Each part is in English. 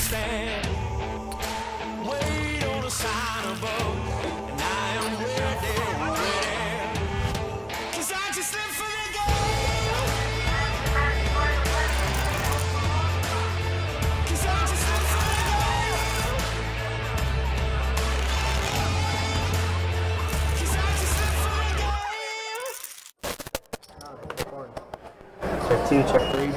stand. Wait on a sign above, and I am ready, ready. 'Cause I just live for the game. 'Cause I just live for the game. 'Cause I just live for the game. Check 2, check 3.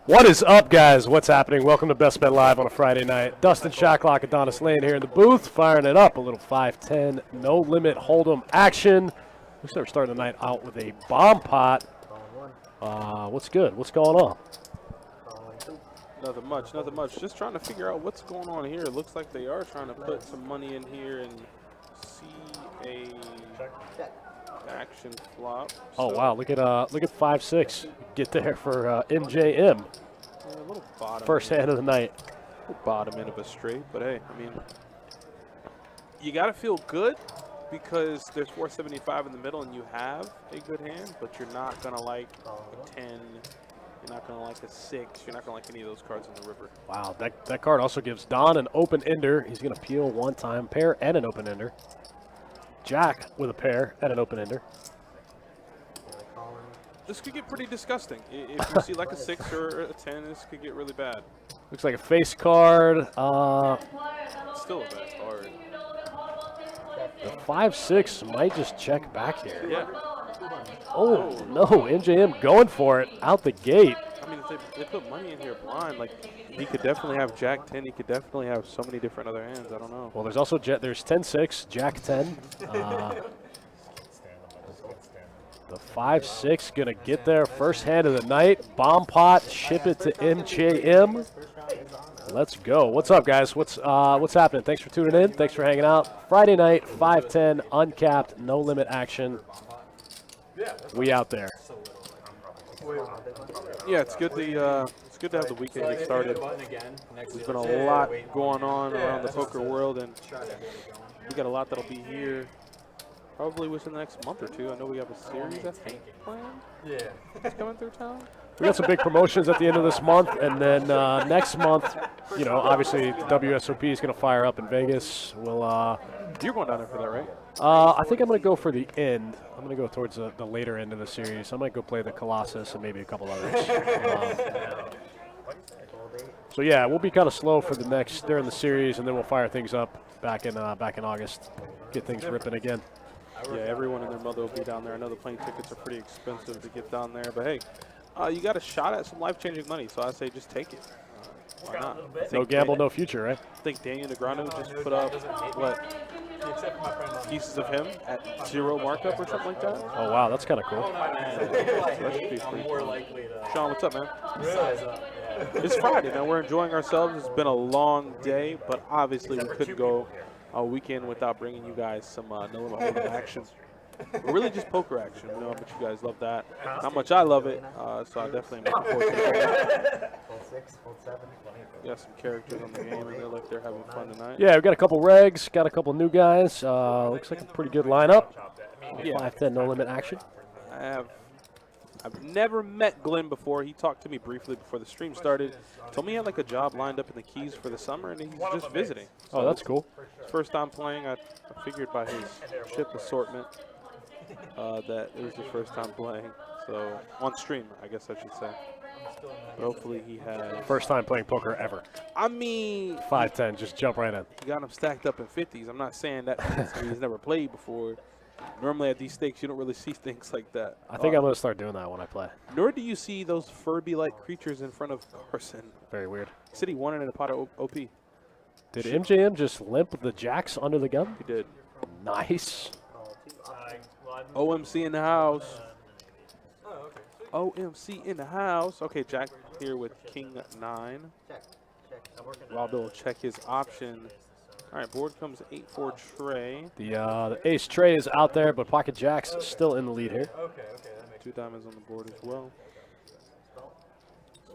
What is up, guys? What's happening? Welcome to Best Bet Live on a Friday night. Dustin Shacklock, Adonis Lane here in the booth, firing it up. A little 5-10, no limit hold'em action. Looks like we're starting the night out with a bomb pot. What's good? What's going on? Nothing much, nothing much. Just trying to figure out what's going on here. It looks like they are trying to put some money in here and see a action flop. Oh So, wow! Look at 5-6. Get there for MJM. yeah, a little bottom. First hand of the night. Bottom end of a straight, but hey, I mean, you got to feel good because there's 475 in the middle and you have a good hand, but you're not going to like a 10, you're not going to like a 6, you're not going to like any of those cards in the river. Wow, that card also gives Don an open ender. He's going to peel one time, pair and an open ender. Jack with a pair and an open ender. This could get pretty disgusting. If you see like a 6 or a 10, this could get really bad. Looks like a face card. It's still a bad card. The 5-6 might just check back here. Yeah. Oh, no, MJM going for it out the gate. I mean, if they put money in here blind, like, he could definitely have Jack 10. He could definitely have so many different other hands. I don't know. Well, there's also there's 10-6, Jack 10. The 5-6 going to get there. First hand of the night. Bomb pot, ship it to MJM. Let's go. What's up, guys? What's happening? Thanks for tuning in. Thanks for hanging out. Friday night, 5-10, uncapped, no limit action. We out there. Yeah, it's good to have the weekend get started. There's been a lot going on around the poker world, and we got a lot that'll be here probably within the next month or two. I know we have a series, I think, planned. Yeah, it's coming through town. We got some big promotions at the end of this month, and then next month, you know, obviously the WSOP is going to fire up in Vegas. We'll. You're going down there for that, right? I think I'm going to go for the end. I'm going to go towards the later end of the series. I might go play the Colossus and maybe a couple others. So yeah, we'll be kind of slow for the next during the series, and then we'll fire things up back in August, get things ripping again. Yeah, everyone and their mother will be down there. I know the plane tickets are pretty expensive to get down there, but hey, you got a shot at some life-changing money, so I say just take it. Why not? No gamble, no future, right? I think Daniel Negreanu just put up, what, pieces of him at 0 markup or something like that? Oh, wow, that's kind of cool. So that should be pretty cool. Sean, what's up, man? It's Friday, man. We're enjoying ourselves. It's been a long day, but obviously we couldn't go a weekend without bringing you guys some no limit hold'em action. Or really just poker action. We know how much you guys love that. How much I love it. So I definitely am looking forward to it. We got some characters on the game, and they look they're having fun tonight. Yeah, we've got a couple regs, got a couple new guys. Looks like a pretty good lineup. Yeah. 5-10 no limit action. I've never met Glenn before. He talked to me briefly before the stream started. Told me he had like a job lined up in the Keys for the summer, and he's just visiting. So Oh, that's cool. first time playing. I figured by his chip assortment that it was his first time playing. So on stream, I guess I should say. But hopefully he has. First time playing poker ever. I mean, 5-10, just jump right in. he got him stacked up in 50s. I'm not saying that he's never played before. Normally at these stakes, you don't really see things like that. I think I'm going to start doing that when I play. Nor do you see those Furby-like creatures in front of Carson. Very weird. He said he won it in a pot of OP. He Did MJM just limp the jacks under the gun? did. Nice. OMC in the house. OMC in the house. Okay, Jack here with King 9. Rob will check his option. All right, board comes 8-4 Trey. The ace tray is out there, but pocket jacks still in the lead here. 2 diamonds on the board as well.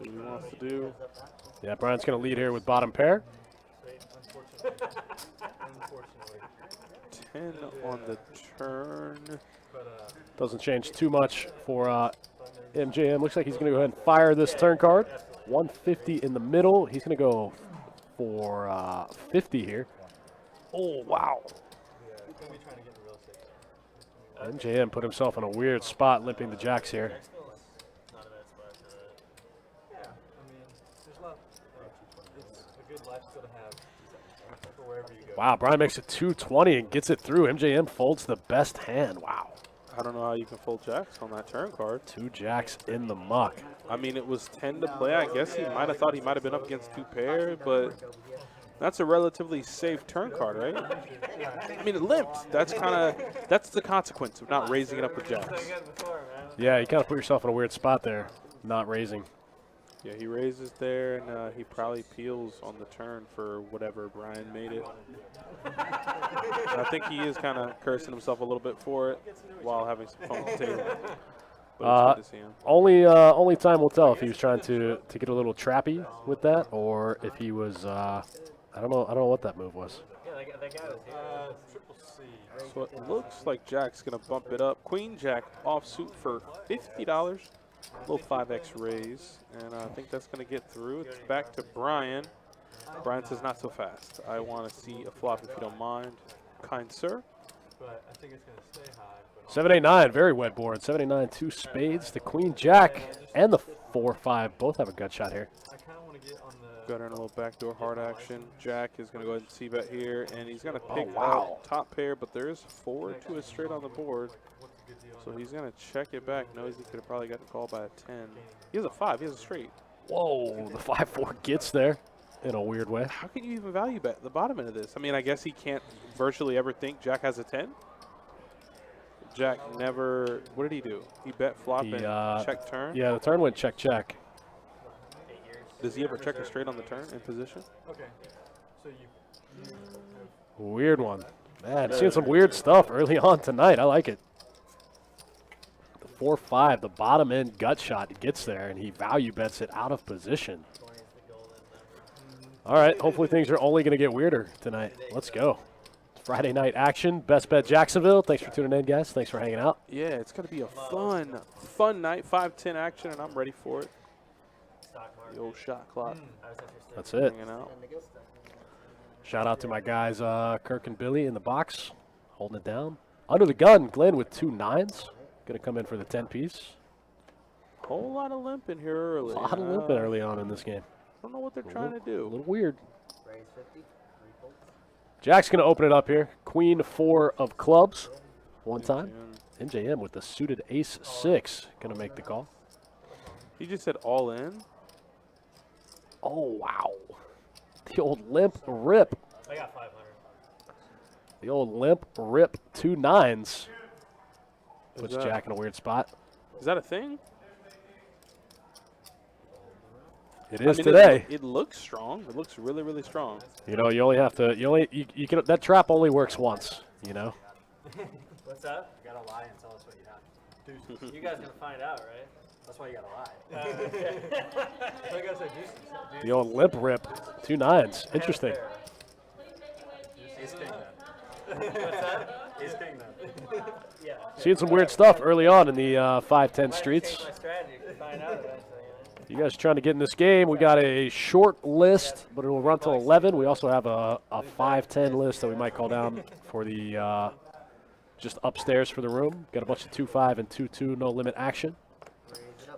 See what he wants to do. Yeah, Brian's going to lead here with bottom pair. 10 on the turn. Doesn't change too much for MJM. Looks like he's going to go ahead and fire this turn card. 150 in the middle. He's going to go for 50 here. Oh, wow. MJM put himself in a weird spot limping the jacks here. Wow, Brian makes it 220 and gets it through. MJM folds the best hand. Wow. I don't know how you can fold jacks on that turn card. 2 jacks in the muck. I mean, it was 10 to play. I guess he might have thought he might have been up against 2 pair, but that's a relatively safe turn card, right? I mean, it limped. That's the consequence of not raising it up with jacks. Yeah, you kind of put yourself in a weird spot there, not raising. Yeah, he raises there, and he probably peels on the turn for whatever Brian made it. I think he is kind of cursing himself a little bit for it while having some fun on the table. But it's good to see him. Only time will tell if he was trying to get a little trappy with that, or if he was I don't know what that move was. So it looks like Jack's gonna bump it up. Queen Jack offsuit for $50. Little 5x raise, and I think that's going to get through. It's back to Brian. Brian says, not so fast. I want to see a flop if you don't mind, kind sir. But I think it's going to stay high. 7-8-9, very wet board. 7-8-9, 2 spades. The Queen Jack and the 4-5 both have a gut shot here. I kind of want to get on the... Got her in a little backdoor hard action. Jack is going to go ahead and c-bet here, and he's going to pick wow. up top pair, but there is 4 to a straight on the board. So he's going to check it back. Knows he could have probably gotten called by a 10. He has a 5. He has a straight. Whoa, the 5-4 gets there in a weird way. How can you even value bet the bottom end of this? I mean, I guess he can't virtually ever think Jack has a 10. Jack never, what did he do? He bet flop and check turn? Yeah, the turn went check. Does he ever check a straight on the turn in position? Okay. So you... Weird one. Man, seeing some weird stuff early on tonight. I like it. 4-5, the bottom end gut shot gets there, and he value bets it out of position. All right, hopefully things are only going to get weirder tonight. Let's go. Friday night action, Best Bet Jacksonville. Thanks for tuning in, guys. Thanks for hanging out. Yeah, it's going to be a fun night, 5-10 action, and I'm ready for it. The old shot clock. That's it. Hanging out. Shout out to my guys, Kirk and Billy in the box, holding it down. Under the gun, Glenn with 2 9s. Going to come in for the 10-piece. Whole lot of limping here early. A lot of limping early on in this game. I don't know what they're trying to do. A little weird. Jack's going to open it up here. Queen 4 of clubs. One time. MJM with the suited ace-6. Going to make the call. He just said all in. Oh, wow. The old limp rip. I got 500. The old limp rip 2 9s. Puts that, Jack in a weird spot. Is that a thing? It is I mean, today. It looks strong. It looks really, really strong. You know, you only have to. You can. That trap only works once. You know. What's that? You gotta lie and tell us what you have. Deuces. You guys gonna find out, right? That's why you gotta lie. Okay. I gotta say deuces. The old limp rip 2 9s. Interesting. Ace king then. What's that? Ace king then. Yeah. Seeing some weird stuff early on in the 5-10 streets. My strategy to find out eventually. You guys are trying to get in this game. We got a short list, but it will run till 11. We also have a 5-10 list that we might call down for the just upstairs for the room. Got a bunch of 2-5 and 2-2 no limit action.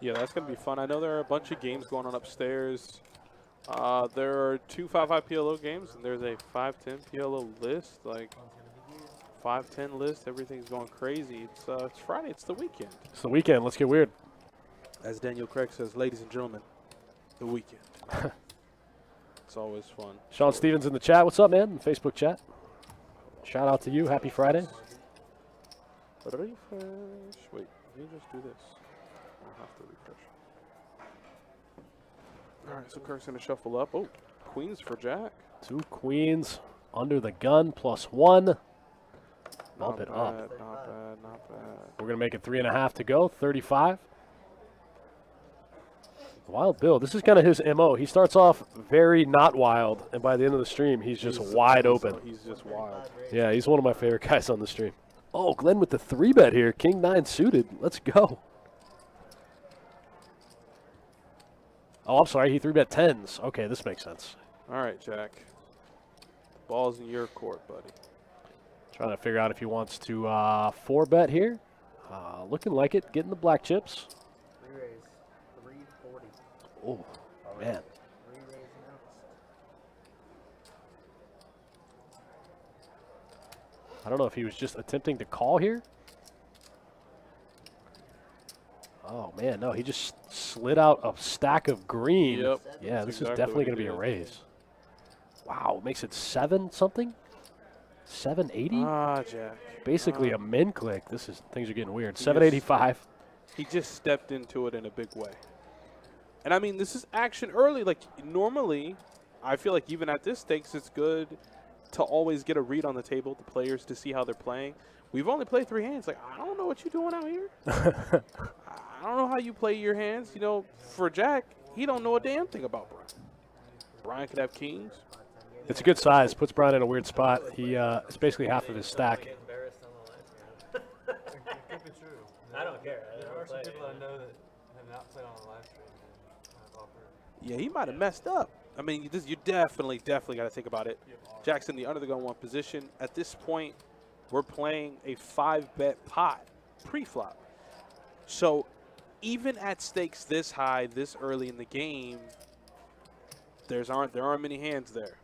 Yeah, that's going to be fun. I know there are a bunch of games going on upstairs. There are 2 5-5 PLO games, and there's a 5-10 PLO list. Like 5-10 list, everything's going crazy. It's Friday. It's the weekend. It's the weekend. Let's get weird. As Daniel Craig says, ladies and gentlemen, the weekend. It's always fun. Sean Stevens in the chat. What's up, man? Facebook chat. Shout out to you. Happy Friday. Refresh. Wait, let me just do this. I'll have to refresh. All right, so Kirk's going to shuffle up. Oh, queens for Jack. 2 queens under the gun +1. Bump Not it bad, up. not bad, not bad. We're going to make it 3.5 to go. 35. Wild Bill. This is kind of his MO. He starts off very not wild, and by the end of the stream, he's just wide open. He's just wild. Yeah, he's one of my favorite guys on the stream. Oh, Glenn with the 3-bet here. King 9 suited. Let's go. Oh, I'm sorry. He 3-bet 10s. Okay, this makes sense. All right, Jack. Ball's in your court, buddy. Trying to figure out if he wants to 4-bet here. Looking like it. Getting the black chips. Re-raise. 340. Oh, man. Re-raise announced. I don't know if he was just attempting to call here. Oh, man, no, he just slid out a stack of green. Yep. Yeah, this exactly is definitely what going to he be a did. raise. Wow, makes it 7-something? 780? Ah, Jack. Basically a min click. Things are getting weird. 785. He just stepped into it in a big way. And, I mean, this is action early. Like, normally, I feel like even at this stakes, it's good to always get a read on the table, the players, to see how they're playing. We've only played 3 hands. Like, I don't know what you're doing out here. I don't know how you play your hands. You know, for Jack, he don't know a damn thing about Brian. Brian could have kings. It's a good size. Puts Brian in a weird spot. It's basically half of his stack. Get embarrassed on the live stream. It could be true. I don't care. There are some people I know that have not played on the live stream and have offered. Yeah, he might have messed up. I mean, you definitely got to think about it. Jackson, the under the gun 1 position. At this point, we're playing a 5-bet pot pre-flop. So even at stakes this high, this early in the game, there aren't many hands there.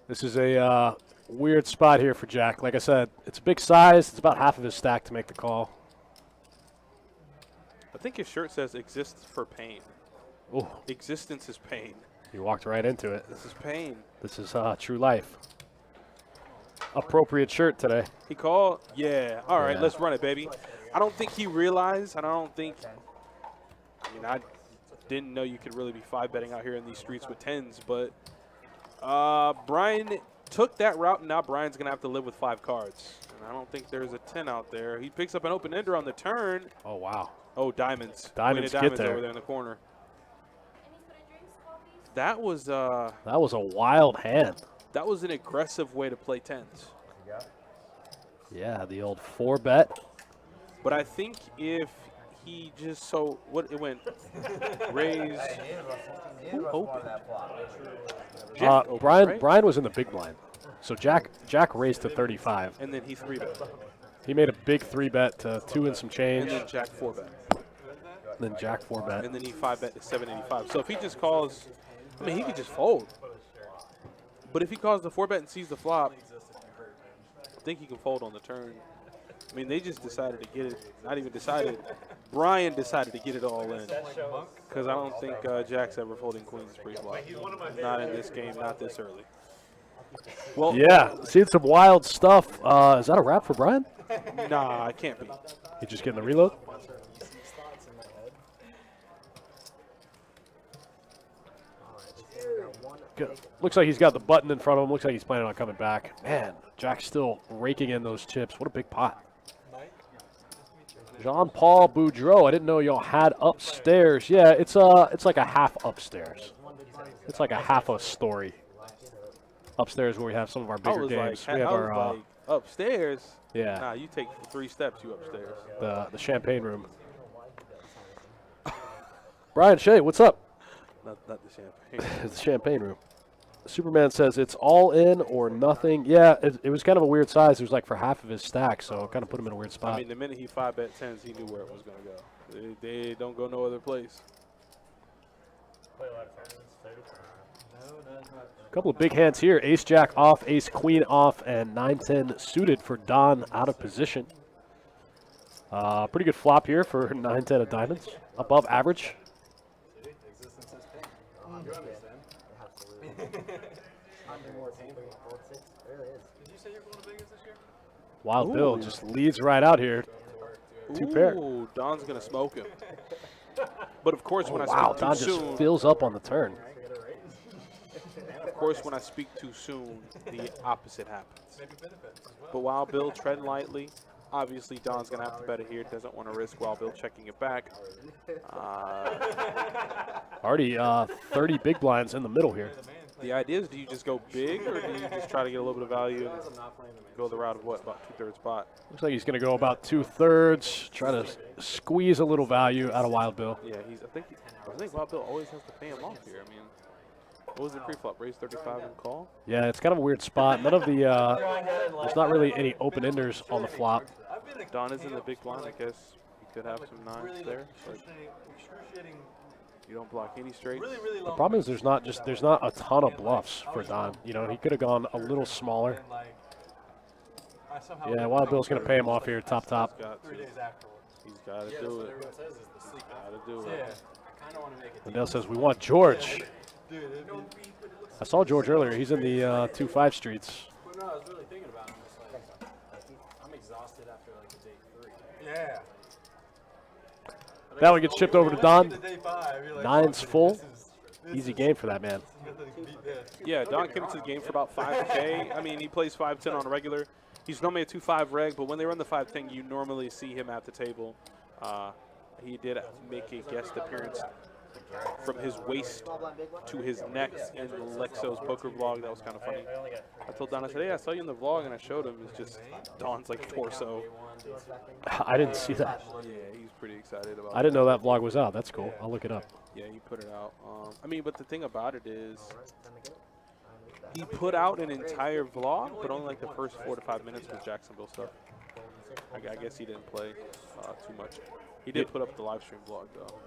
This is a weird spot here for Jack. Like I said, it's a big size. It's about half of his stack to make the call. I think his shirt says "exists for pain." Oh, Existence is pain. you walked right into it. This is pain. This is true life. Appropriate shirt today. He called. Yeah. All right, Yeah. let's run it, baby. I don't think he realized, and I mean, I didn't know you could really be 5-betting out here in these streets with 10s, but Brian took that route, and now Brian's going to have to live with 5 cards. And I don't think there's a 10 out there. He picks up an open ender on the turn. Oh, wow. Oh, diamonds. Diamonds Queen of get diamonds there. over there in the corner. That was That was a wild hand. that was an aggressive way to play 10s. Yeah, the old 4-bet. But I think if he just it went raise. Who opened? Jack opened, Brian right? Brian was in the big blind. So Jack raised to 35. And then he 3-bet. He made a big 3-bet to 2 and some change. And then Jack 4-bet. Then Jack 4-bet. And then he 5-bet to 785. So if he just calls, I mean, he could just fold. But if he calls the 4-bet and sees the flop, I think he can fold on the turn. I mean, they just decided to get it. Not even decided. Brian decided to get it all in. Because I don't think Jack's ever folding queens pre-flop. Not in this game, not this early. Well, Yeah, seeing some wild stuff. Is that a wrap for Brian? nah, it can't be. He just getting the reload? Good. Looks like he's got the button in front of him. Looks like he's planning on coming back. Man, Jack's still raking in those chips. What a big pot. Jean-Paul Boudreau. I didn't know y'all had upstairs. Yeah, it's like a half upstairs. It's like a half a story. Upstairs where we have some of our I bigger was games. like, We have I our was like upstairs. yeah, Nah, you take 3 steps, you upstairs. the champagne room. Brian Shea, what's up? Not the champagne. It's the champagne room. Superman says it's all in or nothing. Yeah, it was kind of a weird size. It was like for half of his stack, so it kind of put him in a weird spot. I mean, the minute he 5-bet 10s, he knew where it was going to go. They don't go no other place. Play a lot of tournaments. No, not much. A couple of big hands here. Ace Jack off, Ace Queen off, and 9-10 suited for Don out of position. Pretty good flop here for 9-10 of diamonds. Above average. Wild Bill Ooh. just leads right out here. 2 pair. Ooh, Don's going to smoke him. But of course, when I Wow, speak Don too just soon, fills up on the turn. of course, when I speak too soon, the opposite happens. But Wild Bill treading lightly. Obviously, Don's going to have to bet it here. Doesn't want to risk Wild Bill checking it back. Already 30 big blinds in the middle here. The idea is, do you just go big, or do you just try to get a little bit of value and go the route of what, about 2/3 pot? Looks like he's going to go about 2/3, try to squeeze a little value out of Wild Bill. Yeah, I think Wild Bill always has to pay him off here. I mean, what was the pre-flop? Raise 35 and call? Yeah, it's kind of a weird spot. None of the, there's not really any open-enders on the flop. Don is in the big blind, I guess. You could have some nines there. But you don't block any straights. The problem is there's not a ton of bluffs for Don. You know, he could have gone a little smaller. Yeah, Wild Bill's going to pay him off here, top. He's got to do it. He's got to do it. Lindell says, we want George. I saw George earlier. He's in the 2-5 streets. No, I was really thinking about him. Just like, I'm exhausted after like a day 3. Yeah. That one gets shipped over to Don. Day 5, like, Nine's full. this Easy game for that man. Yeah, Don came into the game for about 5K. I mean, he plays 5-10 on a regular. He's normally a 2-5 reg, but when they run the 5-10, you normally see him at the table. He did make a guest appearance from his waist to his neck in Lexo's poker vlog. That was kind of funny. I told Don, I said, hey, I saw you in the vlog, and I showed him. It's just Don's like torso. I didn't see that. Yeah, he's pretty excited about it. I didn't know that vlog was out. That's cool. I'll look it up. Yeah, he put it out. I mean, but the thing about it is, he put out an entire vlog, but only like the first 4 to 5 minutes was Jacksonville stuff. I guess he didn't play too much. He did put up the live stream vlog, though,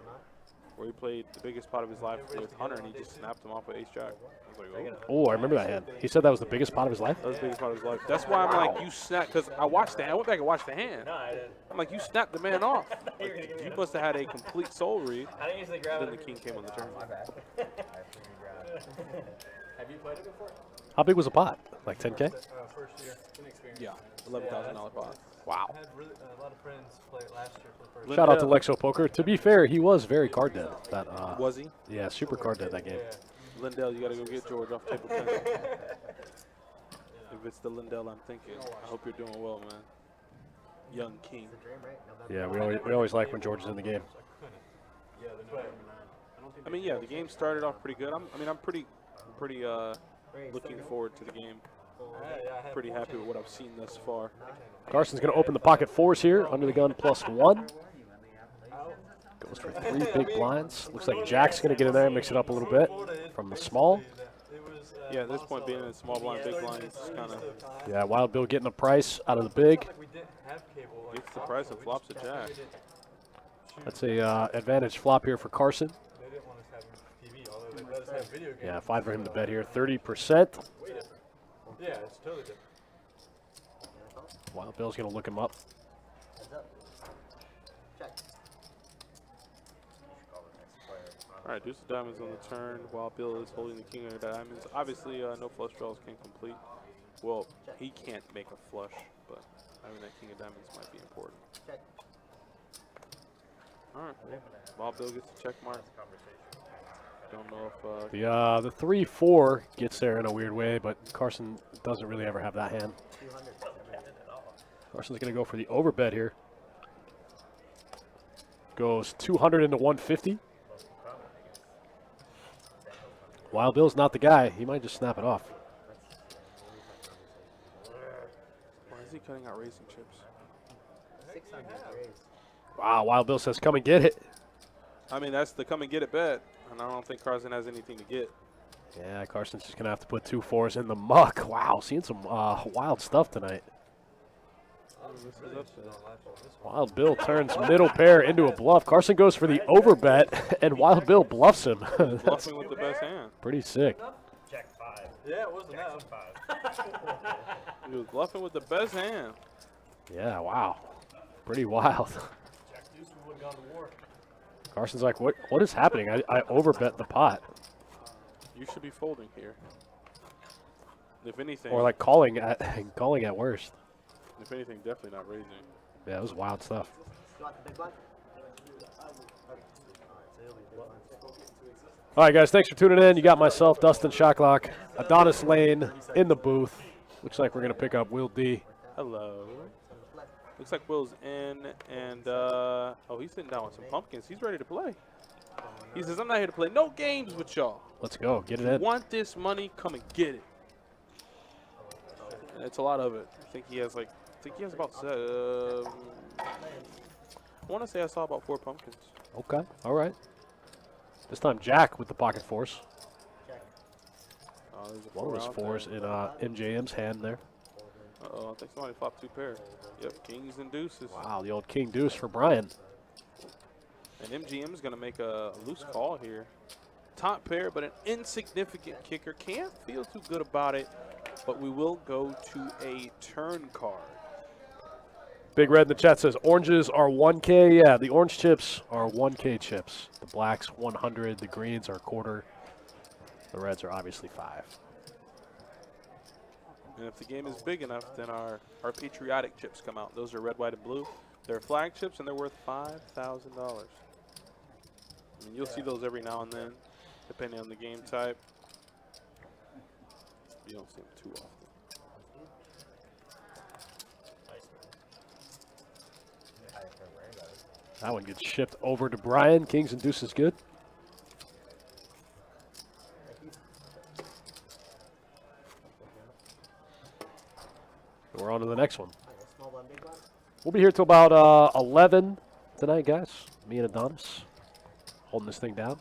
where he played the biggest pot of his life with Hunter, and he just snapped him off with ace-jack. I was like, Oh, I remember that hand. He said that was the biggest pot of his life? that was the biggest pot of his life. That's why I'm like, you snapped, because I watched the hand. I went back and watched the hand. No, I didn't. I'm like, you snapped the man off. Like, you must have had a complete soul read. I didn't usually grab Then it. the king came on the turn. Have you played it before? How big was the pot? Like 10K? First year. It's an experience. Yeah, $11,000 pot. Wow. I had a lot of friends play it last year for the first Shout out to Lexo Poker. To be fair, he was very card dead. That Was he? Yeah, super card dead that game. Lindell, you got to go get George off table 10. If it's the Lindell I'm thinking, I hope you're doing well, man. Young king. Yeah, we always like when George is in the game. I mean, yeah, the game started off pretty good. I'm pretty looking forward to the game. Pretty happy with what I've seen thus far. Carson's going to open the pocket fours here, under the gun +1. Goes for 3 big blinds. Looks like Jack's going to get in there and mix it up a little bit from the small. Yeah, at this point, being in a small blind, big blind, it's kind of Yeah, Wild Bill getting a price out of the big. gets the price and flops a jack. That's a advantage flop here for Carson. They didn't want us having TV, although they let us have video games. Yeah, 5 for him to bet here, 30%. Yeah, it's totally different. Wild Bill's going to look him up. All right, deuce of diamonds on the turn while Bill is holding the king of diamonds. Obviously, no flush draws can complete. Well, he can't make a flush, but having that king of diamonds might be important. All right, while Bill gets a check mark. Don't know if The 3-4 gets there in a weird way, but Carson doesn't really ever have that hand. Carson's going to go for the overbet here. Goes 200 into 150. Wild Bill's not the guy. He might just snap it off. why is he cutting out racing chips? Wow, Wild Bill says, come and get it. I mean, that's the come and get it bet, and I don't think Carson has anything to get. Yeah, Carson's just going to have to put 2 4s in the muck. Wow, seeing some wild stuff tonight. Wild Bill turns middle pair into a bluff. Carson goes for the overbet, and Wild Bill bluffs him. That's Bluffing with the best hand. pretty sick. Jack 5. Yeah, it wasn't enough. He was bluffing with the best hand. Yeah, wow. Pretty wild. Jack Deuce would have gone to war. Carson's like, what is happening? I overbet the pot. You should be folding here. If anything, Or like calling at worst. if anything, definitely not raising. Yeah, it was wild stuff. All right, guys, thanks for tuning in. You got myself, Dustin Shocklock, Adonis Lane in the booth. Looks like we're going to pick up Will D. Hello. Looks like Will's in, and oh, he's sitting down with some pumpkins. He's ready to play. He says, I'm not here to play no games with y'all. Let's go. Get it If you in. want this money, come and get it. And it's a lot of it. I think he has about, I want to say I saw about 4 pumpkins. Okay. All right. This time Jack with the pocket force. Oh, there's a One of those out fours there. in MJM's hand there. Uh-oh, I think somebody flopped 2 pair. Yep, kings and deuces. Wow, the old king deuce for Brian. And MGM is going to make a loose call here. Top pair, but an insignificant kicker. Can't feel too good about it, but we will go to a turn card. Big Red in the chat says oranges are 1K. Yeah, the orange chips are 1K chips. The blacks 100. The greens are a quarter. The reds are obviously 5. And if the game is big enough, then our patriotic chips come out. Those are red, white, and blue. They're flag chips, and they're worth $5,000. I mean, you'll see those every now and then, depending on the game type. You don't see them too often. That one gets shipped over to Brian. Kings and deuces good. We're on to the next one. We'll be here till about 11 tonight, guys. Me and Adonis holding this thing down.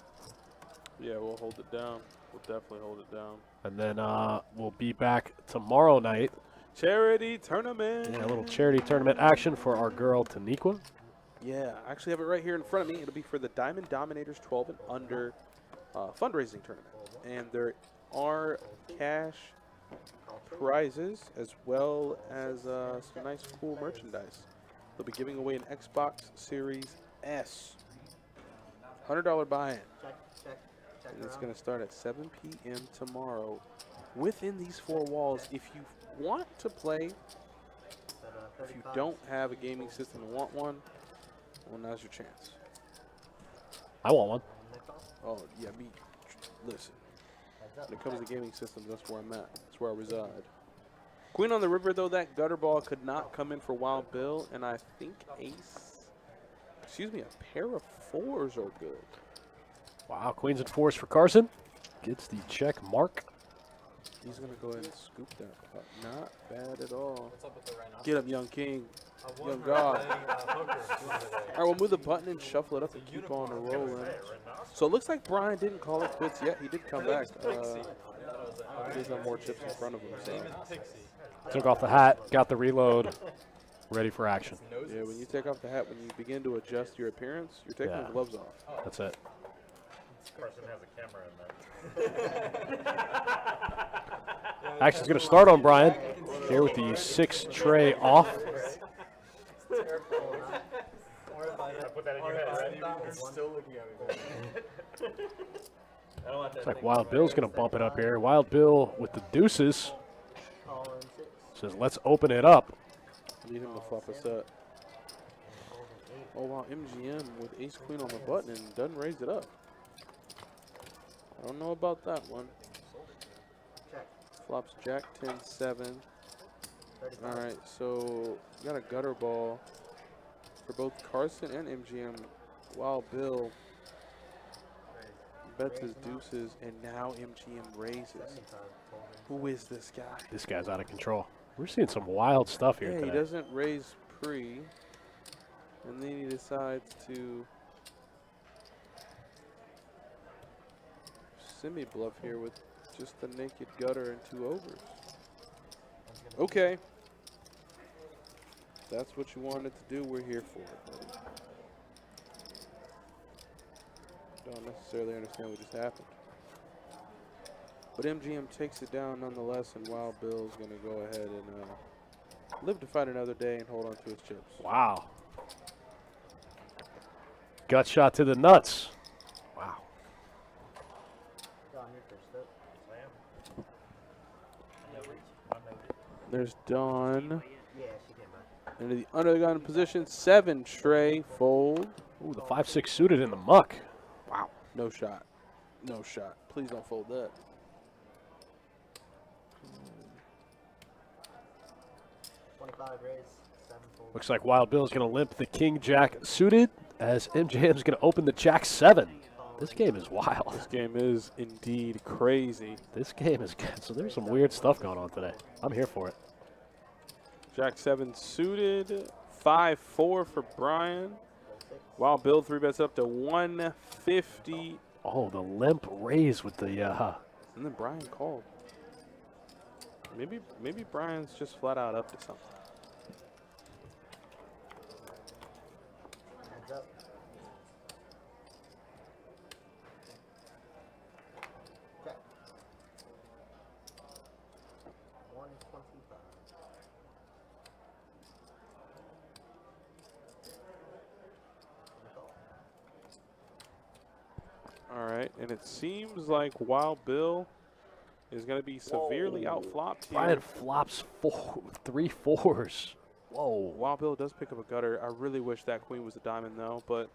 Yeah, we'll hold it down. We'll definitely hold it down. And then we'll be back tomorrow night. Charity tournament. Yeah, a little charity tournament action for our girl, Taniqua. Yeah, I actually have it right here in front of me. It'll be for the Diamond Dominators 12 and under fundraising tournament. And there are cash prizes as well as some nice cool merchandise. They'll be giving away an Xbox Series S. $100 buy-in. And it's going to start at 7 p.m. tomorrow within these 4 walls. If you want to play, if you don't have a gaming system and want one, well, now's your chance. I want one. Oh, yeah, me. Listen. When it comes to gaming systems, that's where I'm at. That's where I reside. Queen on the river, though, that gutter ball could not come in for Wild Bill, and I think a pair of 4s are good. Wow, queens and 4s for Carson. Gets the check mark. He's going to go ahead and scoop that putt. Not bad at all. Get up, young king. Young god. All right, we'll move the button and shuffle it up and keep on rolling. So it looks like Brian didn't call it quits yet. He did come back. He does have more chips in front of him. So. Took off the hat, got the reload, ready for action. Yeah, when you take off the hat, when you begin to adjust your appearance, you're taking the gloves off. That's it. Carson has a camera in there. Action's going to start on Brian here with the 6 tray off. Put that in your head, right? It's still looking at me. Looks like Wild Bill's going to bump it up here. Wild Bill with the deuces. Says, let's open it up. Leave him to flop a set. Oh, wow, MGM with ace-queen on the button and doesn't raise it up. I don't know about that one. Flops jack 10-7. All right, so we got a gutter ball for both Carson and MGM. Wild Bill bets his deuces, and now MGM raises. Who is this guy? This guy's out of control. We're seeing some wild stuff here Yeah, today. he doesn't raise pre, and then he decides to semi-bluff here with just the naked gutter and 2 overs. Okay. If that's what you wanted to do, we're here for it, buddy. Don't necessarily understand what just happened. But MGM takes it down nonetheless, and Wild Bill's going to go ahead and live to fight another day and hold on to his chips. Wow. Gut shot to the nuts. Wow. There's Dawn. Into the under the gun position. 7 tray fold. Ooh, the 5-6 suited in the muck. Wow. No shot. No shot. Please don't fold that. Looks like Wild Bill's going to limp the King Jack suited as MJM's going to open the Jack 7. This game is wild. This game is indeed crazy. This game is good. So there's some weird stuff going on today. I'm here for it. Jack 7 suited, 5-4 for Brian. Wild Bill 3-bets up to 150. Oh, the limp raise with the And then Brian called. Maybe Brian's just flat out up to something. Hands up. Check. 125. All right, and it seems like Wild Bill is going to be severely outflopped here. Brian flops 3 4s. Whoa. Wild Bill does pick up a gutter. I really wish that queen was a diamond, though, but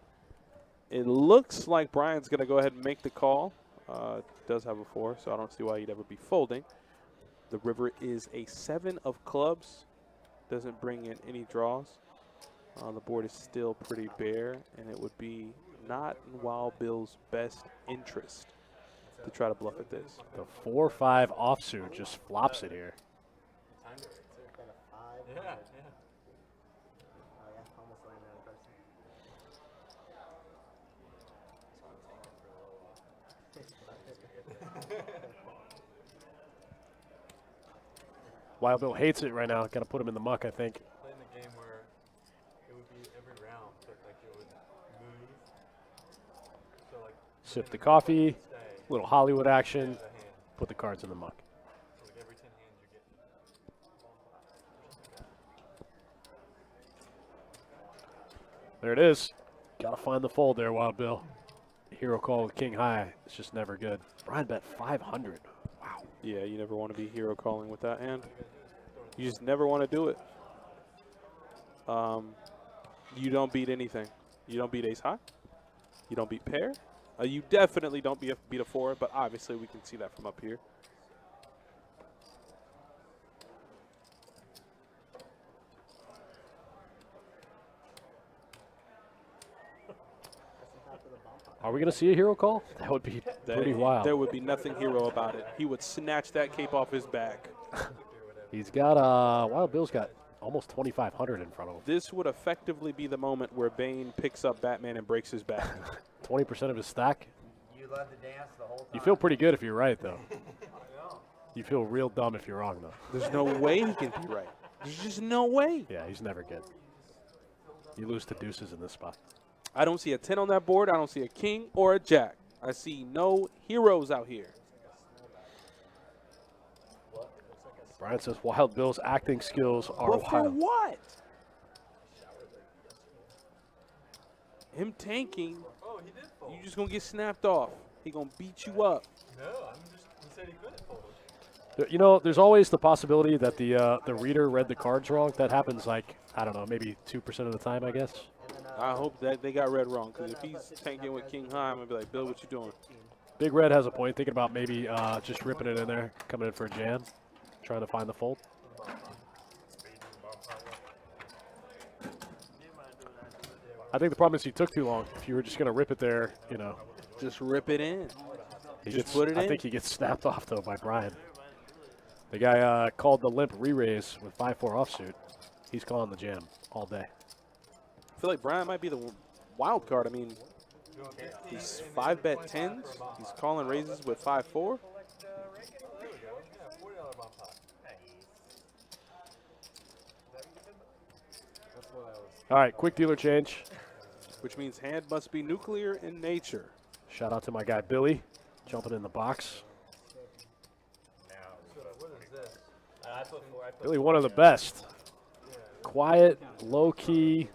it looks like Brian's going to go ahead and make the call. Does have a 4, so I don't see why he'd ever be folding. The river is a 7 of clubs. Doesn't bring in any draws. The board is still pretty bare, and it would be not in Wild Bill's best interest to try to bluff at this. The 4-5 offsuit just flops it here. Timed it right, too. Got a 5. Yeah, yeah. Oh yeah, almost landed on person. Wild Bill hates it right now. Got to put him in the muck, I think. Playing the game where it would be every round, but like it would move. So like Sip the coffee, stay little Hollywood action, the hand. put the cards in the muck. So like every 10 hands you get. There it is. Got to find the fold there, Wild Bill. Hero call with king high. It's just never good. Brian bet 500. Wow. Yeah, you never want to be hero calling with that hand. You just never want to do it. You don't beat anything. You don't beat ace high. You don't beat pair. You definitely don't beat a 4, but obviously we can see that from up here. Are we going to see a hero call? That would be pretty wild. There would be nothing hero about it. He would snatch that cape off his back. He's got, Wild Bill's got almost 2,500 in front of him. This would effectively be the moment where Bane picks up Batman and breaks his back. 20% of his stack. You love to dance the whole time. You feel pretty good if you're right, though. You feel real dumb if you're wrong, though. There's no way he can be right. There's just no way. Yeah, he's never good. You lose to deuces in this spot. I don't see a 10 on that board. I don't see a king or a jack. I see no heroes out here. Brian says Wild Bill's acting skills are But for wild. what? Him tanking, Oh, he did fold. you just going to get snapped off. He going to beat you up. No, he said he couldn't fold. You know, there's always the possibility that the reader read the cards wrong. That happens like, I don't know, maybe 2% of the time, I guess. I hope that they got read wrong, because if he's tanking with king high, I'm going to be like, Bill, what you doing? Big Red has a point, thinking about maybe just ripping it in there, coming in for a jam, trying to find the fold. I think the problem is he took too long. If you were just going to rip it there, you know. Just rip it in. He Just gets, put it I in. think he gets snapped off, though, by Brian. The guy called the limp re-raise with 5-4 offsuit. He's calling the jam all day. I feel like Brian might be the wild card. I mean, he's 5-bet 10s. He's calling raises with 5-4. There we go. Yeah, $40 bomb pot. That's what I was. All right, quick dealer change. Which means hand must be nuclear in nature. Shout out to my guy Billy, jumping in the box. So what is this? I put 4. I put Billy, 4 one of the down. best. Quiet, low key,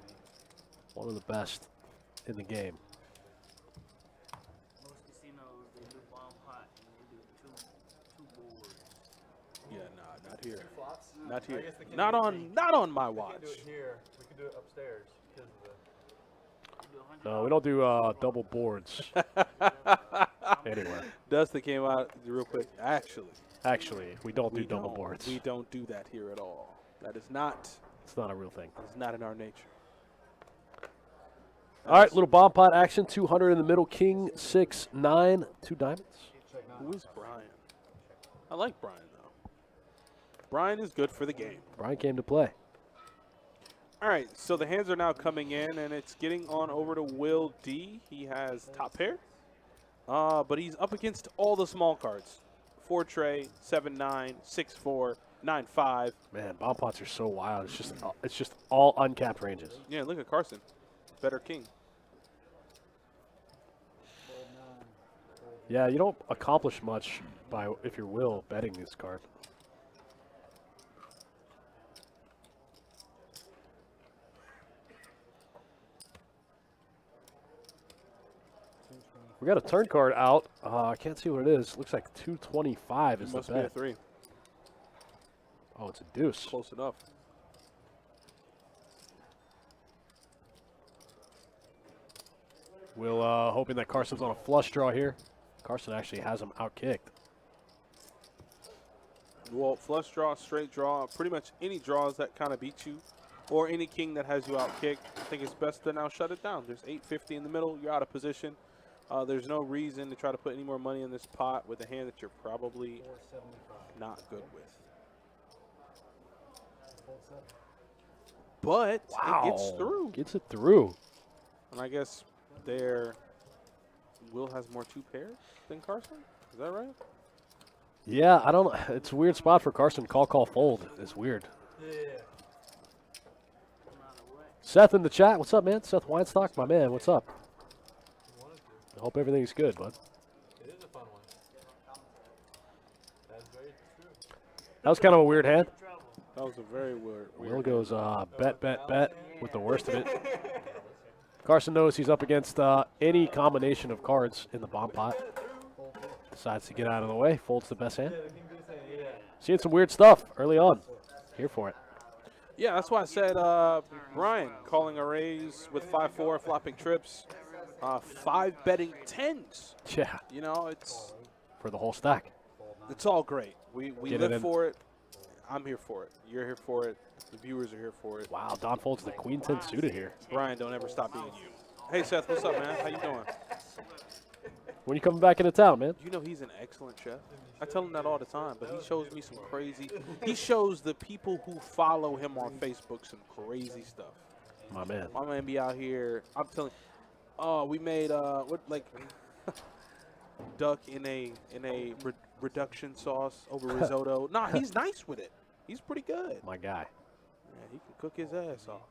one of the best in the game. Most casinos, they do bomb pot and they do two boards. Yeah, nah, not here. Flops? Not I here. guess they can't Not do it on. here. Not on my We watch. can't do it here. We can do it upstairs because of the. They do $100. No, we don't do double boards anywhere. Dustin came out real quick. Actually, we don't do double don't. boards. We don't do that here at all. That is not. It's not a real thing. It's not in our nature. All right, little bomb pot action. 200 in the middle. King 6 9 2 diamonds. Who is Brian? I like Brian though. Brian is good for the game. Brian came to play. All right, so the hands are now coming in, and it's getting on over to Will D. He has top pair, but he's up against all the small cards. 4 tray, 7-9, 6-4, 9-5. Man, bomb pots are so wild. It's just all uncapped ranges. Yeah, look at Carson. Better king. Yeah, you don't accomplish much by if you're Will betting this card. We got a turn card out. I can't see what it is. Looks like 225 is the Must be a bet. 3. Oh, it's a deuce. Close enough. Will hoping that Carson's on a flush draw here. Carson actually has him outkicked. Well, flush draw, straight draw, pretty much any draws that kind of beat you, or any king that has you outkicked, I think it's best to now shut it down. There's 850 in the middle. You're out of position. There's no reason to try to put any more money in this pot with a hand that you're probably not good with. But Wow. it gets through. Gets it through. And I guess Will has more 2 pairs than Carson. Is that right? Yeah, I don't know. It's a weird spot for Carson. Call, fold. It's weird. Yeah. Seth in the chat. What's up, man? Seth Weinstock, my man. What's up? I hope everything's good, bud. It is a fun one. That's very true. That was kind of a weird hand. That was a very weird. Will goes bet with the worst of it. Carson knows he's up against any combination of cards in the bomb pot. Decides to get out of the way. Folds the best hand. Seeing some weird stuff early on. Here for it. Yeah, that's why I said Brian calling a raise with 5-4, flopping trips, 5 betting 10s. Yeah, You know, it's for the whole stack. all great. We Get it live in. for it. I'm here for it. You're here for it. The viewers are here for it. Wow, Don folds the queen 10 suited here. Brian, don't ever stop being you. Hey, Seth, what's up, man? How you doing? When you coming back into town, man? You know he's an excellent chef. I tell him that all the time, but he shows me some crazy. He shows the people who follow him on Facebook some crazy stuff. My man. My man be out here. I'm telling. Oh, we made duck in a reduction sauce over risotto. Nah, he's nice with it. He's pretty good. My guy. Yeah, he can cook his ass off.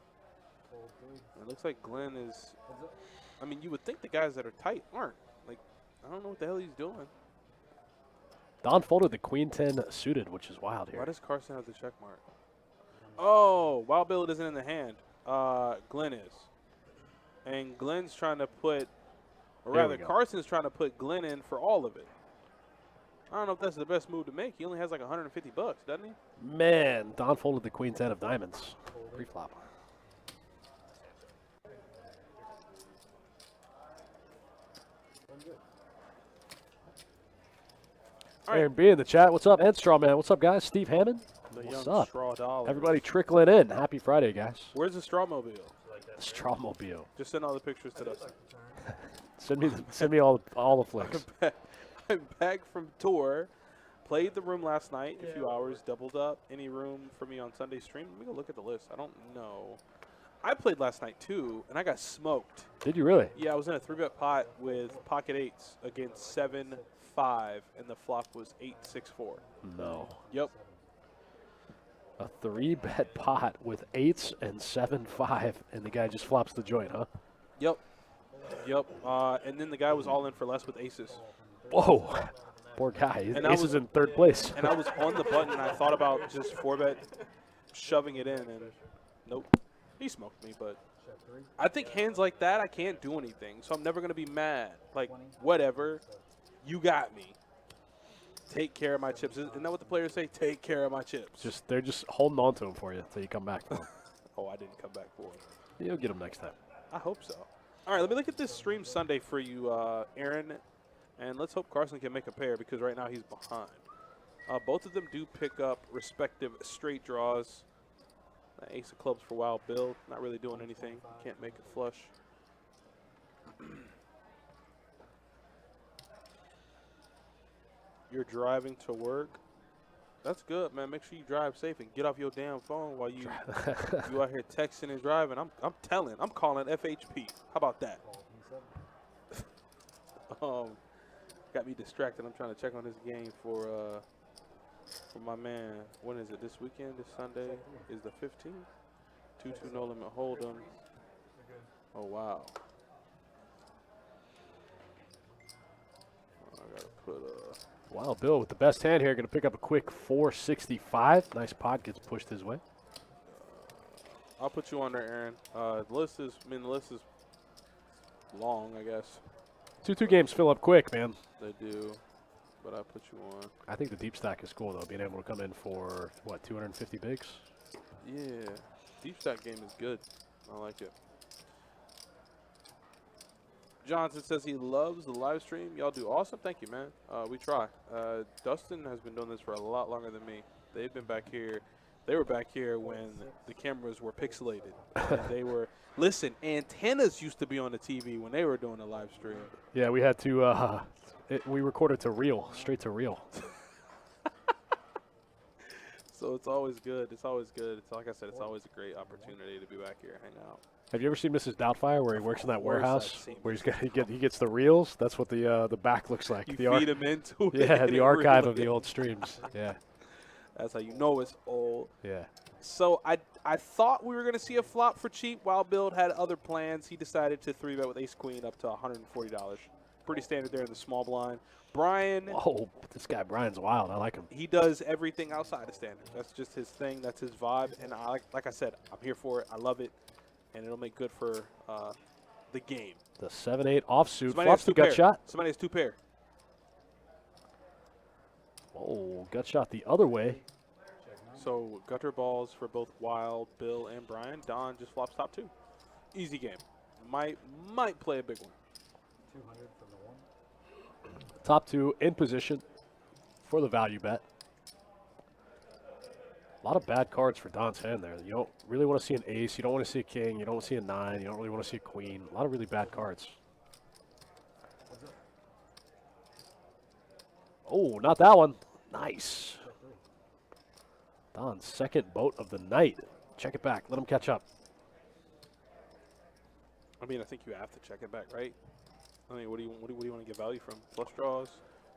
It looks like Glenn is. I mean, you would think the guys that are tight aren't. Like, I don't know what the hell he's doing. Don folded the queen 10 suited, which is wild here. Why does Carson have the check mark? Oh, Wild Bill isn't in the hand. Glenn is. And Glenn's trying to put, or There we rather, go. Carson's trying to put Glenn in for all of it. I don't know if that's the best move to make. He only has like 150 bucks, doesn't he? Man, Don folded the queen 10 of diamonds. Pre-flop. All right. Aaron B in the chat. What's up? Ed Strawman. What's up, guys? Steve Hammond. The What's young up? straw dollar. Everybody trickling in. Happy Friday, guys. Where's the Strawmobile? Strawmobile. Just send all the pictures to us. Send me all the flicks. I'm back from tour. Played the room last night, a few hours, doubled up. Any room for me on Sunday stream? Let me go look at the list. I don't know. I played last night too, and I got smoked. Did you really? Yeah, I was in a 3-bet pot with pocket 8s against 7-5, and the flop was 8-6-4. No. Yep. A 3-bet pot with 8s and 7-5, and the guy just flops the joint, huh? Yep. And then the guy was all in for less with aces. Whoa. Poor guy. His And I ace was- is in third place. And I was on the button, and I thought about just 4-bet shoving it in, and nope. He smoked me, but I think hands like that, I can't do anything, so I'm never going to be mad. Like, whatever. You got me. Take care of my chips. Isn't that what the players say? Take care of my chips. They're just holding on to him for you until you come back for him. Oh, I didn't come back for it. You'll get him next time. I hope so. All right, let me look at this stream Sunday for you, Aaron. And let's hope Carson can make a pair because right now he's behind. Both of them do pick up respective straight draws. Ace of clubs for Wild Bill. Not really doing anything. Can't make it flush. you're driving to work, that's good, man. Make sure you drive safe and get off your damn phone while you you out here texting and driving. I'm calling FHP. How about that? Got me distracted. I'm trying to check on this game for my man. When is it? This weekend? This Sunday is the 15th. 2-2 no limit hold'em. Oh wow. I gotta put Wow, Bill with the best hand here, going to pick up a quick 465. Nice pot gets pushed his way. I'll put you on there, Aaron. The list is long, I guess. 2-2 games fill up quick, man. They do, but I put you on. I think the deep stack is cool, though, being able to come in for, what, 250 bigs? Yeah, deep stack game is good. I like it. Johnson says he loves the live stream. Y'all do awesome. Thank you, man. We try. Dustin has been doing this for a lot longer than me. They've been back here. They were back here when the cameras were pixelated. And they were, listen, antennas used to be on the TV when they were doing the live stream. Yeah, we had to, we recorded to reel, straight to reel. So it's always good. It's always good. It's like I said, it's always a great opportunity to be back here and hang out. Have you ever seen Mrs. Doubtfire where he works in that Of course warehouse I've seen where he gets the reels? That's what the back looks like. You the feed them into it. Yeah, and the it archive really of the is. old streams. Yeah, That's how you know it's old. yeah. So I thought we were going to see a flop for cheap. Wild Build had other plans. He decided to 3-bet with ace queen up to $140. Pretty standard there in the small blind. Brian, Oh, this guy Brian's wild. I like him. he does everything outside of standard. That's just his thing. That's his vibe. And like I said, I'm here for it. I love it. And it'll make good for the game. The 7-8 offsuit. Somebody Flops has the two gut pair. shot. Somebody has two pair. Oh, gut shot the other way. So gutter balls for both Wild, Bill, and Brian. Don just flops top two. Easy game. Might play a big one. 200 from the one. Top two in position for the value bet. A lot of bad cards for Don's hand there. You don't really want to see an ace. You don't want to see a king. You don't want to see a 9. You don't really want to see a queen. A lot of really bad cards. Oh, not that one. Nice. Don's second boat of the night. Check it back. Let him catch up. I mean, I think you have to check it back, right? I mean, what do you want to get value from? Flush draws?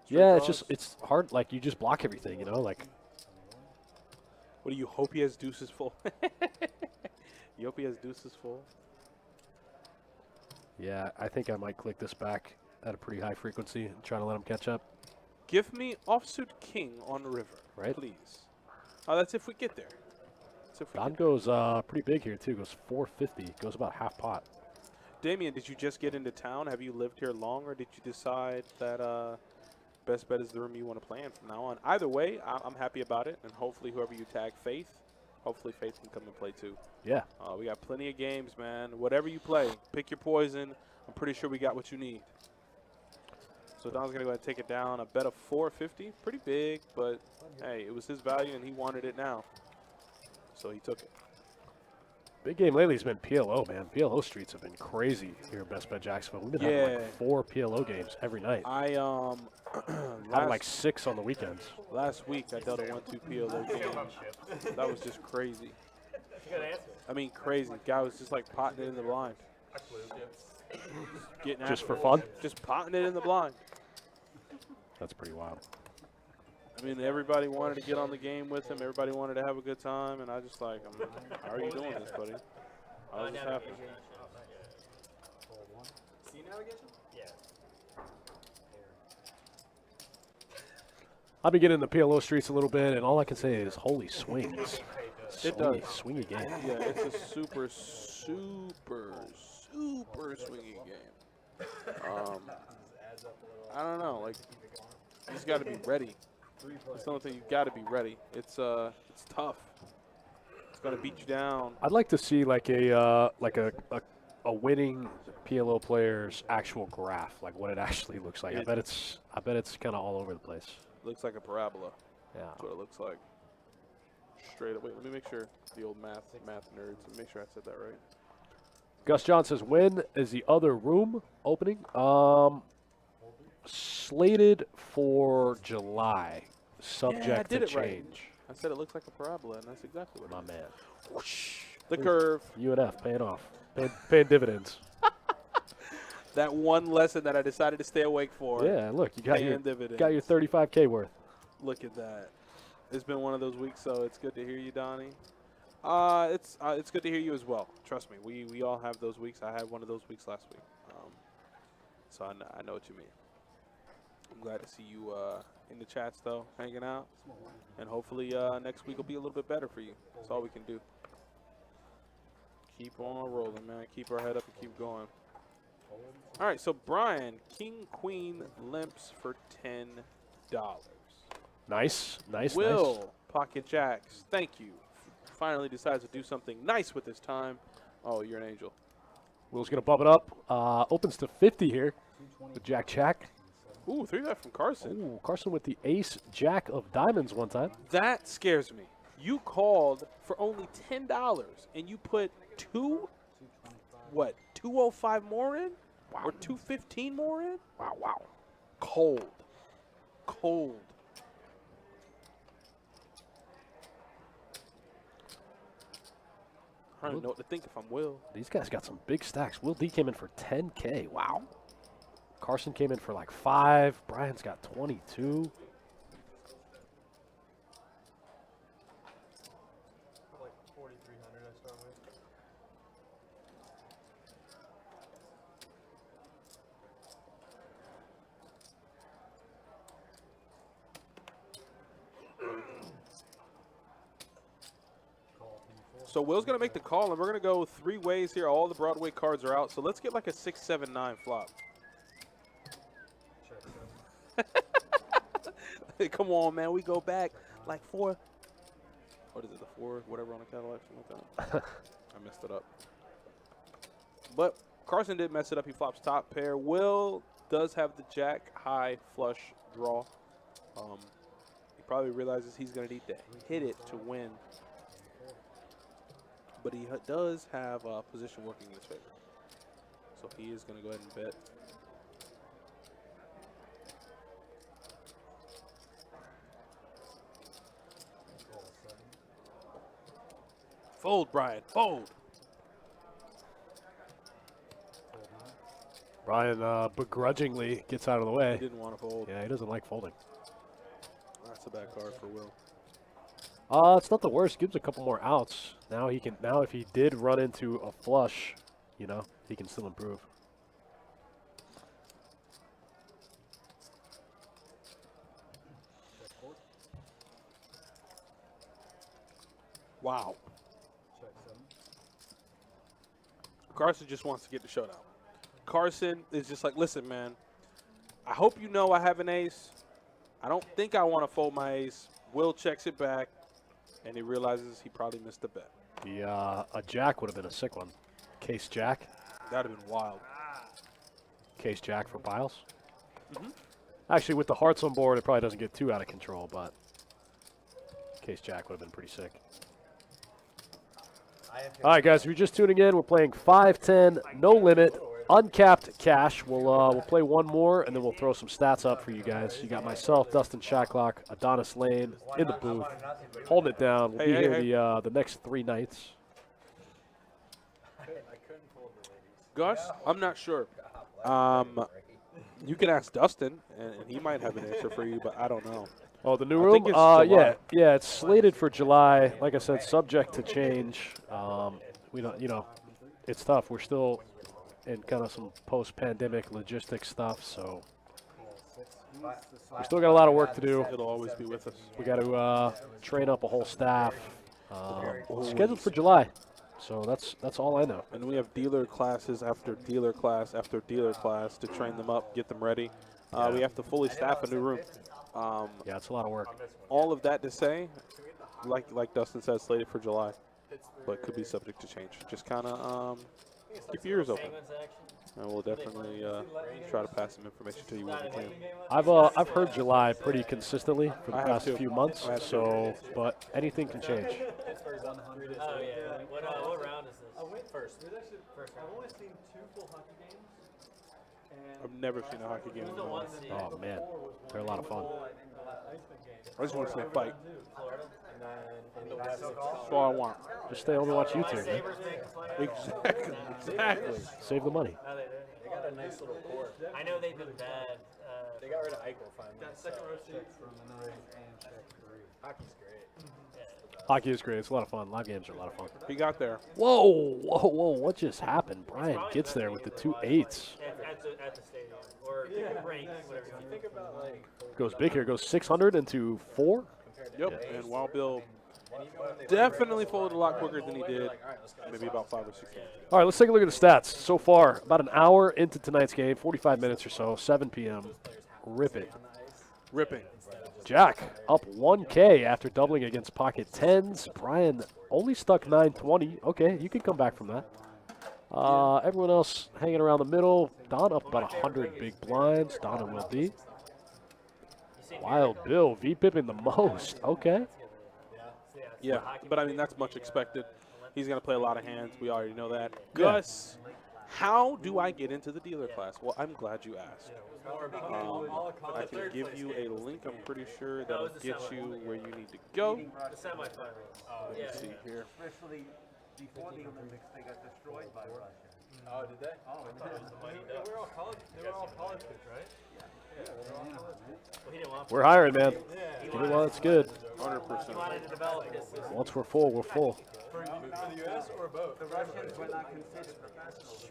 Straight Yeah, draws? it's hard. Like, you just block everything, you know? Like, What do you hope he has deuces full? You hope he has deuces full? yeah, I think I might click this back at a pretty high frequency and try to let him catch up. Give me offsuit king on the river, Right. please. That's if we get there. That's if we Don get goes pretty big here, too. Goes 450. Goes about half pot. Damien, did you just get into town? Have you lived here long, or did you decide that best bet is the room you want to play in from now on? Either way, I'm happy about it, and hopefully whoever you tag Faith, hopefully Faith can come and play too. Yeah. We got plenty of games, man. Whatever you play, pick your poison. I'm pretty sure we got what you need. So Don's going to go ahead and take it down. A bet of 450, pretty big, but hey, it was his value, and he wanted it now. So he took it. Big game lately has been PLO, man. PLO streets have been crazy here in Best Bet Jacksonville. We've been having like 4 PLO games every night. I Having like 6 on the weekends. last week I dealt a 1-2 PLO game. That was just crazy. Good answer. I mean, crazy. Guy was just like potting it in the blind. Getting Just after for it. fun? Just potting it in the blind. That's pretty wild. I mean, everybody wanted to get on the game with him. Everybody wanted to have a good time, and I just like, how are you doing this, buddy? How does this happen? See navigation? Yeah. I've been getting in the PLO streets a little bit, and all I can say is holy swings. It does. Swingy game. Yeah, it's a super, super, super swingy game. I don't know, like, you just got to be ready. That's the only thing, you got to be ready. It's tough. It's going to beat you down. I'd like to see like a winning PLO player's actual graph, like what it actually looks like. I bet it's kind of all over the place. Looks like a parabola. Yeah. That's what it looks like. Straight up. Wait, let me make sure. The old math nerds. Let me make sure I said that right. Gus John says, when is the other room opening? slated for July, subject Yeah, I did to it right. change. I said it looks like a parabola, and that's exactly what My it is. man. Whoosh, the curve. UNF paying off, paying dividends. That one lesson that I decided to stay awake for. Yeah, look, you got your dividends. 35K worth. Look at that. It's been one of those weeks, so it's good to hear you, Donnie. It's good to hear you as well. Trust me, we all have those weeks. I had one of those weeks last week, so I know what you mean. I'm glad to see you in the chats though, hanging out, and hopefully next week will be a little bit better for you. That's all we can do. Keep on rolling, man. Keep our head up and keep going. All right, so Brian, King Queen limps for $10. Nice, nice, Will, nice. Pocket Jacks, thank you. Finally decides to do something nice with his time. Oh, you're an angel. Will's going to bump it up. Opens to 50 here with Jack Jack. Ooh, 3-bet from Carson. Ooh, Carson with the ace Jack of diamonds one time. That scares me. You called for only $10 and you put 205 more in? Wow. Or 215 more in? Wow, wow. Cold. Cold. I don't know what to think if I'm Will. These guys got some big stacks. Will D came in for 10K. Wow. Carson came in for like 5. Brian's got 22. Like 4,300 I start with. So Will's going to make the call, and we're going to go 3 ways here. All the Broadway cards are out. So let's get like a 6, 7, 9 flop. Hey, come on, man. We go back like 4. What is it, the 4, whatever on the Cadillac, something like that? I messed it up. But Carson did mess it up. He flops top pair. Will does have the Jack high flush draw. He probably realizes he's going to need to hit it to win. But he does have position working in his favor. So he is going to go ahead and bet. Fold, Brian. Fold. Brian begrudgingly gets out of the way. He didn't want to fold. Yeah, he doesn't like folding. That's a bad card for Will. It's not the worst. Gives a couple more outs. Now he can. Now if he did run into a flush, you know, he can still improve. Wow. Carson just wants to get the showdown. Carson is just like, listen, man, I hope you know I have an ace. I don't think I want to fold my ace. Will checks it back, and he realizes he probably missed a bet. A jack would have been a sick one. Case jack. That would have been wild. Case jack for Biles. Actually, with the hearts on board, it probably doesn't get too out of control, but case jack would have been pretty sick. All right, guys, if you're just tuning in, we're playing 5-10, no limit, uncapped cash. We'll play one more, and then we'll throw some stats up for you guys. You got myself, Dustin Shacklock, Adonis Lane in the booth, holding it down. We'll be here the next 3 nights. Gus, I'm not sure. You can ask Dustin, and he might have an answer for you, but I don't know. Oh, the new I room? think it's Yeah, it's slated for July. Like I said, subject to change. We don't, you know, it's tough. We're still in kind of some post-pandemic logistics stuff, so we still got a lot of work to do. It'll always be with us. We got to train up a whole staff. Scheduled for July, so that's all I know. And we have dealer classes after dealer class after dealer class to train them up, get them ready. We have to fully staff a new room. Yeah, it's a lot of work. All of that to say, like Dustin said, slated for July, but could be subject to change. Just kind of keep your ears open, and we'll definitely try to pass some information to you when we can. I've heard July pretty consistently for the past few months, so but anything can change. Oh yeah. What round is this? I went first. I've only seen 2 full hockey games. And I've never seen a hockey game in my life. Oh, man. They're a lot of fun. I just want to see a fight. And then That's all I want. Just stay home and watch YouTube, man. Exactly. Exactly. Save the money. they got a nice little core. I know they've been bad. They got rid of Eichel finally. That second row seat. Hockey's great. Hockey is great. It's a lot of fun. Live games are a lot of fun. He got there. Whoa, whoa, whoa. What just happened? Brian gets there with the 2 8s. At the stadium. Or rank, whatever you Think about like Goes big here. Goes 600 into 4. Yep. And Wild Bill definitely folded a lot quicker than he did. Maybe about 5 or 6 games. All right, let's take a look at the stats. So far, about an hour into tonight's game, 45 minutes or so, 7 p.m. Rip it. Ripping. Jack up 1K after doubling against pocket 10s. Brian only stuck 920. Okay, you can come back from that. Everyone else hanging around the middle. Don up about 100 big blinds. Donna will be. Wild Bill V-pipping the most. Okay. Yeah, but I mean, that's much expected. He's going to play a lot of hands. We already know that. Gus, how do I get into the dealer class? Well, I'm glad you asked. I can give you a link. I'm pretty sure that'll get you where you need to go. The semifinals. Let me see here. Especially before the Olympics, they got destroyed by Russia. oh, did they? Oh, They were all college kids, right? Well, he didn't want We're hiring, man. Give it while it's good. 100%. wanted to develop his system. Once we're full, we're full. For the U.S. or both? the Russians were not considered professionals.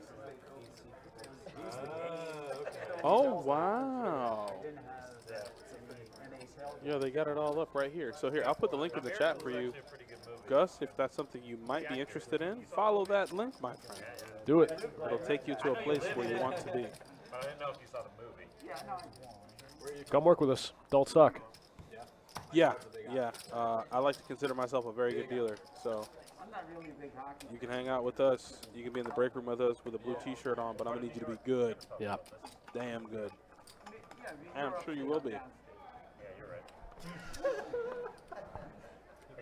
Oh, wow. Didn't have NHL. Yeah, they got it all up right here. So here, I'll put the link in the chat for you. Gus, if that's something you might be interested in, follow that link, my friend. Do it. It'll take you to a place where you want to be. I didn't know if you saw the movie. Yeah, no. Come work with us. Don't suck. Yeah, yeah. I like to consider myself a very good dealer. So I'm not really a big hockey. you can hang out with us. You can be in the break room with us with a blue T-shirt on, but I'm going to need you to be good. Yeah. Damn good. Yeah, And I'm sure you will be.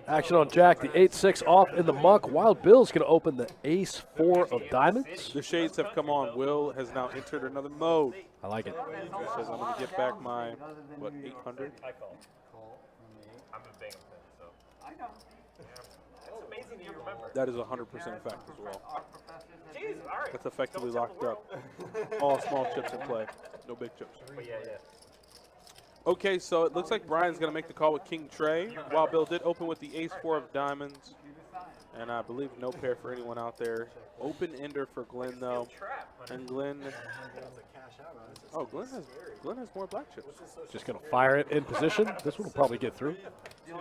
Action on Jack. The 8-6 off in the muck. Wild Bill's going to open the ace-4 of diamonds. The shades have come on. Will has now entered another mode. I like it. He says, I'm going to get back my, what, 800? I call. I'm in Binghamton, so. I know. It's amazing you remember. That is 100% fact as well. Our professors have Jesus, all right. That's effectively locked up. All small chips in play. No big chips. But yeah. Okay, so it looks like Brian's going to make the call with King Trey. While Bill did open with the ace-4 of diamonds. And I believe no pair for anyone out there. Open ender for Glenn, though. And Glenn... Oh, Glenn has more black chips. Just going to fire it in position. This one will probably get through. 9,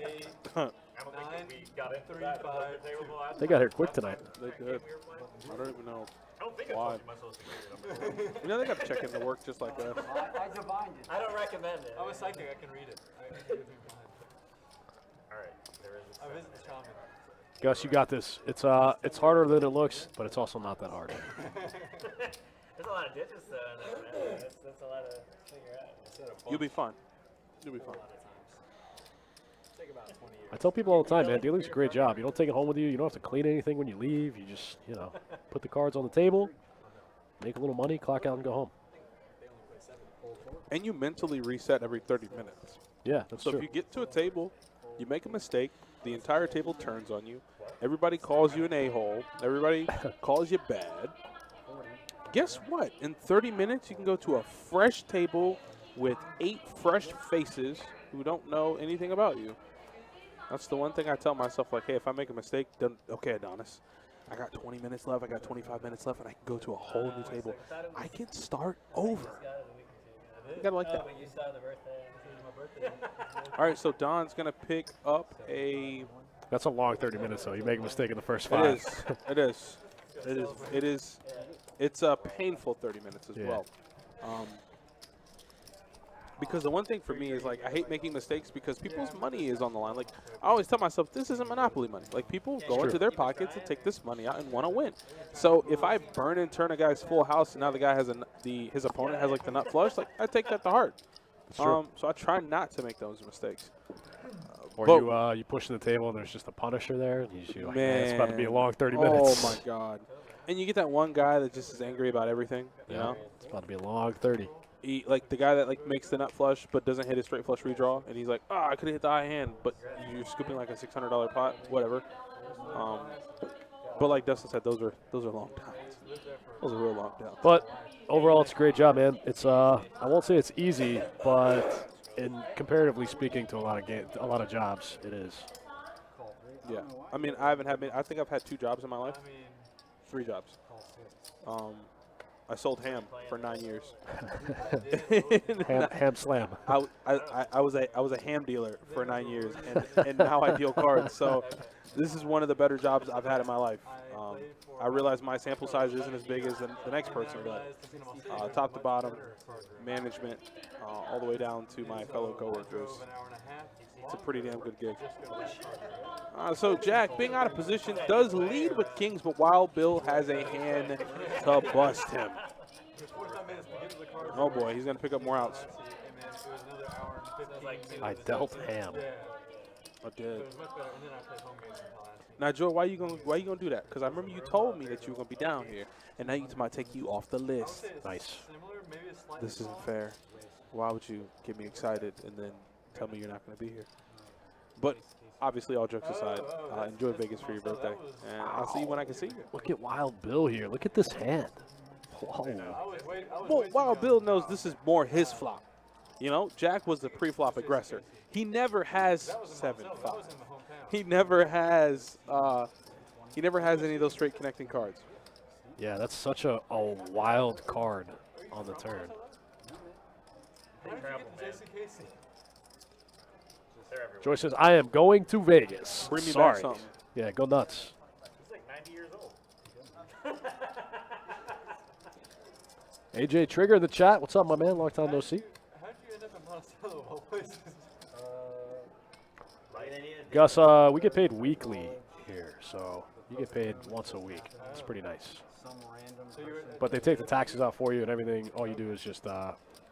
8, I don't think we got into 3, that. 5. They got here quick tonight. They did. I don't even know. I don't think I Why? told you my social security number. You know, they got to check into work just like us. I divined it. I don't recommend it. I'm a psychic. I can read it. I can read it behind. All right, there is a I visit the shaman. Gus, you got this. It's harder than it looks, but it's also not that hard. There's a lot of digits though in there, man. That's a lot to figure out. You'll be fine. You'll be fine. Take about 20 years. I tell people all the time, man, dealing's a great job. You don't take it home with you. You don't have to clean anything when you leave. You just, put the cards on the table, make a little money, clock out, and go home. And you mentally reset every 30 minutes. Yeah, that's So true. if you get to a table, you make a mistake, the entire table turns on you. Everybody calls you an a-hole. Everybody calls you bad. Guess what? In 30 minutes, you can go to a fresh table with 8 fresh faces who don't know anything about you. That's the one thing I tell myself, like, hey, if I make a mistake, then, okay, Adonis, I got 20 minutes left, I got 25 minutes left, and I can go to a whole new table. I can start over. You gotta like that. But you saw the birthday. All right, so Don's going to pick up a... That's a long 30 minutes, though. You make a mistake in the first It 5. is. It is. It is. It is. It's a painful 30 minutes as Yeah. well. Because the one thing for me is, like, I hate making mistakes because people's money is on the line. Like, I always tell myself, this isn't Monopoly money. Like, people go into their pockets and take this money out and want to win. So if I burn and turn a guy's full house and now the guy has his opponent has, like, the nut flush, like, I take that to heart. true. So I try not to make those mistakes. Or But- you push to the table and there's just a Punisher there. And you're like, Man. it's about to be a long 30 minutes. Oh, my God. And you get that one guy that just is angry about everything, you know? It's about to be a long 30. Like the guy that like makes the nut flush but doesn't hit a straight flush redraw, and he's like, "Oh, I could have hit the high hand, but you're scooping like a $600 pot, whatever." But like Dustin said, those are long downs. Those are real long downs. But overall, it's a great job, man. It's I won't say it's easy, but in comparatively speaking to a lot of jobs, it is. Yeah, I mean, I think I've had 2 jobs in my life, 3 jobs. I sold ham for 9 years. ham slam. I was a ham dealer for 9 years, and now I deal cards. So this is one of the better jobs I've had in my life. I realize my sample size isn't as big as the next person, but top to bottom, management, all the way down to my fellow coworkers, it's a pretty damn good gig. So Jack, being out of position, does lead with kings, but Wild Bill has a hand to bust him. Oh boy, he's going to pick up more outs. I dealt ham. I did. Now, Joe, why you gonna do that? Because I remember you told me that you were gonna be down here, and now you might take you off the list. Nice. This isn't fair. Why would you get me excited and then tell me you're not gonna be here? But obviously, all jokes aside, enjoy Vegas for your birthday, and I'll see you when I can see you. Look at Wild Bill here. Look at this hand. Whoa. Well, Wild Bill knows this is more his flop. You know, Jack was the pre-flop aggressor. He never has 7-5. He never has any of those straight connecting cards. Yeah, that's such a wild card on the turn. Joyce says, I am going to Vegas. Bring me Sorry. back something. Yeah, go nuts. He's like 90 years old. AJ Trigger in the chat. What's up, my man? Long time no see. How'd you end up in Monticello of all places? Gus, we get paid weekly here, so you get paid once a week. It's pretty nice. But they take the taxes out for you and everything. All you do is just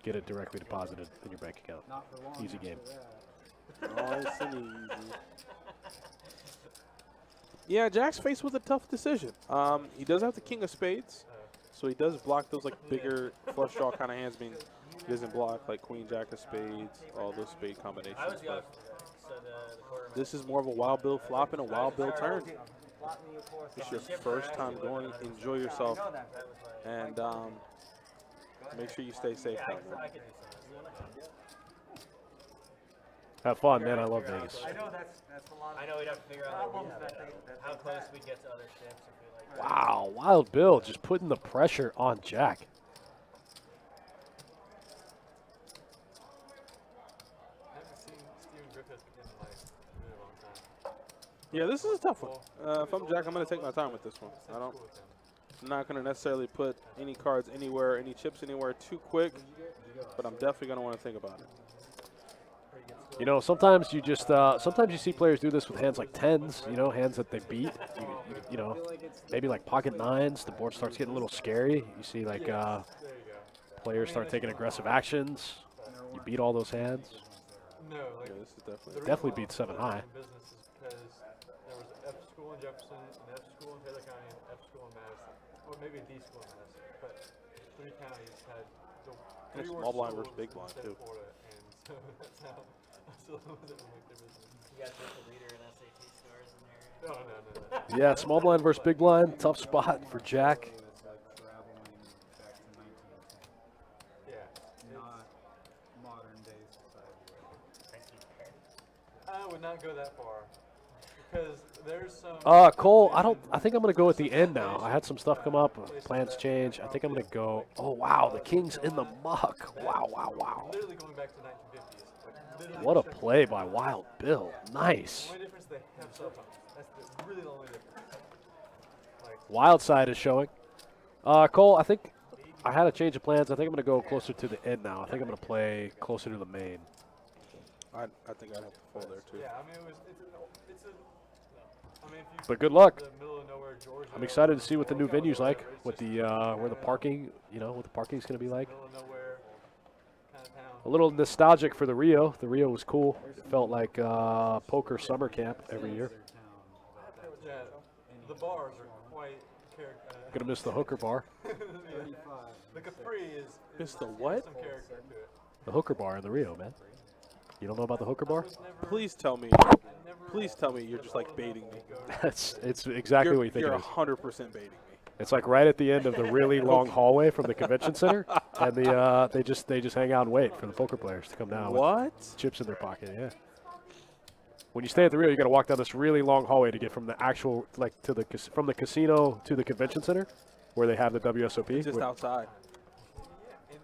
get it directly deposited in your bank account. Easy game. Nice and easy. Yeah, Jack's faced with a tough decision. He does have the king of spades, so he does block those like bigger flush draw kind of hands. I mean, he doesn't block like queen, jack of spades, all those spade combinations. But this is more of a Wild Bill flop and a Wild Bill turn. It's your first time going. Enjoy yourself, and make sure you stay safe down there. Have fun, man. I love Vegas. I know we'd have to figure out how close we get to other ships if we like. Wow, Wild Bill just putting the pressure on Jack. Yeah, this is a tough one. If I'm Jack, I'm going to take my time with this one. I'm not going to necessarily put any cards anywhere, any chips anywhere too quick, but I'm definitely going to want to think about it. You know, sometimes you just sometimes you see players do this with hands like tens. You know, hands that they beat. You know, maybe like pocket nines. The board starts getting a little scary. You see like players start taking aggressive actions. You beat all those hands. No, like, Yeah, this is Definitely beat 7 high. business is because there was an F school in Jefferson, an F school in Taylor County, and an F school in Madison, or maybe a D school in Madison. But 3 counties had the And 3 small blind schools versus big blind, instead too. of Florida, and so that's how they make their business. You guys put the leader in SAT scores in there. No. Yeah, small blind versus big blind. Tough spot for Jack. Yeah. Modern day society. I would not go that far because there's some. Cole, I think I'm gonna go at the end now. I had some stuff come up, plans change. I think I'm gonna go. Oh wow, the king's in the muck. Wow. Literally going back to 1950s. Like, literally What a check- play by Wild Bill. Nice. The only difference they have cell phones. That's really the only difference. Like, Wild side is showing. Cole, I think I had a change of plans. I think I'm gonna go closer to the end now. I think I'm gonna play closer to the main. I think I'd have to fold there, too. yeah, I mean, it's a. I mean, if you. But good luck. The middle of nowhere, Georgia. I'm excited to see what the new venue's like. What the where the parking, what the parking's gonna be like. Middle of nowhere kind of town. A little nostalgic for the Rio. The Rio was cool. It felt like poker summer camp every year. Yeah, the bars are quite character. Gonna miss the hooker bar. The Capri is Missed the what? some character to it. The hooker bar in the Rio, man. You don't know about the hooker bar? Please tell me. Please tell me you're just like baiting me. It's exactly what you think You're it is. 100% baiting me. It's like right at the end of the really long hallway from the convention center, and they just hang out and wait for the poker players to come down What? with chips in their pocket. Yeah. When you stay at the Rio, you got to walk down this really long hallway to get from the actual to the from the casino to the convention center, where they have the WSOP. Just outside.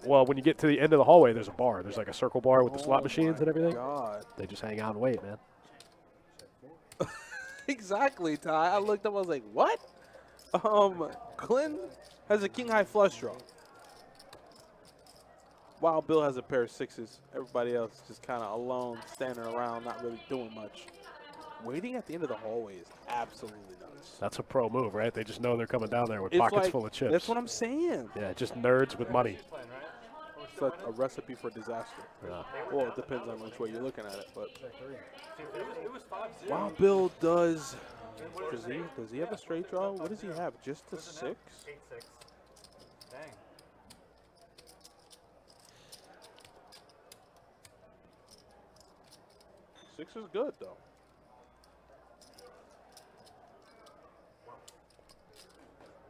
Well, when you get to the end of the hallway, there's a bar. There's like a circle bar with the slot machines and everything. God. They just hang out and wait, man. Exactly, Ty. I looked up. I was like, what? Glenn has a king high flush draw. While Bill has a pair of sixes. Everybody else just kind of alone, standing around, not really doing much. Waiting at the end of the hallway is absolutely nuts. That's a pro move, right? They just know they're coming down there with It's pockets like- full of chips. That's what I'm saying. Yeah, just nerds with money. It's like a recipe for disaster. Yeah. Well, it depends on which way you're looking at it, but It was 5-0. while Bill does he have a straight draw? What does he have? Just a 6? 8-6. Dang. Six is good though.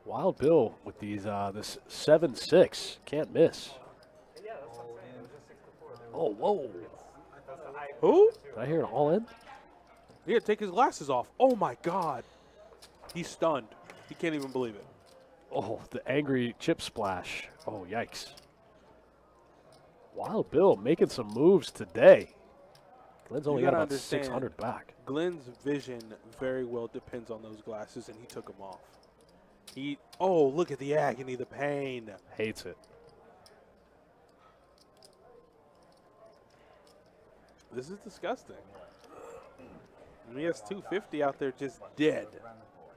Wild Bill with these this 7-6 can't miss. Oh, whoa! Who? Did I hear an all in? He had to take his glasses off. Oh my God. He's stunned. He can't even believe it. Oh, the angry chip splash. Oh, yikes! Wild Bill making some moves today. Glenn's only got gotta about understand. 600 back. Glenn's vision very well depends on those glasses, and he took them off. Oh, look at the agony, the pain. Hates it. This is disgusting. And he has 250 out there just dead.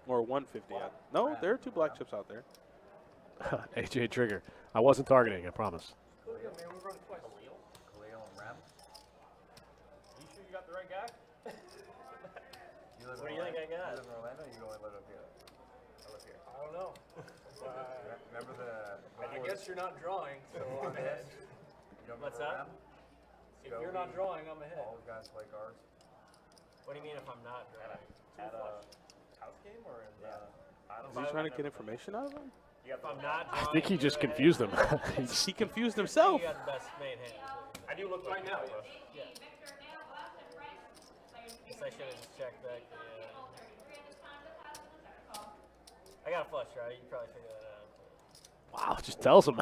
Or 150 out. No, there are 2 black chips out there. AJ Trigger. I wasn't targeting, I promise. Khalil and Rem. You sure you got the right guy? You live What in do you think I Orlando? got? You live in Orlando? You only live up here. I live here. I don't know. Remember I guess you're not drawing, so I'm ahead. You don't What's remember that? If you're not drawing, I'm ahead. Rem? All the guys play cards. What do you mean if I'm not drawing? At a house game or in the Is he trying to get information out of him? If I'm not I drawing, think he just confused them. He confused himself. you got the best main hand. I do look right now. Yeah. Guess I should have just checked back. I got a flush, right? You can probably figure that out. Wow, just tells him.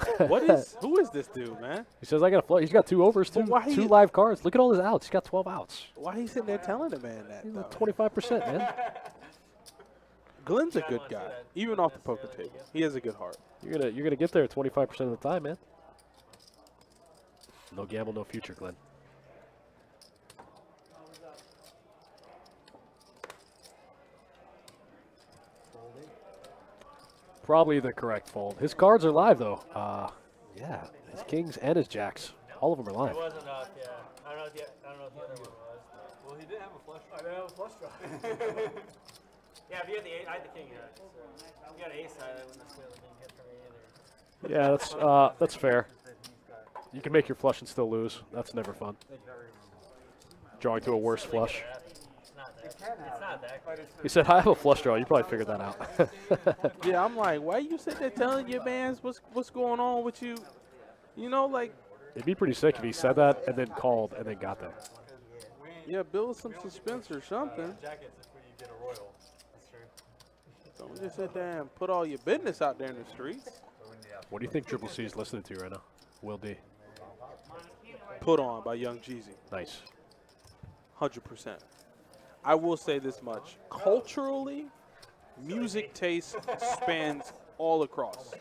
Who is this dude, man? He says, I got a float. He's got 2 overs, But 2 why he- live cards. Look at all his outs. He's got 12 outs. Why he sitting there telling the man that, He's though? like 25%, man. Glenn's a Yeah, I good wanna see guy. that Even off the poker necessarily, table. He has a good heart. You're gonna get there 25% of the time, man. No gamble, no future, Glenn. Probably the correct fold. His cards are live, though. Yeah, his kings and his jacks. All of them are It live. wasn't up, yeah. I don't know if the other one was. Well, he did have a flush. I didn't have a flush draw. Yeah, if you had the ace, I had the king, yeah. So if you got an ace side, that wouldn't necessarily be good for me either. Yeah, that's fair. You can make your flush and still lose. That's never fun. Drawing to a worse flush. It's not that good. He said, I have a flush draw. You probably figured that out. Yeah, I'm like, why you sitting there telling your mans what's going on with you? You know, like, It'd be pretty sick if he said that and then called and then got there. yeah, build some suspense or something. Jackets if we get a royal. That's true. Don't just sit there and put all your business out there in the streets. What do you think Triple C is listening to right now? Will D. Put on by Young Jeezy. Nice. 100%. I will say this much. Culturally, music taste spans all across.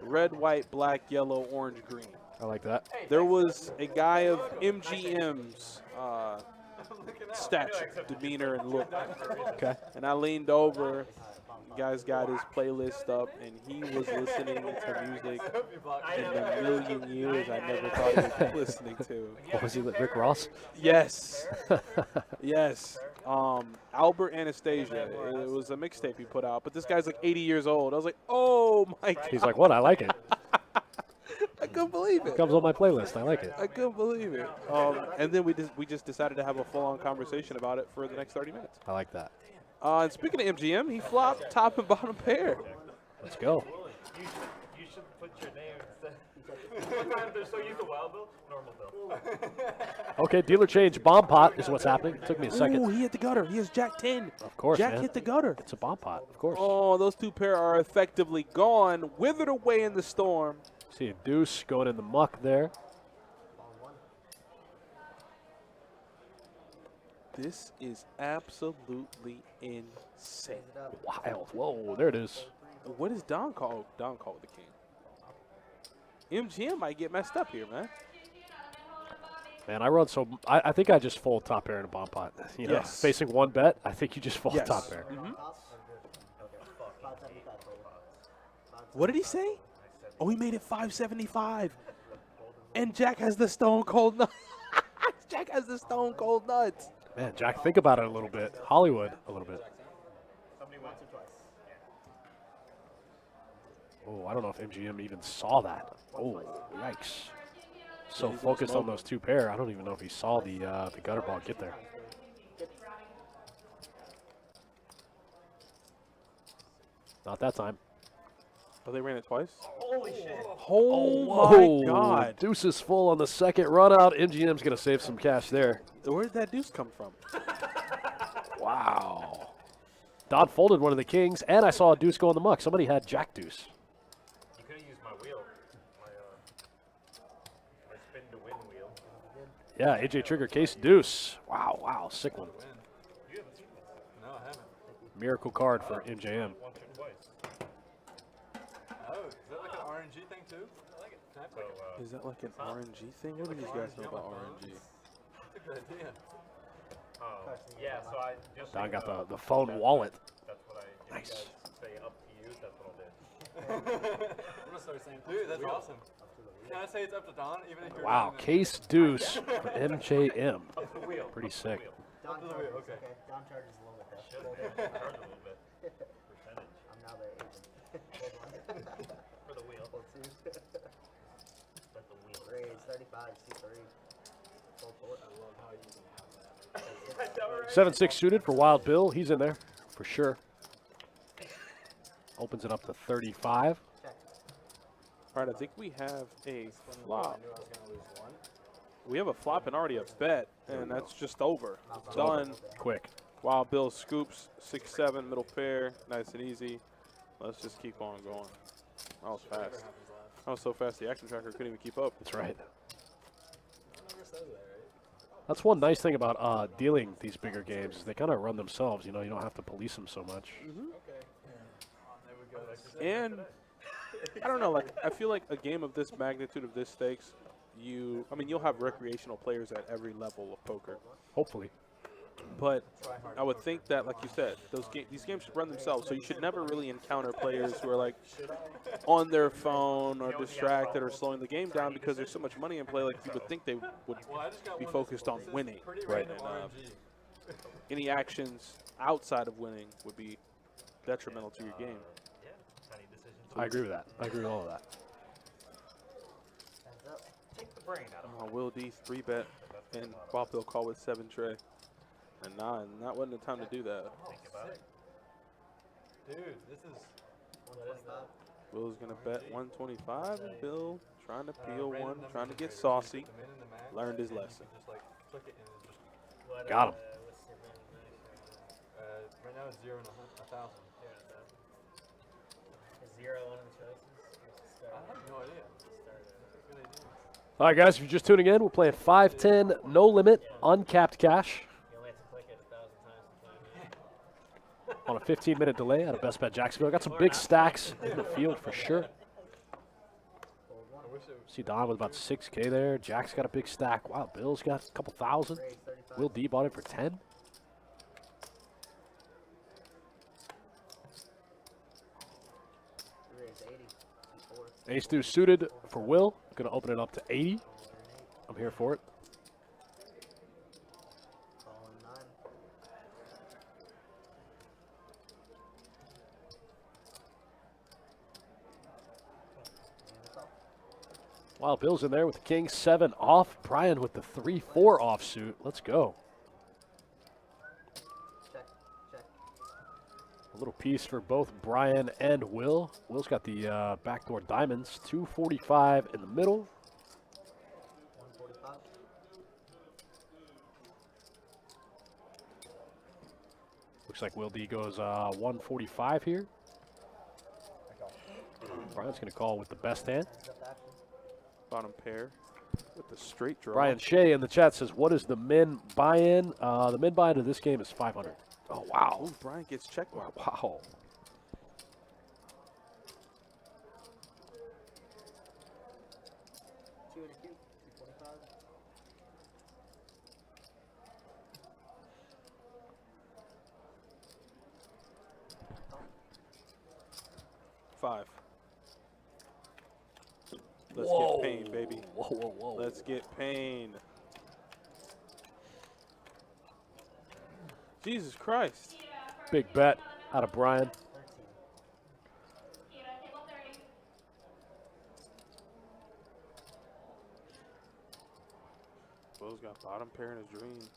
Red, white, black, yellow, orange, green. I like that. There was a guy of MGM's stature, demeanor, and look. Okay. And I leaned over. The guy's got his playlist up, and he was listening to music in a million years I never thought he was listening to. What was he, Rick Ross? Yes. Yes. Albert Anastasia. It was a mixtape he put out, but this guy's like 80 years old. I was like, oh my God. He's like, what? I like it. I couldn't believe it. Comes on my playlist. I like it. I couldn't believe it. And then we just decided to have a full-on conversation about it for the next 30 minutes. I like that. And speaking of MGM, he flopped top and bottom pair. Let's go. You should put your name instead. They're so used to wild bill, normal bill. Okay, dealer change. Bomb pot is what's happening. It took me a second. Ooh, he hit the gutter. He has Jack 10. Of course, Jack man. hit the gutter. It's a bomb pot, of course. Oh, those two pair are effectively gone, withered away in the storm. See a deuce going in the muck there. This is absolutely insane. Wild. Whoa, there it is. What is Don called? Don called the king. MGM might get messed up here, man. Man, I run so. I think I just fold top pair in a bomb pot. You know, Yes. facing one bet, I think you just fold Yes. top pair. What did he say? Oh, he made it 575. And Jack has the stone cold nuts. Jack has the stone cold nuts. Man, Jack, think about it a little bit. Hollywood, a little bit. Oh, I don't know if MGM even saw that. Oh, yikes. So focused on those two pair, I don't even know if he saw the gutter ball get there. Not that time. Oh, they ran it twice? Holy shit. Oh, Whoa, my God. Deuce is full on the second run out. MGM's going to save some cash there. Where did that deuce come from? Wow. Don folded one of the kings, and I saw a deuce go in the muck. Somebody had jack deuce. You could have used my wheel. My spin to win wheel. Yeah, AJ Trigger case deuce. Wow, wow, sick one. No, I haven't. Miracle card for MJM. Once or twice. Oh, is that like an RNG thing too? I like it. Can I play it? Is that like an RNG thing? What do these guys know about RNG? That's a good idea. Oh, yeah, so I just. Don got the phone wallet. That's what I. Nice. If you guys say up to you, that's what I'll do. I'm gonna start saying, dude, that's awesome. Can I say it's up to Don, even if you're Wow, running it? case deuce for MJM. Up the wheel. Pretty sick. Don Up to the charges, wheel, okay. Don charges a little bit though. Should have charged a little bit. Percentage. I'm now their agent. For the wheel. Full two. Let the wheel. Raise 35, C3. Full port. 7-6 suited for Wild Bill. He's in there for sure. Opens it up to 35. All right, I think we have a flop. We have a flop and already a bet, and that's just over. Done. Quick. Wild Bill scoops 6-7 middle pair, nice and easy. Let's just keep on going. That was fast. That was so fast the action tracker couldn't even keep up. That's right. That's one nice thing about dealing these bigger games is they kind of run themselves. You know, you don't have to police them so much. And I don't know, like I feel like a game of this magnitude, of this stakes, I mean, you'll have recreational players at every level of poker. Hopefully. But I would think that, like you said, these games should run themselves, so you should never really encounter players who are like on their phone or distracted or slowing the game down because there's so much money in play. Like you would think they would be focused on winning, Right. and any actions outside of winning would be detrimental to your game. I agree with that. I agree with all of that. Take the brain out of Will D 3-bet and Wild Bill call with 7 tray. And not wasn't the time to do that. Think about it. Dude, this is. Will's gonna bet 125, and Bill trying to peel one, trying to get saucy. The min and the max. Learned his lesson. Just like click it and it just. Got him. What's your min and max Right now it's 0 and 1,000. Is 0 one of the choices? I have no idea. Good idea. All right, guys, if you're just tuning in, we're playing 5-10, no limit, uncapped cash You only have to click it 1,000 times to find it. on a 15-minute delay out of Best Bet Jacksonville. Got some big stacks in the field for sure. I wish it was. See Don with about 6K there. Jack's got a big stack. Wow, Bill's got a couple thousand. Raise 35. Will D bought it for 10. Raise 80, C4. Ace deuce suited for Will. Gonna open it up to 80. I'm here for it. Calling 9. Wild Bill's in there with the king 7 off. Brian with the 3-4 offsuit. Let's go. Check. Check. A little piece for both Brian and Will. Will's got the backdoor diamonds. 245 in the middle. 145. Looks like Will D goes 145 here. Brian's going to call with the best hand. Bottom pair with the straight draw. Brian Shea in the chat says, what is the min buy-in? The min buy-in of this game is 500. Oh, wow. Oh, Brian gets checked. Wow. 2 and a cube. 245. Five. Let's Whoa. get pain, baby. Whoa. Let's get pain. Jesus Christ. Big bet out of Brian. 13. Will's got bottom pair in his dream.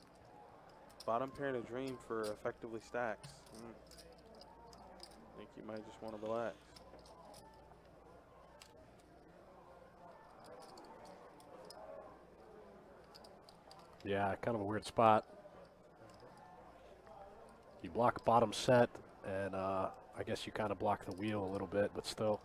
Bottom pair in a dream for effectively stacks. I think you might just want to relax. Yeah, kind of a weird spot. You block bottom set, and I guess you kind of block the wheel a little bit, but still.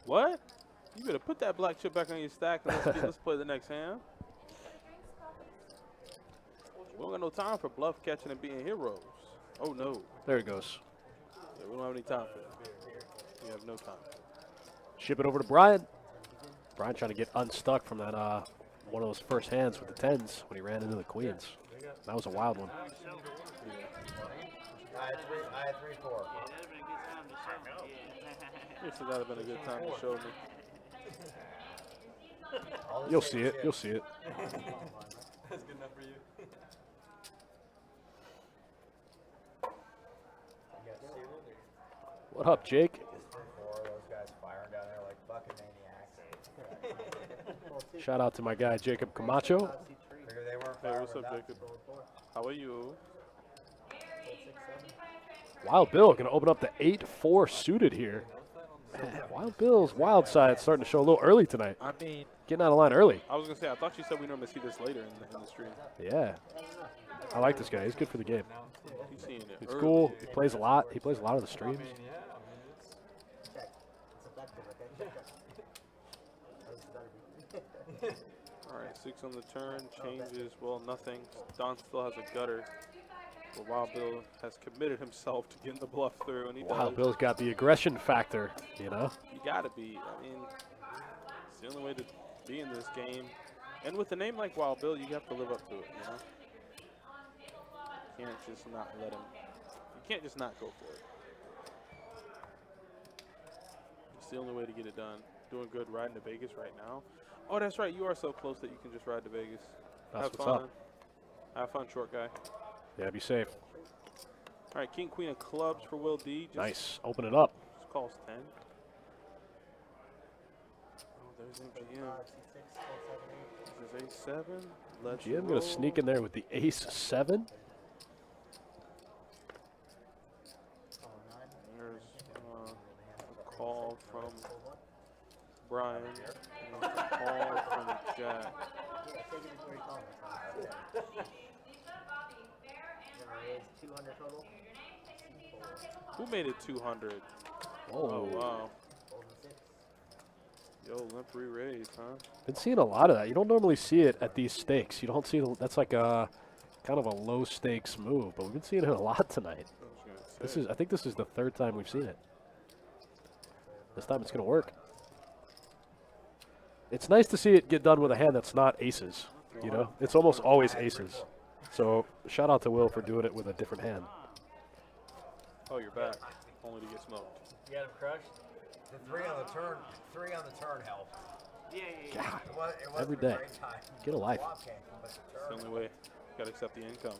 What? You better put that black chip back on your stack and let's play the next hand. We don't got no time for bluff catching and being heroes. Oh no. There it goes. Yeah, we don't have any time for that. We have no time. Ship it over to Brian. Brian trying to get unstuck from that one of those first hands with the 10s when he ran into the queens. That was a wild one. I had 3-4. This would have been a good time to show me. You'll see it. You'll see it. That's good enough for you. What up, Jake? Those guys firing down there like fucking maniacs. Shout out to my guy, Jacob Camacho. Figure they weren't Hey, firing what's up, down. Jacob? How are you? Wild Bill going to open up the 8-4 suited here. Man, Wild Bill's wild side starting to show a little early tonight. I mean, Getting out of line early. I was gonna say I thought you said we normally see this later in the stream. Yeah. I like this guy. He's good for the game. He's seeing it. He's early. cool. He plays a lot. He plays a lot of the I streams. mean, yeah, I mean, it's Check. It's effective, okay? Check that. All right, 6 on the turn. Changes. Well, nothing. Don still has a gutter. But Wild Bill has committed himself to getting the bluff through, and he Wild does. Bill's got the aggression factor, you know? You gotta be. I mean, it's the only way to be in this game. And with a name like Wild Bill, you have to live up to it, you know? You can't just not let him. You can't just not go for it. It's the only way to get it done. Doing good riding to Vegas right now. Oh, that's right. You are so close that you can just ride to Vegas. That's Have what's fun. up. Have fun, short guy. Yeah, be safe. All right, King, Queen of Clubs for Will D. Just Nice. Open it up. Just calls 10. Oh, there's MGM. This is 8-7. Let's GM going to sneak in there with the ace-7. There's a call from Brian. And a call from Jack. Who made it 200? Oh, wow. Yo, limp re-raise, huh? Been seeing a lot of that. You don't normally see it at these stakes. You don't see that's like a kind of a low stakes move, but we've been seeing it a lot tonight. I think this is the third time we've seen it. This time it's going to work. It's nice to see it get done with a hand that's not aces. You know, it's almost always aces. So shout out to Will for doing it with a different hand. Oh, you're back. only to get smoked. You got him crushed? The 3 on the turn, 3 on the turn helped. Yeah. God, It wasn't every a day. great time. Get a life. Flop came, but the It's turn the only way. Got to accept the income.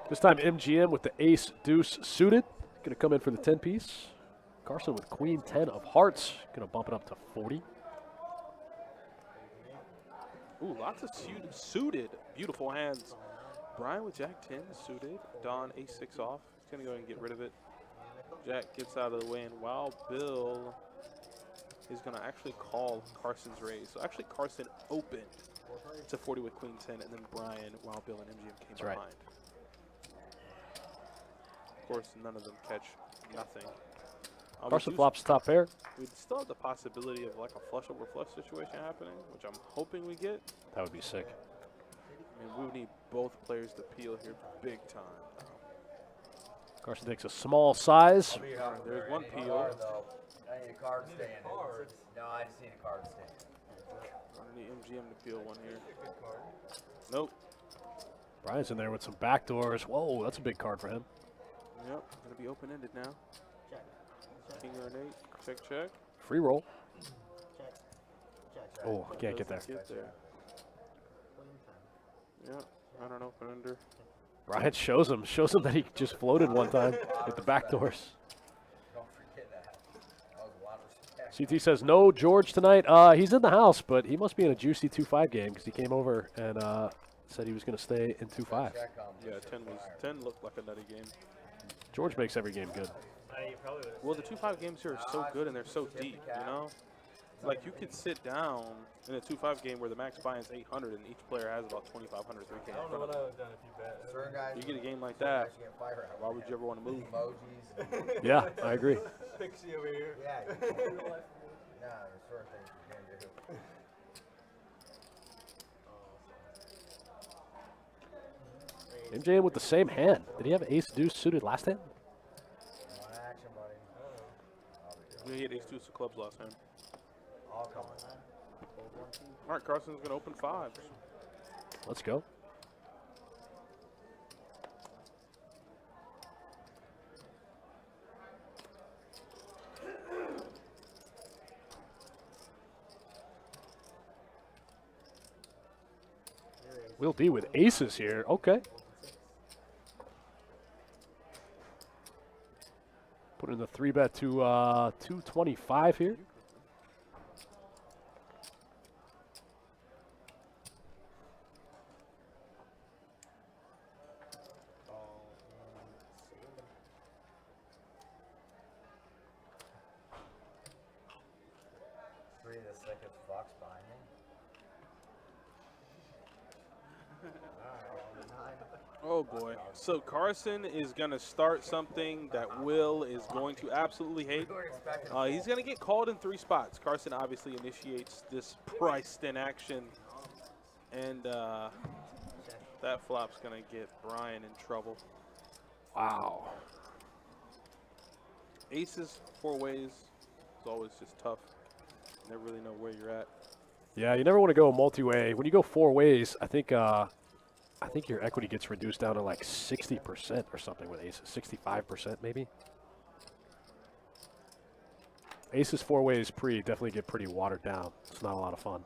This time MGM with the ace deuce suited. Going to come in for the 10 piece. Carson with queen 10 of hearts. Going to bump it up to 40. Ooh, lots of suited. Beautiful hands. Brian with Jack 10 suited. Don ace 6 off. He's going to go ahead and get rid of it. Jack gets out of the way, and Wild Bill is going to actually call Carson's raise. So actually Carson opened to 40 with queen 10, and then Brian, Wild Bill, and MGM came behind. Right. Of course, none of them catch nothing. Carson flops top pair. We still have the possibility of like a flush over flush situation happening, which I'm hoping we get. That would be sick. I mean, we would need both players to peel here big time. Carson takes a small size. I'll be honest, There's I one need a peel. card, though. I need a card to stay in. No, I just need a card to stay in. I need MGM to peel one here. Nope. Brian's in there with some backdoors. Whoa, that's a big card for him. Yep. Gonna be open ended now. King or an 8. Check, check. Free roll. Check. Oh, can't get there. Get there. Yep. I don't know. Open under. Brian shows him that he just floated one time with the backdoors. Don't forget that. That was a lot of respect. CT says no George tonight. He's in the house, but he must be in a juicy 2-5 game because he came over and said he was going to stay in 2-5. Check on Yeah, 10 looked like a nutty game. George makes every game good. You probably would have. Well, the 2-5 games here are so good and they're so deep, you know? Like, you could sit down in a 2-5 game where the max buy-in's 800 and each player has about 2,500, 3K. I don't know what I would have done if you bet. Certain guys, You get a game like that, you get fire out. why would you ever want to move? Emojis. Yeah, I agree. Pixie over here. Yeah. Nah, there's certain things you can't do. MJM with the same hand. Did he have ace deuce suited last hand? One action, buddy. We had ace deuce of clubs last time. All coming. All right, Carson's going to open 5. Let's go. Will D with aces here. Okay. Put in the 3-bet to 225 here. Three of the sickest fucks behind me. Oh, boy. So Carson is going to start something that Will is going to absolutely hate. He's going to get called in 3 spots. Carson obviously initiates this priced in action. And that flop's going to get Brian in trouble. Wow. Aces 4 ways is always just tough. You never really know where you're at. Yeah, you never want to go multi-way. When you go 4 ways, I think your equity gets reduced down to like 60% or something with aces, 65% maybe. Aces 4 ways pre definitely get pretty watered down. It's not a lot of fun.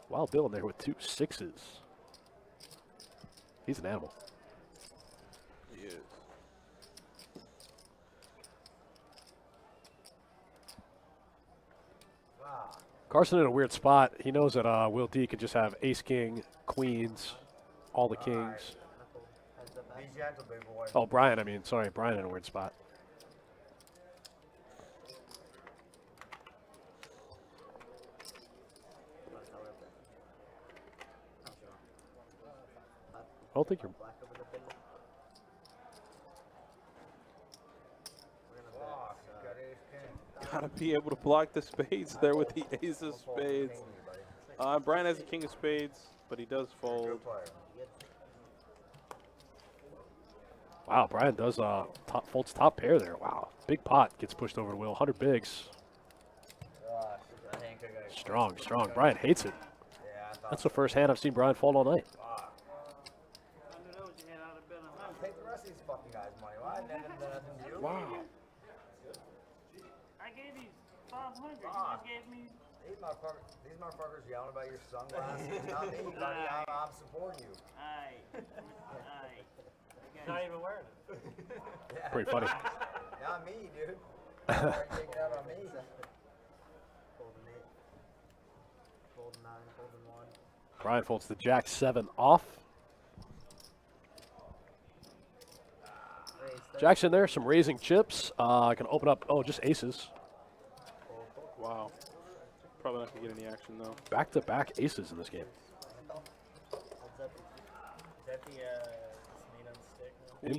Wild Bill in there with 2 6s. He's an animal. He is. Carson in a weird spot. He knows that Will D could just have ace, king, queens, all the kings. Be gentle, big boy. Oh, Brian, I mean, sorry, Brian in a weird spot. I don't think you're... Gotta be able to block the spades there with the ace of spades. Brian has a king of spades, but he does fold. Wow, Brian does folds top pair there. Wow, big pot gets pushed over to Will. 100 bigs. Strong, strong. Brian hates it. Yeah, I thought That's the first hand I've seen Brian fold all night. take the rest of these fucking guys' money. Why? Nothing to you. Wow. I gave you 500. You just gave me. These motherfuckers yelling about your sunglasses. Not me, buddy. I'm supporting you. Aye. Not even wearing it. Yeah. Pretty funny. Not me, dude. You're taking it out on me. Folding 8. Folding 9. Folding 1. Brian folds the Jack 7 off. Raise 30. Jack's in there, some raising chips. Can open up, just aces. Wow. Probably not going to get any action, though. Back-to-back aces in this game. Heads up. Is that the meat on stick?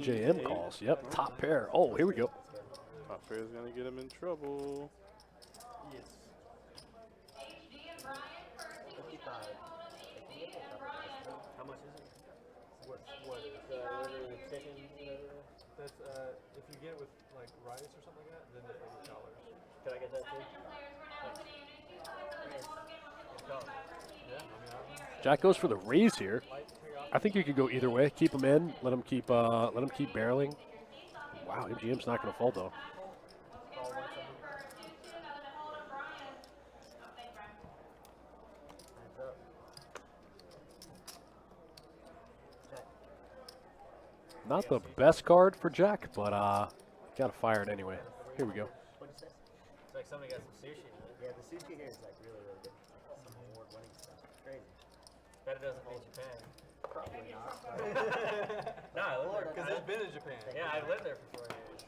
MJM calls. Yep, top pair. Oh, here we go. Top pair is going to get him in trouble. Yes. 55. How much is it? What is whatever the chicken, whatever? That's if you get it with like rice or something like that, then it's $8. Can I get that too? Jack goes for the raise here. I think you could go either way. Keep him in. Let him keep barreling. Wow, MGM's not going to fold though. Heads up. Check. Not the best card for Jack, but got to fire it anyway. Here we go. What'd you say? It's like somebody got some sushi in it. Yeah, the sushi here is like really, really good. Some award-winning stuff. Crazy. Bet it doesn't beat Japan. Probably not. No, I lived there. Because it's been in Japan. Yeah, I lived there for 4 years.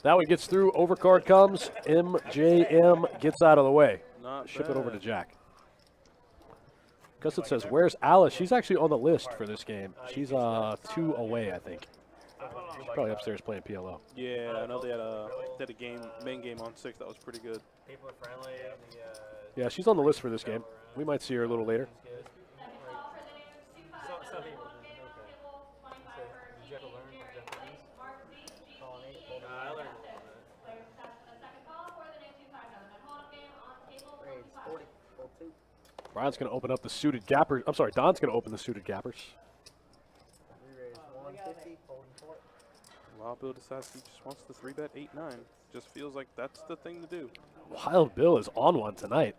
That one gets through. Overcard comes. MJM gets out of the way. Not Ship it over to bad. Jack. Custom says, "Where's Alice?" She's actually on the list for this game. She's 2 away, I think. She's probably upstairs playing PLO. Yeah, I know they had a game, main game on 6 that was pretty good. People are friendly. Yeah, she's on the list for this game. We might see her a little later. Good. Some people. Okay. Did you have to learn Japanese? Calling 8. Folding I 9. learned. Raise 40. Fold 2. Brian's going to open up the suited gappers. I'm sorry, Don's going to open the suited gappers. Re-raise 150. Folding 4. Wild Bill decides he just wants to 3-bet 8-9. Just feels like that's the thing to do. Wild Bill is on one tonight.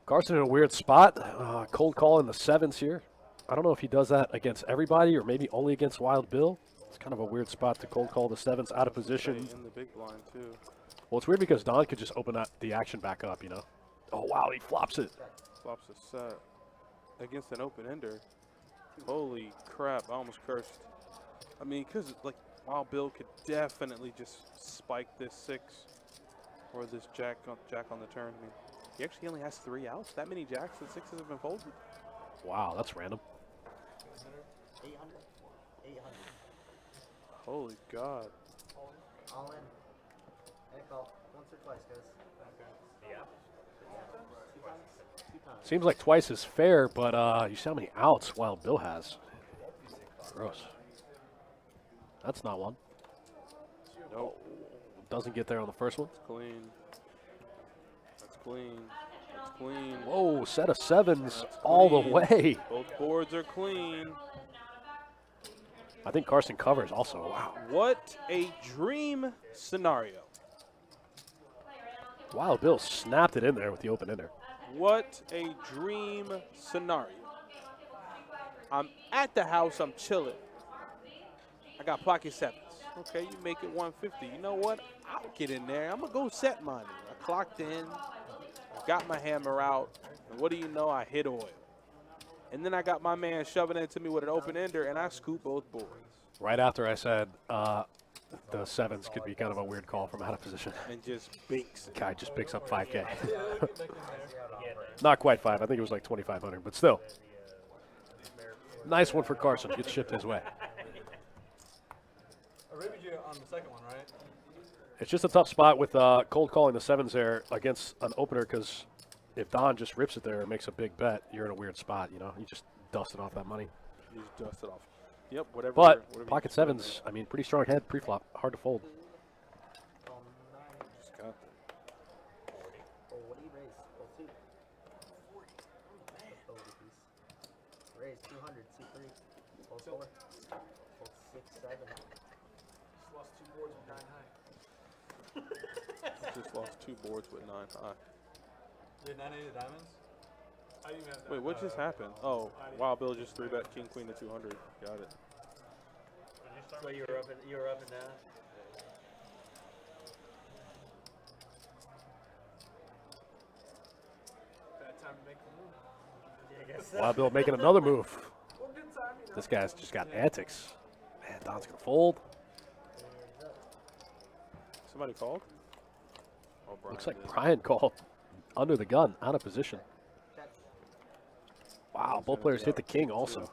Carson in a weird spot. Cold call in the 7s here. I don't know if he does that against everybody or maybe only against Wild Bill. It's kind of a weird spot to cold call the 7s out of position. In the big blind, too. Well, it's weird because Don could just open the action back up, you know. Oh, wow, he flops it. Flops a set against an open ender. Holy crap, I almost cursed. I mean, because, like, Wild Bill could definitely just spike this 6 or this jack on the turn. I mean, he actually only has 3 outs. That many jacks and 6s have been folded. Wow, that's random. 800. 800. Holy God. All in. And call. Once or twice, guys. Yeah. 2 times. 2 times. Seems like twice is fair, but you see how many outs Wild Bill has. Gross. That's not one. Nope. Doesn't get there on the first one. Clean. That's clean. That's clean. Whoa, set of 7s all the clean. way. Both boards are clean. I think Carson covers also. Wow. What a dream scenario. Wild Bill snapped it in there with the open ender. What a dream scenario. I'm at the house, I'm chilling. I got pocket 7s. Okay, you make it 150. You know what? I'll get in there. I'm going to go set money. I clocked in. I got my hammer out. And what do you know? I hit oil. And then I got my man shoving into me with an open ender, and I scoop both boards. Right after I said the 7s could be kind of a weird call from out of position. And just binks it. Guy just picks up 5K. Not quite 5. I think it was like 2,500, but still. Nice one for Carson. Gets shipped his way. I ribbed you on the second one, right? It's just a tough spot with cold calling the 7s there against an opener because if Don just rips it there and makes a big bet, you're in a weird spot, you know. You just dusted off that money. You just dust it off. Yep, whatever. But whatever pocket you can 7s, I mean, pretty strong head pre-flop. Hard to fold. raise. Pull 2. Ability piece. Raise 200, C3. Pull 4. Pull 6, 7. Just lost 2 boards with 9 high. Just lost 2 boards with 9 high. You had 9 of diamonds? I didn't even have that. Wait, what just happened? Oh, Wild Bill just 3-bet King Queen to 200. Got it. So you were up and down. Bad time to make the move. Yeah, I guess so. Wild Bill making another move. Well, good time, you know. This guy's just got antics. Man, Don's gonna fold. Somebody called? Oh, Brian Looks like did. Brian called under the gun, out of position. Wow, both players hit the king also.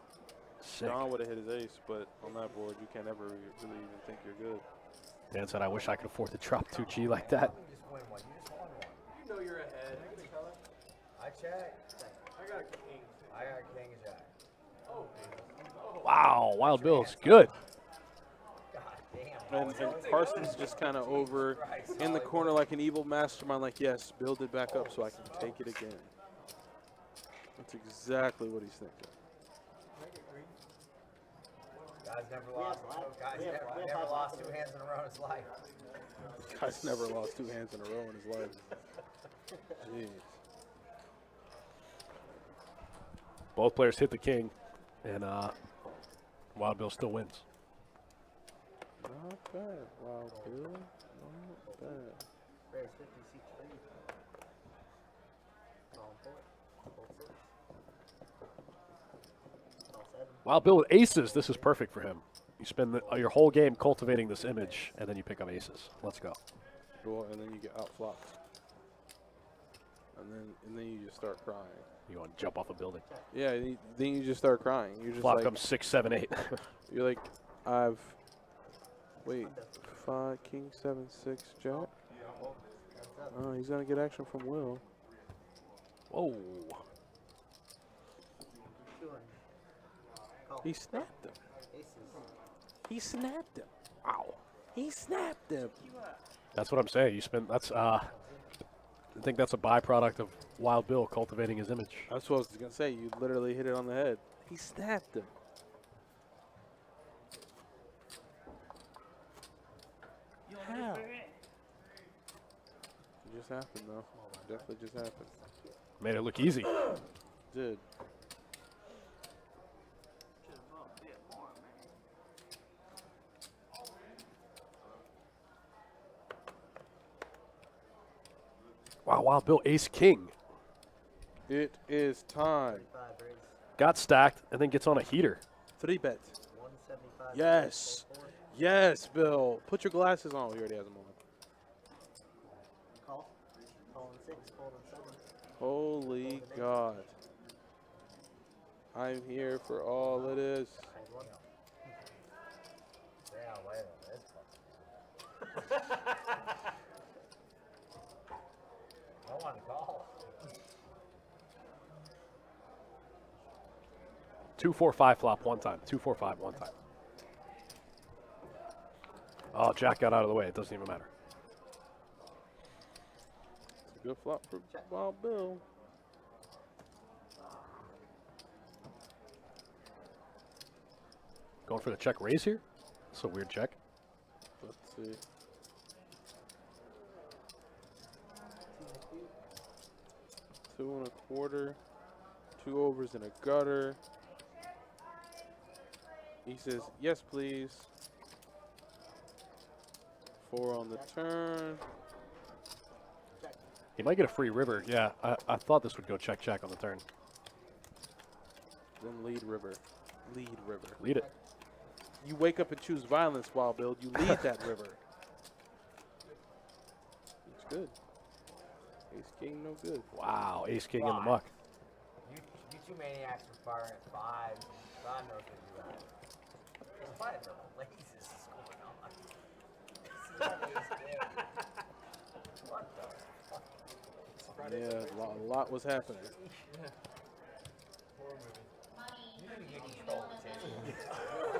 Sick. Don would have hit his ace, but on that board, you can't ever really even think you're good. Dan said, I wish I could afford to drop 2G like that. You just win one. You just won one. You know you're ahead. I get a color. I checked. I got a king. I got king and jack. Oh, Wow, Wild Bill's good. God damn. And Carson's just kind of over in the corner like an evil mastermind, like, yes, build it back up so I can take it again. That's exactly what he's thinking. Guys never lost. Guys never lost 2 hands in a row in his life. Guy's never lost 2 hands in a row in his life. Jeez. Both players hit the king, and Wild Bill still wins. Not bad, Wild Bill. Not bad. Raise 50, C3. Call 4. Pull 6. Call 7. Wild Bill with aces. This is perfect for him. You spend your whole game cultivating this image, and then you pick up aces. Let's go. Well, and then you get outflopped. And then you just start crying. You want to jump off a building. Yeah, then you just start crying. You're just Flop like, comes 6, 7, 8. you're like, wait, 5, king, 7, 6, jack. Oh, he's gonna get action from Will. Whoa. 200. Call. He snapped him. Aces. He snapped him. Wow. He snapped him. That's what I'm saying. You spend. That's. I think that's a byproduct of Wild Bill cultivating his image. That's what I was gonna say. You literally hit it on the head. He snapped him. How? It just happened, though. Definitely just happened. Made it look easy. Did. Wow, Wild Bill ace king. It is time. 5 raise. Got stacked and then gets on a heater. 3 bet. 175. Yes. Pull 4. Yes, Bill. Put your glasses on. He already has them on. Call. Call in 6. Fold in 7. Holy God. I'm here for all it is. Fold 1. Damn, wait on this fucking. I want to call. 2, 4, 5 flop one time. 2, 4, 5 one time. Oh, Jack got out of the way. It doesn't even matter. It's a good flop for Wild Bill. Going for the check raise here. That's a weird check. Let's see. Two and a quarter. 2 overs and a gutter. He says, yes, please. 4 on the turn. He might get a free river. Yeah, I thought this would go check, check on the turn. Then lead river. Lead river. Lead it. You wake up and choose violence, Wild Bill. You lead that river. It's good. Ace king, no good. Wow, ace king in the muck. You two maniacs were firing at 5. God knows what you had. It's fine. The blazes is going on. What the fuck? Yeah, a lot was happening. You need to get control of the table.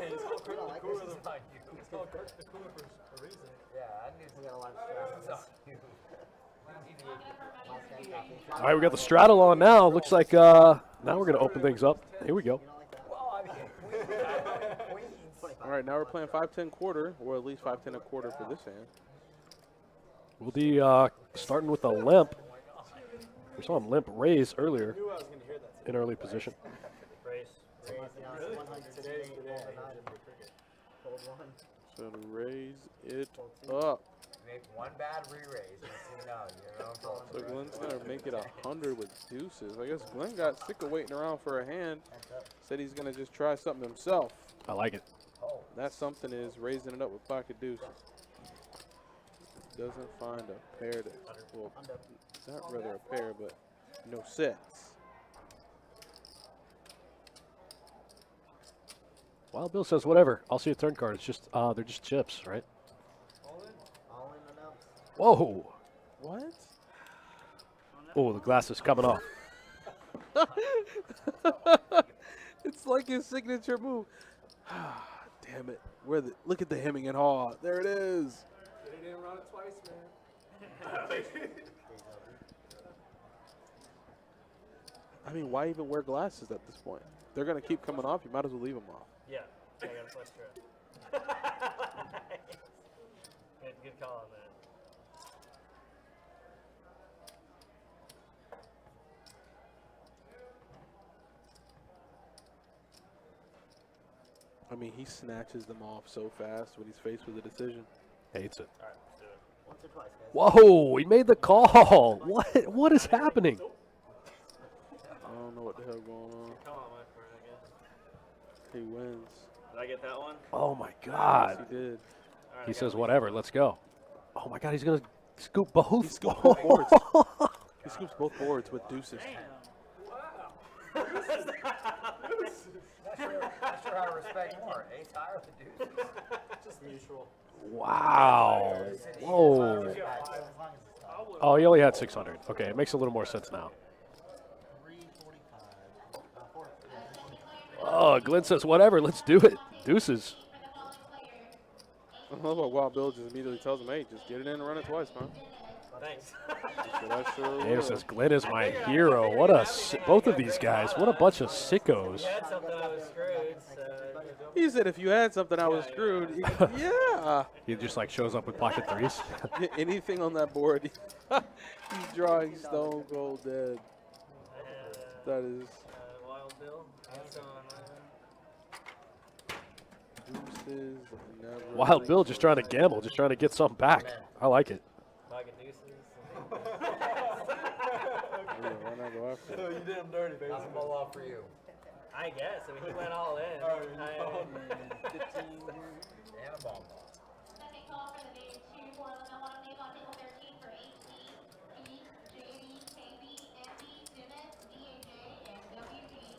Hey, it's called Kirk the Cooler. This is on you. It's called Kirk the Cooler for a reason. Yeah, I knew We got a lot of this is strategies. on you. You need to All right, we got the straddle on now. Looks like now we're going to open things up. Here we go. All right, now we're playing 5-10 quarter, or at least 5-10 a quarter for this hand. We'll be starting with a limp. We saw him limp raise earlier in early position. Race. So to raise it up. Make one bad re-raise. You know in trouble. So Glenn's going to make it 100 with deuces. I guess Glenn got sick of waiting around for a hand. Said he's going to just try something himself. I like it. That something is raising it up with pocket deuces. Doesn't find a pair that, well, not rather a pair, but no sets. Wild Bill says whatever. I'll see a turn card. It's just they're just chips, right? All in and out. Whoa. What? Oh, the glass is coming off. It's like his signature move. Damn it. Look at the hemming and haw. There it is. They didn't run it twice, man. I mean, why even wear glasses at this point? They're going to keep coming off. You might as well leave them off. Yeah. I got a flex trap. Good call on that. I mean, he snatches them off so fast when he's faced with a decision. Hates it. All right, let's do it. Once or twice, guys. Whoa, he made the call. What is happening? I don't know what the hell going on. Come on, my friend, I guess. He wins. Did I get that one? Oh my God. Yes, he did. All right, He I says got whatever. Let's go. Oh my God, he's gonna scoop both. He scoops both boards. He scoops both boards with deuces. Not sure how to respect more. Ace higher than deuces. Just mutual. Wow. Whoa. Oh, he only had 600. Okay, it makes a little more sense now. 345. Oh, Glenn says whatever. Let's do it. Deuces. I love what Wild Bill just immediately tells him, hey, just get it in and run it twice, man. Thanks. So that sure Dave will. says Glenn is my hero. What a both of these guys. What a bunch of sickos. You had something I was screwed, so. He said if you had something, I was screwed. Yeah. He just like shows up with pocket threes. Anything on that board, he's drawing stone cold dead. That is Wild Bill. That's on. deuces. Never Wild Bill just trying to gamble, just trying to get something back. I like it. Pocket deuces. Why not go after it? So you did him dirty, baby. Nothing but love for you. I guess. I mean, he went all in. Oh, you I- called me. And a bomb ball. Second call for the day 2 for the one name on table 13 for HT, E, JB, KB, MB, Dennis, DAJ, and WD.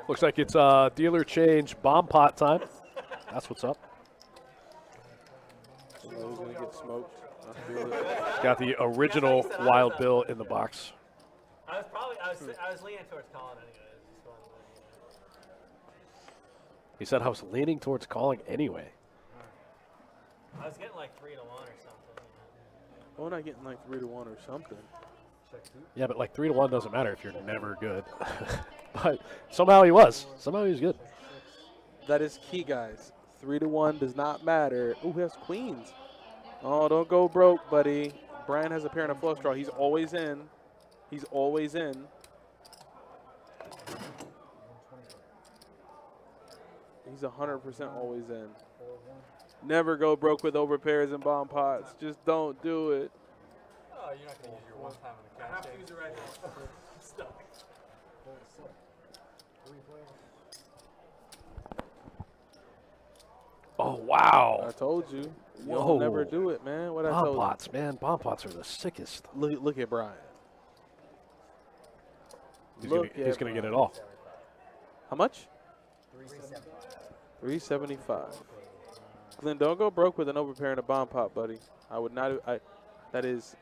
Looks like it's dealer change bomb pot time. That's what's up. So who's gonna get smoked? Let's do it. Got the original Wild Bill in the box. I was leaning towards calling anyway. Just wanted to, He said I was leaning towards calling anyway. I was getting like 3 to 1 or something. Oh, not getting like 3 to 1 or something. Yeah, but like 3 to 1 doesn't matter if you're never good. But somehow he was. Somehow he was good. That is key, guys. 3 to 1 does not matter. Ooh, he has queens. Oh, don't go broke, buddy. Brian has a pair and a flush draw. He's always in. He's always in. He's 100% always in. Never go broke with overpairs and bomb pots. Just don't do it. Oh, you're not going to use your one time in the cash. I have to use it right now. Stuck. Oh, wow. I told you. You Whoa. don't never do it, man. What I Bomb told pots, man. Bomb pots are the sickest. you. Look at Brian. He's Look going at to get it all. How much? 375. Glenn, don't go broke with an overpair and a bomb pot, buddy. I would not. That is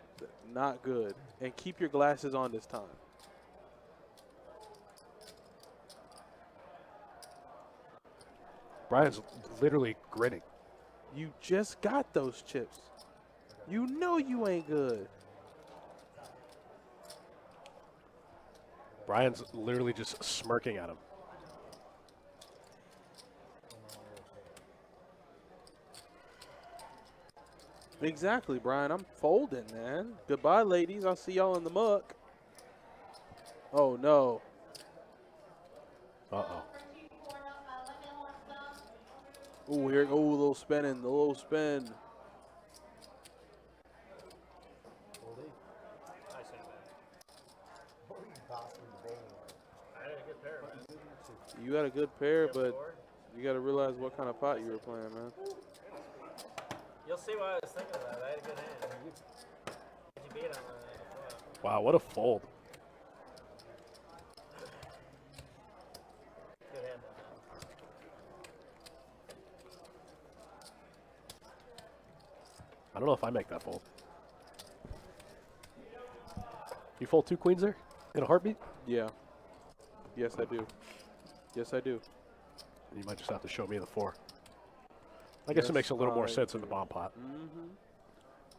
not good. And keep your glasses on this time. Brian's literally grinning. You just got those chips. You know you ain't good. Brian's literally just smirking at him. Exactly, Brian. I'm folding, man. Goodbye, ladies. I'll see y'all in the muck. Oh, no. Uh-oh. Oh, here, oh, a little spinning, a little spin. You got a good pair, but you got to realize what kind of pot you were playing, man. You'll see why I was thinking of that. I had a good hand. You beat on that. Wow, what a fold. Good hand. I don't know if I make that fold. You fold 2 queens there in a heartbeat? Yeah. Yes, I do. Yes, I do. You might just have to show me the 4. I guess it makes a little more sense in the bomb pot.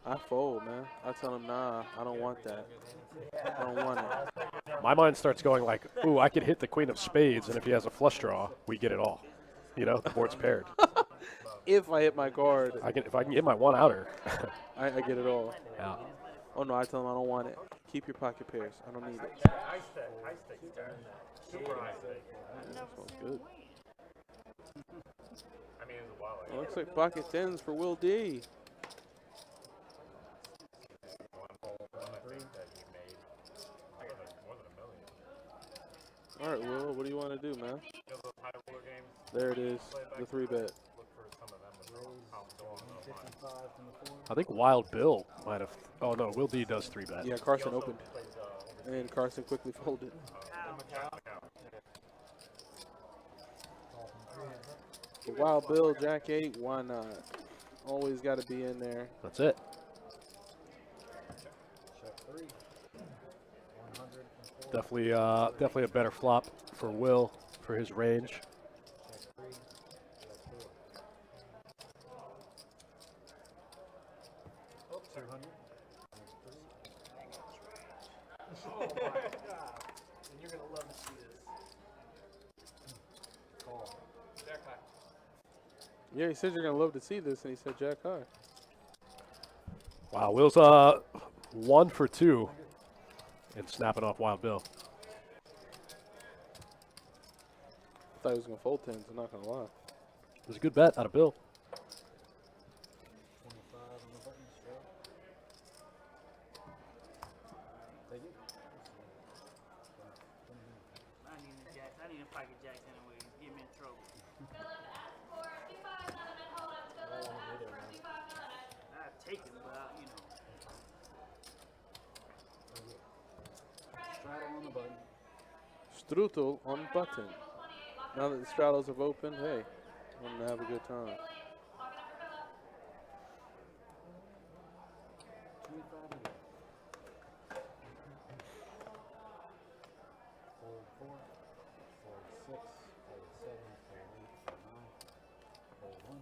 I fold, man. I tell him, nah, I don't want that. I don't want it. My mind starts going like, ooh, I could hit the queen of spades, and if he has a flush draw, we get it all. You know, the board's paired. If I hit my card, If I can get my 1 outer. I get it all. Yeah. Oh, no, I tell him I don't want it. Keep your pocket pairs. I don't need it. High stick. Super high stick. That sounds good. I mean, it was a while ago. Well, looks like pocket 10s for Will D. All right, Will, what do you want to do, man? There it is, the 3-bet. I think Wild Bill might have. Oh, no, Will D does 3-bet. Yeah, Carson opened. And Carson quickly folded. The Wild Bill, Jack 8, why not? Always got to be in there. That's it. Definitely a better flop for Will for his range. Oh my god. And you're going to love to see this. Jack high. Yeah, he said you're going to love to see this, and he said Jack high. Wow, Will's 1 for 2 and snapping off Wild Bill. I thought he was going to fold 10s, I'm not going to lie. It was a good bet out of Bill. I need a pocket jacks anyway. Get me in trouble. I take him, but you know. Straddle on the button. Strudel on button. Now that the straddles have opened, hey, I'm going to have a good time. Fold 4, fold 6, fold 7, fold 8, fold 9, fold 1.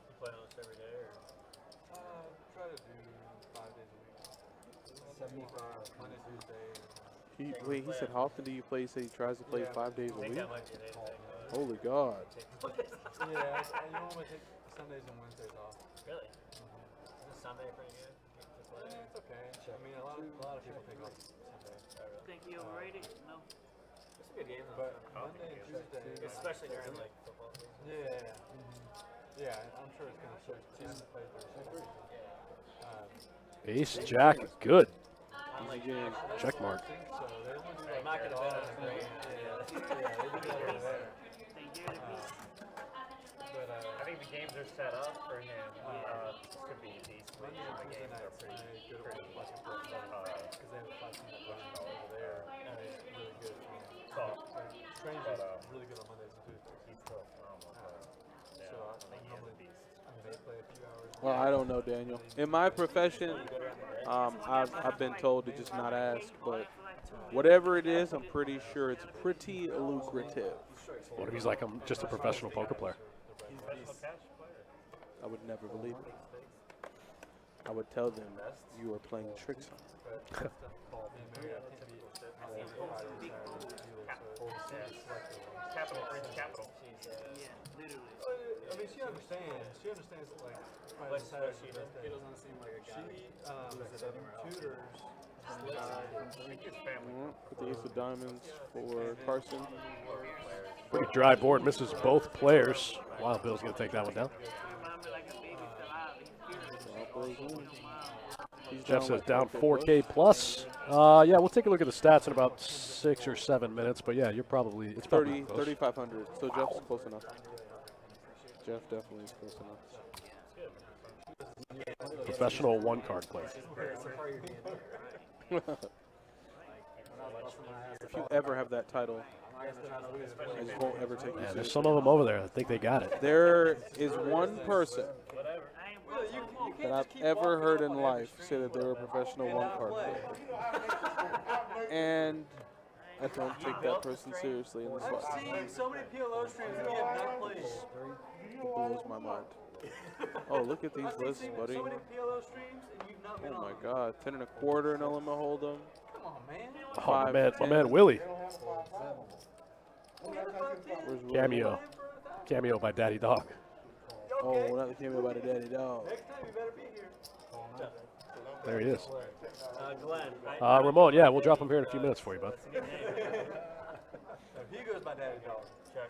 You play on this every day, or? Try to do 5 days a week. 75, Monday, Tuesday. Wait, he said how often do you play? He said he tries to play 5 days a I think week? that might be an thing. Holy God. Yeah, I normally take Sundays and Wednesdays off. Really? Is Sunday pretty good? To play? It's okay. I mean, a lot of people take off Sunday. Think you overrated? No. It's a good game, though. But Monday and Tuesday. Especially during, like, football season. Yeah. Yeah, I'm sure it's going to switch teams to play Thursday. Ace, Jack, good. Easy game. Check mark. So they only do I'm not going to bet on a great. Yeah, they do that over there. But I think the games are set up for him. Could be decent. Monday and The Tuesday games are nights, pretty they go to plus because they have a 5-minute run over there, and it's really good. Strange is really good on Mondays and Tuesdays. He's still phenomenal. So I normally, they play a few hours. Well, I don't know, Daniel. In my profession, I've been told to just not ask, but whatever it is, I'm pretty sure it's pretty lucrative. What if he's like just a professional poker player? I would never believe it. I would tell them you are playing tricks on them. Capital breeds capital. I mean, she understands. She understands that, like, But she doesn't seem like a guy. tutors. Put the ace of diamonds for Carson. Pretty dry board, misses both players. Wild Bill's going to take that one down. Jeff says down 4K plus. Yeah, we'll take a look at the stats in about 6 or 7 minutes. But yeah, you're probably it's 3,500. So Jeff's close enough. Jeff definitely is close enough. Professional one-card player. If you ever have that title, I just won't ever take you Yeah, there's seriously. some of them over there that think they got it. There is one person that I've ever heard in life say that they were a professional one-card player. And I don't take that person seriously in the I've slightest. seen so many PLO streams that we have not played. It blows my mind. Oh, look at these lists, buddy. So many PLO streams and you've not been Oh on. my God, 10 1/4 no limit hold'em. Come on, man. Oh, my 5, man Willie. Where's Willie? Cameo by Daddy Dog. Oh, not the cameo by the daddy dog. Next time you better be here. There he is. Glenn, right? Ramon, yeah, we'll drop him here in a few minutes for you, bud. If he goes by Daddy Dog, check.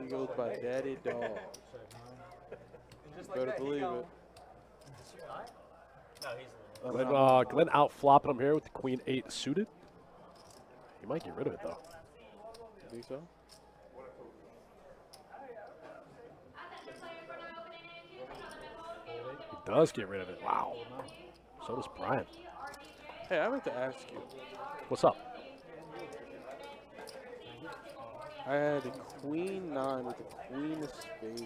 He goes by daddy dog. And just like Better that, he believe gone. it. No, he's Glenn out flopping him here with the Queen 8 suited. He might get rid of it, though. Think so? He does get rid of it. Wow. So does Brian. Hey, I meant to ask you. What's up? I had a Queen 9 with the Queen of Spades.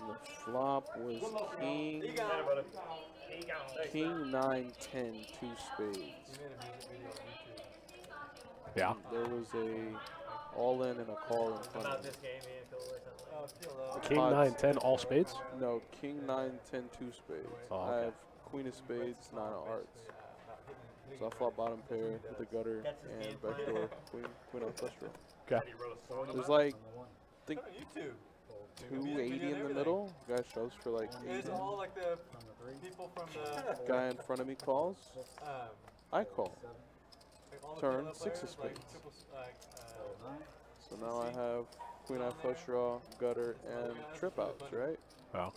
And the flop was King 9 10 2 spades. Yeah. There was a all in and a call in front of me. this game, King 9 10 all spades. No, King 9 10 2 spades. Oh, I okay. have Queen of Spades, 9 of hearts. So I flop bottom pair with the gutter and backdoor queen on flush draw. Okay. There's like, I think 280 in the middle. Guy shoves for like 80. It's all like the people from the Guy in front of me calls. I call. like all the Turn, PLO 6 of players, like, spades. triple, So now I have queen eye flush draw, gutter, and trip outs, right? Wow.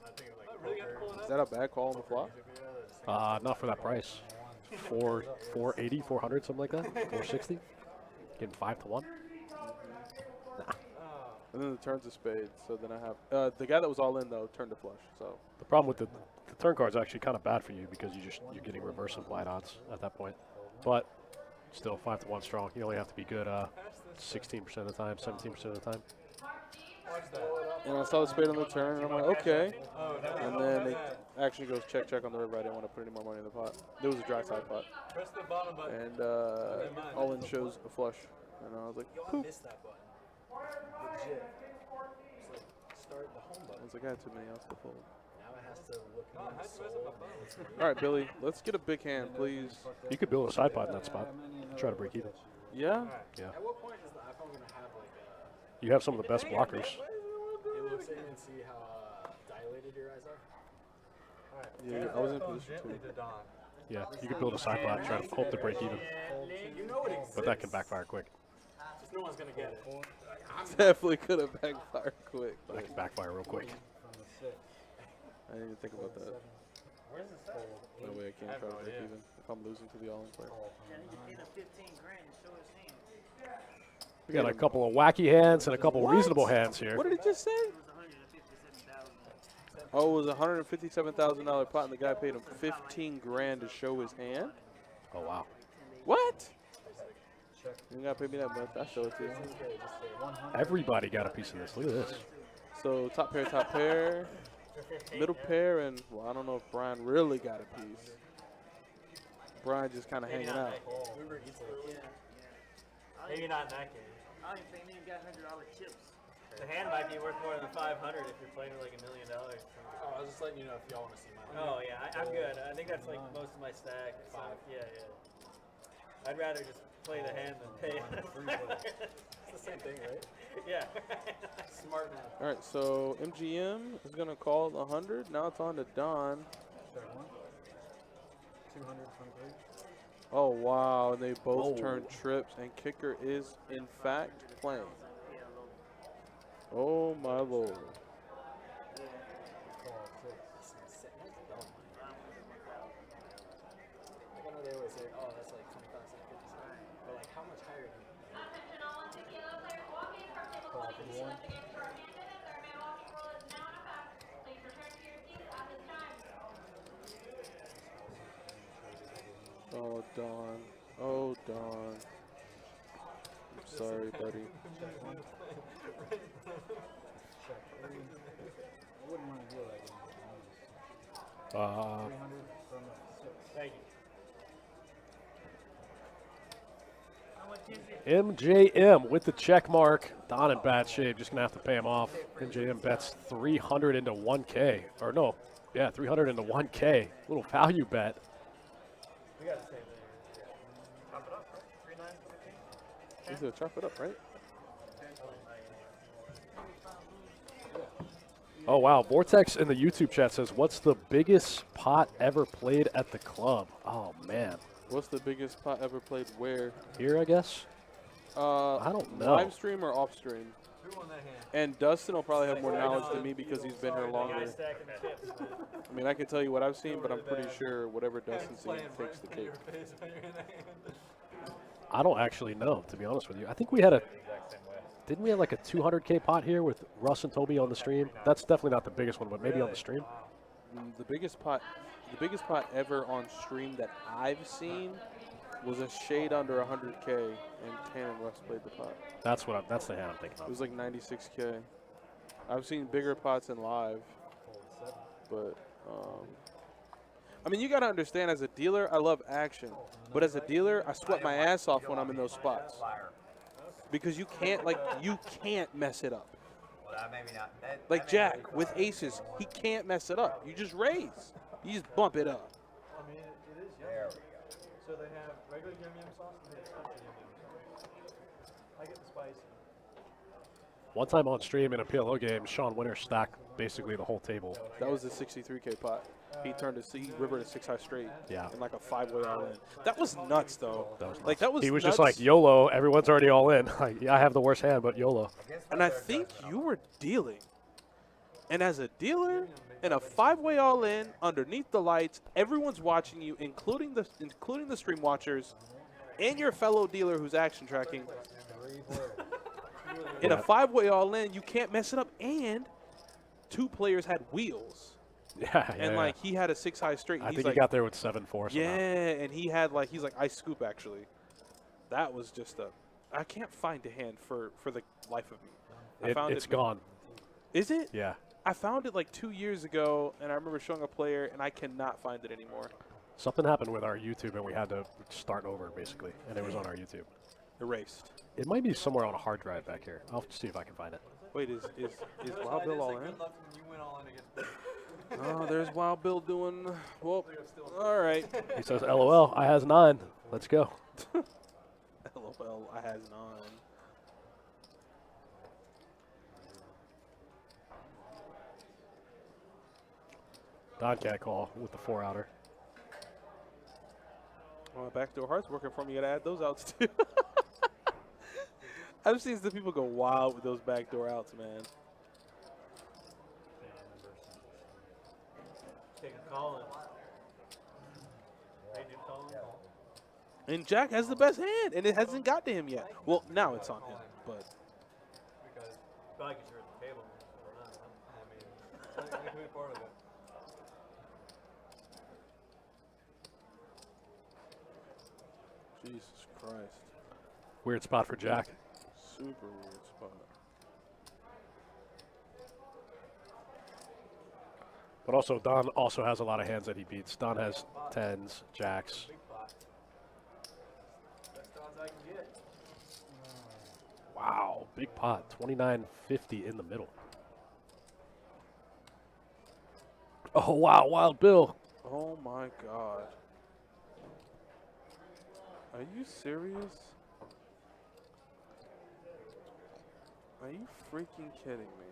really got to pull it Is up. that a bad call on the flop? Not for that price. 480, 400, something like that. 460. Getting 5 to 1. And then the turns of spades. So then I have the guy that was all in though turned to flush. So The problem with the turn card is actually kind of bad for you because you're getting reverse implied odds at that point. But still 5 to 1 strong. You only have to be good 16% of the time, 17% of the time. and I saw the spade on the turn, and I'm like, okay. And then it actually goes check check on the river. I didn't want to put any more money in the pot. There was a dry side pot, Press the bottom button. and all in shows a flush, and I was like, poop. Missed that button. Legit. It's like start the home I button. was like, I had too many outs to fold. Now it has to look Oh, in how'd the you mess up my soul. button? All right, Billy, let's get a big hand, please. You could build a side pot in that spot. Try to break even. Yeah. Yeah. At what point is the iPhone going to have like a... You have some of the best blockers. It looks in and see how dilated your eyes are? Yeah, I was in position Gently too. to dawn. Yeah, you could build a side pot and try to hope to break even. You know it exists. But that can backfire quick. Just no one's going to get it. Definitely could have backfired quick. But That can backfire real quick. I didn't even think about that. Where's the set? No way I can't try to break even if I'm losing to the all-in player. Yeah, he just paid him 15 grand to show his hand. We got a couple of wacky hands and a couple of reasonable hands here. What did he just say? It was $157,000. Oh, it was a $157,000 pot, and the guy paid him 15 grand to show his hand. Oh, wow. What? You gotta pay me that much. I show it to you. Everybody got a piece of this. Look at this. So top pair, middle pair, and well, I don't know if Brian really got a piece. Brian just kind of hanging out. Uber Eats it. Maybe not in that game. I don't even think he got $100 chips. The hand might be worth more than 500 if you're playing with like $1 million. just letting you know if y'all want to see mine. Oh yeah, I'm good. I think that's like most of my stack. So, yeah. I'd rather just play the hand than pay. It's the same thing, right? Yeah. Smart man. All right, so MGM is going to call the 100. Now it's on to Don. Start 1. 200 from 3. Oh, wow. They both turned trips, and kicker is, in fact, playing. Oh, my Lord. Call 6. I know they always say, oh, that's like 25 cents, 50 cents. But like, how much higher than Attention all tequila players walking from table Call 20 for to 1. the game short-handed. The third man walking rule is now in effect. Please return to your seats at this time. Oh, Don. Oh, Don. I'm sorry, buddy. Check 1. Check 3. I wouldn't want to deal that game. 300 from 6. Thank you. MJM with the check mark. Don in bad shape. Just going to have to pay him off. MJM bets 300 into 1K. Or no, yeah, 300 into 1K. Little value bet. We got the same thing. Chop it up, right? 3 9 for the king. He's going to chop it up, right? Oh, wow. Vortex in the YouTube chat says, what's the biggest pot ever played at the club? Oh, man. What's the biggest pot ever played where? Here, I guess? I don't know. Live stream or off stream? Who won that hand? And Dustin will probably have more knowledge than me because he's been here longer. Guys stacking the chips, man. I mean, I can tell you what I've seen, but I'm pretty sure whatever Dustin's seen takes the cake. I don't actually know, to be honest with you. I think we had didn't we have like a 200K pot here with Russ and Toby on the stream? That's definitely not the biggest one, but maybe on the stream. The biggest pot ever on stream that I've seen was a shade under 100K, and Tan and Russ played the pot. That's the hand I'm thinking It of. was like 96K. I've seen bigger pots in live, but I mean, you gotta understand, as a dealer, I love action, but as a dealer, I sweat my ass off when I'm in those spots because you can't mess it up. Well, maybe not. Like Jack with aces, he can't mess it up. You just raise, you just bump it up. I mean, it is yum. There we go. So they have regular yum yum sauce and they have spicy yum yum sauce. I get the spicy. One time on stream in a PLO game, Sean Winter stacked basically the whole table. That was the 63K pot. He rivered a 6 high straight. Yeah. In like a 5-way all in. That was nuts, though. He was just like, YOLO, everyone's already all in. Like, yeah, I have the worst hand, but YOLO. And I think you were dealing. And as a dealer, in a 5-way all in, underneath the lights, everyone's watching you, including the stream watchers, and your fellow dealer who's action tracking. In a 5-way all in, you can't mess it up. And 2 players had wheels. Yeah, And like he had a 6 high straight. I He's think like, he got there with 7-4. Yeah, and he had he's like ice scoop actually. That was just I can't find a hand for the life of me. It's gone. Is it? Yeah. I found it like 2 years ago, and I remember showing a player, and I cannot find it anymore. Something happened with our YouTube, and we had to start over basically, and it was on our YouTube. Erased. It might be somewhere on a hard drive back here. I'll see if I can find it. Wait, is Wild Bill all in? Good luck when you went all in against Oh, there's Wild Bill doing, well, all right. He says, LOL, I has 9. Let's go. LOL, I has 9. Don can't call with the 4-outer. Well, backdoor hearts working for me. You gotta add those outs too. I've seen some people go wild with those backdoor outs, man. Take a call in. They do call in. And Jack has the best hand, and it hasn't got to him yet. Well, now it's on him, but because Probably because you're at the table. I mean, that could be part of it. Jesus Christ. Weird spot for Jack. Super weird spot. But also, Don also has a lot of hands that he beats. Don has 10s, jacks. Best odds I can get. Wow, big pot. 29.50 in the middle. Oh, wow, Wild Bill. Oh my God. Are you serious? Are you freaking kidding me?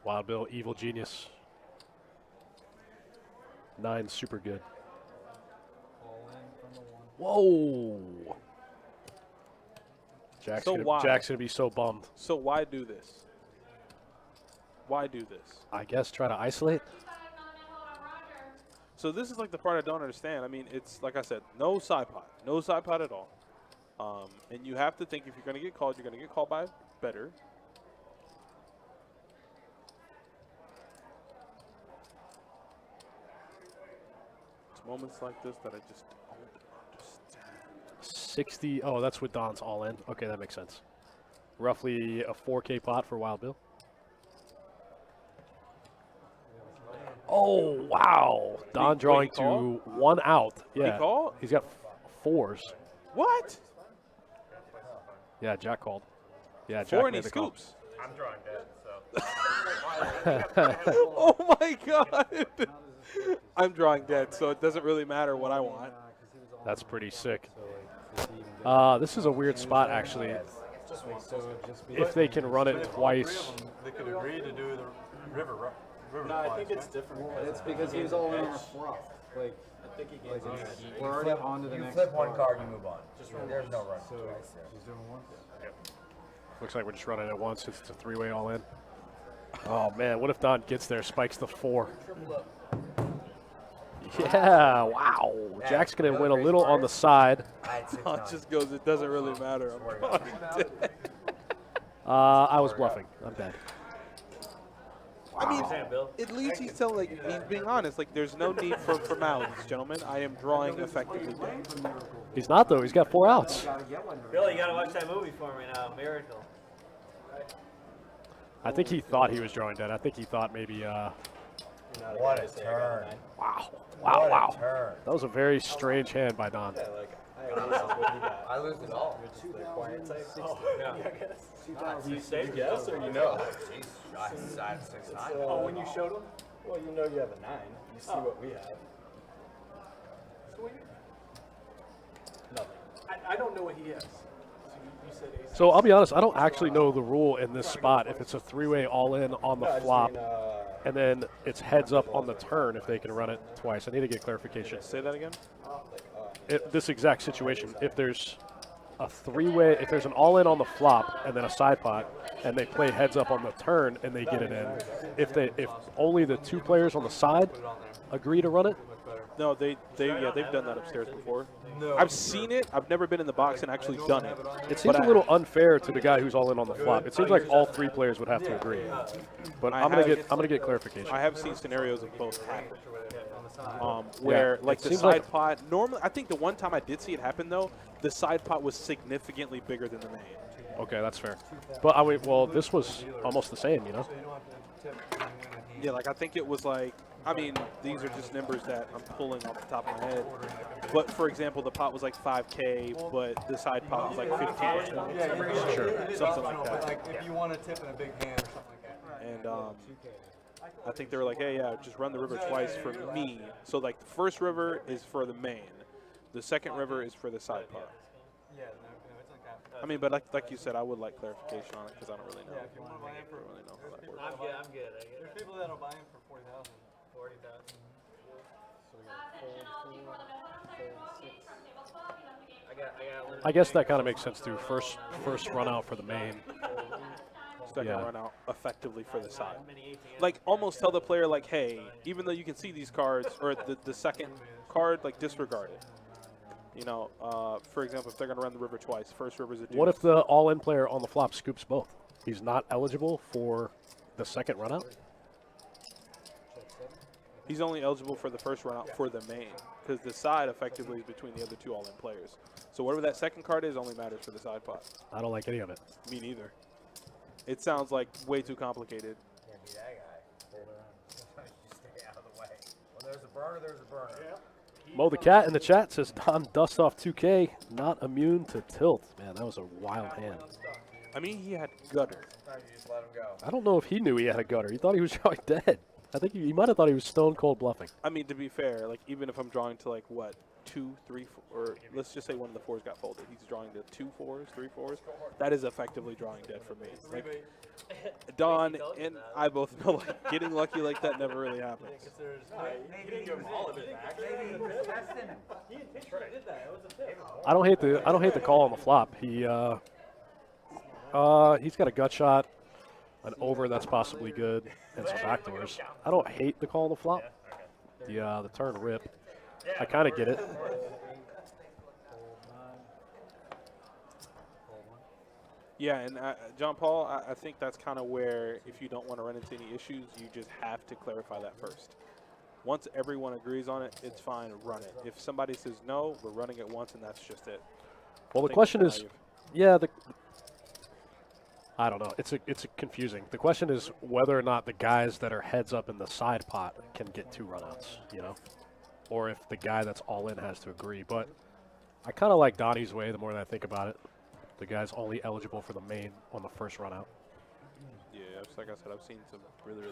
Wild Bill, evil genius. 9, super good. Whoa. Jack's So why? Jack's gonna be so bummed. So why do this? Why do this? I guess try to isolate. So this is like the part I don't understand. I mean, it's like I said, no side pot at all. And you have to think if you're going to get called, you're going to get called by better. It's moments like this that I just don't understand. 60. Oh, that's with Don's all in. Okay, that makes sense. Roughly a 4K pot for Wild Bill. Oh, wow. Don drawing he to called? 1 out. Yeah. He called? He's got 4s. What? Yeah, Jack called. Yeah, 4 Jack and he made the call. scoops. I'm drawing dead, so. Oh my God. I'm drawing dead, so it doesn't really matter what I want. That's pretty sick. This is a weird spot, actually. If they can run it twice. They could agree to do the river. No, I think it's different. It's because he was all in on a flop. Like, I think he like gets we're already on to the You next flip one card. card, you move on. There's no run So twice there. he's doing once. Looks like we're just running it once. It's a 3-way all in. Oh, man. What if Don gets there, spikes the 4? Yeah, wow. Jack's going to win a little on the side. I had 6 It just goes, it doesn't really matter. I'm drawing dead. I was bluffing. I'm dead. I mean, Damn, Bill. at least he's telling, like, he's being honest. Like, there's no need for formalities, gentlemen. I am drawing effectively dead. He's not, though. He's got 4 outs. Bill, you gotta watch that movie for me now, Miracle. I think he thought he was drawing dead. I think he thought maybe, What a turn. wow. What a Wow. turn. That was a very strange hand by Don. I lose it all. quiet type. Yeah. You say yes or you know? Jeez, I had 6-9. Oh, when you showed him? Well, you know you have a 9. You see what we have. So what nothing. I don't know what he has. So you said ace. So I'll be honest, I don't actually know the rule in this spot. If it's a 3-way all in on the flop, and then it's heads up on the turn if they can run it twice. I need to get clarification. Say that again? This exact situation, if there's a 3-way, if there's an all in on the flop and then a side pot, and they play heads up on the turn and they get it in, if only the 2 players on the side agree to run it, No, they've done that upstairs before. I've seen it. I've never been in the box and actually done it. it seems a little unfair to the guy who's all in on the flop. It seems like all 3 players would have to agree. But I'm gonna get clarification. I have seen scenarios of both happen. Where Yeah, like it the seems side like- pot, normally, I think the one time I did see it happen though, the side pot was significantly bigger than the main. Okay, that's fair. But I mean, well, this was almost the same, you know? Yeah, like I think it was like, I mean, these are just numbers that I'm pulling off the top of my head. But for example, the pot was like 5K, but the side pot was like 15 or 20. Yeah, Sure. Something like that. Like if you want to tip in a big hand or something like that. And I think they were like, hey, yeah, just run the river twice for me. So like the first river is for the main. The second river is for the side pot. Yeah, no, it's like that. I mean, but like you said, I would like clarification on it because I don't really know. Yeah, if you want to buy in I for, don't really know how that works. I'm good. I'm good. I there's guess. people that'll buy in for 40,000. 40,000. Attention all team for the Minnesota Tigers ball game from table 12. You have the game. I got. I guess that kind of makes sense too. First run out for the main. Second Yeah. run out effectively for the side. Mini 18. Like almost tell the player like, hey, even though you can see these cards or the second card, like disregard it. You know, for example, if they're gonna run the river twice, first river's a deuce. What if the all-in player on the flop scoops both? He's not eligible for the second run out? He's only eligible for the first run out for the main because the side effectively is between the other 2 all-in players. So whatever that second card is only matters for the side pot. I don't like any of it. Me neither. It sounds like way too complicated. Can't be that guy. Stay out of the way. When there's a burner, there's a burner. Mo the Cat in the chat says Don dust off 2K, not immune to tilt. Man, that was a wild hand. I mean, he had gutter. Sometimes you just let him go. I don't know if he knew he had a gutter. He thought he was drawing dead. I think he might have thought he was stone cold bluffing. I mean, to be fair, like even if I'm drawing to like what 2, 3, 4, or let's just say one of the 4s got folded, he's drawing to 2 4s, 3 4s. That is effectively drawing dead for me. Like, Don and I both know like getting lucky like that never really happens. He didn't give him all of it back. Maybe he was testing him. He intentionally did that. It was a tip. I don't hate the call on the flop. He's got a gut shot, an over that's possibly good, and some backdoors. I don't hate the call on the flop. The turn rip. I kind of get it. Yeah, and John Paul, I think that's kind of where if you don't want to run into any issues, you just have to clarify that first. Once everyone agrees on it, it's fine, run it. If somebody says no, we're running it once, and that's just it. Well, the question is, I don't know. It's confusing. The question is whether or not the guys that are heads up in the side pot can get 2 runouts, or if the guy that's all in has to agree. But I kind of like Donnie's way the more that I think about it. The guy's only eligible for the main on the first run out. Yeah, it's like I said, I've seen some really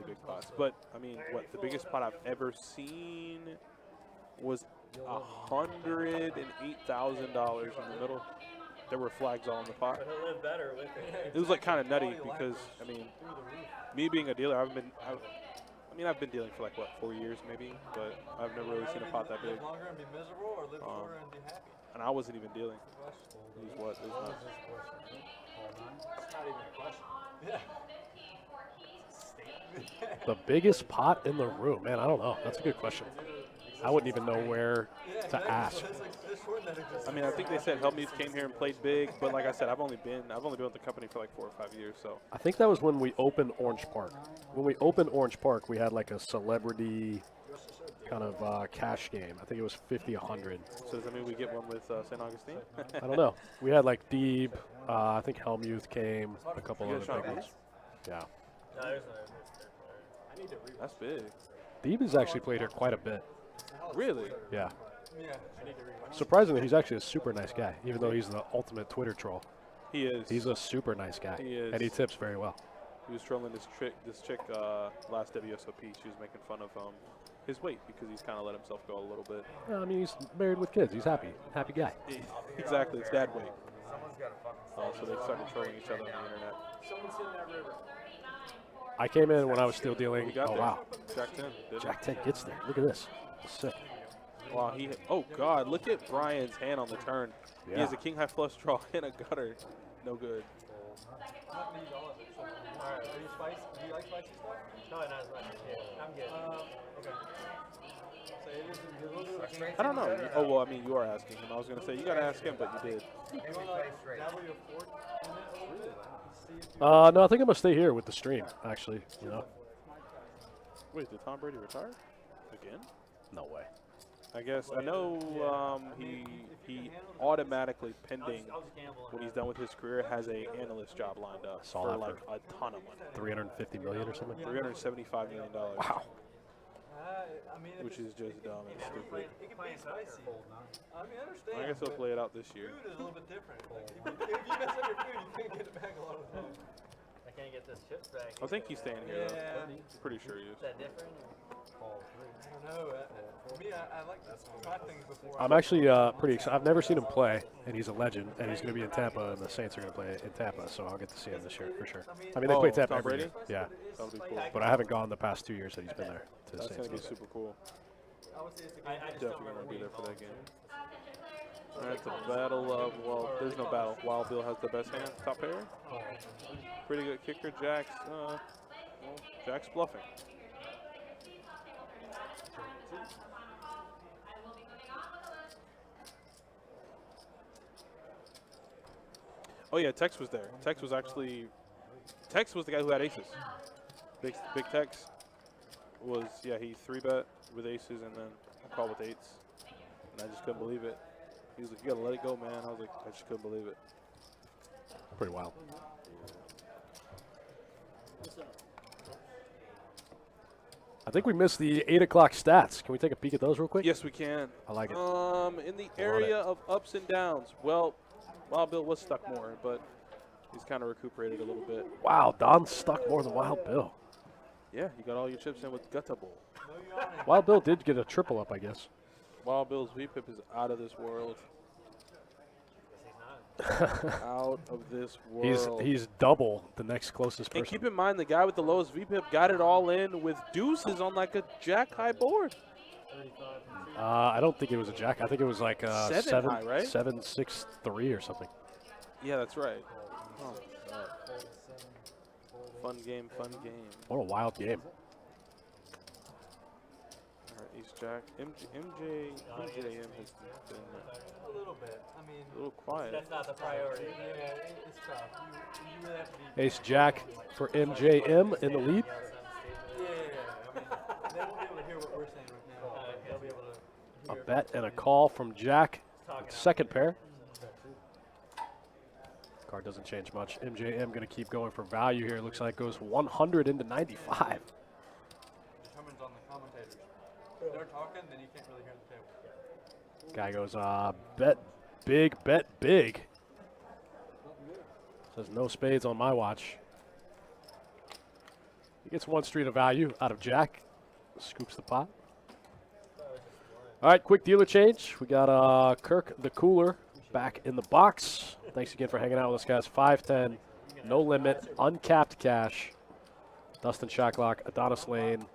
big pots. But I mean, the biggest pot I've ever seen was $108,000 in the middle. There were flags all in the pot. But he'll live better with it. It was like kind of nutty because I mean, me being a dealer, I've been dealing for like what 4 years maybe, but I've never really seen a pot that big. Live longer and be miserable, or live shorter and be happy? And I wasn't even dealing. It was It's not even a question. The biggest pot in the room, man. I don't know. That's a good question. I wouldn't even know where to ask. I mean, I think they said Helmuth came here and played big, but like I said, I've only been with the company for like 4 or 5 years. So I think that was when we opened Orange Park. When we opened Orange Park, we had like a celebrity kind of cash game. I think it was 50, 100. So does that mean we get one with St. Augustine? I don't know. We had like Deeb. I think Helmuth came. A couple other big ones. Yeah. No, there's no. That's big. Deeb has actually played here quite a bit. Really? Yeah. Yeah. Surprisingly, he's actually a super nice guy, even though he's the ultimate Twitter troll. He is. He's a super nice guy. He is. And he tips very well. He was trolling this chick last WSOP. She was making fun of his weight because he's kind of let himself go a little bit. Yeah, I mean, he's married with kids. He's happy. Happy guy. Exactly. It's dad weight. Someone's got to fucking So they started trolling each other on the internet. Someone's in that river. I came in when I was still dealing. He got Oh, there. wow. Jack 10. Did Jack 10 gets there. Look at this. Sick. Wow, oh God, look at Brian's hand on the turn. Yeah. He has a king high flush draw and a gutter. No good. Alright, are you spicy? Do you like spicy stuff? No, not as much. Yeah, I'm good. Okay. So it is a little bit I don't know. Oh, well, I mean, you are asking him. I was going to say, you got to ask him, but you did. you want to dabble your fork in it a little bit? See if you No, I think I'm going to stay here with the stream, actually. Wait, did Tom Brady retire? Again? No way. I guess. I know he automatically, pending when he's done with his career, has a analyst job lined up Saw for that like a ton of money. 350 million or something? $375 million. Wow. I mean, if Which is just dumb and stupid. it can be spicy. I mean, I understand. I guess he'll play it out this year. Food is a little bit different. Like, if you mess up your food, you can't get it back a lot of the time. I can't get this chips back. I think he's staying here, though. Yeah. Pretty sure he is. Is that different? I don't know. For me, I like to try things before. I'm actually pretty excited. I've never seen him play, and he's a legend, and he's going to be in Tampa, and the Saints are going to play in Tampa, so I'll get to see him this year for sure. I mean, they play Tampa Tom every Brady? year. Yeah, That would be cool. but I haven't gone the past 2 years that he's been there to the That's Saints. going to be super cool. I would say it's a I good just don't Definitely remember going to be there for that winning game. All right, the battle of, well, there's no battle. Wild Bill has the best hand, top pair. Pretty good kicker. Jack's bluffing. Oh yeah, Tex was there. Tex was the guy who had aces. Big Tex was, yeah, he 3-bet with aces and then I called with 8s. And I just couldn't believe it. He was like, you gotta let it go, man. I was like, I just couldn't believe it. Pretty wild. I think we missed the 8 o'clock stats. Can we take a peek at those real quick? Yes, we can. I like it. In the area of ups and downs, well, Wild Bill was stuck more, but he's kind of recuperated a little bit. Wow, Don stuck more than Wild Bill. Yeah, you got all your chips in with Guttable. Wild Bill did get a triple up, I guess. Wild Bill's VPIP is out of this world. Out of this world. He's double the next closest And person. keep in mind, the guy with the lowest VPIP got it all in with deuces on like a jack high board. I don't think it was a jack. I think it was like Seven high, right? 7-6-3 or something. Yeah, that's right. Oh, God. Fun game, fun game. What a wild game. All right, Ace Jack. MJM has been A little bit. I mean, a little quiet. That's not the priority. yeah, it's tough. You really have to be. Ace Jack for MJM in the lead. Yeah. I mean, they won't be able to hear what we're saying right now. But they'll be able to A hear. bet and a call from Jack. Second pair. Card doesn't change much. MJM going to keep going for value here. Looks like goes 100 into 95. Determines on the commentators. If they're talking, then you can't really hear the table. Guy goes, bet big. Says no spades on my watch. He gets one street of value out of Jack. Scoops the pot. All right, quick dealer change. We got Kirk the Cooler back in the box. Thanks again for hanging out with us, guys. 510, no limit, uncapped cash. Dustin Shacklock, Adonis Lane,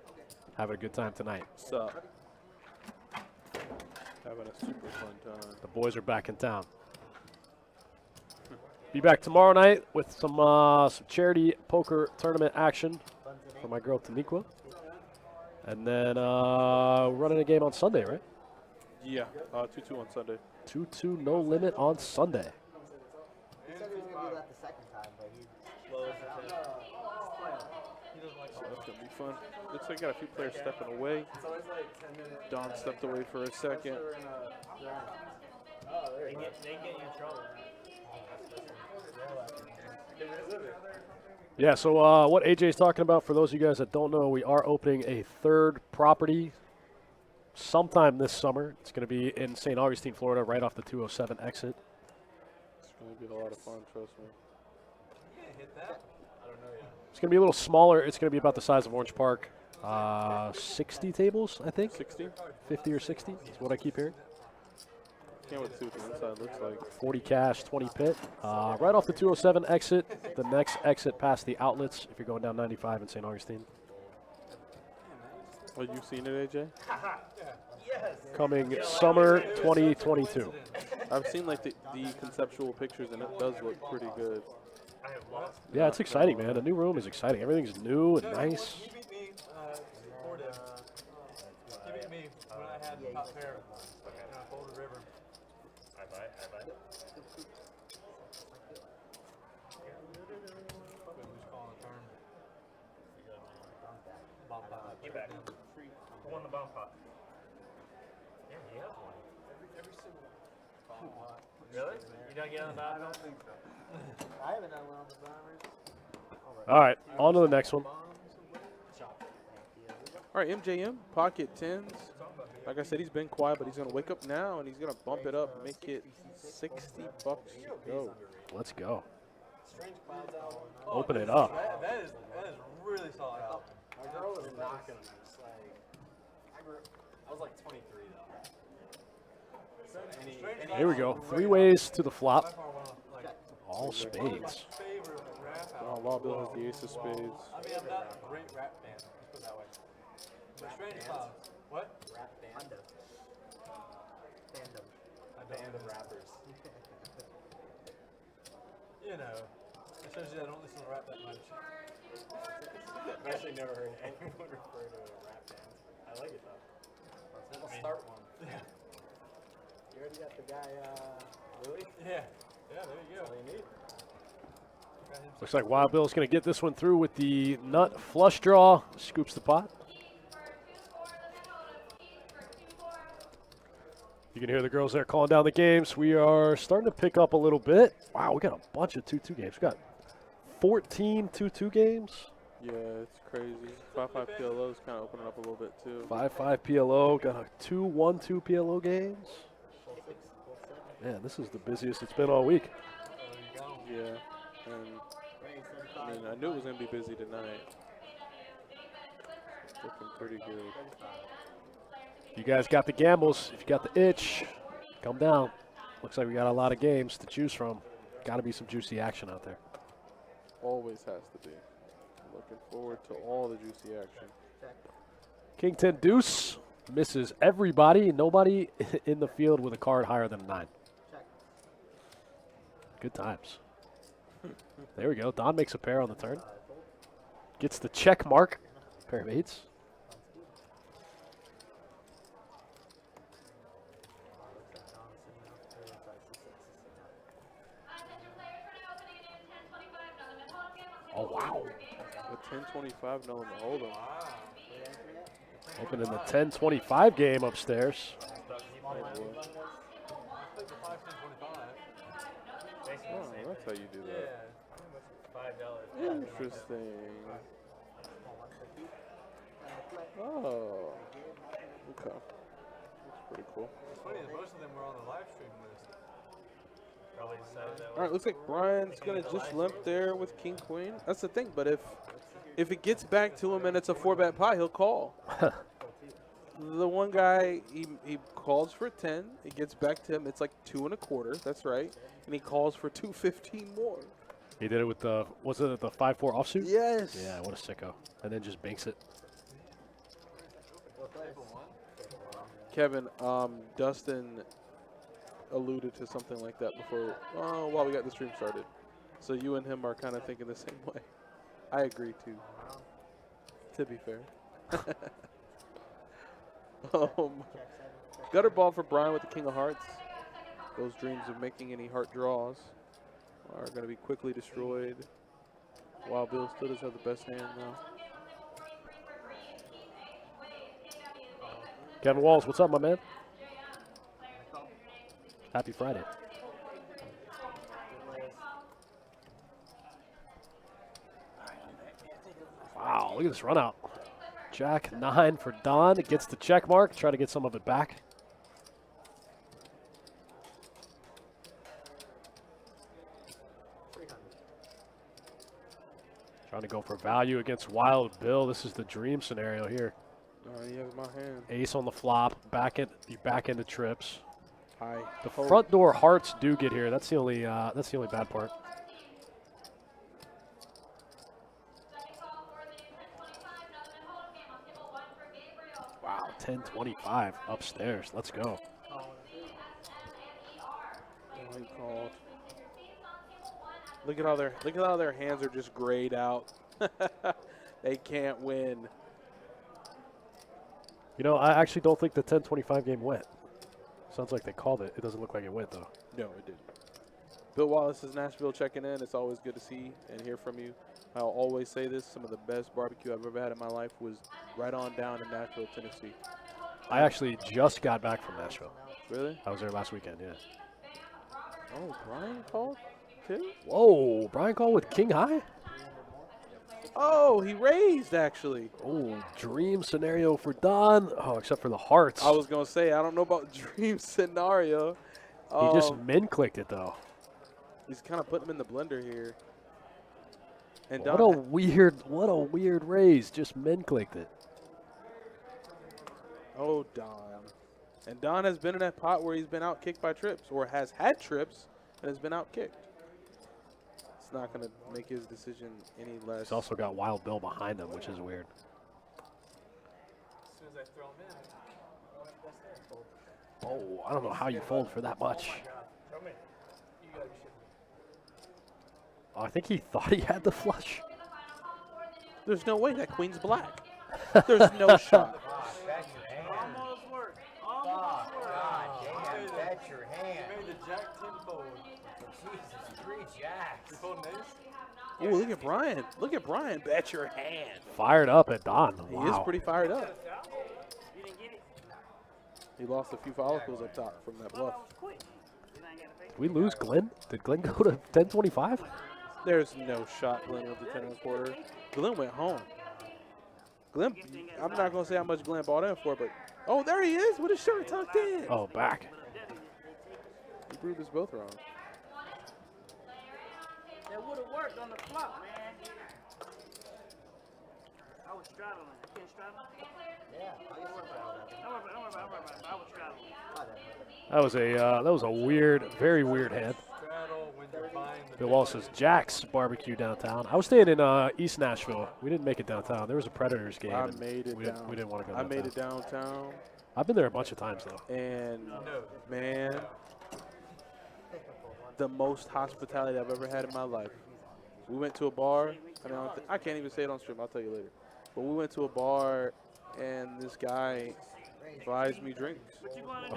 having a good time tonight. What's up? Having a super fun time. The boys are back in town. Be back tomorrow night with some charity poker tournament action for my girl Taniqua. And then running a game on Sunday, right? Yeah, 2-2 on Sunday. 2-2 no limit on Sunday. He said he was going to do that the second time, but he So that's going to be fun. Looks like got a few players stepping away. Don stepped away for a second. They get you in trouble. Yeah, so what AJ's talking about, for those of you guys that don't know, we are opening a third property sometime this summer. It's going to be in St. Augustine, Florida, right off the 207 exit. It's going to be a lot of fun, trust me. It's going to be a little smaller. It's going to be about the size of Orange Park. 60 tables, I think. 60? 50 or 60 is what I keep hearing. Can't wait to see what the inside looks like. 40 cash, 20 pit. Right off the 207 exit. The next exit past the outlets if you're going down 95 in St. Augustine. Oh, you've seen it, AJ? Coming summer 2022. I've seen like the conceptual pictures, and it does look pretty good. Yeah, it's exciting, man. The new room is exciting. Everything's new and nice. He beat me before this. He beat me when I had top pair in Boulder River. I buy. Who's calling the turn? Get back. Who won the bomb pot? Yeah, he has one. Really? You don't get on the bottom? I don't think so. I haven't done one on the bombers. All right, on to the next one. All right, MJM, pocket tens. Like I said, he's been quiet, but he's going to wake up now, and he's going to bump it up, make it $60 to go. Let's go. Open it up. That is really solid. My girl was knocking him. I was like 23 though. Here we go. 3 ways to the flop. All spades. Oh, Wild Bill has the ace of spades. I mean, I'm not a great rap fan. Let's put it that way. But strange clouds. What? Rap band. Fandom. A band of rappers. You know, essentially I don't listen to rap that much. I've actually never heard anyone refer to a rap band. I like it though. We'll start one. Yeah. You already got the guy, Louis? Yeah. Yeah, there you go. That's all you need. Looks like Wild Bill's going to get this one through with the nut flush draw. Scoops the pot. You can hear the girls there calling down the games. We are starting to pick up a little bit. Wow, we got a bunch of 2-2 games. We got 14 2-2 games. Yeah, it's crazy. 5-5 PLO is kind of opening up a little bit, too. 5-5 PLO. Got a 2-1-2 PLO games. Man, this is the busiest it's been all week. Yeah. And I mean, I knew it was going to be busy tonight. Looking pretty good. You guys got the gambles. If you got the itch, come down. Looks like we got a lot of games to choose from. Got to be some juicy action out there. Always has to be. Looking forward to all the juicy action. King 10 deuce misses everybody. Nobody in the field with a card higher than a 9. Good times. There we go. Don makes a pair on the turn. Gets the check mark. Pair of 8s. Oh, wow. The 10-25 no limit hold'em. Opening the 10-25 game upstairs. Oh, that's how you do that. $5. Interesting. Oh. Okay. That's pretty cool. It's funny that most of them were on the live stream list. Probably decided that All right, looks like Brian's going to just limp there with King Queen. That's the thing, but if it gets back to him and it's a 4-bet pot, he'll call. The one guy, he calls for 10. It gets back to him. It's like 2 1/4. That's right. And he calls for 215 more. He did it with the, was it the 5-4 offsuit? Yes. Yeah, what a sicko. And then just banks it. Kevin, Dustin alluded to something like that before, while we got the stream started. So you and him are kind of thinking the same way. I agree, too, to be fair. Gutter ball for Brian with the King of Hearts. Those dreams of making any heart draws are going to be quickly destroyed. Wild Bill still does have the best hand, though. Kevin Walls, what's up, my man? Happy Friday. Wow, look at this run out. Jack 9 for Don. It gets the check mark. Try to get some of it back. Trying to go for value against Wild Bill. This is the dream scenario here. He has my hand. Ace on the flop. Back into trips. High. The front door hearts do get here. That's the only bad part. Wow, 10-25 upstairs. Let's go. Look at how their hands are just grayed out. They can't win. You know, I actually don't think the 10-25 game went. Sounds like they called it. It doesn't look like it went, though. No, it didn't. Bill Wallace is Nashville checking in. It's always good to see and hear from you. I'll always say this. Some of the best barbecue I've ever had in my life was right on down in Nashville, Tennessee. I actually just got back from Nashville. Really? I was there last weekend, yeah. Oh, Brian called too? Whoa, Brian called with King High? Oh, he raised, actually. Oh, dream scenario for Don. Oh, except for the hearts. I was going to say, I don't know about dream scenario. He just min-clicked it, though. He's kind of putting him in the blender here. And what a weird raise. Just min-clicked it. Oh, Don. And Don has been in that pot where he's been out-kicked by trips, or has had trips and has been out-kicked. It's not going to make his decision any less. He's also got Wild Bill behind him, which is weird. As soon as I throw him in. Oh, I don't know how you fold for that much. Oh, I think he thought he had the flush. There's no way. That queen's black. There's no shot. Almost worked. God damn, that's your hand. Made the Jack 10 fold. Jesus, 3 jacks. You folding ace? Oh, look at Brian. Look at Brian. Bet your hand. Fired up at Don. He Wow. is pretty fired up. You didn't get it? He lost a few follicles up top from that bluff. Quick. Did we lose Glenn? Did Glenn go to 10-25? There's no shot Glenn with the 10 1/4. Glenn went home. Glenn, I'm not going to say how much Glenn bought in for, but, oh, there he is with his shirt tucked in. Oh, back. He prove us both wrong. That would have worked on the flop, man. I was straddling. I can't straddle. Yeah. I used to travel that. I was straddling. That was a weird, very weird hand. Straddle when you're buying the Bill Wall says Jack's Barbecue downtown. I was staying in East Nashville. We didn't make it downtown. There was a Predators game. I and made it we down. didn't want to go I downtown. made it downtown, I've been there a bunch of times, though. and man, the most hospitality I've ever had in my life. We went to a bar. I mean, I can't even say it on stream. I'll tell you later. But we went to a bar, and this guy buys me drinks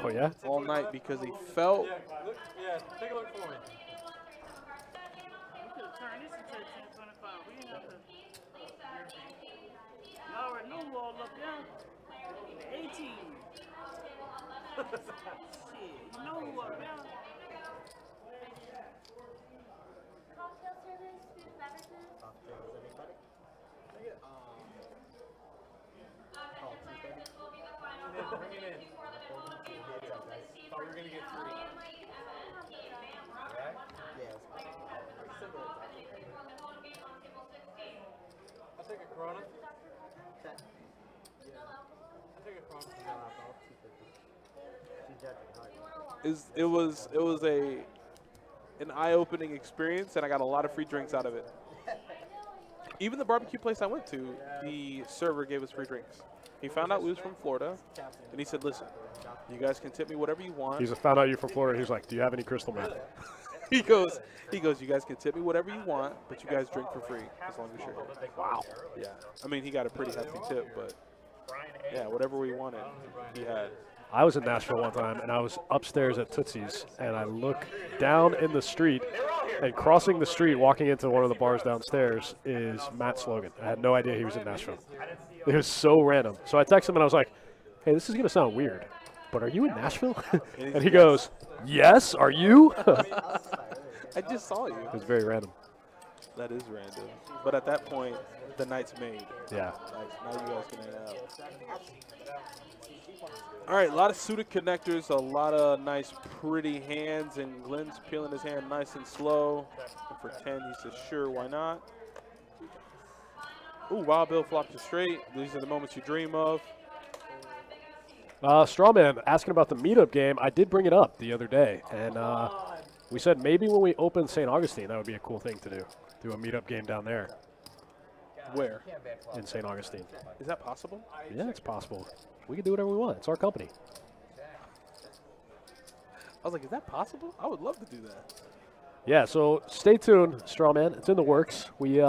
Oh, yeah? all night because he felt. Yeah, look, yeah, take a look for me. We could have turned this into 1025. We didn't have to. Y'all already know who all up there. 18. Shit, you know who up there. Cocktail service, food and beverages. Cocktails, anybody? Bring it in. Thought we were gonna get 3. Yeah. I'll take a Corona. Okay. I'll take a Corona. No alcohol, 250. She's judging, right? It was an eye-opening experience, and I got a lot of free drinks out of it. Even the barbecue place I went to, the server gave us free drinks. He found out we was from Florida, and he said, "Listen, you guys can tip me whatever you want." He's found out you're from Florida. He's like, do you have any Crystal Meth? He goes, you guys can tip me whatever you want, but you guys drink for free as long as you're here. Wow. Yeah. I mean, he got a pretty hefty tip, but yeah, whatever we wanted, he had. I was in Nashville one time, and I was upstairs at Tootsie's, and I look down in the street, and crossing the street, walking into one of the bars downstairs, is Matt Slogan. I had no idea he was in Nashville. It was so random. So I texted him, and I was like, hey, this is going to sound weird, but are you in Nashville? And he goes, yes, are you? I just saw you. It was very random. That is random. But at that point, the night's made. Yeah. Now you guys can hang out. All right, a lot of suited connectors, a lot of nice, pretty hands, and Glenn's peeling his hand nice and slow. And for 10, he says, sure, why not? Ooh, Wild Bill flopped it straight. These are the moments you dream of. Strawman asking about the meetup game. I did bring it up the other day, and we said maybe when we open St. Augustine, that would be a cool thing to do. Do a meetup game down there Where? in St. Augustine. Is that possible? Yeah, it's possible. We can do whatever we want. It's our company. I was like, is that possible? I would love to do that. Yeah, so stay tuned, Strawman. It's in the works. We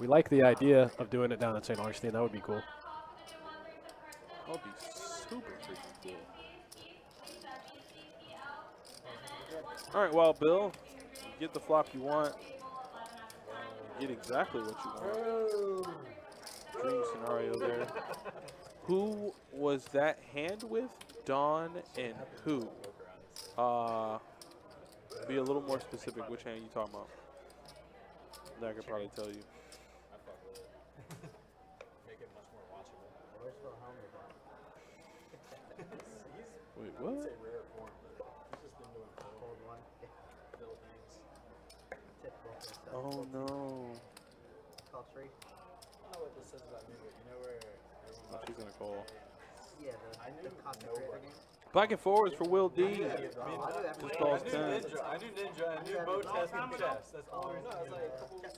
like the idea of doing it down in St. Augustine. That would be cool. That would be super freaking cool. All right, Wild Bill, get the flop you want. Get exactly what you want. Dream scenario there. Who was that hand with? Dawn and who? Be a little more specific. Which hand you talking about? That I could probably tell you. Wait, what? Oh no. Call 3. I don't know what this says about me, but you know where everyone What she's gonna call? Yeah, the cocktail creator game. Back and forwards for Will D. I do that Just for calls I knew 10. Ninja. I knew Ninja. I knew Bo testing chess. That's the only reason I knew that.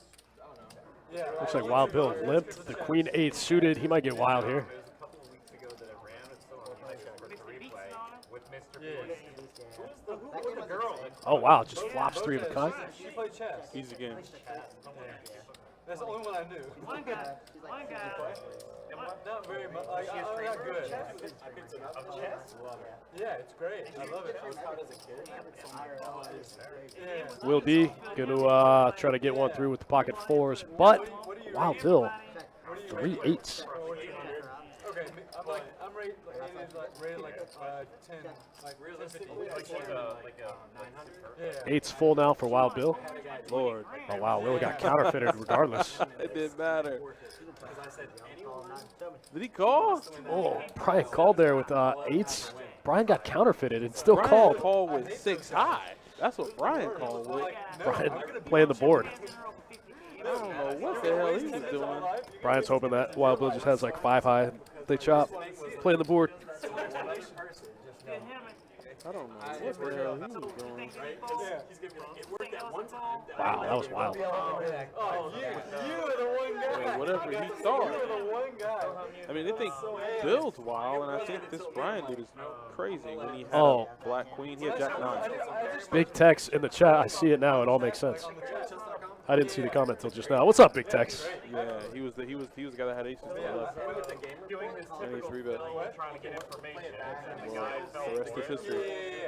Yeah. Looks like Wild Bill limped. The Queen 8 suited. He might get wild here. There's a couple of weeks ago that I ran with someone like for replay with Mr. Yeah. Beast. That game was girl. Oh, wow. Just flops 3 of a kind. She played chess. Easy game. That's the only one I knew. One guy. Not very much. I'm not good. Yeah, it's great. I love it. Yeah. Will D gonna try to get one through with the pocket 4s, but Wild Bill, 3 8s. Okay, I'm right. he's like rated like 10, like realistically, Like a 900. yeah. Eight's full now for Wild Bill. Lord. Oh, wow. Will got counterfeited regardless. It didn't matter. Because I said anyone. Did he call? Oh, Brian called there with eights. Brian got counterfeited and still Brian called. called with 6 high. That's what Brian called with. Brian playing the board. I don't know what the hell he was doing. Brian's hoping that Wild Bill just has like 5 high. They chop. Playing the board. I don't know what the hell he was doing. He's gonna be like, it worked that one time. Wow, that was wild. Oh, you were the one I guy. mean, whatever he thought. You were the one guy. I mean, they think Bill's wild, and I think this Brian dude is crazy. When he had Oh. a black queen, he had Jack 9. Big Tex in the chat. I see it now. It all makes sense. I didn't see the comment till just now. What's up, Big Tex? Yeah, he was the guy that had aces to the left. Doing this And he's typical 3-bet. trying to get information, and the guy The fell rest for is it. history.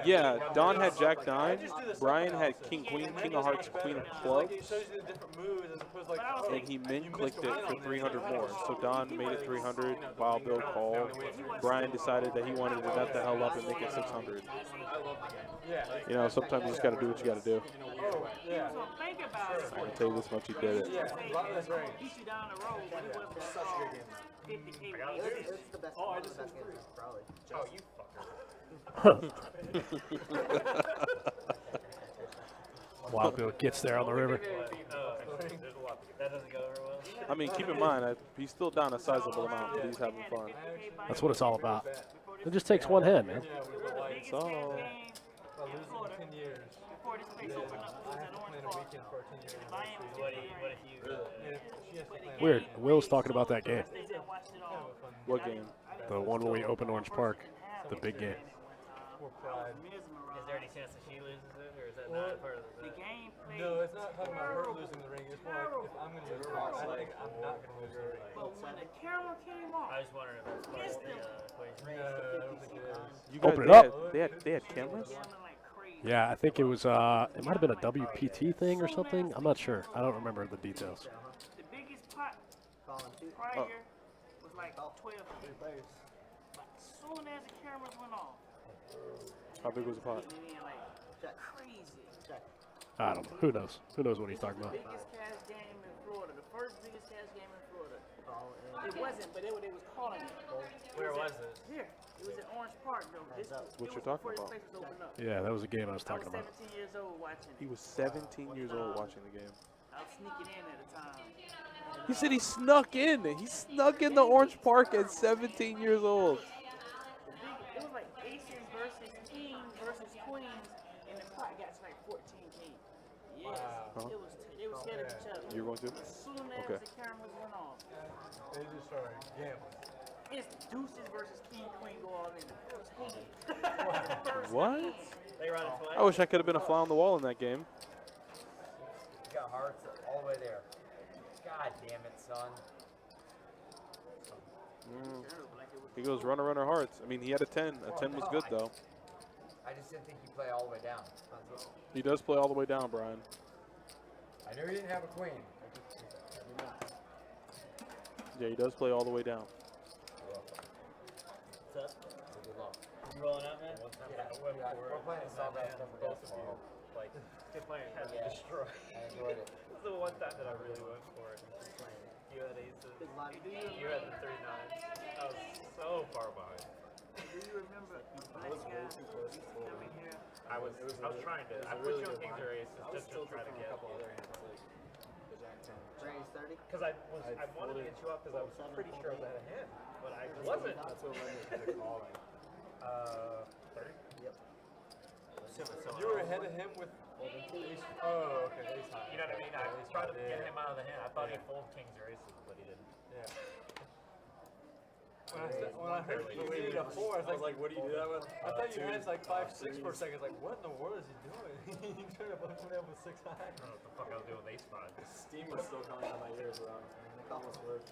Yeah, Don had Jack 9. Brian had King Queen, King of Hearts, Queen of Clubs. It shows you the different moves as opposed to like. And he min clicked it for 300 more. So Don made it 300. Wild Bill called. Brian decided that he wanted to nut the hell up and make it 600. You know, sometimes you just got to do what you got to do. Oh, yeah. I can tell you this much, he did it. Yeah, that's right. It's the best. One of the best games, probably. Oh, you fucker. Wild Bill gets there on the river. There's a lot. That doesn't go over well. I mean, keep in mind, he's still down a sizable amount, but he's having fun. That's what it's all about. It just takes one hand, man. So, I lose in 10 years. I have to plan a weekend for 10 years. What if you? Yeah, she has to plan. Weird. Will's talking about that game. what game? The one when we opened Orange Park. The big game. For pride. Is there any chance that she loses it, or is that not part of the game? No, it's not talking about her losing the ring. It's more like if I'm going to lose the ring, I think I'm not going to lose the ring. I was wondering if that's part of the equation. No, I don't think it is. You guys, Open it up. They had cameras? Yeah, I think it was, it might have been a WPT thing or something. I'm not sure. I don't remember the details. The biggest pot Calling two. prior was like 12 feet. But as soon as the cameras went off, How big was the pot? it went like Check. crazy. Check. I don't know. Who knows? Who knows what he's talking about? Biggest cash game in Florida. The first biggest cash game in Florida. Call in. It wasn't, but they was calling it. Where was this? Here. It was in Orange Park, though. This up. it What was you're talking before about. this place was opened up. Yeah, that was a game I was I was talking about. 17 years old watching He it. was 17 years old watching the game. I was sneaking in at the time. He said he snuck in. He snuck in the Orange Park at 17 years old. It was like aces versus kings versus queens, and the pot got to like 14 kings. Yes, Huh? it was scared of each other. You're going to? As soon as Okay. the cameras went off, They just started gambling. it's deuces versus king queen go all in. It was hated. What? They run it twice. I wish I could have been a fly on the wall in that game. You got hearts all the way there. God damn it, son. He goes runner, runner, hearts. I mean, he had a 10. A 10 was good, though. I just didn't think he'd play all the way down. He does play all the way down, Brian. I knew he didn't have a queen. Yeah, he does play all the way down. What's up? You rolling out, man? We're playing solve that stuff again tomorrow. Like, good playing. Destroy. I enjoyed it. This is the one time that I really went for it. Just playing. You had aces. You had the 3 9s. I was so far behind. Do you remember the black guy used to come in here? I was trying to. I put you on kings or aces just to try to get. Range 30. Because I wanted to get you up because I was pretty sure I was ahead of him, but I wasn't. That's what led me to calling. 30. Yep. You were ahead of him with ace. Oh, okay. Ace high. You know what I mean? I tried to get him out of the hand. I thought he'd fold kings or aces, but he didn't. Yeah. When I heard you needed a 4, I was like, what do you do that with? I thought you had like 5, 6 for a second. I was like, what in the world is he doing? He turned up with 6 high. I don't know what the fuck I was doing with ace 5. Steam was still coming out of my ears around. It almost worked.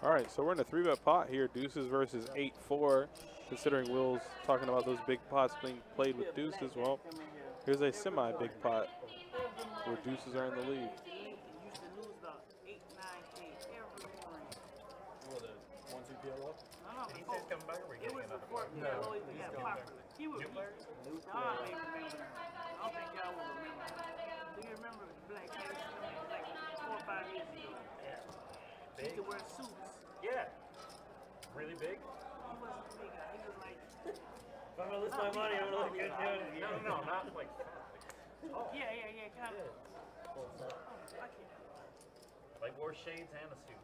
All right, so we're in a 3-bet pot here. Deuces versus 8-4. Considering Will's talking about those big pots being played with deuces, well, here's a semi-big pot where deuces are in the lead. Used to lose about 8, 9, 8 every morning. What, 1, 2, PLO? No, He before. says coming back, or we It getting was another before player? PLO even got popular. He was. New players? No, I don't even remember him. I don't think y'all will remember him. Do you remember the black guy used to come in like 4 or 5 years ago? Yeah. He Big? could wear suits. Yeah. Really big? He wasn't a big guy. He was like, If I'm gonna lose my money, I'm gonna look good doing it. No, not like tall. yeah, kind of. Full set. I can't. Like wore shades and a suit.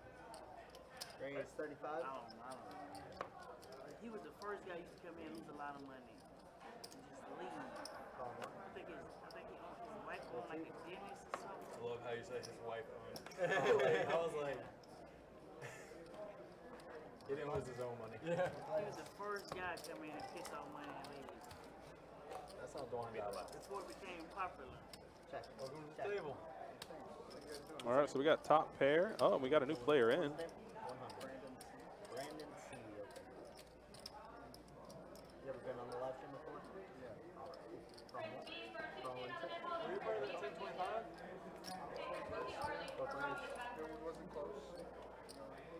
Raise 35. I don't know. He was the first guy used to come in and lose a lot of money. And just leave. I think his wife owned like a dentist or something. I love how you say his wife owned. I was like, he didn't lose his own money. Yeah. He was the first guy to come in and piss out money and leave. That's not the one about it. Before it became popular. Check. Welcome to the Check. table. All right, so we got top pair. Oh, we got a new player in. 100. Brandon C. open. You ever been on the live stream before? Yeah. From Were you part of the 1025? It wasn't close.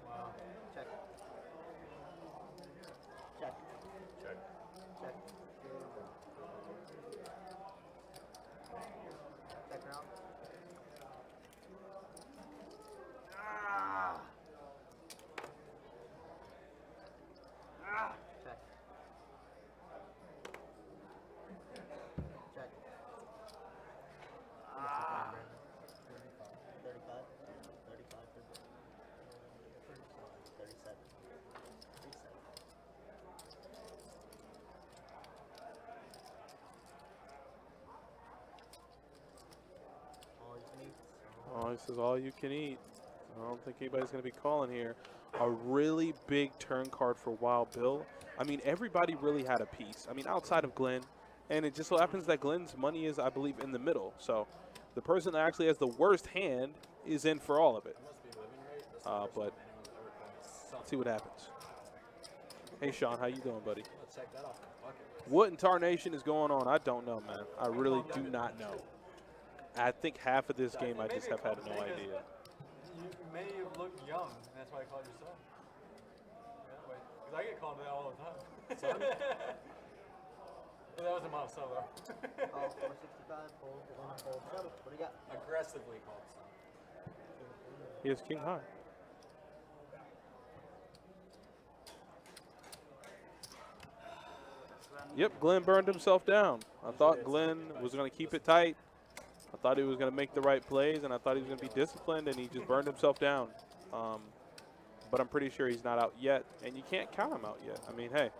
Wow. Check. Check. Check. Check. Check round. Check. Check. 35. 35. 37. 37. Always meets. Oh, he says all you can eat. I don't think anybody's going to be calling here. A really big turn card for Wild Bill. I mean, everybody really had a piece. I mean, outside of Glenn. And it just so happens that Glenn's money is, I believe, in the middle. So the person that actually has the worst hand is in for all of it. But let's see what happens. Hey, Sean, how you doing, buddy? Let's check that off the bucket list. What in tarnation is going on? I don't know, man. I really do not know. I think half of this game I just have had no idea. You may have looked young, and that's why I called you son. Because I get called that all the time. Son? Well, that wasn't my son, though. Call 465. Fold. Fold. Shuttle. What do you got? Aggressively called son. He has king high. Yep, Glenn burned himself down. I thought Glenn was going to keep it tight. I thought he was going to make the right plays, and I thought he was going to be disciplined, and he just burned himself down. But I'm pretty sure he's not out yet, and you can't count him out yet. I mean, hey,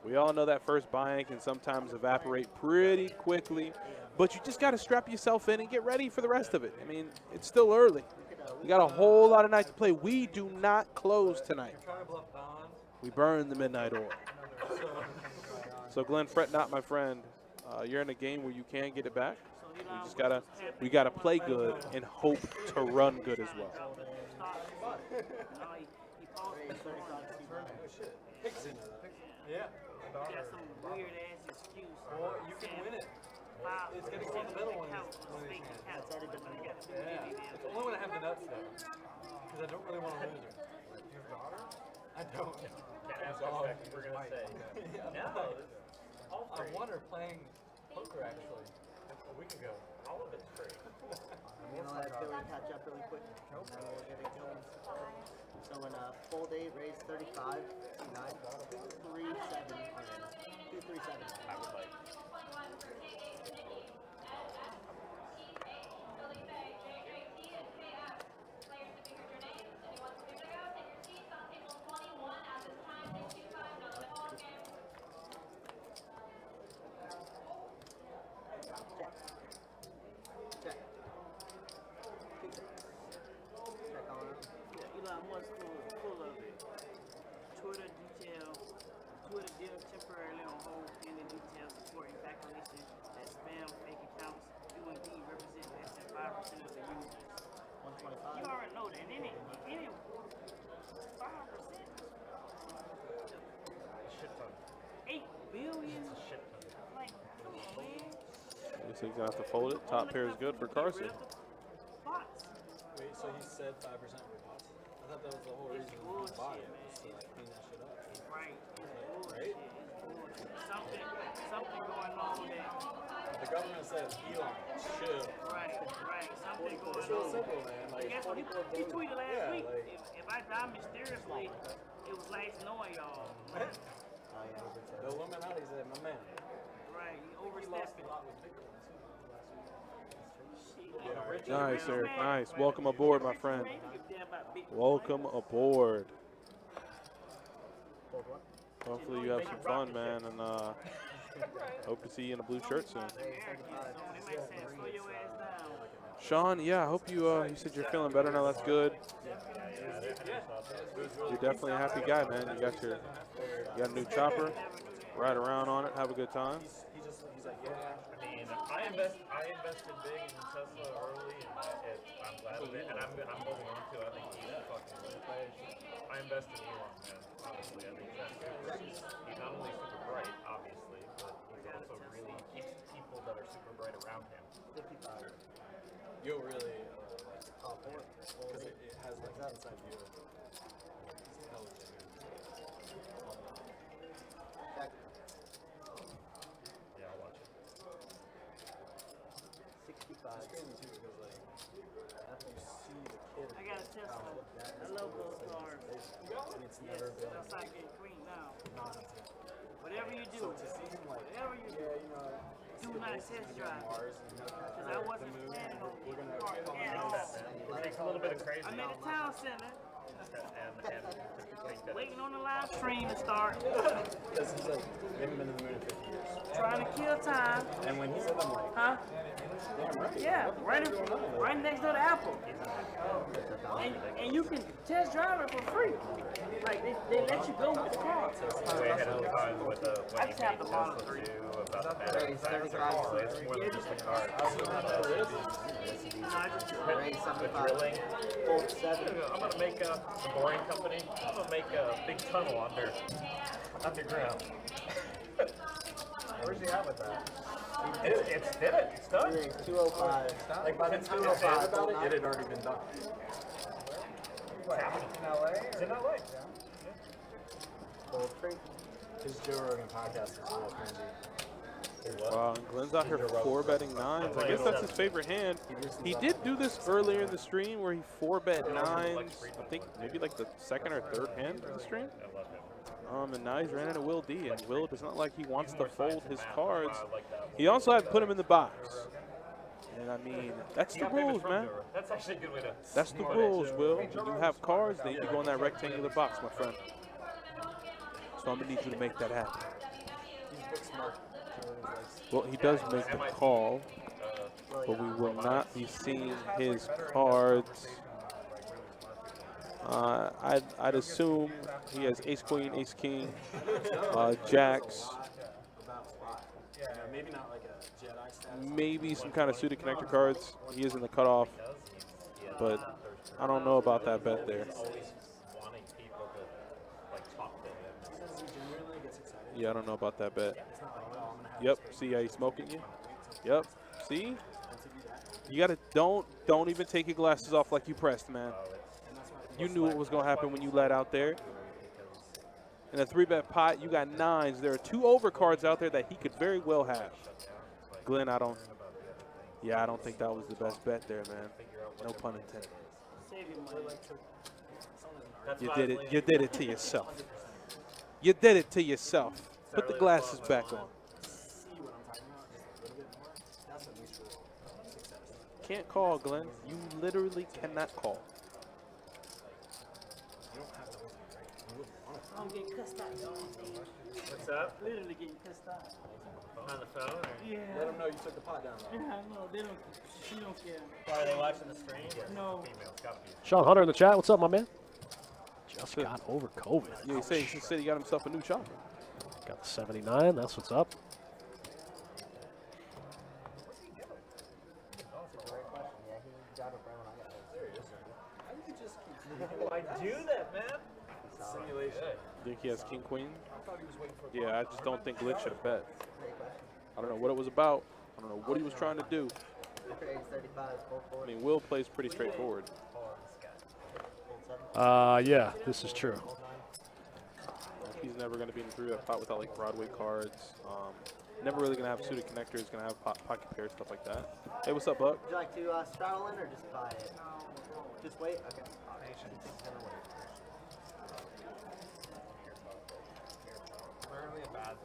we all know that first buy-in can sometimes evaporate pretty quickly, but you just got to strap yourself in and get ready for the rest of it. I mean, it's still early. You got a whole lot of nights to play. We do not close tonight. You're trying to bluff Don. We burn the midnight oil. So Glenn, fret not, my friend. You're in a game where you can get it back. We gotta play good and hope to run good as well. Yeah. Got some weird ass excuse. Well, you can win it. It's going to go in the middle when it's That's already been done. Yeah. It's only when I have the nuts, though. Because I don't really want to lose her. You have a daughter? I don't. Can't ask us back. We're going to say. No. I won her playing poker, actually, a week ago. All of it's free. I'm going to let Billy catch up really quick. And then we'll get it going. So in a full day, raise 35, 29, 237. 237. I would like. Check. Check all around. Elon Musk full of it. Twitter deal temporarily on hold pending details supporting calculation that spam fake accounts do indeed represent less than 5% of the users. 125. You already know that. Any 5%. Shit ton. 8 billion. It's a shit ton. Like, come on, man. Looks like he's gonna have to fold it. Top pair is good for Carson. Bots. Wait, so he said 5% for bots? thought that was the whole reason we bought it, was to like clean that shit up. Right. It's bullshit. Right? It's bullshit. Something going on that. The government says Elon, chill. Right. Something It's going real on. simple, man. Like, Guess what? He 44 tweeted last yeah, week. like, If I die mysteriously, it was nice knowing y'all. Oh, yeah, the Illuminati said, my man. Right. He overstepped it. Nice, Eric. Nice. Welcome aboard, my friend. Welcome aboard. Hopefully you have some fun, man, and hope to see you in a blue shirt soon. Sean, yeah, I hope you said you're feeling better now. That's good. You're definitely a happy guy, man. You got a new chopper. Ride around on it, have a good time. I mean, I invested big in Tesla early, and I'm glad of it. And I'm holding on to it. I think he's fucking great. I invested in Elon, man. Honestly, I think he's not only super bright, obviously, but he's also really keeps people that are super bright around him. You'll really like the top one because it has like that inside view. It's hella genuine. Yeah, I'll watch it. 65. It's crazy too because like after you see the kid, I got a Tesla. I love those cars. and it's never been That's like getting green now. nonsense. Whatever you do, So to see him like, whatever you do, yeah, you know, do not test drive. Mars and Because I wasn't planning on getting a car at all. It takes a little bit of crazy. I'm at the town center, and to think that waiting on the live stream to start, because he's like, we haven't been to the moon in 50 years. trying to kill time. And when he said, I'm like, Huh? damn right. Yeah, right next door to Apple. And you can test drive it for free. Like they let you go with the car. way ahead of the time with the when I he tapped made the bottom. Tesla too about the battery packs. It's more than just the car. Raise The 75. drilling. Fold 7. I'm gonna make the boring company. I'm gonna make a big tunnel underground. Where's he at with that? It's did it. It's done. 205. Like by the time I thought about it, it had already been done. What happened in LA? It's in LA. Fold 3. His Joe Rogan podcast is real cringy. Wow, and Glenn's out here 4-betting 9s. I guess that's his favorite hand. He did do this earlier in the stream where he 4-bet 9s. I think maybe like the second or third hand of the stream. And now he's ran into Will D, and Will does not like he wants to fold his cards. He also had to put him in the box. And I mean, that's the rules, man. That's actually a good way to. That's the rules, Will. When you have cards, they need to go in that rectangular box, my friend. So I'm gonna need you to make that happen. He's book smart. Well, he does make the call, but we will not be seeing his cards. I'd assume he has ace queen, ace king, jacks, Maybe not like a Jedi status. maybe some kind of suited connector cards. He is in the cutoff, but I don't know about that bet there. Wanting people to like talk to him. He genuinely gets excited. Yeah, I don't know about that bet. It's not like, oh, I'm gonna have Yep, see how he's smoking you? Yep, see? You gotta, don't even take your glasses off like you pressed, man. You knew what was gonna happen when you let out there. In a 3-bet pot, you got 9s. There are 2 overcards out there that he could very well have. Glenn, I don't think that was the best bet there, man. No pun intended. Save your money. You did it to yourself. You did it to yourself. Put the glasses back on. Can't call, Glenn. You literally cannot call. I'm getting cussed out, y'all. What's up? Literally getting cussed out. On the phone? Or? Yeah. Let him know you took the pot down. Yeah, I know. She don't care. Are they watching the stream? No. Females, gotta be. Sean Hunter in the chat. What's up, my man? Just got over COVID. Yeah, he said he got himself a new chopper. Got the 79. That's what's up. I do that, man. Simulation. Think he has king queen? Yeah, I just don't think Glitch should have bet. I don't know what it was about. I don't know what he was trying to do. I mean, Will plays pretty straightforward. Yeah, this is true. He's never going to be in the 3-bet pot without like Broadway cards. Never really going to have suited connectors. Going to have pocket pairs, stuff like that. Hey, what's up, Buck? Would you like to straddle in or just buy it? Just wait? Okay. Rarely a bad thing.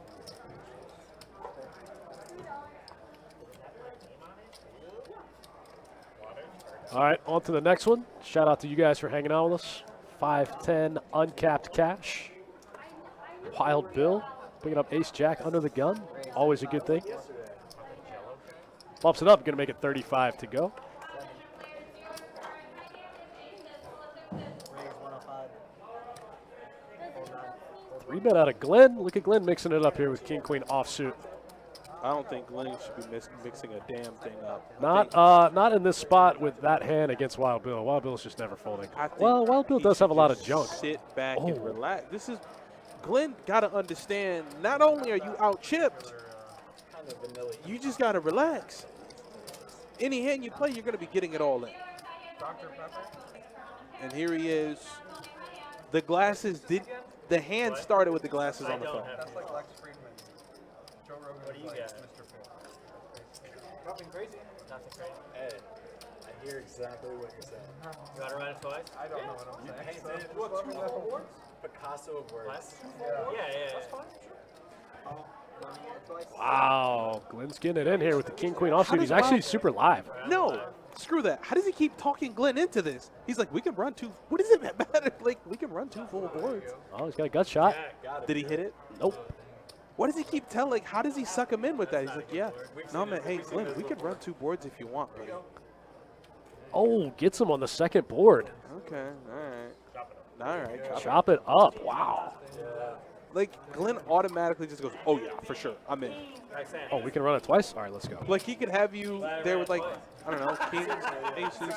All right, on to the next one. Shout out to you guys for hanging out with us. 510 uncapped cash. Wild Bill picking up ace jack under the gun. Always a good thing. Bumps it up, going to make it 35 to go. Raise 105. 3-bet out of Glenn. Look at Glenn mixing it up here with king queen offsuit. I don't think Glenn should be mixing a damn thing up. Not in this spot with that hand against Wild Bill. Wild Bill's just never folding. Well, Wild Bill does have a lot of junk. Sit back and relax. This is Glenn got to understand. Not only are you out chipped, you just got to relax. Any hand you play, you're going to be getting it all in. And here he is. The glasses did. The hand started with the glasses on the phone. That's like Lex Friedman. Joe Rogan What do you like got? Mr. Phil. Nothing crazy. Nothing crazy. Ed, I hear exactly what you're saying. You want to run it twice? I don't know what I'm saying. painted So, what, 2 full boards? Picasso of words. Less? Yeah. Yeah. That's fine. Running it twice. Wow, Glenn's getting it in here with the king queen offsuit. He's actually super live. No, screw that. How does he keep talking Glenn into this? He's like, we can run 2. What does it matter? Like, we can run 2 full boards. Oh, he's got a gut shot. Did he hit it? Nope. What does he keep telling? Like, how does he suck him in with that? He's like, yeah. No, man. Hey, Glenn, we can run 2 boards if you want, buddy. Oh, gets him on the second board. Okay, all right. Chop it up. Wow. Like, Glenn automatically just goes, oh, yeah, for sure. I'm in. Oh, we can run it twice? All right, let's go. Like, he could have you there with, like, I don't know, kings, aces.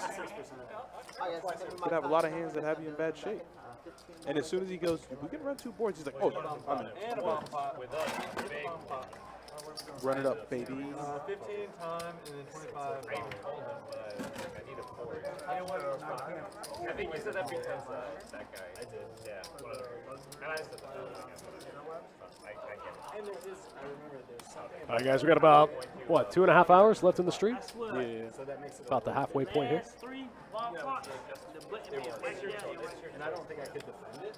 Could have a lot of hands that have you in bad shape. And as soon as he goes, we can run 2 boards, he's like, oh, yeah, I'm in. And a bomb pot with us. Big pot. Run it up, baby. 15 time and then 25. I even told him, but I need a 4. You know what? I think you said that because that guy. I did. Yeah. Whatever. And I said that. I get it. And there is, I remember there's something All right, guys, we got about, what, 2.5 hours left in the stream? Yeah. so that makes it About the halfway point here. 3 ball parts. The button man right there. and I don't think I could defend it.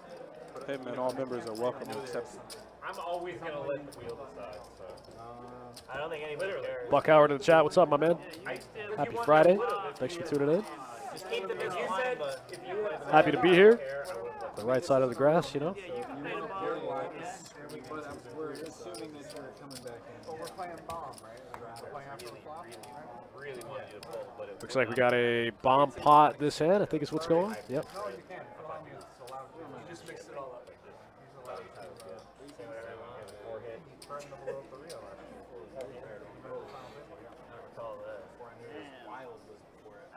Hey, man, all members are welcome except I'm always going to let the wheel decide, so. I don't think anybody cares. Buck Howard in the chat. What's up, my man? I still. Happy Friday. Thanks for tuning in. Just keep them in line, but If you would have Happy to be here. I would have let The right side of the grass, you know. We're assuming that you're coming back in. Well, we're playing bomb, right? We're playing after the flop, right? really wanted you to fold, but it Looks like we got a bomb pot this hand. I think is what's going on. Yep. No, you can't. For all means, it's allowed to. You just mix it all up like this. He's allowed to. Burn the below for real, actually.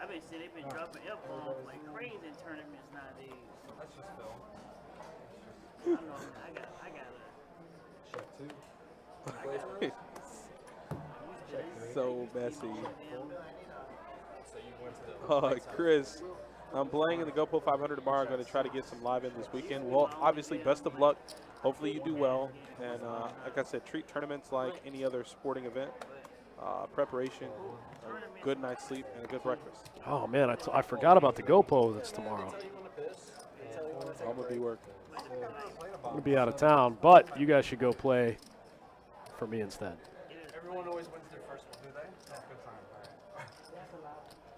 I've been saying they've been dropping F bombs like crazy in tournaments nowadays. That's just Phil. I don't know. I got a. so messy. Oh, Chris, I'm playing in the GoPro 500 tomorrow. I'm going to try to get some live in this weekend. Well, obviously, best of luck. Hopefully you do well. And like I said, treat tournaments like any other sporting event. Preparation, a good night's sleep, and a good breakfast. Oh man, I forgot about the GoPro that's tomorrow. I'm going to be working. I'm gonna be out of town, but you guys should go play for me instead. Everyone always wins their first one, do they? That's good time.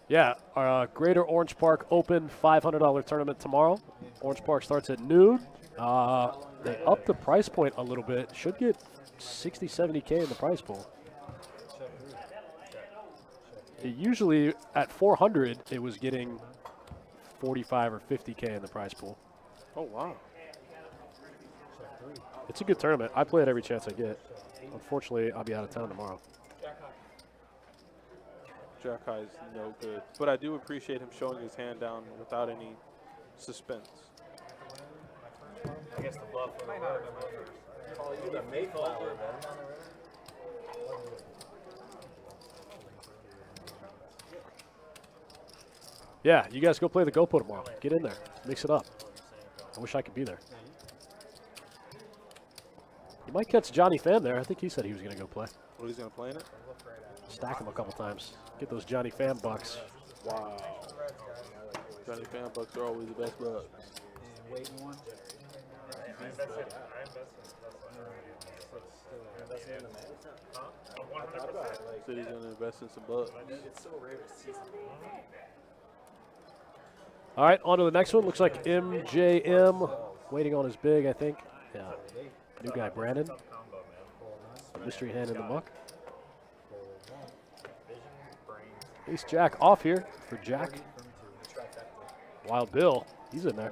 Yeah, our Greater Orange Park Open $500 tournament tomorrow. Orange Park starts at noon. They upped the price point a little bit. Should get 60, 70K in the prize pool. Usually at 400, it was getting 45 or 50K in the prize pool. Oh, wow. It's a good tournament. I play it every chance I get. Unfortunately, I'll be out of town tomorrow. Jack High is no good. But I do appreciate him showing his hand down without any suspense. I guess the bluff would have worked. Call you the Mayflower, man. Yeah, you guys go play the GoPro tomorrow. Get in there. Mix it up. I wish I could be there. You might catch Johnny Pham there. I think he said he was going to go play. What, he's going to play in it? Stack him a couple times. Get those Johnny Pham bucks. Wow. Johnny Pham bucks are always the best bucks. Waiting one. I invested in the man. Huh? 100%. Said he's going to invest in some bucks. It's so rare to see something. All right, on to the next one. Looks like MJM waiting on his big, I think. Yeah. New guy, Brandon. Mystery hand in the muck. Ace Jack off here for Jack. Wild Bill, he's in there.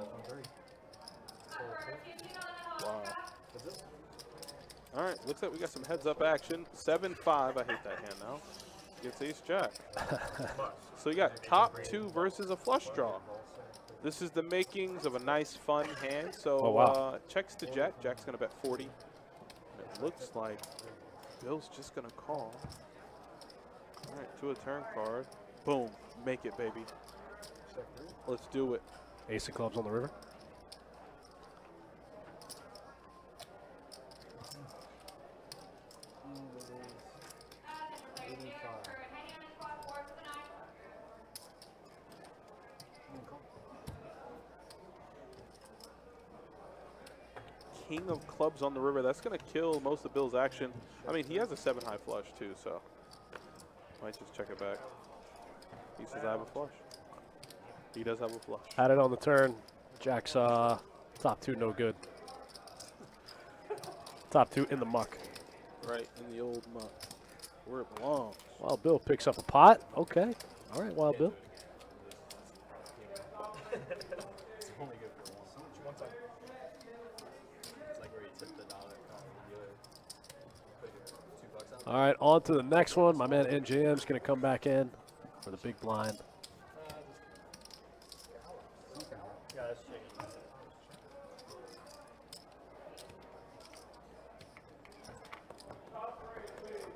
Wow. All right, looks like we got some heads-up action. 7-5, I hate that hand now. Gets Ace Jack. So you got top two versus a flush draw. This is the makings of a nice, fun hand. So checks to Jack. Jack's going to bet 40. And it looks like Bill's just going to call. All right, to a turn card. Boom. Make it, baby. Let's do it. Ace of clubs on the river. King of clubs on the river. That's going to kill most of Bill's action. I mean, he has a 7-high flush, too, so might just check it back. He says, I have a flush. He does have a flush. Had it on the turn. Jack's top two, no good. Top two in the muck. Right, in the old muck. Where it belongs. Wild Bill picks up a pot. Okay. All right, Wild Bill. It's only good for one time. It's like where you tip the dollar put your $2 out. All right, on to the next one. My man NJM's going to come back in for the big blind.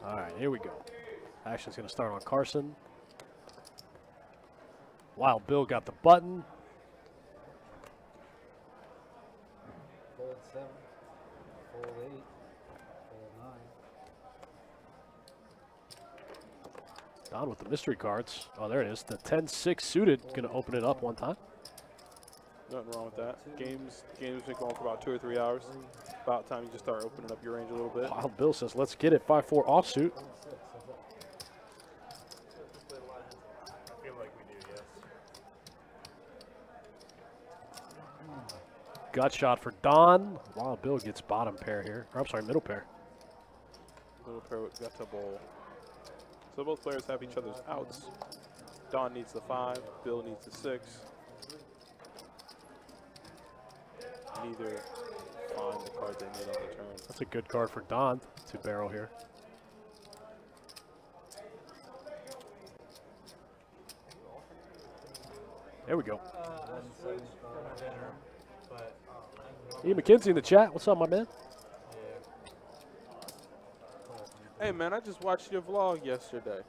All right, here we go. Action's going to start on Carson. Wild Bill got the button. Fold 7, fold 8, fold 9. Don with the mystery cards. Oh, there it is. The 10-6 suited. Going to open it up one time. Nothing wrong with that. Games been going for about 2 or 3 hours. About time you just start opening up your range a little bit. Wild Bill says, let's get it. 5-4 offsuit. I feel like we do, yes. Gut shot for Don. Wild Bill gets bottom pair here. Or, I'm sorry, middle pair. Middle pair with Gutta Bowl. So both players have each other's outs. Don needs the 5. Bill needs the 6. Neither find the cards they need on the turn. That's a good card for Don to barrel here. There we go. E. McKenzie in the chat. What's up, my man? Hey, man, I just watched your vlog yesterday.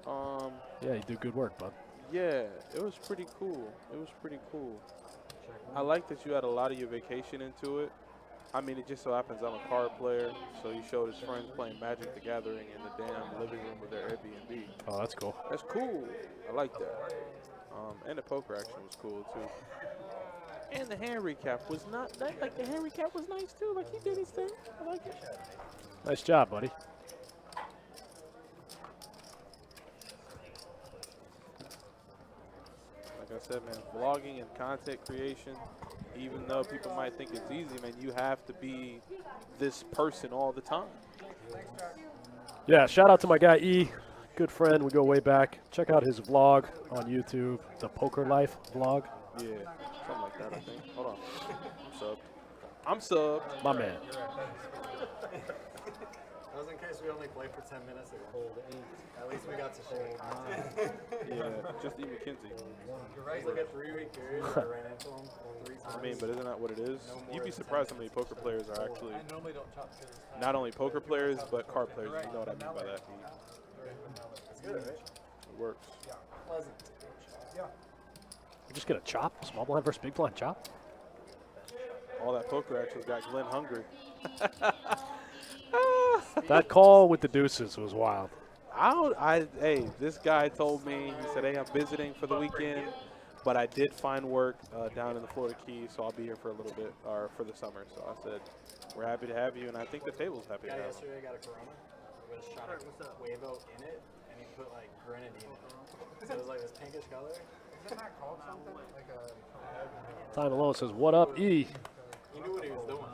Yeah, you do good work, bud. Yeah, it was pretty cool. It was pretty cool. I like that you had a lot of your vacation into it. I mean, it just so happens I'm a card player, so he showed his friends playing Magic the Gathering in the damn living room of their Airbnb. Oh, that's cool. That's cool. I like that. And the poker action was cool, too. And the hand recap was not, like, the hand recap was nice, too. Like, he did his thing. I like it. Nice job, buddy. Like I said, man, vlogging and content creation, even though people might think it's easy, man, you have to be this person all the time. Yeah, shout out to my guy E. Good friend. We go way back. Check out his vlog on YouTube, the Poker Life vlog. Yeah, something like that, I think. Hold on. I'm subbed. My man. That was in case we only played for 10 minutes. Hold 8. At least we got to shake. Yeah, just E. McKenzie. You're right. It's like a 3-week period. I ran into him 3 times. I mean, but isn't that what it is? You'd be surprised how many poker players are actually I normally don't chop to this time. not only poker players, but card players. You know what I mean by that. It's good, right? It works. Pleasant. Yeah. Just gonna chop. Small blind versus big blind chop. All that poker actually got Glenn hungry. That call with the deuces was wild. Hey, this guy told me, he said, hey, I'm visiting for the weekend, but I did find work down in the Florida Keys, so I'll be here for a little bit, or for the summer. So I said, we're happy to have you, and I think the table's happy to have you. Yesterday I got a Corona with a shot of Huevo in it, and he put like grenadine in it. So it was like this pinkish color. Isn't that called something? Like a... Time alone says, what up, E? He knew what he was doing.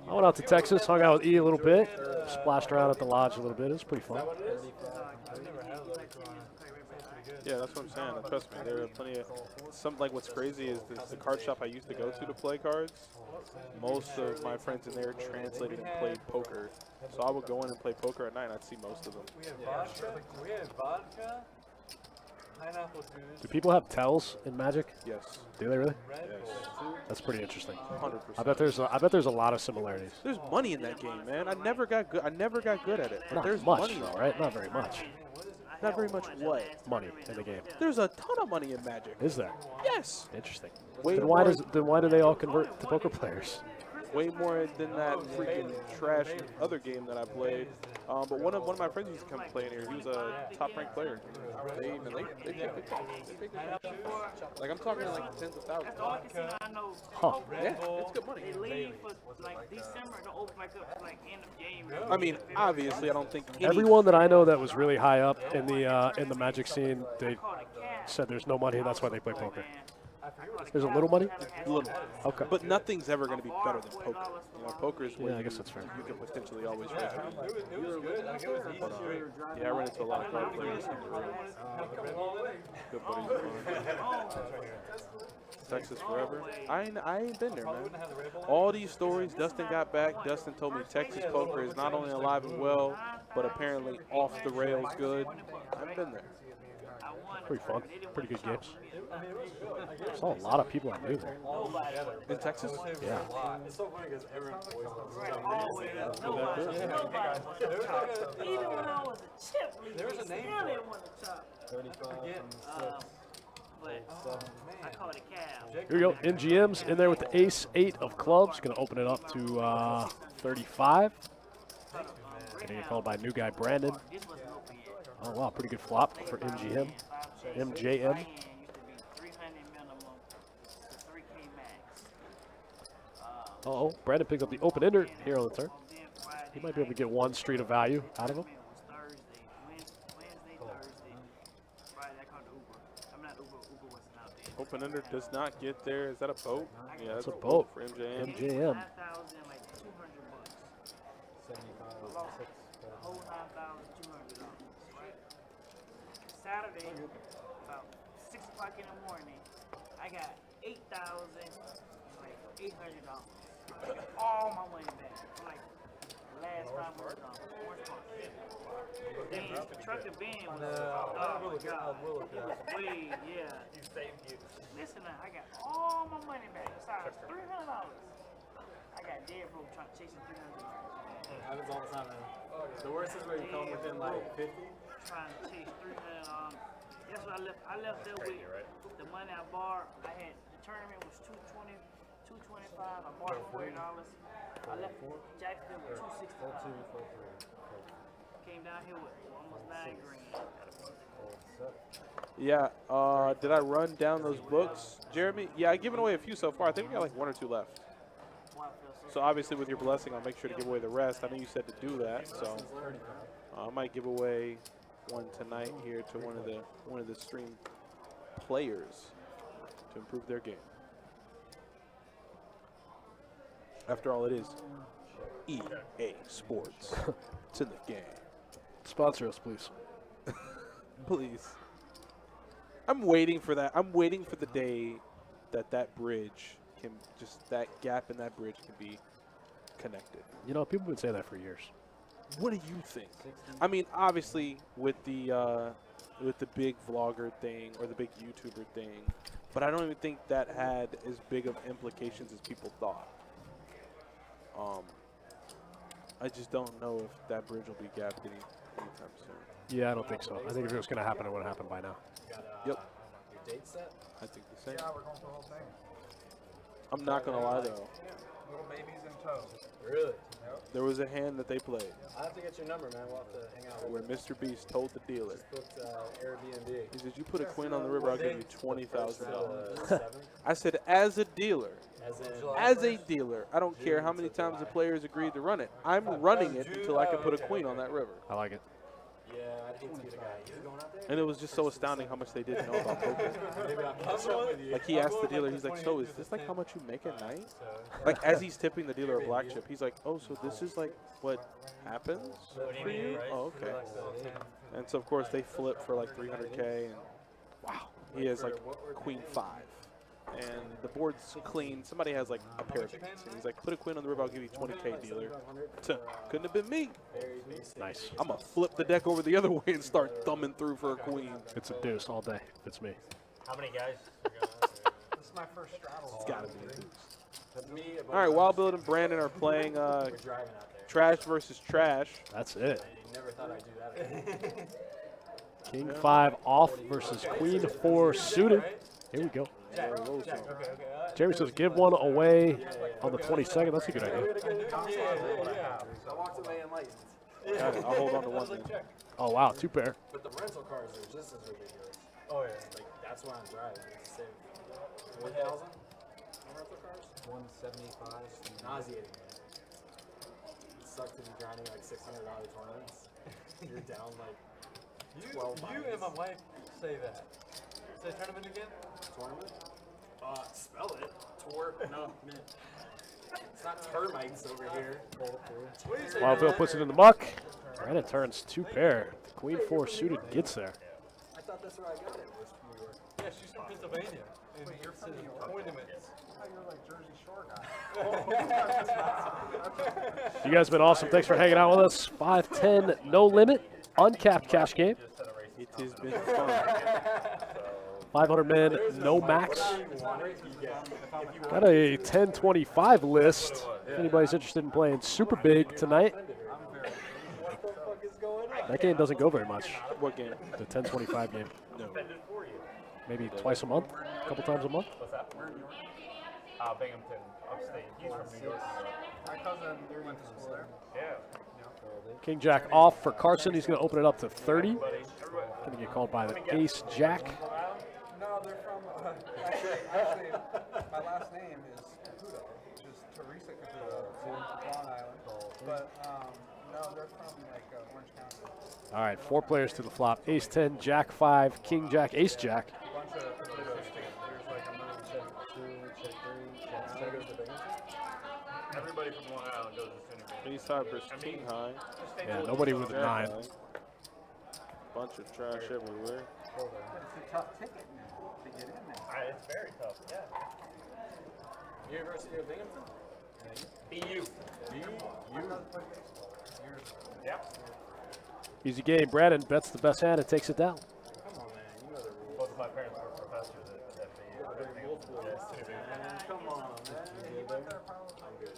I went out to Texas, hung out with E a little bit, splashed around at the lodge a little bit. It was pretty fun. I've never had a Corona. Yeah, that's what I'm saying. Trust me, there are plenty of like what's crazy is the card shop I used to go to play cards. Most of my friends in there translated and played poker, so I would go in and play poker at night. And I'd see most of them. We had vodka. We had vodka. Pineapple juice. Do people have tells in Magic? Yes. Do they really? Red Bull. That's pretty interesting. 100%. I bet there's a lot of similarities. There's money in that game, man. I never got good at it. But Not there's much, money, though, right? Not very much. Not very much. What? Money in the game. There's a ton of money in Magic. Is there? Yes. Interesting. Way Then more, why do they all convert to poker players? way more than that freaking trash other game that I played. But one of my friends used to come play in here. He was a top-ranked player. They pay good cash. They pay good cash. Like I'm talking like tens of thousands. That's all I can see. I know. Huh. Yeah, it's good money. They leave for like December to open back up like end of January. I mean, obviously, I don't think Everyone that I know that was really high up in the Magic scene, they said there's no money. That's why they play poker. There's a little money? Little. Okay. But nothing's ever going to be better than poker. You know, poker is where Yeah, I guess that's fair. you can potentially always raise money. It was good. Like, it was easy. But, yeah, I ran into a lot of card players. Good buddies of mine. Texas forever. I ain't been there, man. All these stories, Dustin got back. Dustin told me Texas poker is not only alive and well, but apparently off the rails good. I've been there. Pretty fun. Pretty good games. Saw a lot of people I knew there. In Texas? Yeah. It's so funny because everyone Always. Nobody. Even when I was a chip league, they still didn't want to chop. But I call it a cab. Here we go. MGM's in there with the ace-8 of clubs. Going to open it up to 35. Going to get called by new guy Brandon. Oh, wow. Pretty good flop for MGM. MJM. Uh-oh. Brandon picked up the open-ender here on the turn. He might be able to get one street of value out of him. Open-ender does not get there. Is that a boat? Yeah, that's a boat for MJM. MJM. Saturday, about 6 o'clock in the morning, I got $8,800. All my money back. Like last 5 months on Orange Park. Then the truck and van was, oh my God, it was way, yeah. Listen, I got all my money back. Besides $300. I got dead broke chasing $300. It happens all the time, man. The worst is where you come within like 50. Trying to chase $300. That's what I left. I left there with the money I borrowed. I had the tournament was $225. I borrowed $40. I left Jacksonville with $265. Came down here with almost $9 grand. Yeah, did I run down those books, Jeremy? Yeah, I've given away a few so far. I think we got like 1 or 2 left. So obviously with your blessing, I'll make sure to give away the rest. I know you said to do that, so I might give away one tonight here to one of the stream players to improve their game. After all, it is EA Sports. It's in the game. Sponsor us, please. Please. I'm waiting for that. I'm waiting for the day that bridge can that gap in that bridge can be connected. You know, people have been saying that for years. What do you think? I mean, obviously with the big vlogger thing or the big YouTuber thing, but I don't even think that had as big of implications as people thought. I just don't know if that bridge will be gapped anytime soon. Yeah, I don't think so. I think if it was going to happen, it would have happened by now. Yep. date set? I think the same. Yeah, we're going for the whole thing. I'm not going to lie, though. Little babies in tow. Really? There was a hand that they played I have to get your number, man. We'll have to hang out where with Mr. Beast told the dealer, Just booked Airbnb. he said, you put a queen on the river, I'll give you $20,000. 7th? I said, as a dealer, As in, as a dealer, I don't care how many times the players agreed to run it. I'm running it until I can put a queen on that river. I like it. yeah, I'd hate to be the guy. He's going out there? And it was just so astounding how much they didn't know about poker. Maybe I'll catch up with you. Like, he asked the dealer, he's like, so is this like how much you make at night? Like, as he's tipping the dealer a black chip, he's like, oh, so this is like what happens for you? Oh, okay. And so, of course, they flip for like 300K, and wow, he has like queen 5. And the board's clean. Somebody has like a pair of eights. And he's like, put a queen on the river, I'll give you 20K, dealer. Couldn't have been me. Nice. I'm going to flip the deck over the other way and start thumbing through for a queen. It's a deuce all day. It's me. How many guys are going out there? This is my first straddle. It's got to be a deuce. That's me. All right, Wild Build and Brandon are playing We're driving out there. trash versus trash. That's it. I never thought I'd do that again. King 5 off versus Queen 4 suited. Here we go. Jeremy says give one away on the 22nd. That's a good idea. I walked away enlightened. Got it. I'll hold on to one. Then. Oh, wow. 2 pair. But the rental cars are just as ridiculous. Oh, yeah. Like, that's why I'm driving. It's to save 4,000 on rental cars? 175. Nauseating, man. It sucks to be grinding like $600 tournaments. You're down like 12 You and my wife say that. Say tournament again? tournament? Spell it. No, man. It's not termites over here. What do you say? Wild Bill puts it in the muck. Brandon turns 2 pair. Queen 4 suited gets there. I thought that's where I got it. Was New York. Yeah, she's from Pennsylvania. And you're from New York. Tournaments. You're like Jersey Shore guy. You guys have been awesome. Thanks for hanging out with us. 5-10, no limit, uncapped cash game. It has been fun. 500 men, no max. Got a 10-25 list. If anybody's interested in playing super big tonight. That game doesn't go very much. What game? The 10-25 game. No. Maybe twice a month, a couple times a month. What's that? Binghamton, upstate. He's from New York. My cousin went to school there. Yeah. King Jack off for Carson. He's going to open it up to 30. Going to get called by the Ace Jack. No, they're from, actually, my last name is Caputo, which is Teresa Caputo, from Long Island. But, no, they're from, like, Orange County. All right, 4 players to the flop. Ace 10, Jack 5, King Jack, Ace Jack. A bunch of Caputos. There's, like, a million. Everybody from Long Island goes to Cinder. Ace high versus king high. Yeah, nobody with a 9. Bunch of trash everywhere. It's a tough ticket now to get in there. It's very tough, yeah. University of Binghamton? BU. Yeah. Easy game. Brandon bets the best hand and takes it down. Come on, man. You know the rules. Both of my parents were professors at BU. Come on, man. I'm good.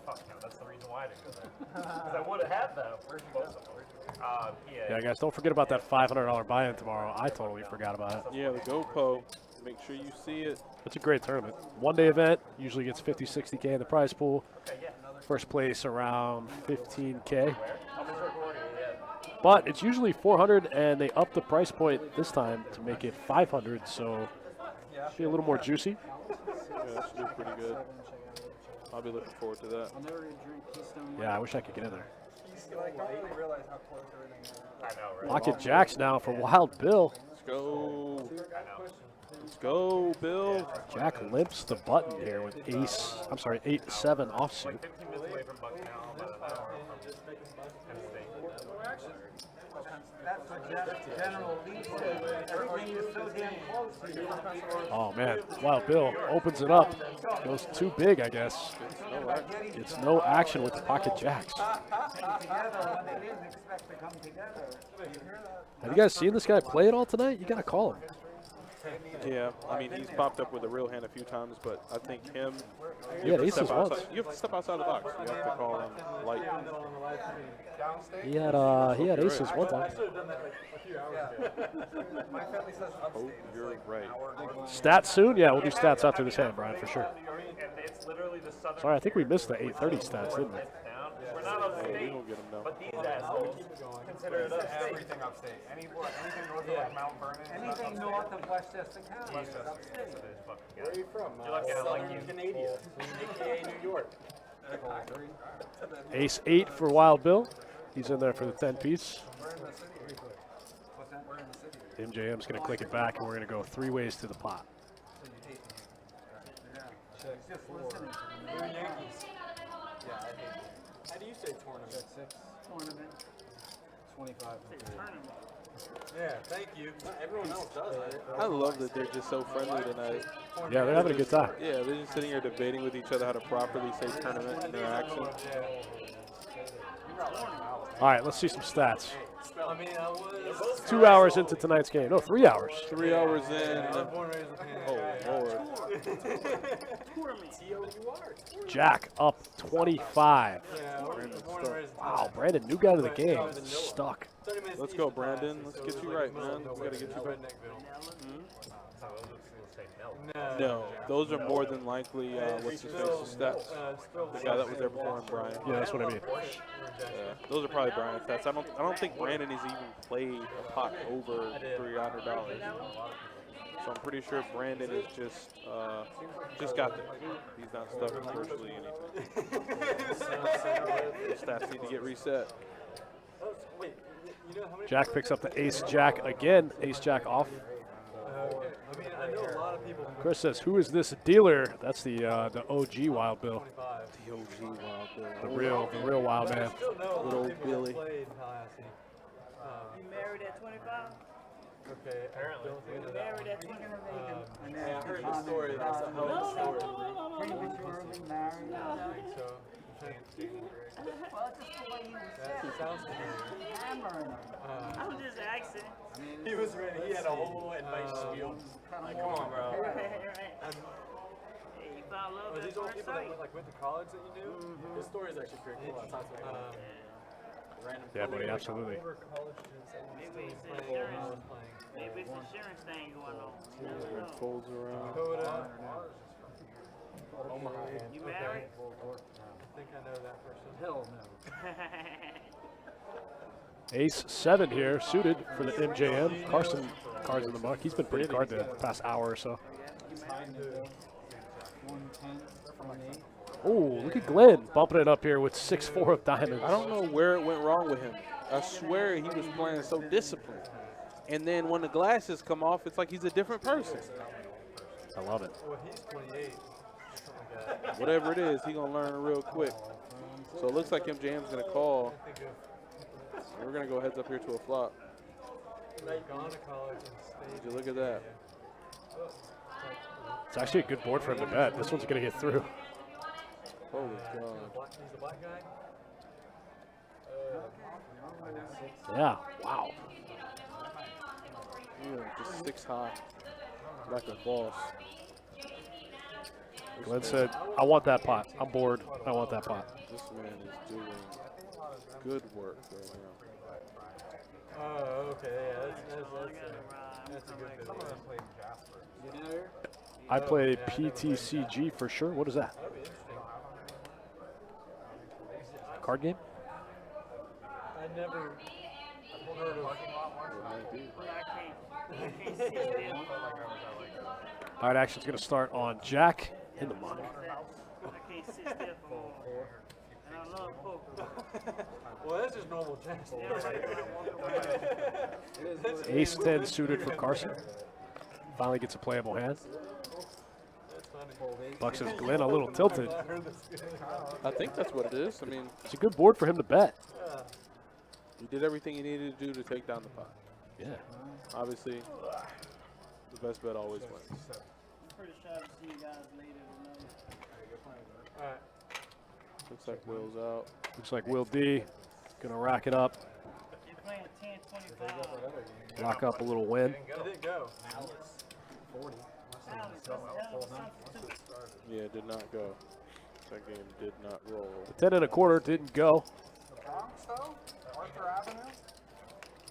Fuck no, that's the reason why I didn't go there. Because I would have had them. Yeah, guys, don't forget about that $500 buy-in tomorrow. I totally forgot about it. Yeah, the GoPro. Make sure you see it. It's a great tournament. One-day event. Usually gets 50, 60K in the prize pool. First place around 15K. But it's usually 400, and they upped the price point this time to make it 500, so be a little more juicy. Yeah, that should be pretty good. I'll be looking forward to that. Yeah, I wish I could get in there. Like, I don't really realize how close everything is. I know, right? Pocket jacks now for Wild Bill. Let's go. Let's go, Bill. Jack limps the button here with ace, I'm sorry, 8-7 offsuit. 15 minutes away from Bucktown, about an hour from Penn State. That's what General Lee said. Everything is so damn close. Oh, man. Wild Bill opens it up. Goes too big, I guess. It's no action with the pocket jacks. Have you guys seen this guy play it all tonight? You got to call him. Yeah, I mean, he's popped up with a real hand a few times, but I think him, Yeah, aces once. you have to step outside the box. You have to call him light. He had aces one time. My family says Oh, upstate. you're right. Stats soon? Yeah, we'll do stats after this hand, Brian, for sure. And it's literally the southern. Sorry, I think we missed the 8:30 stats, didn't we? We're not Hey, upstate, we gonna get him though. but these assholes consider it upstate. Everything upstate. Anything north of like Mount Vernon. Anything north of Westchester County. Jesus Christ, this fucking guy. Where are you from? You're lucky I like Southern you. Canadian, aka New York. Ace 8 for Wild Bill. He's in there for the 10 piece. What's that? We're in the city. MJM's going to click it back, and we're going to go 3 ways to the pot. So you hate me. Yeah. Just listening. Go Yankees. Yeah, I hate you. How do you say tournament? 6. Tournament. 25. Tournament. Yeah, thank you. Not everyone else does. I love that they're just so friendly tonight. Yeah, they're having a good time. Yeah, they're just sitting here debating with each other how to properly say tournament in their accent. All right, let's see some stats. I mean, I was 2 hours into tonight's game. No, 3 hours. 3 hours in. born and raised in Oh, Lord. Tournament. Jack up 25. Yeah, born and raised in Wow, Brandon, new guy to the game. Stuck. 30 minutes Let's east go, of Tallahassee, Brandon. Let's so get it you was right, like man. middle of We gotta get you nowhere, back. Redneckville. No, those are more than likely what's his face's stats. The guy that was there before him, Brian. Yeah, that's what I mean. Yeah, those are probably Brian's stats. I don't think Brandon has even played a pot over $300. So I'm pretty sure Brandon is just got there. He's not stuck in virtually anything. His stats need to get reset. Wait, you know how many Jack picks up the ace jack again. Ace jack off. okay. I mean, I know a lot of people. Chris says, "Who is this dealer?" That's the OG Wild Bill, The OG Wild Bill. the real Wild man. I still know a lot Little of people Billy. that played Tallahassee. You married at 25? Okay, apparently. You married at 25? Yeah, I heard the story. That's a hell of a story. married. So, Well, it's just the way you said that it. sounds familiar. Hammering them. I'm just asking. He was ready. He had a whole advice spiel. Like, come on, bro. Right. Hey, you found love Are at these all first people that sight. went to college that you knew? This story is actually pretty cool. I'll talk to you. Random Yeah, buddy, absolutely. Maybe it's insurance. Maybe it's insurance thing going on. You never It know. folds around. You married? I think I know that person. Hell no. Ace 7 here, suited for the MJM. Carson cards in the muck. He's been pretty card the past hour or so. 110 from an 8. Oh, look at Glenn bumping it up here with 6-4 of diamonds. I don't know where it went wrong with him. I swear he was playing so disciplined. And then when the glasses come off, it's like he's a different person. I love it. Well, he's 28. Whatever it is, he's going to learn real quick. So it looks like MJM's going to call. We're going to go heads up here to a flop. Gone to college and stayed. Would you look at that? It's actually a good board for him to bet. This one's going to get through. Holy God. He's the black guy? Yeah, wow. Yeah, just 6 high. Like a boss. Glenn said, I want that pot. I'm bored. I want that pot. This man is doing good work right now. Oh, okay. Yeah, that's a good video. I play PTCG for sure. What is that? That'd be interesting. Card game? I never heard of. I can't see it. All right, action's going to start on Jack in the muck. I can't sit still for more. And I love poker. Well, that's just normal chess. Ace 10 suited for Carson. Finally gets a playable hand. Buck says Glenn a little tilted. I think that's what it is. I mean, It's a good board for him to bet. he did everything he needed to do to take down the pot. Yeah. Obviously, the best bet always wins. I'm pretty sure I'll see you guys later tonight. Alright. Looks like Will's out. Looks like Will D gonna rack it up, You're playing 10-25. lock up a little win. It didn't go. 40. Yeah, it did not go. That game did not roll. The 10 1/4 didn't go. The Bronx, though? Arthur Avenue?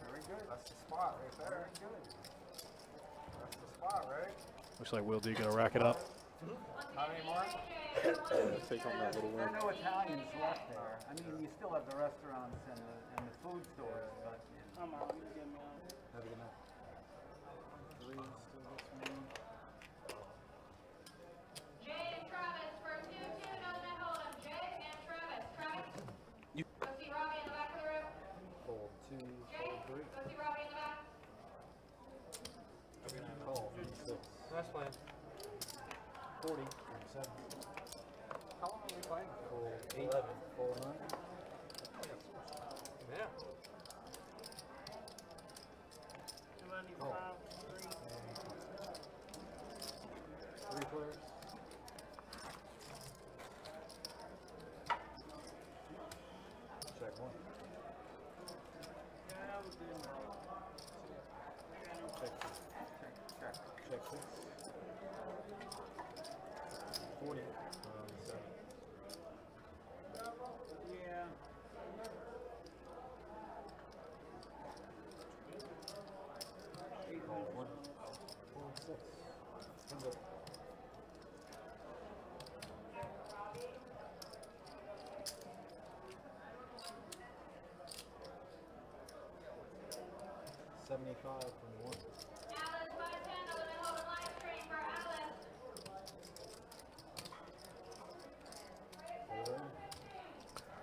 Very good. That's the spot right there. Very good. That's the spot, right? Looks like Will D gonna rack it up. How many more? Let's take home that little There win. are no Italians left there. I mean, you still have the restaurants and the food stores, but I'm out. You get me out. Have a good night. 3 still gets me. Jay and Travis for 2-2, doesn't hold him. Jay and Travis. Travis. You- Go see Robbie in the back of the room. Fold 2, Jay, fold 3. go see Robbie in the back. Call 36. Nice plan. 40. 7. How long are we playing? Fold 8. 11. Fold 9. Yeah. 25, 3. 3 players. Check 1. Yeah, I was doing Check 2. Check 6. 40. 7. Yeah. Fold 1. Fold 6. Hands up. $75 from 1. Alice, 510, doesn't hold him. Live stream for Alice. Fold in.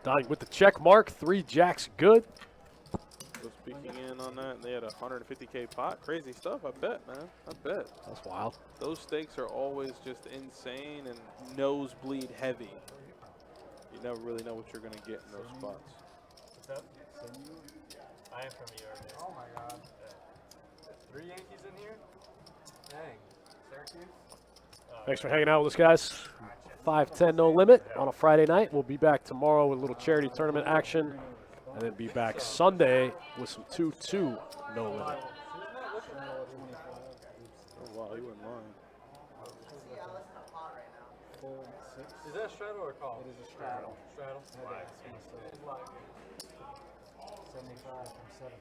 Donnie with the check mark. 3 jacks good. Was speaking in on that, and they had a 150K pot. Crazy stuff, I bet, man. I bet. That's wild. Those stakes are always just insane and nosebleed heavy. You never really know what you're going to get in those spots. What's up? I am from New York. Yeah. Oh my god. 3 Yankees in here? Dang. Syracuse? Thanks for hanging out with us, guys. 5-10 no limit on a Friday night. We'll be back tomorrow with a little charity tournament action, and then be back Sunday with some 2-2 no limit. Oh, wow, you went line. See Alice in a pot right now. Fold 6. Is that a straddle or a call? It is a straddle. Straddle. Live. 75 from 7.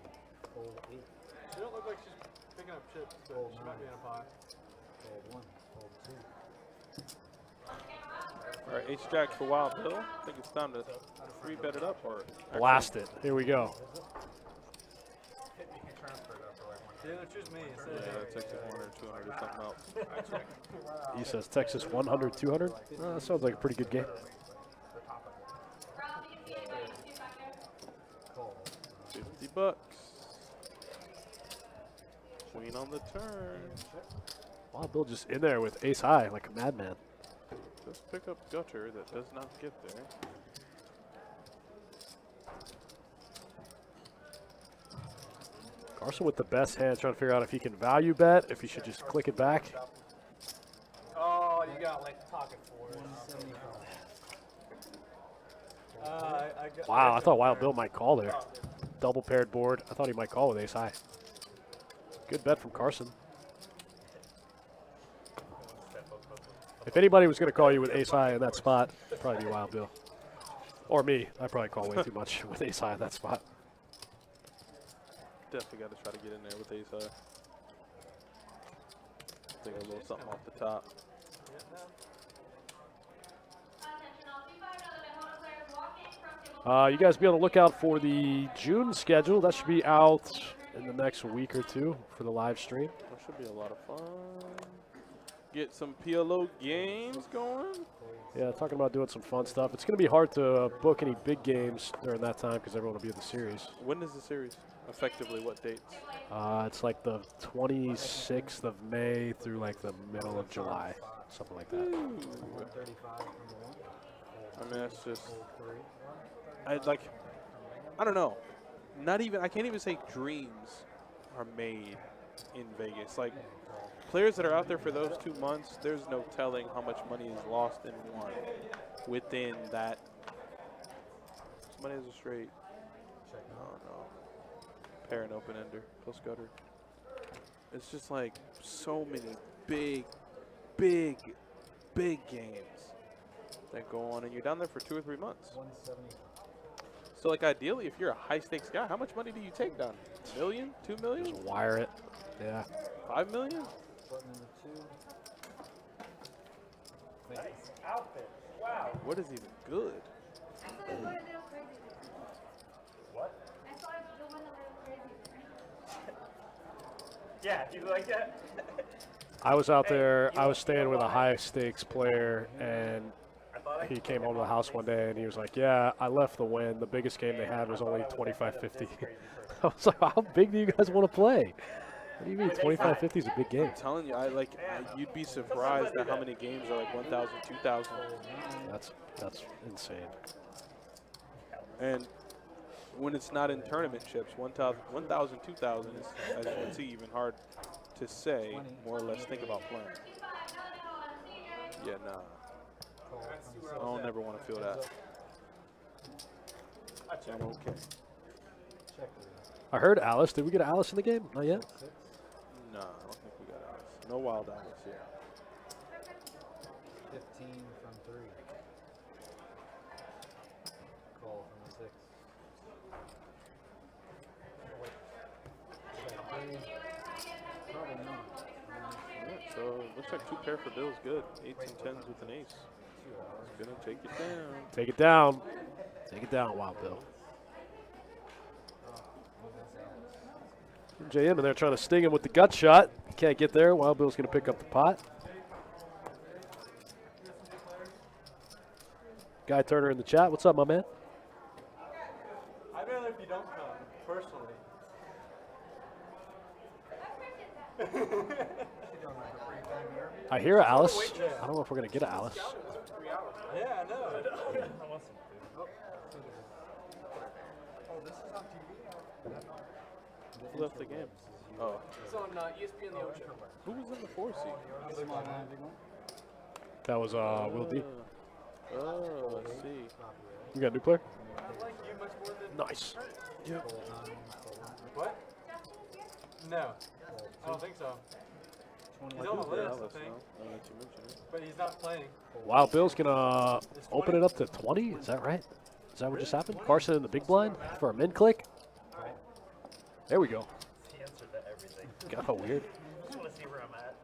Fold 8. She don't look like she's picking up chips, but Fold she might be in a pot. Fold 1. Fold 2. All right, H-Jack for Wild Bill. I think it's time to three-bet it up. Or Blast it. Here we go. Taylor, choose me instead yeah, of Texas 100 or 200 or something else. He says Texas 100, 200. That sounds like a pretty good game. Robbie, you see anybody? You see back there? Call. $50. Queen on the turn. Wild Bill just in there with ace high like a madman. Just pick up gutter that does not get there. Carson with the best hand, trying to figure out if he can value bet, if he should just click it back. Oh, you got like pocket fours. 175. Wow, I thought Wild Bill might call there. Double paired board. I thought he might call with ace high. Good bet from Carson. If anybody was going to call you with ace high in that spot, it'd probably be Wild Bill. Or me. I probably call way too much with ace high in that spot. Definitely got to try to get in there with ace high. Take a little something off the top. Attention, all 2-5, doesn't hold him. Players walking from table. You guys be on the lookout for the June schedule. That should be out in the next week or two for the live stream. That should be a lot of fun. Get some PLO games going. Yeah, talking about doing some fun stuff. It's going to be hard to book any big games during that time because everyone will be at the series. When is the series? Effectively, what dates? It's like the 26th of May through like the middle of July, something like that. 135 from 1. I mean, that's just. Fold 3. I don't know. Not even. I can't even say dreams are made in Vegas. Like players that are out there for those 2 months, there's no telling how much money is lost and won within that. Somebody has a straight. Oh no. Pair and open ender plus gutter. It's just like so many big games that go on, and you're down there for 2 or 3 months. 170. So, like, ideally, if you're a high-stakes guy, how much money do you take down? $1 million? $2 million? Just wire it. Yeah. $5 million? Button number 2. Nice outfit. Wow. What is even good? What? Yeah, do you like that? I was out there. I was staying with a high-stakes player, and he came home to the house one day, and he was like, "Yeah, I left the win. The biggest game they had was only 25-50." I was like, "How big do you guys want to play?" What do you mean 25-50 is a big game? I'm telling you, you'd be surprised at how many games are like 1,000, 2,000. That's insane. And when it's not in tournament chips, 1,000, 2,000 is, as you can see, even hard to say, more or less think about playing. Yeah, nah. I don't never want to feel that. I'm okay. I heard Alice. Did we get Alice in the game? Not yet. No, I don't think we got Alice. No wild Alice yet. 15 from 3. Call from the 6. Probably not. Yeah, so looks like 2 pair for Bill's good. 8s and 10s with an ace. It's gonna take it down. Take it down. Take it down, Wild Bill. JM and they're trying to sting him with the gut shot. Can't get there. Wild Bill's going to pick up the pot. Guy Turner in the chat. What's up, my man? I'd rather if you don't come, personally. I hear Alice. I don't know if we're going to get Alice. Yeah, I know. Oh, this is on TV? Who left the game? Oh. It's on ESPN The Ocean. Who was in the 4 seat? That was Will D. Oh, I see. You got a new player? I like you much more than... Nice. Yep. What? No. I don't think so. He's on the list, I think. But he's not playing. Wild Bill's going to open it up to 20. Is that right? Is that what just happened? Carson in the big blind for a min click? There we go. He answered that everything. Got all weird. I just want to see where I'm at.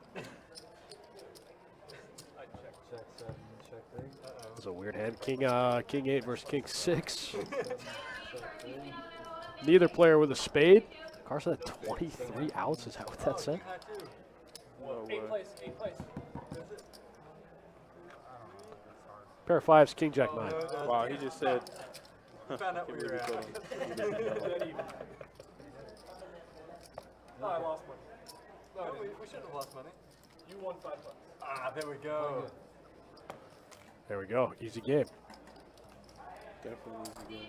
I check. Check 7, check 3. That's a weird hand. King 8 versus King 6. Neither player with a spade. Carson had 23 outs. Is that what that said? No way. 8th place, 8th place. Pair of 5s, King Jack 9. Wow, he just said. Found out where you're at. Oh, I lost money. No, we shouldn't have lost money. You won $5. Ah, there we go. There we go. Easy game. Definitely easy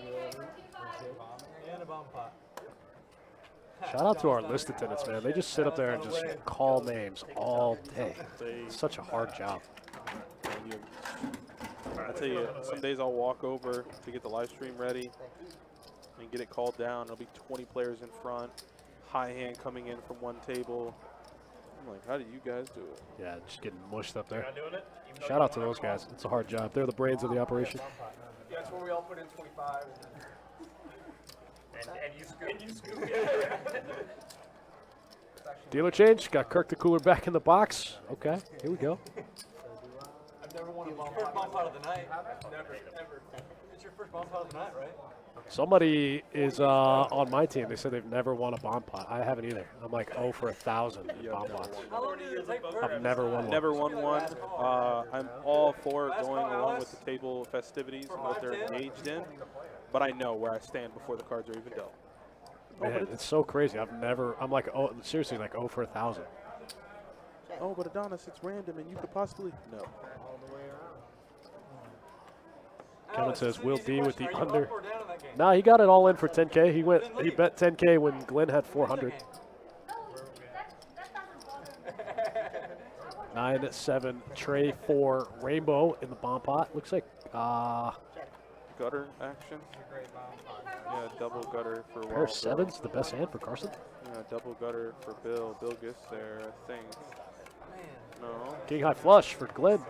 game. And a bomb pot. Shout out to our list attendants, man. They just sit up there and just call names all day. It's such a hard job. I tell you, some days I'll walk over to get the live stream ready and get it called down. There'll be 20 players in front, high hand coming in from one table. I'm like, how do you guys do it? Yeah, just getting mushed up there. Not doing it? Even though Shout you out to won those our guys. It's a hard job. They're the brains of the operation. Yeah, that's where we all put in 25. And you scoop. Yeah. Dealer change. Got Kirk the Cooler back in the box. Okay, here we go. I've never won a bomb pot. First bomb pot of the night. Never, ever. It's your first bomb pot of the night, right? Somebody is on my team. They said they've never won a bomb pot. I haven't either. I'm like 0 for 1,000 in bomb pots. How long did it take for I've never won one. Never won one. I'm all for going along with the table festivities and what they're engaged in, but I know where I stand before the cards are even dealt. Man, it's so crazy. I'm like, oh, seriously, like 0 for 1,000. Oh, but Adonis, it's random and you could possibly. No. Kevin says, Will D with the under. Nah, he got it all in for 10K. He bet 10K when Glenn had 400. 9-7 Trey 4 Rainbow in the bomb pot. Looks like gutter action. Yeah, double gutter for Pair of Wild sevens, the best hand for Carson. Bill. Yeah, double gutter for Bill. Bill gets there, I think. No. King high flush for Glenn.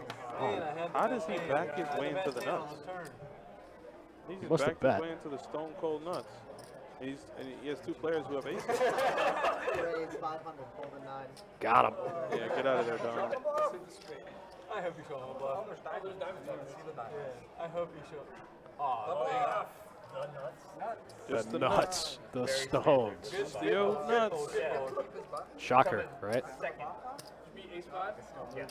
How does he back his way into the nuts? He just must have backed his bet. way into the stone cold nuts. And he has two players who have aces. Raise 500, hold a 9. Got him. Yeah, get out of there, Don. I hope you show him a bluff. Yeah, I hope you show. Aw, Just The nuts, the stones. Just the old nuts. Shocker, right? Ace 5? Yes.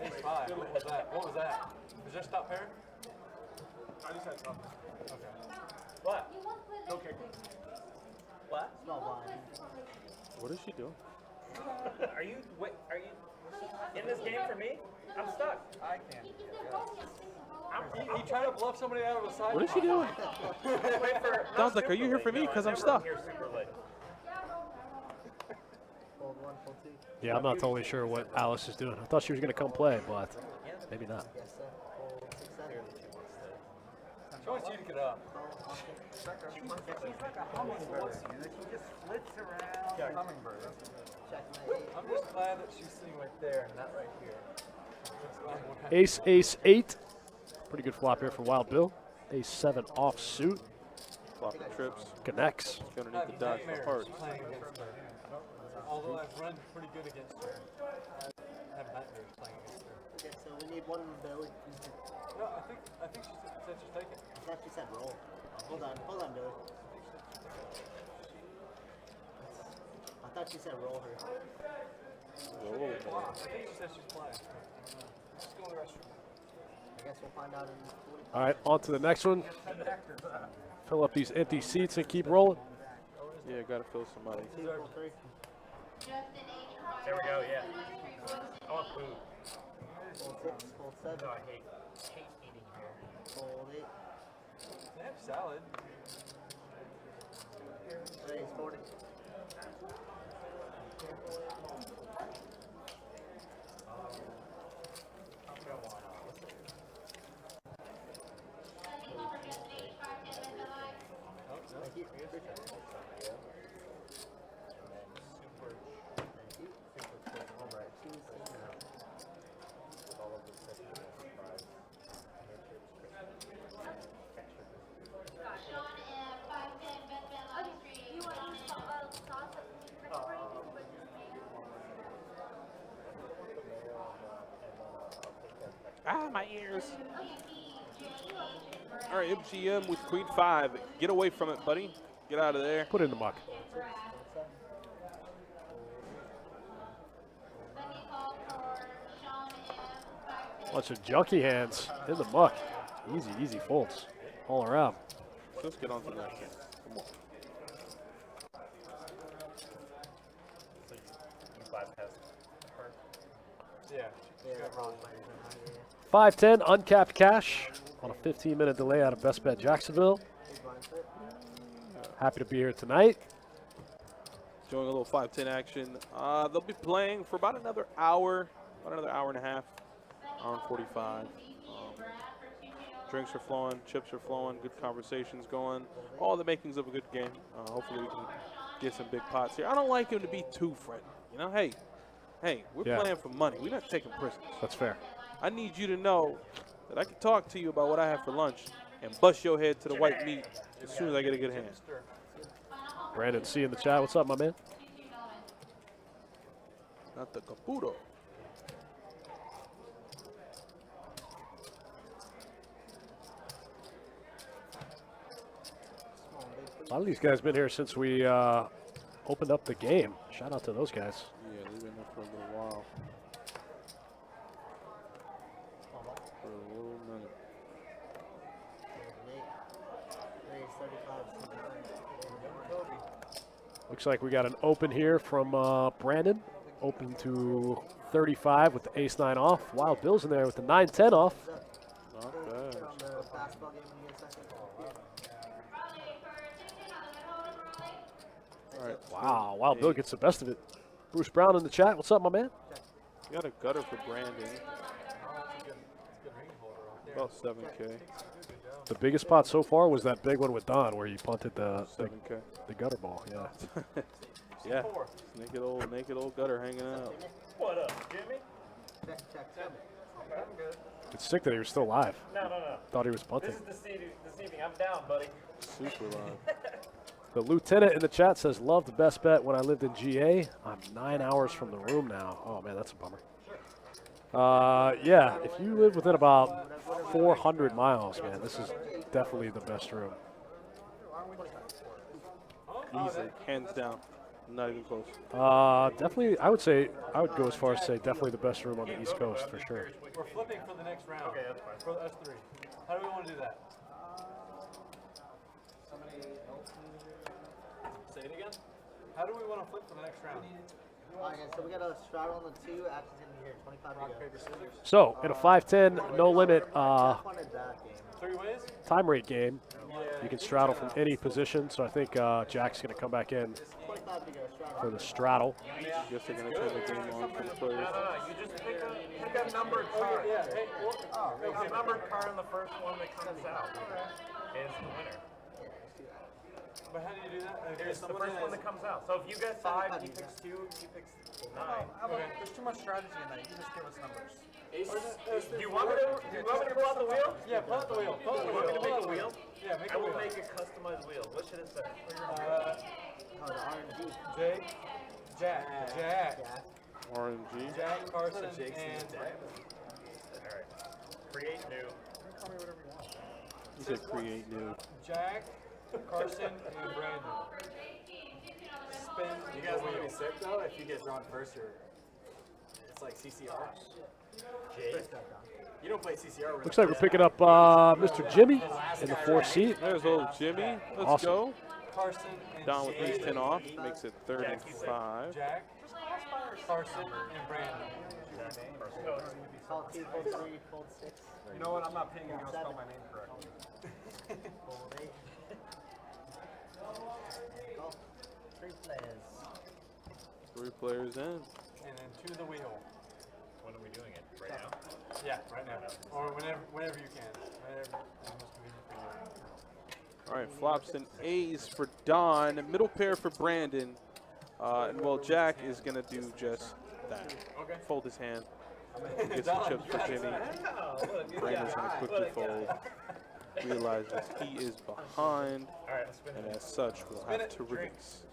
Ace 5. What was that? What was that? Was there stop pair? I just had something. Okay. What? Okay. What? Small blind. What is she doing? Are you in this game for me? I'm stuck. I can't. He tried to bluff somebody out of a side. What is she doing? Don's like, are you here for me? Because I'm stuck. Fold 1, fold 2. Yeah, I'm not totally sure what Alice is doing. I thought she was going to come play, but maybe not. Yes, sir. Fold 6, 7. She wants you to get up. She's like a hummingbird. You know, she just flits around. Yeah, hummingbird. Checkmate. I'm just glad that she's sitting right there and not right here. Ace, ace, 8. Pretty good flop here for Wild Bill. Ace 7 offsuit. Flopping trips. Connects. Gonna need to dodge the hearts. Playing against her. Although I've run pretty good against her. I have nightmares playing against her. Okay, so we need 1 Billy. No, I think she said she's taking. I thought she said roll. Hold on, Billy. I thought she said roll her. Whoa. I think she said she's playing. Let's go to the restroom. I guess we'll find out in 40. All right, on to the next one. Fill up these empty seats and keep rolling. Yeah, gotta fill somebody. 2, fold 3. There we go. Yeah. I want food. Fold 6, fold 7. No, I hate eating here. Fold 8. They have salad. Raise 40. Thank you. Appreciate it. Thank you. All right, choose Sean M. 510 Ben Ben Live Stream. Sean M. Ah, my ears. All right, MGM with Queen 5. Get away from it, buddy. Get out of there. Put it in the muck. Bunch of junky hands in the muck. Easy, easy folds all around. Let's get on to the next one. Come on. Yeah. She's got wrong. 510 uncapped cash on a 15-minute delay out of Best Bet Jacksonville. Happy to be here tonight. Showing a little 5-10 action. They'll be playing for about another hour and a half. Hour and 45. Drinks are flowing, chips are flowing, good conversations going. All the makings of a good game. Hopefully we can get some big pots here. I don't like him to be too friendly. You know, hey, we're playing for money. We're not taking prisoners. That's fair. I need you to know that I can talk to you about what I have for lunch and bust your head to the white meat as soon as I get a good hand. Brandon C in the chat. What's up, my man? Not the Caputo. A lot of these guys been here since we opened up the game. Shout out to those guys. Yeah, they've been there for a little while. For a little minute. Looks like we got an open here from Brandon. Open to 35 with the ace-9 off. Wild Bill's in there with the 9-10 off. Not bad. All right. Wow, Wild Bill gets the best of it. Bruce Brown in the chat. What's up, my man? You got a gutter for Brandon. About 7K. The biggest pot so far was that big one with Don where he punted the 7K. the gutter ball. Yeah. Yeah. Naked old gutter hanging out. What up, Jimmy? Check, check, check. I'm good. It's sick that he was still live. No. Thought he was punting. This is deceiving. I'm down, buddy. Super live. The lieutenant in the chat says, "Love the best bet when I lived in GA. I'm 9 hours from the room now." Oh man, that's a bummer. Yeah, if you live within about 400 miles, man, this is definitely the best room. Easy. Hands down. Not even close. Definitely, I would go as far as to say definitely the best room on the East Coast for sure. We're flipping for the next round. Okay, that's fine. For us three. How do we want to do that? Say it again. How do we want to flip for the next round? Okay, so we got a straddle on the 2, actions in here, 25 Rock, paper, scissors. So in a 5-10, no limit wanted that game. 3 ways? time rate game, you can straddle from any position. So I think Jack's going to come back in 25 to go, straddle. for the straddle. I guess they're going to turn the game on for the players. No. You just pick a numbered card. Yeah. Hey, The numbered card on the first one that comes out is the winner. but how do you do that? Okay, It's the first one that comes out. So if you get 5, he picks 2, he picks 9. There's too much strategy in that. You can just give us numbers. Do you want me to pull out the wheel? Yeah, pull out the wheel. Pull out the You wheel. want me to make a wheel? Yeah, make I a will wheel. make a customized wheel. What should it say? Oh, the R&D. Jake, Jack, RNG. Jack, Carson, and Alright. Create new. You said create new. Jack, Carson, and Brandon. Spin. You guys want to be sick though? If you get drawn first, it's like CCR. You don't play CCR. Looks like we're picking up Mr. Jimmy in the 4th seat. There's old Jimmy. Let's Awesome. go. Carson, and Down with Jake, ace 10 off. Makes it 35. Jack, Carson, and Brandon. Call 2, fold 3, fold 6. You know what? I'm not paying you to spell my name correctly. Fold 8. Go. 3 players. 3 players in. And then to the wheel. When are we doing it? Right now? Yeah, right now. Or whenever you can. Whenever is most convenient for you. All right, flops and A's for Don. Middle pair for Brandon. And well, Jack is going to do just that. Okay. Fold his hand. Get some chips for Jimmy. Brandon's going to quickly fold. Realizes he is behind. Alright, let's spin And it. as such, we'll have to release.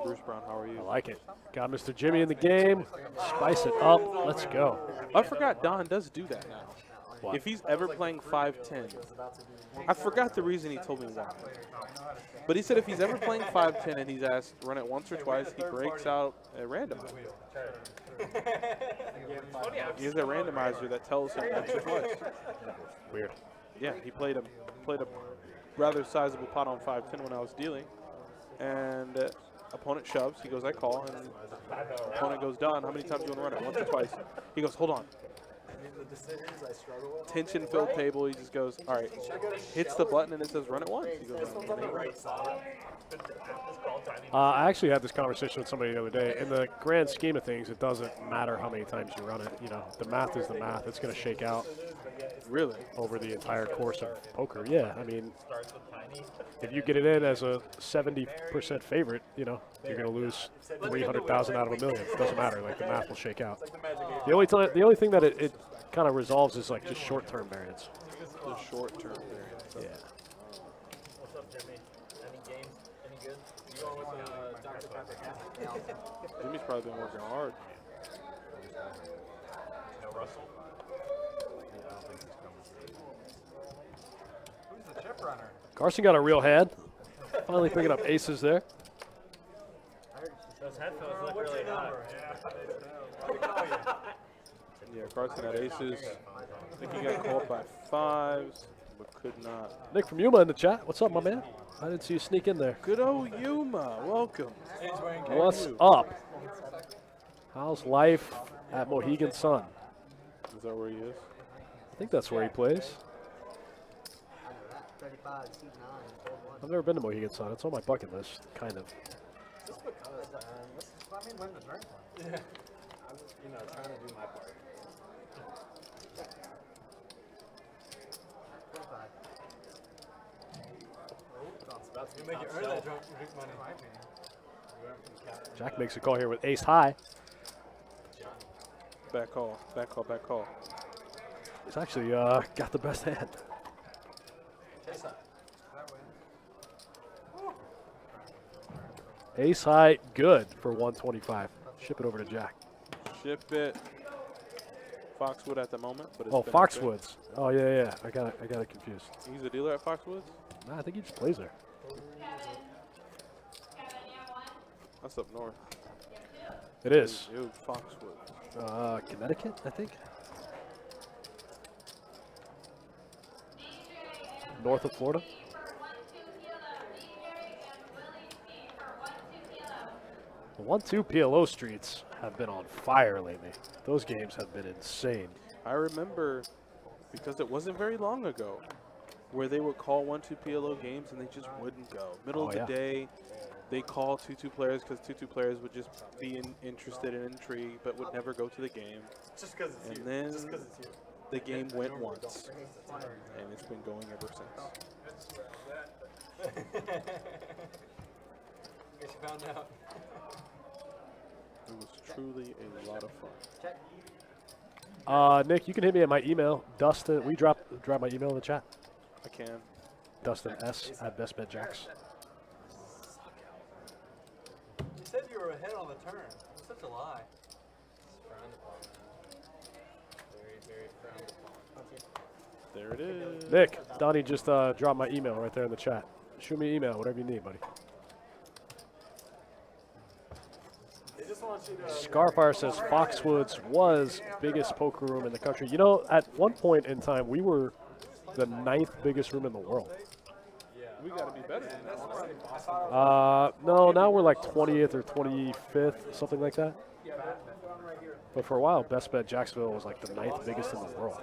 Bruce Brown, how are you? I like it. Got Mr. Jimmy in the game. Spice it up. Let's go. I forgot Don does do that now. What? If he's ever playing 5-10, I forgot the reason he told me why. But he said if he's ever playing 5-10 and he's asked run it once or twice, he breaks out a randomizer. He has a randomizer that tells him once or twice. Weird. Yeah, he played a rather sizable pot on 5-10 when I was dealing, and opponent shoves. He goes, I call, and opponent goes, Don, how many times do you want to run it? Once or twice? He goes, hold on. The decisions I struggle with. Tension-filled table. He just goes, all right. Hits the button and it says run it once. He goes, This one's on the right side. I actually had this conversation with somebody the other day. In the grand scheme of things, it doesn't matter how many times you run it. You know, the math is the math. It's going to shake out really over the entire course of poker. Yeah, I mean, if you get it in as a 70% favorite, you know, you're going to lose 300,000 out of a million. It doesn't matter. Like, the math will shake out. The only thing that it kind of resolves is like just short-term variance. The short-term variance. Yeah. What's up, Jimmy? Any games? Any good? You going with Dr. Pepper? Jimmy's probably been working hard. No Russell? Who's the chip runner? Carson got a real hand. Finally picking up aces there. Those headphones look really hot. Yeah, Carson had aces. I think he got called by 5s, but could not. Nick from Yuma in the chat. What's up, my man? I didn't see you sneak in there. Good old Yuma. Welcome. What's up? How's life at Mohegan Sun? Is that where he is? I think that's where he plays. 35, seat 9, fold 1. I've never been to Mohegan Sun. It's on my bucket list, kind of. Just because, Let me win the drink. yeah. I'm, trying to do my part. You make it earn that drunk money. Jack makes a call here with ace high. Back call, back call, back call. He's actually got the best hand. Ace high, good for 125. Ship it over to Jack. Ship it. Foxwood at the moment, but it's Oh, been Foxwoods. Oh yeah. I got it confused. okay. He's a dealer at Foxwoods? Nah, I think he just plays there. That's up north. It is. Ew, Foxwood. Connecticut, I think. North of Florida. The 1-2 PLO streets have been on fire lately. Those games have been insane. I remember, because it wasn't very long ago, where they would call 1-2 PLO games and they just wouldn't go. Middle of the day, they call 2-2 players because 2-2 players would just be interested and intrigued but would never go to the game. Just because it's and you. then Just because it's you. the game went once, and it's been going ever since. Guess you found out. It was truly a lot of fun. Nick, you can hit me at my email. Dustin, we drop my email in the chat. I can. Dustin S at Best Bet Jacks. You said you were ahead on the turn. It's such a lie. Frowned upon, man. Very, very frowned upon. There it is. Nick, Donnie just dropped my email right there in the chat. Shoot me an email, whatever you need, buddy. They just want you to. Scarfire says Foxwoods was biggest poker room in the country. You know, at one point in time, we were the 9th biggest room in the world. We got to be better than that. No, now we're like 20th or 25th, something like that. But for a while, Best Bet Jacksonville was like the 9th biggest in the world.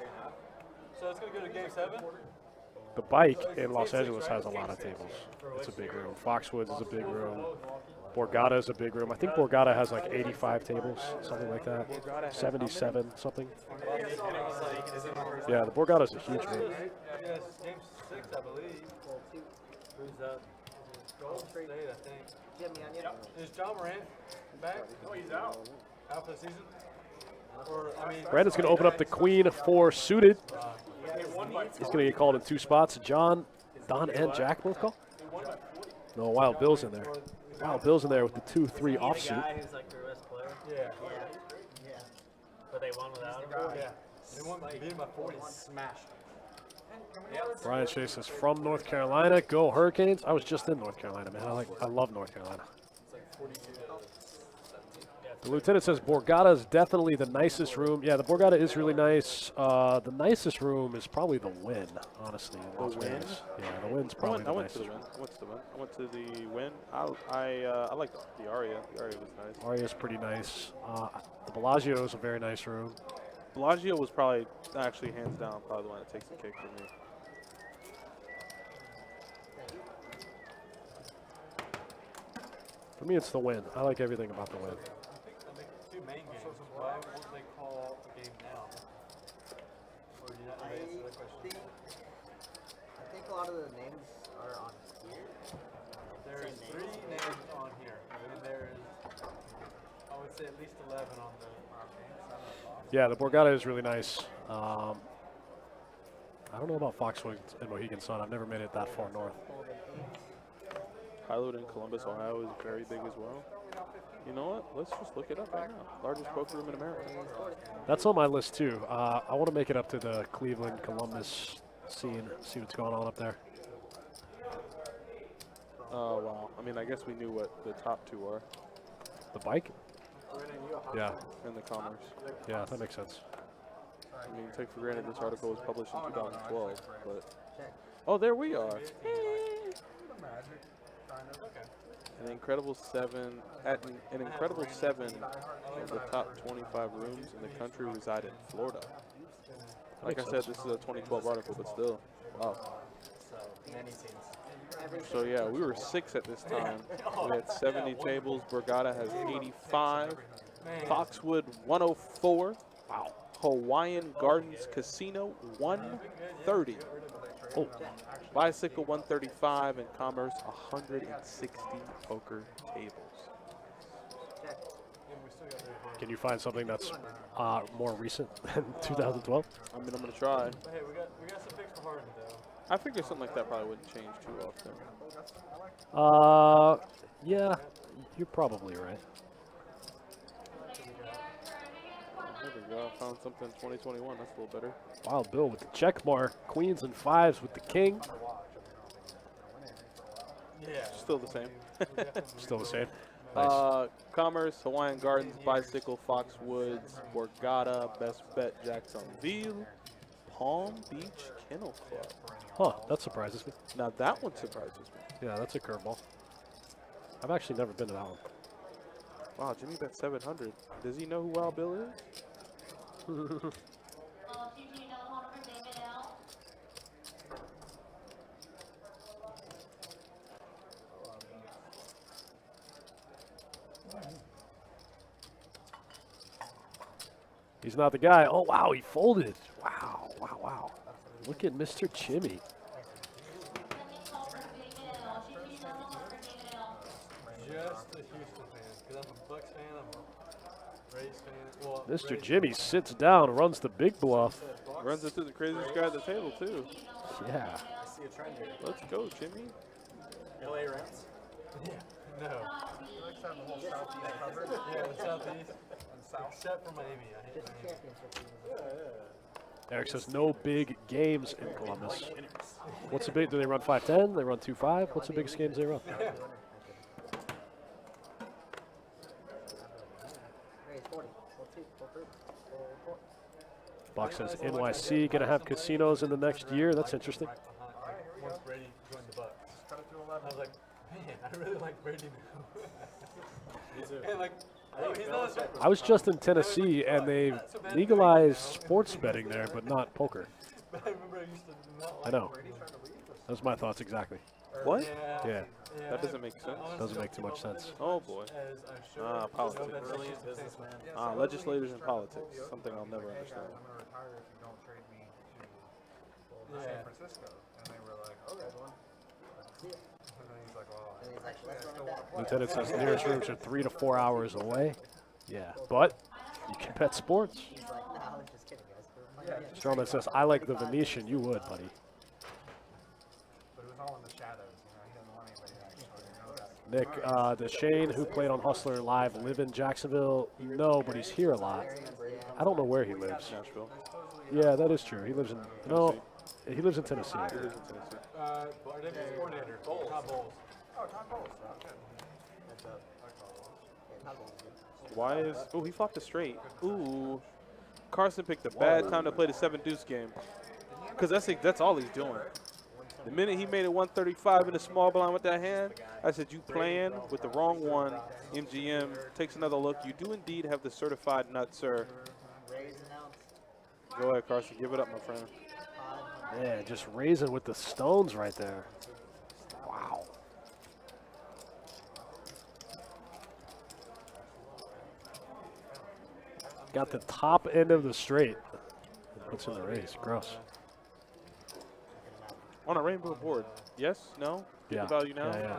So it's going to go to game 7? The Bike in Los Angeles has a lot of tables. It's a big room. Foxwoods is a big room. Borgata is a big room. I think Borgata has like 85 tables, something like that. 77, something. Yeah, the Borgata is a huge room. Yes, game 6, I believe. Who's up? Golden State, I think. Is John Morant back? Oh, he's out. Out for the season? Or, I mean, Brandon's going to open up the queen for suited. He's going to get called in 2 spots. Don, and Jack both call? No, Wild Bill's in there. Wild Bill's in there with the 2-3 offsuit. Guy who's like their best player. Yeah. But they won without him. Yeah. They won beat him by 40. Smashed. Brian Chase says from North Carolina. Go Hurricanes. I was just in North Carolina, man. I love North Carolina. The lieutenant says Borgata is definitely the nicest room. Yeah, the Borgata is really nice. The nicest room is probably the Wynn, honestly. In Las Vegas. Yeah, the Wynn's probably the nicest room. I went to the Wynn. I like the Aria. The Aria was nice. Aria's pretty nice. The Bellagio is a very nice room. Bellagio was probably, actually hands down, probably the one that takes the cake for me. For me, it's the Wynn. I like everything about the Wynn. Two main games. Why won't they call a game now? Or do you not answer that question? I think a lot of the names are on here. There's 3 names on here. And there's, I would say, at least 11 on the Yeah, the Borgata is really nice. I don't know about Foxwoods and Mohegan Sun. I've never made it that far north. Pilot in Columbus, Ohio is very big as well. You know what? Let's just look it up right now. Largest poker room in America. That's on my list too. I want to make it up to the Cleveland, Columbus scene, see what's going on up there. Oh, wow. I mean, I guess we knew what the top 2 are. The Bike? Yeah. And the Commerce. Yeah, that makes sense. I mean, take for granted this article was published in 2012, but... Oh, there we are. An incredible 7 of the top 25 rooms in the country reside in Florida. Like I said, this is a 2012 article, but still, wow. So yeah, we were 6 at this time. We had 70 tables. Borgata has 85. Foxwood 104. Wow. Hawaiian Gardens Casino 130. Oh, Bicycle 135 and Commerce 160 poker tables. can you find something that's more recent than 2012? I mean, I'm gonna try. Hey, we got some picks for Harden though. I figure something like that probably wouldn't change too often. Yeah, you're probably right. There we go. I found something in 2021. That's a little better. Wild Bill with the check mark. Queens and fives with the king. Yeah. Still the same. Still the same. Nice. Commerce, Hawaiian Gardens, Bicycle, Foxwoods, Borgata, Best Bet, Jacksonville, Palm Beach Kennel Club. Huh, that surprises me. Now that one surprises me. Yeah, that's a curveball. I've actually never been to that one. Wow, Jimmy bet 700. Does he know who Wild Bill is? He's not the guy. Oh, wow, he folded. Wow, wow, wow. Look at Mr. Jimmy. Just the Houston fans, because I'm a Bucks fan, I'm a Rays fan. Well, Mr. Rays Jimmy sits down, runs the big bluff. Runs into the craziest guy at the table, too. Yeah. I see a trend here. Let's go, Jimmy. LA Rams. No. He likes to have the whole southeast covered. Yeah, the Southeast. And south. Except for Miami. I hate Just Miami. championship. Eric says no big games in Columbus. What's the big? Do they run 5-10? They run 2-5? What's the biggest games they run? Raise 40. Full two. Full three. Full four. Buck says NYC gonna have casinos in the next year. That's interesting. Once Brady joined the Bucks. Cut it to 11. I was like, man, I really like Brady now. Me too. And like, oh, he's not. I was just in Tennessee and they legalized sports betting there, but not poker. But I remember I used to not I like know. Brady. Those are my thoughts exactly. What? Yeah, That doesn't make sense. doesn't make too much sense. Oh, boy. As I should. Politics. Brilliant businessman. Legislators and politics. Something I'll never understand. I'm going to retire if you don't trade me to San Francisco. And they were like, okay. And then he's like, well, And he's like, actually, I let's run still it want back. to play. Lieutenant says the nearest rooms are 3 to 4 hours away. Yeah, but you can bet sports. He's like, no, I was just kidding, guys. We're playing again." Strowman says, I like the Venetian. You would, buddy. But it was all in the shadows. You know, he doesn't want anybody to actually know that. Nick, does Shane, who played on Hustler Live, live in Jacksonville? No, but he's here a lot. I don't know where he lives. Nashville. Yeah, that is true. He lives in, no, he lives in Tennessee. Our deputy coordinator, Todd Bowles. Oh, Tom Bowles. Okay. That's up. Yeah, Todd Bowles is good. Why is... Oh, he flopped a straight. Ooh. Carson picked a bad time to play the 7-deuce game. Because that's all he's doing. The minute he made it 135 in the small blind with that hand, I said, you playing with the wrong one. MGM takes another look. You do indeed have the certified nut, sir. Raise announced. Go ahead, Carson. Give it up, my friend. 500. Yeah, just raising with the stones right there. Wow. Got the top end of the straight. Puts in the raise. Gross. On a rainbow board. Yes? No? Get Yeah. the value now? Yeah, yeah. If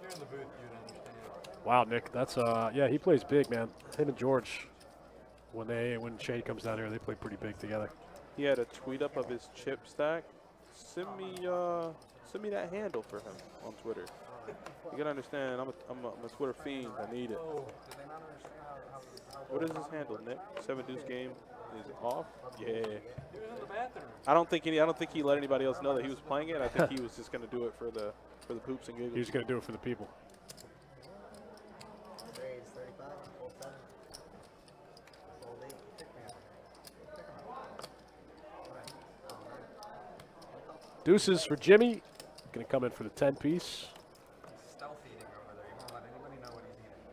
you're in the booth, you'd understand. Wow, Nick, that's yeah, he plays big, man. Him and George, when Shane comes down here, they play pretty big together. He had a tweet up of his chip stack. Send me that handle for him on Twitter. You gotta understand, I'm a Twitter fiend. I need it. Did they not understand how What is his handle, Nick? 7-deuce game is off. Yeah. He was in the bathroom. I don't think he let anybody else know that he was playing it. I think he was just gonna do it for the poops and giggles. He's going to do it for the people. Raise 35. Full 7. Full 8. Pick me up. Deuces for Jimmy. Going to come in for the 10-piece. stealth eating over there? You won't let anybody know what he's eating.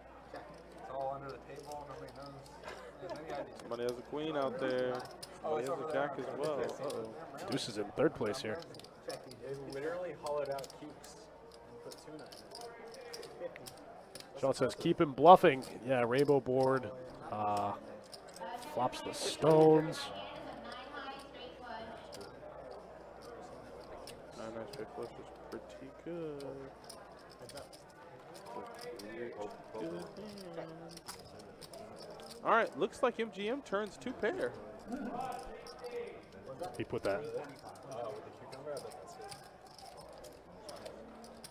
It's all under the table. Nobody knows. There's any idea. Somebody has a queen out there. Somebody has a jack as well. Uh-oh. Deuces in third place here. They literally hollowed out cukes and put tuna in it. Sean says, keep him bluffing. Yeah, rainbow board. Flops the stones. Check flush is pretty good. All right, looks like MGM turns 2 pair. He put that. With the cucumber, I bet that's good.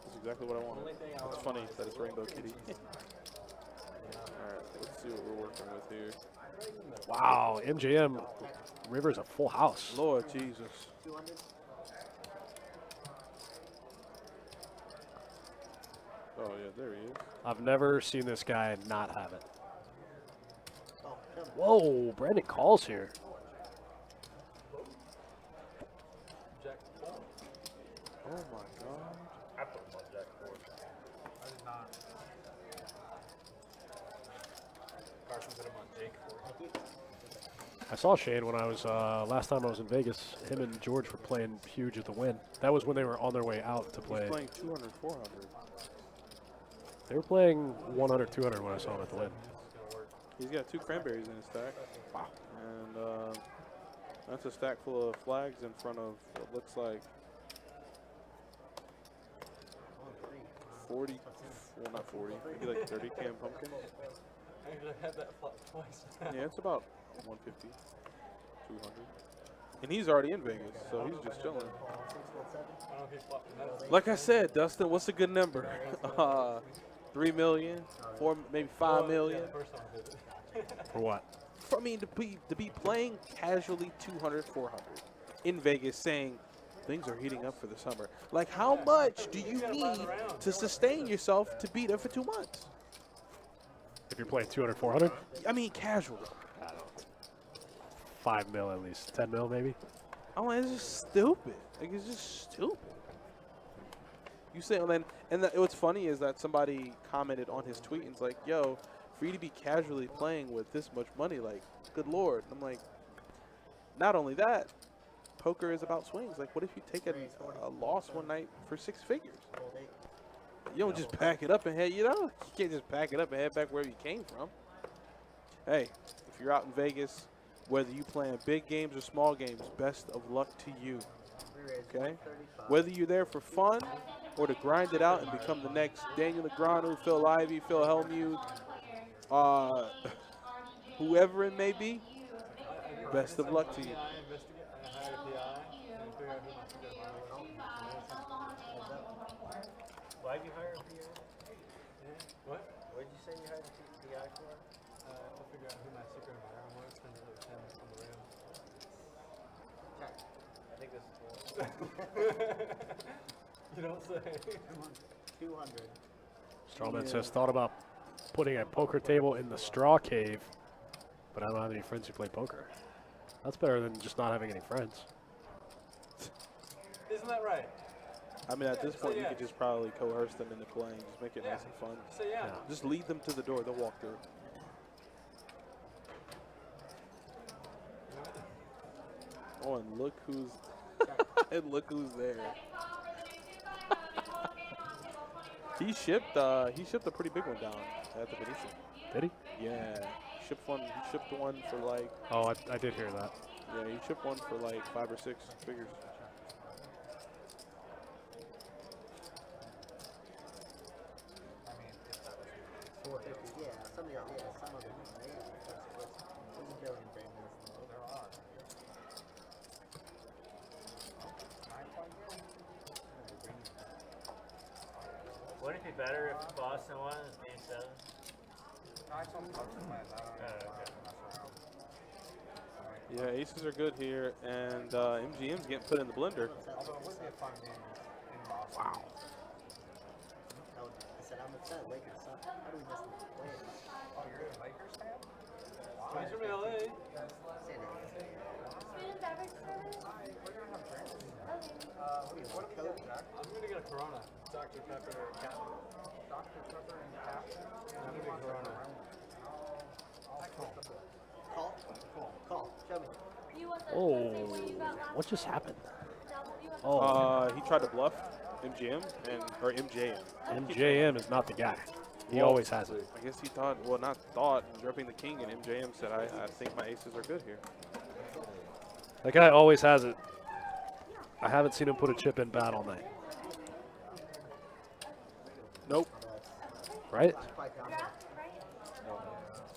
That's exactly what I wanted. It's funny that it's Rainbow Kitty. All right, let's see what we're working with here. Wow, MJM River's a full house. Lord Jesus. 200. Oh, yeah, there he is. I've never seen this guy not have it. Oh, come on. Whoa, Brandon calls here. Jack. Oh, my God. I put him on Jack 4. I did not. Carson put him on Jake 4. I saw Shane when I was, last time I was in Vegas. Him and George were playing huge at the Win. That was when they were on their way out to play. He's playing 200, 400. They were playing 100, 200 when I saw him at the Win. He's got 2 cranberries in his stack. Wow. And that's a stack full of flags in front of what looks like 40, well, not 40, maybe like 30 can pumpkin. I actually had that flop twice. Yeah, it's about 150, 200. And he's already in Vegas, so he's just chilling. I don't know if he's flopping that. Like I said, Dustin, what's a good number? 3 million, 4, maybe 5 million. Yeah, the first time I did it. For what? I mean, to be playing casually 200, 400 in Vegas, saying things are heating up for the summer. Like, how much do you need to sustain yourself to beat it for 2 months? If you're playing 200, 400? I mean, casual. I don't know. 5 mil at least. 10 mil maybe? Oh, it's just stupid. Like, it's just stupid. You say, and what's funny is that somebody commented on his tweet and it's like, yo, for you to be casually playing with this much money, like, good Lord. And I'm like, not only that, poker is about swings. Like, what if you take a loss one night for 6 figures? You don't just pack it up and head, you can't just pack it up and head back wherever you came from. Hey, if you're out in Vegas, whether you playing big games or small games, best of luck to you. Okay? Whether you're there for fun or to grind it out and become the next Daniel Negreanu, Phil Ivey, Phil Hellmuth, whoever it may be, best of luck to you. Why'd you hire a PI? What? What did you say you hired a PI for? To figure out who my secret admirer was, spend another 10 on the rim. I think this is cool. You don't say. 200. Strawman says, thought about putting a poker table in the straw cave, but I don't have any friends who play poker. That's better than just not having any friends. Isn't that right? I mean, at this point, you could just probably coerce them into playing. Just make it nice and fun. So yeah. Just lead them to the door. They'll walk through. Oh, and look who's there. He shipped a pretty big one down at the Venetian. Did he? Yeah. He shipped one for like. Oh, I did hear that. Yeah, he shipped one for like 5 or 6 figures. Yeah, some of them, right? There's a billion things. There are. Wouldn't it be better if Boston won as game 7? I saw Boston win. I don't know. Yeah, aces are good here, and MGM's getting put in the blender. Although it would be a fun game in Boston. Wow. I said, I'm upset. Lakers suck. How do we miss the play? Oh, you're a Lakers fan? He's from LA. Food and beverage service? We're gonna have drinks. What What do we get, Jack? I'm gonna get a Corona. Dr. Pepper or Captain. Dr. Pepper and Captain? I'm gonna get Corona. Call. Show me. You want the Oh, same one you got last what just time? happened? Double, you want the Oh, He tried to bluff MGM or MJM. MJM is not the guy. He always has it. I guess he thought, well, not thought, he was repping the king, and MJM said, I think my aces are good here. That guy always has it. I haven't seen him put a chip in bad all night. right?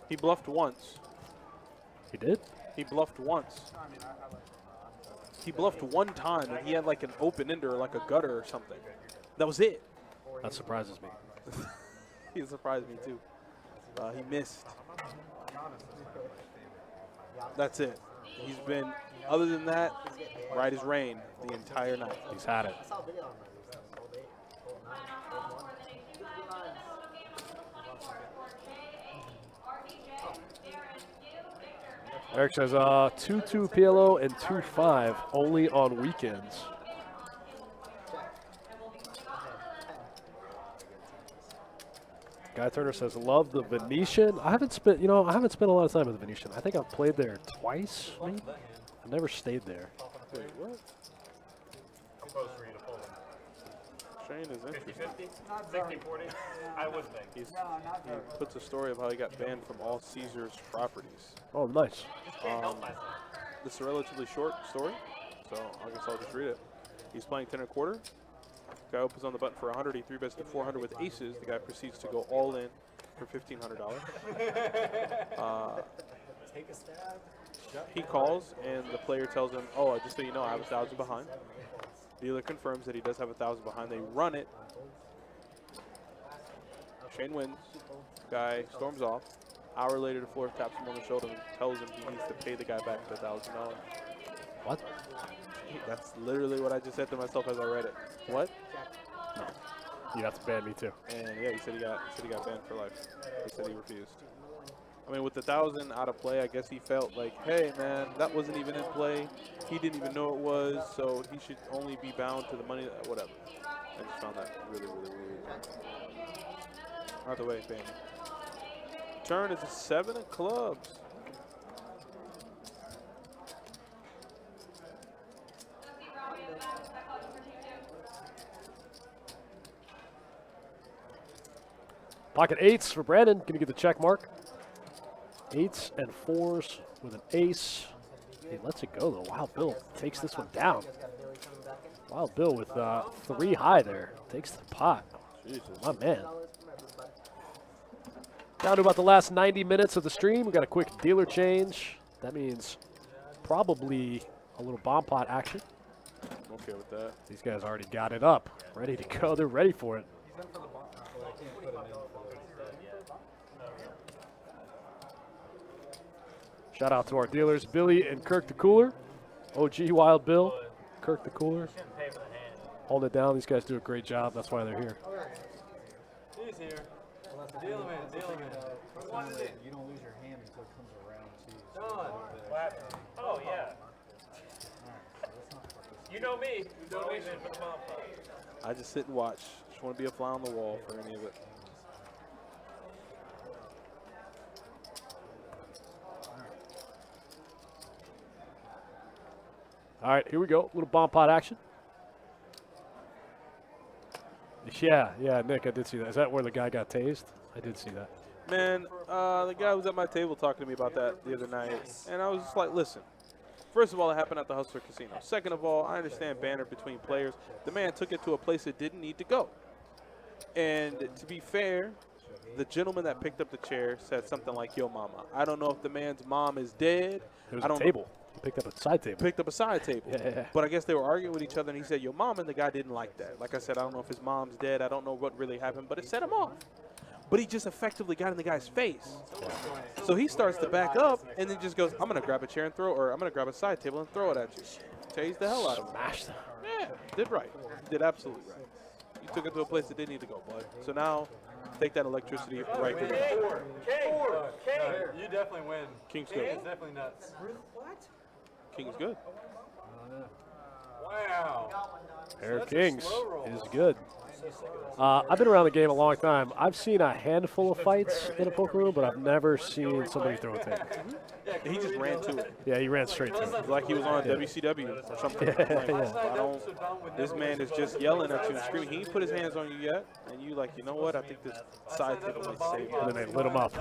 He bluffed once. He did? He bluffed once. He bluffed one time, and he had like an open ender, like a gutter or something. That was it. That surprises me. He surprised me too. He missed. That's it. He's been, other than that, right as rain the entire night. He's had it. Eric says 2-2 PLO and 2-5 only on weekends. Guy Turner says love the Venetian. I haven't spent a lot of time with the Venetian. I think I've played there twice, maybe. I've never stayed there. Wait, what? I'm close for you to pull them. Shane is interesting. 50-50? 60-40? I would think. He puts a story of how he got banned from all Caesars properties. Oh, nice. This is a relatively short story, so I guess I'll just read it. He's playing 10 1/4. Guy opens on the button for 100. He 3-bets to 400 with aces. The guy proceeds to go all in for $1,500. Take a stab. He calls, and the player tells him, "Oh, just so you know, I have 1,000 behind." Dealer confirms that he does have 1,000 behind. They run it. Shane wins. Guy storms off. Hour later, the floor taps him on the shoulder and tells him he needs to pay the guy back the $1,000. What? That's literally what I just said to myself as I read it. What? You'd have to ban me too. And yeah, he said he got banned for life. He said he refused. I mean, with the 1,000 out of play, I guess he felt like, hey man, that wasn't even in play. He didn't even know it was, so he should only be bound to the money. Whatever. I just found that really, really weird. Out the way, ban. Turn is a 7 of clubs. Pocket 8s for Brandon. Gonna get the check mark. 8s and 4s with an ace. He lets it go though. Wild Bill takes this one down. Wild Bill with 3 high there. Takes the pot. Jesus, my man. Down to about the last 90 minutes of the stream. We got a quick dealer change. That means probably a little bomb pot action. I'm okay with that. These guys already got it up. Ready to go. They're ready for it. Shout out to our dealers, Billy and Kirk the Cooler. OG Wild Bill, Kirk the Cooler. Holding it down. These guys do a great job. That's why they're here. He's here. Deal him in. You don't lose your hand until it comes around too. John. Oh, yeah. You know me. You know me. For the bomb pot. I just sit and watch. Just want to be a fly on the wall for any of it. All right, here we go. Little bomb pot action. Yeah, Nick, I did see that. Is that where the guy got tased? I did see that. Man, the guy was at my table talking to me about that the other night, and I was just like, listen. First of all, it happened at the Hustler Casino. Second of all, I understand banter between players. The man took it to a place it didn't need to go. And to be fair, the gentleman that picked up the chair said something like, yo, mama. I don't know if the man's mom is dead. It was a table. He picked up a side table. Picked up a side table. Yeah. But I guess they were arguing with each other, and he said, yo, mom, and the guy didn't like that. Like I said, I don't know if his mom's dead. I don't know what really happened, but it set him off. But he just effectively got in the guy's face. So he starts to back up and then just goes, I'm going to grab a chair and throw, or I'm going to grab a side table and throw it at you. Tased the hell out of him. Smashed him. Yeah, did right. Did absolutely right. You took it to a place that didn't need to go, bud. So now, take that electricity right to the You definitely win. King's good. It's definitely nuts. What? King's good. Wow. Pair of That's a kings slow roll. is good. I've been around the game a long time. I've seen a handful of fights in a poker room, but I've never seen somebody throw a table. He just ran to it. Yeah, he ran straight to it. Like he was on WCW or something. Like, this man is just yelling at you and screaming. He ain't put his hands on you yet. And you like, you know what? I think this side table might save you. And then they lit him up.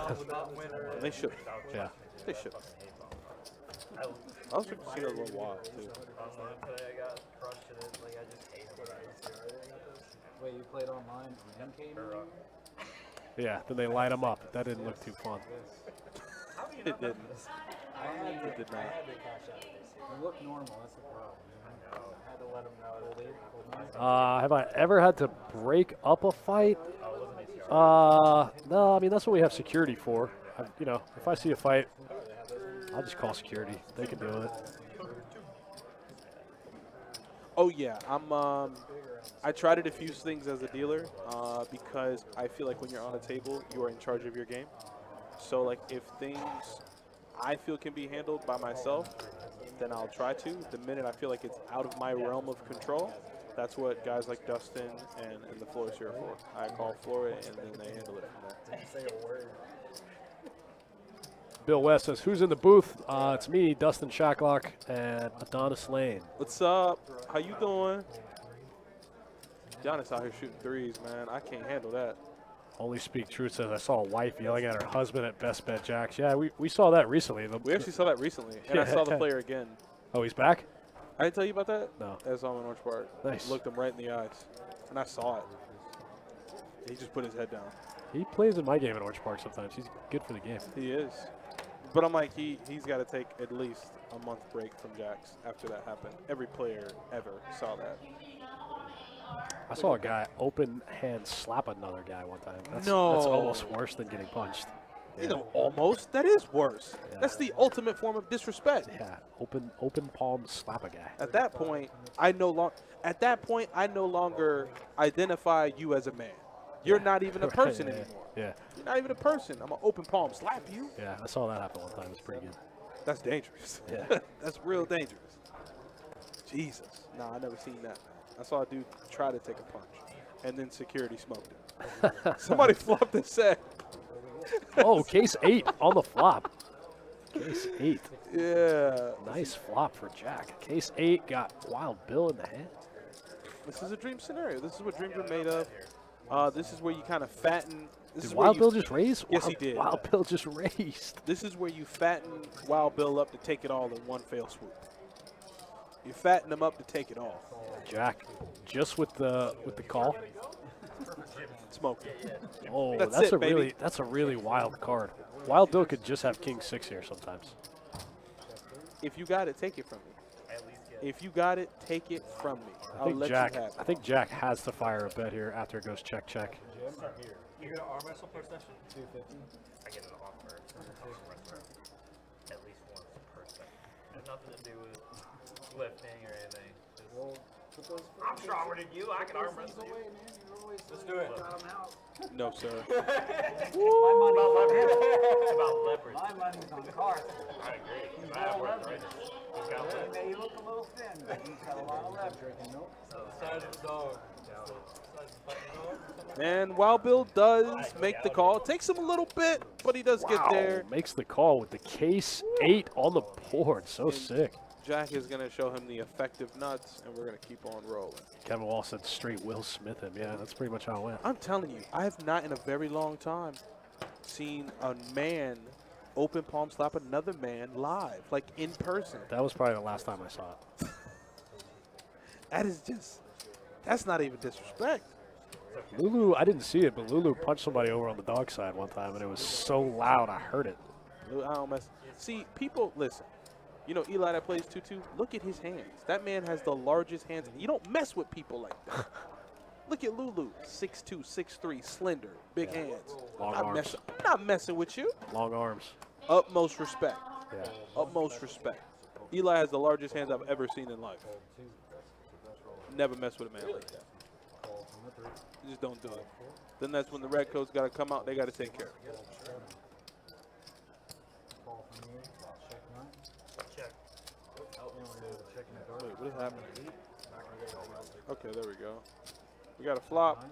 And they should. Yeah. They should. I was thinking a little while, too. Today I got crushed in it. Like, I just hate it. Wait, you played online on MK? Yeah, then they light them up. That didn't look too fun. It didn't. It did I not. had to cash out of this. You look normal. That's the problem. I know. I had to let them know. Have I ever had to break up a fight? No, I mean, that's what we have security for. You know, if I see a fight, I'll just call security. They can do it. Oh yeah, I try to diffuse things as a dealer because I feel like when you're on a table, you are in charge of your game. So like if things I feel can be handled by myself, then I'll try to. The minute I feel like it's out of my realm of control, that's what guys like Dustin and the floor is here for. I call floor it, and then they handle it from there. Didn't say a word. Bill West says, who's in the booth? It's me, Dustin Shacklock, and Adonis Lane. What's up? How you doing? Giannis out here shooting threes, man. I can't handle that. Only Speak Truth says, I saw a wife yelling at her husband at Best Bet Jacks. Yeah, we saw that recently. We actually saw that recently, and I saw the player again. Oh, he's back? I didn't tell you about that? No. I saw him in Orange Park. Nice. Looked him right in the eyes, and I saw it. He just put his head down. He plays in my game at Orange Park sometimes. He's good for the game. He is. But I'm like, he's got to take at least a month break from Jacks after that happened. Every player ever saw that. I saw a guy open hand slap another guy one time. That's No. almost worse than getting punched. You know, almost. That is worse. Yeah. That's the ultimate form of disrespect. Yeah, open palm slap a guy. At that point, I no longer identify you as a man. You're not even a person anymore. Yeah. You're not even a person. I'm an open palm slap you. Yeah, I saw that happen one time. It was pretty good. That's dangerous. Yeah. That's real dangerous. Jesus. Nah, I never seen that. I saw a dude try to take a punch, and then security smoked him. Somebody flopped his set. Oh, case 8 on the flop. Case 8. Yeah. Nice flop for Jack. Case 8 got Wild Bill in the hand. This is a dream scenario. This is what dreams are made of. This is where you kind of fatten. Did Wild Bill just raise? Yes, he did. Wild Bill just raised. This is where you fatten Wild Bill up to take it all in one fell swoop. You fatten him up to take it all. Jack, just with the call. Smoked him. Oh, That's that's it, a really wild card. Wild Bill could just have King 6 here sometimes. If you got it, take it from me. If you got it, take it from me. I'll let you have it. I think Jack has to fire a bet here after it goes check. You get an arm wrestle per session? 250. I get an offer at least once per session. It has nothing to do with lifting or anything. Well, put those I'm stronger than you. I can arm wrestle you. away, man. You're always Let's do it. No, sir. My money's on him. It's about leverage. My money's on Carson. I agree. I have leverage. He's got He leverage. may look a little thin, but he's got a lot of leverage. Size of the dog. And Wild Bill does make the call. It takes him a little bit, but he does get there. Makes the call with the case 8 on the board. So sick. Jack is going to show him the effective nuts, and we're going to keep on rolling. Kevin Wall said straight Will Smith him. Yeah, that's pretty much how it went. I'm telling you, I have not in a very long time seen a man open palm slap another man live, like in person. That was probably the last time I saw it. That is just, that's not even disrespect. Lulu, I didn't see it, but Lulu punched somebody over on the dog side one time, and it was so loud I heard it. I don't mess. See, people, listen. You know Eli that plays 2-2? Look at his hands. That man has the largest hands. You don't mess with people like that. Look at Lulu, 6'2", 6'3", slender, big hands. Long I'm arms. not messing with you. Long arms. Utmost respect. Yeah. Utmost respect. Eli has the largest hands I've ever seen in life. Never mess with a man like that. You just don't do it. Then that's when the red coats got to come out. They got to take care of it. Wait, what is happening? Okay, there we go. We got a flop.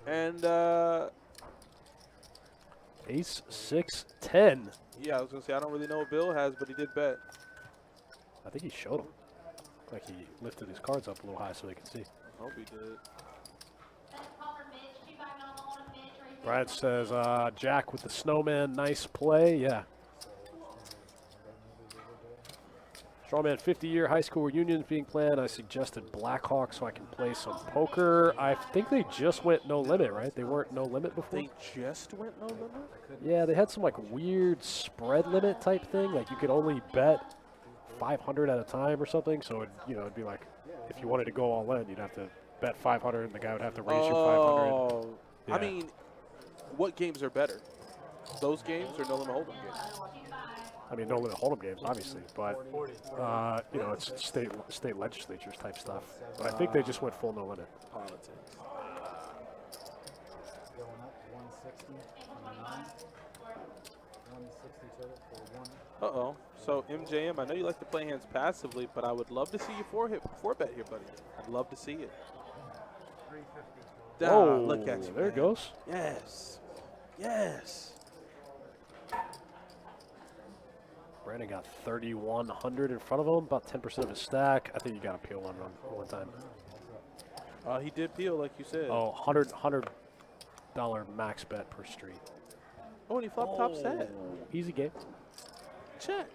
And, Ace 6 10. yeah, I was going to say, I don't really know what Bill has, but he did bet. I think he showed him. Like he lifted his cards up a little high so they could see. I hope he did. Brad says, Jack with the snowman, nice play. Yeah. Strawman, 50-year high school reunions being planned. I suggested Blackhawk so I can play some poker. I think they just went no limit, right? They weren't no limit before? They just went no limit? Yeah, they had some like weird spread limit type thing. Like you could only bet 500 at a time or something. So, it'd be like if you wanted to go all in, you'd have to bet 500 and the guy would have to raise you 500. Oh, Yeah. I mean, what games are better? Those games or no limit hold'em games? I mean, no limit hold'em games, obviously, but it's state legislatures type stuff. But I think they just went full no limit. Politics. Going up 160 on the 9. 160 total for 1. Uh-oh. So, MJM, I know you like to play hands passively, but I would love to see you four bet here, buddy. I'd love to see it. 350. Oh, Look at you, there it man. goes. Yes. Yes. Brandon got 3,100 in front of him, about 10% of his stack. I think you got to peel one time. He did peel, like you said. Oh, $100 max bet per street. Oh, and he flop top set. Easy game. Check.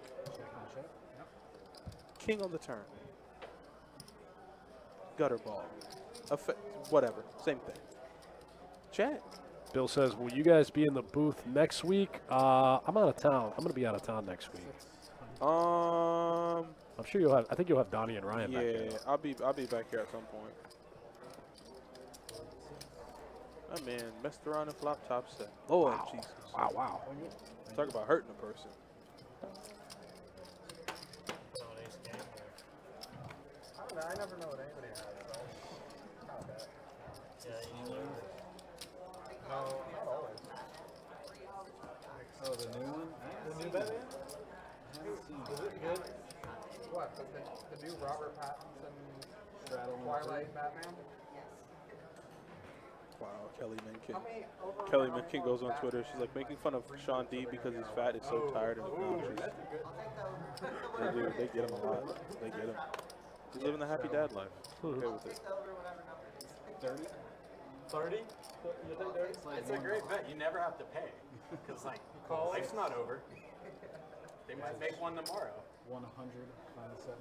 King on the turn. Gutter ball. Whatever. Same thing. Check. Bill says, will you guys be in the booth next week? I'm out of town. I'm going to be out of town next week. I'm sure you'll have, I think you'll have Donnie and Ryan back there. Yeah, I'll be back here at some point. That man messed around and flop top set. Lord Jesus. Wow. Talk about hurting a person. I don't know. I never know what anybody has. So not bad. No, not always. Oh, the new one? The new Batman? Is it good? What? The new Robert Pattinson Twilight Batman? Wow, Kelly Minkin. Kelly Minkin goes on Twitter. She's like making fun of Sean D because he's fat. He's so tired of his boundaries. They get him a lot. They get him. He's living the happy dad life. Okay with it. 30? 30? You think 30? It's a great bet. You never have to pay. Because, like, life's not over. They might make one tomorrow. 100 on the 7.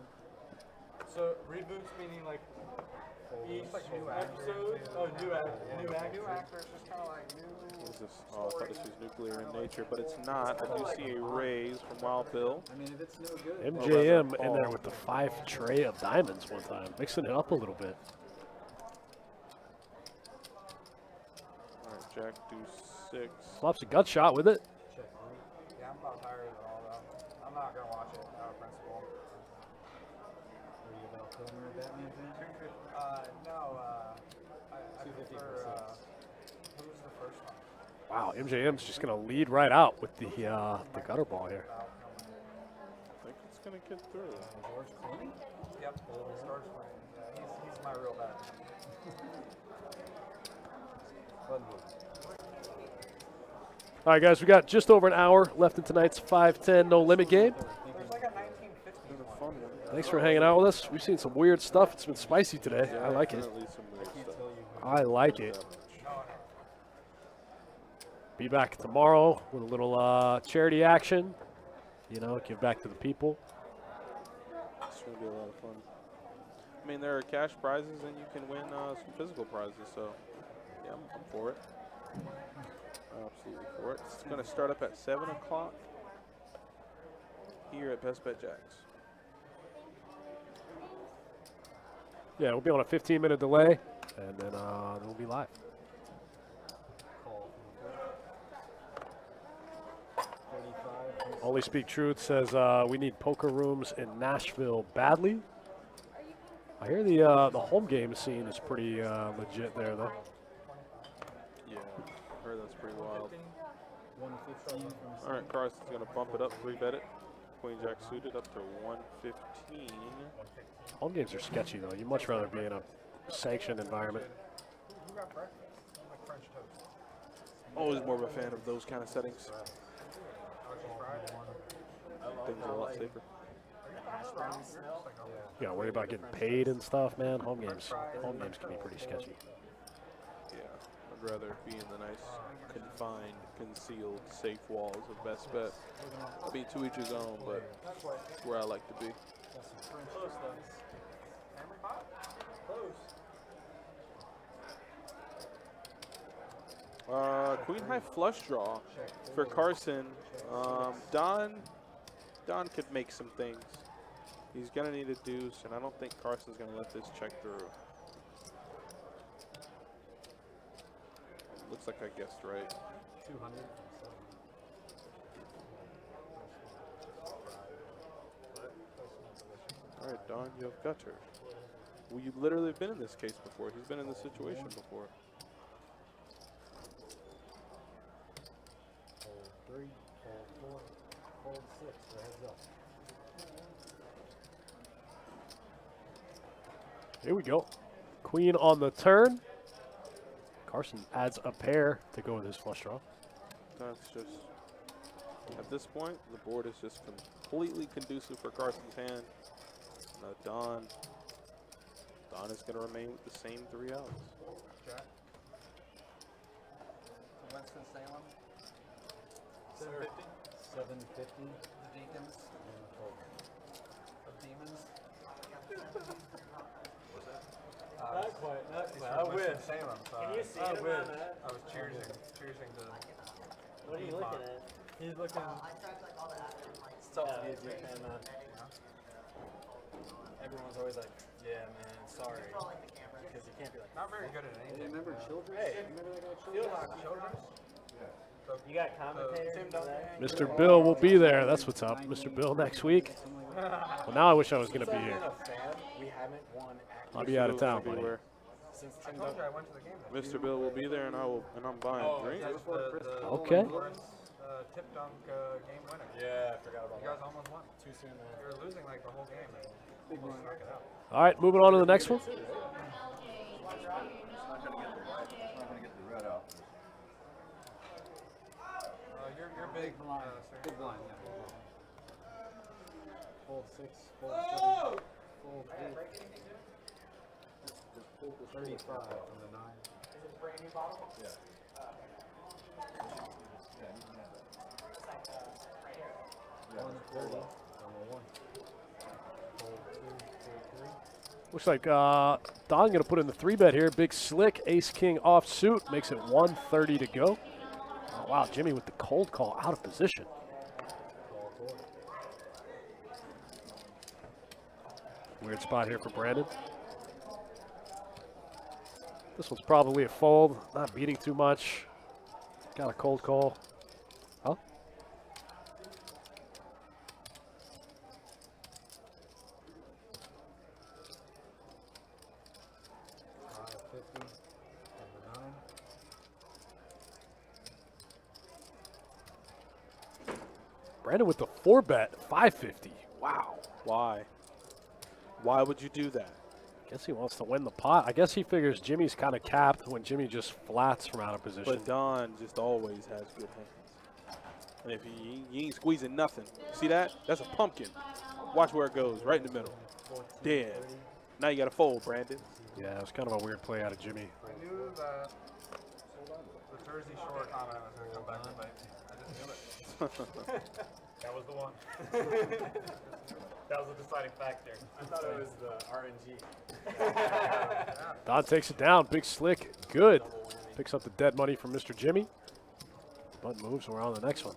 So, reboots meaning like each new episode? Oh, new actors. New actors, just kind of like new. What is this? Oh, I thought this was nuclear in nature, but it's not. I do see a raise from Wild Bill. I mean, if it's no good. MJM in there with the 5 tray of diamonds one time, mixing it up a little bit. All right, Jack, deuce 6. Flops a gut shot with it. Yeah, I'm about tired of it all, though. I'm not going to watch it out of principle. Are you about Kilmer Batman fan? No, I prefer, who was the first one? Wow, MJM's just going to lead right out with the gutter ball here. I think it's going to get through. George Clooney? Yep, George Clooney. He's my real Batman. All right, guys, we got just over an hour left in tonight's 5-10 no limit game. There's like a 1950s one. Fun one. Thanks for hanging out with us. We've seen some weird stuff. It's been spicy today. I like it. Definitely some weird stuff. I like it. Be back tomorrow with a little charity action. Give back to the people. It's going to be a lot of fun. I mean, there are cash prizes, and you can win some physical prizes. So, yeah, I'm for it. Absolutely for it. It's going to start up at 7 o'clock here at Best Bet Jacks. Yeah, we'll be on a 15-minute delay, and then we'll be live. Only Speak Truth says we need poker rooms in Nashville badly. I hear the home game scene is pretty legit there, though. Yeah, I heard that's pretty wild. 115 from All right, Carson's going to bump it up, 3-bet it. Queen Jack suited up to 115. Home games are sketchy, though. You'd much rather be in a sanctioned environment. Who got breakfast? Like French toast. Always more of a fan of those kind of settings. Things are a lot safer. You gotta worry about getting paid and stuff, man. Home games can be pretty sketchy. Yeah, I'd rather be in the nice, confined, concealed, safe walls of Best Bet. I mean, to each his own, but it's where I like to be. Close though. Hammer pot? Close. Queen high flush draw for Carson. Don could make some things. He's gonna need a deuce, and I don't think Carson's gonna let this check through. Looks like I guessed right. 200. All right, Don, you have gutter. Well, you literally have been in this case before. He's been in this situation before. Fold 3, fold 4, fold 6 for heads up. Here we go. Queen on the turn. Carson adds a pair to go with his flush draw. That's just, at this point, the board is just completely conducive for Carson's hand. Don is going to remain with the same 3 outs. Jack. Winston-Salem. 750. 750. The Deacons. And the fold. The Demons. Not quite. Not He's quite. from I wish. Winston-Salem, so Can you see I him wish. on that? I was cheersing to What are you looking at? He's looking. I tracked like all the active like. It's tough to be a Duke fan, man. Everyone's always like, yeah, man, sorry. Because you can't be like, not very good at anything. remember Childress? Hey, Remember that guy Field Childress? hockey. You got commentators? Tim for that? Mr. Bill will be there. That's what's up. Mr. Bill next week. Well, now I wish I was going to be here. We haven't won I'll be out of town, buddy. Everywhere. since I Tim told you I Duncan. went to the game. Mr. Bill will be there, and I'm buying drinks. That's the Okay. Lawrence, tip dunk game winner. Yeah, I forgot about You guys almost won. Too soon, man. You were losing like the whole game. And Big almost run. struck it out. All right, moving on to the next one. NLJ. You're big, Blind. sir. Big blind, yeah. Fold 6, fold 7, fold 8. 35 from the 9. Yeah. 130 from the 1. Fold 2, fold 3. Looks like Don going to put in the 3-bet here. Big slick, ace-king offsuit. Makes it 130 to go. Oh, wow, Jimmy with the cold call out of position. Call 4. Weird spot here for Brandon. This one's probably a fold. Not beating too much. Got a cold call. Huh? $5.50 from the 9. Brandon with the 4-bet, 550. Wow. Why? Why would you do that? Guess he wants to win the pot. I guess he figures Jimmy's kind of capped when Jimmy just flats from out of position. But Don just always has good hands. And if he ain't squeezing nothing. See that? That's a pumpkin. Watch where it goes, right in the middle. Dead. Now you got to fold, Brandon. Yeah, it was kind of a weird play out of Jimmy. I knew that the Jersey Shore comment was going to come back to bite me. I just knew it. That was the one. That was the deciding factor. I thought it was the RNG. Don takes it down. Big slick. Good. Picks up the dead money from Mr. Jimmy. But moves. We're on the next one.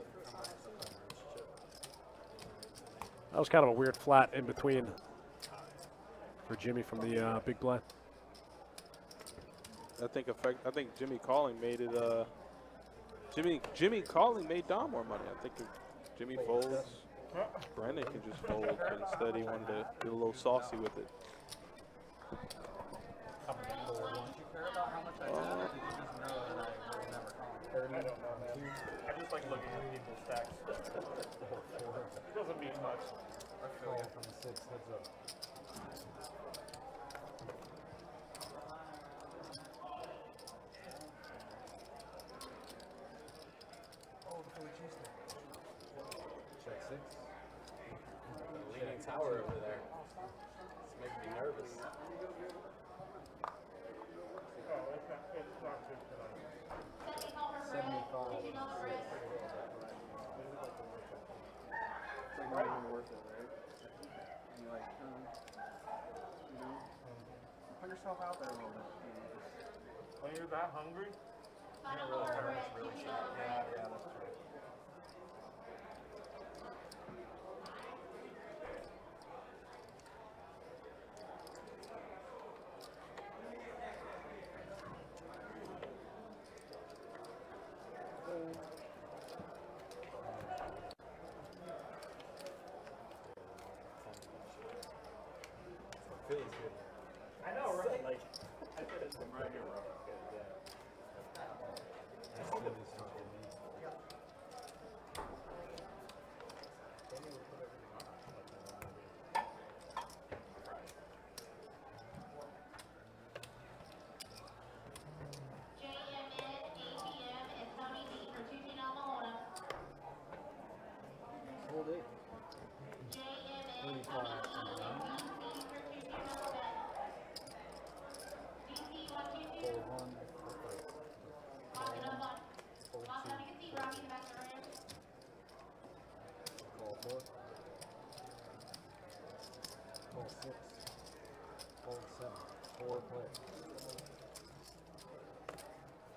That was kind of a weird flat in between for Jimmy from the big blind. I think Jimmy calling made it. Jimmy calling made Don more money. I think if Jimmy folds, Brandon can just fold. But instead, he wanted to get a little saucy with it. Did you care about how much I had, or did you just know that I would never call? I don't know, man. I just like looking at people's stacks. It doesn't mean much. I feel Call you. from the 6, heads up. Oh, the Philly cheesesteak. Check 6. Leaning tower over there. It's making me nervous. Oh, it's not too good. 75. It's like not even worth it, right? like, you know, put yourself out there a little bit. You know, just, When you're that hungry, Final call for red. yeah, that's true. Philly's good. I know, right? Like, I said it's right here, bro. That's Philly's fucking amazing. JMN, APM, and Tony D for 210 on Mahona. Hold it. JMN, Tony D, and DC for 210 on bet. DC 122. Hold one. Lock it up on. Hold Lock it up, two. you can see Rocky in the back of the room. Call 4. Call 6. Hold 7. 4 play.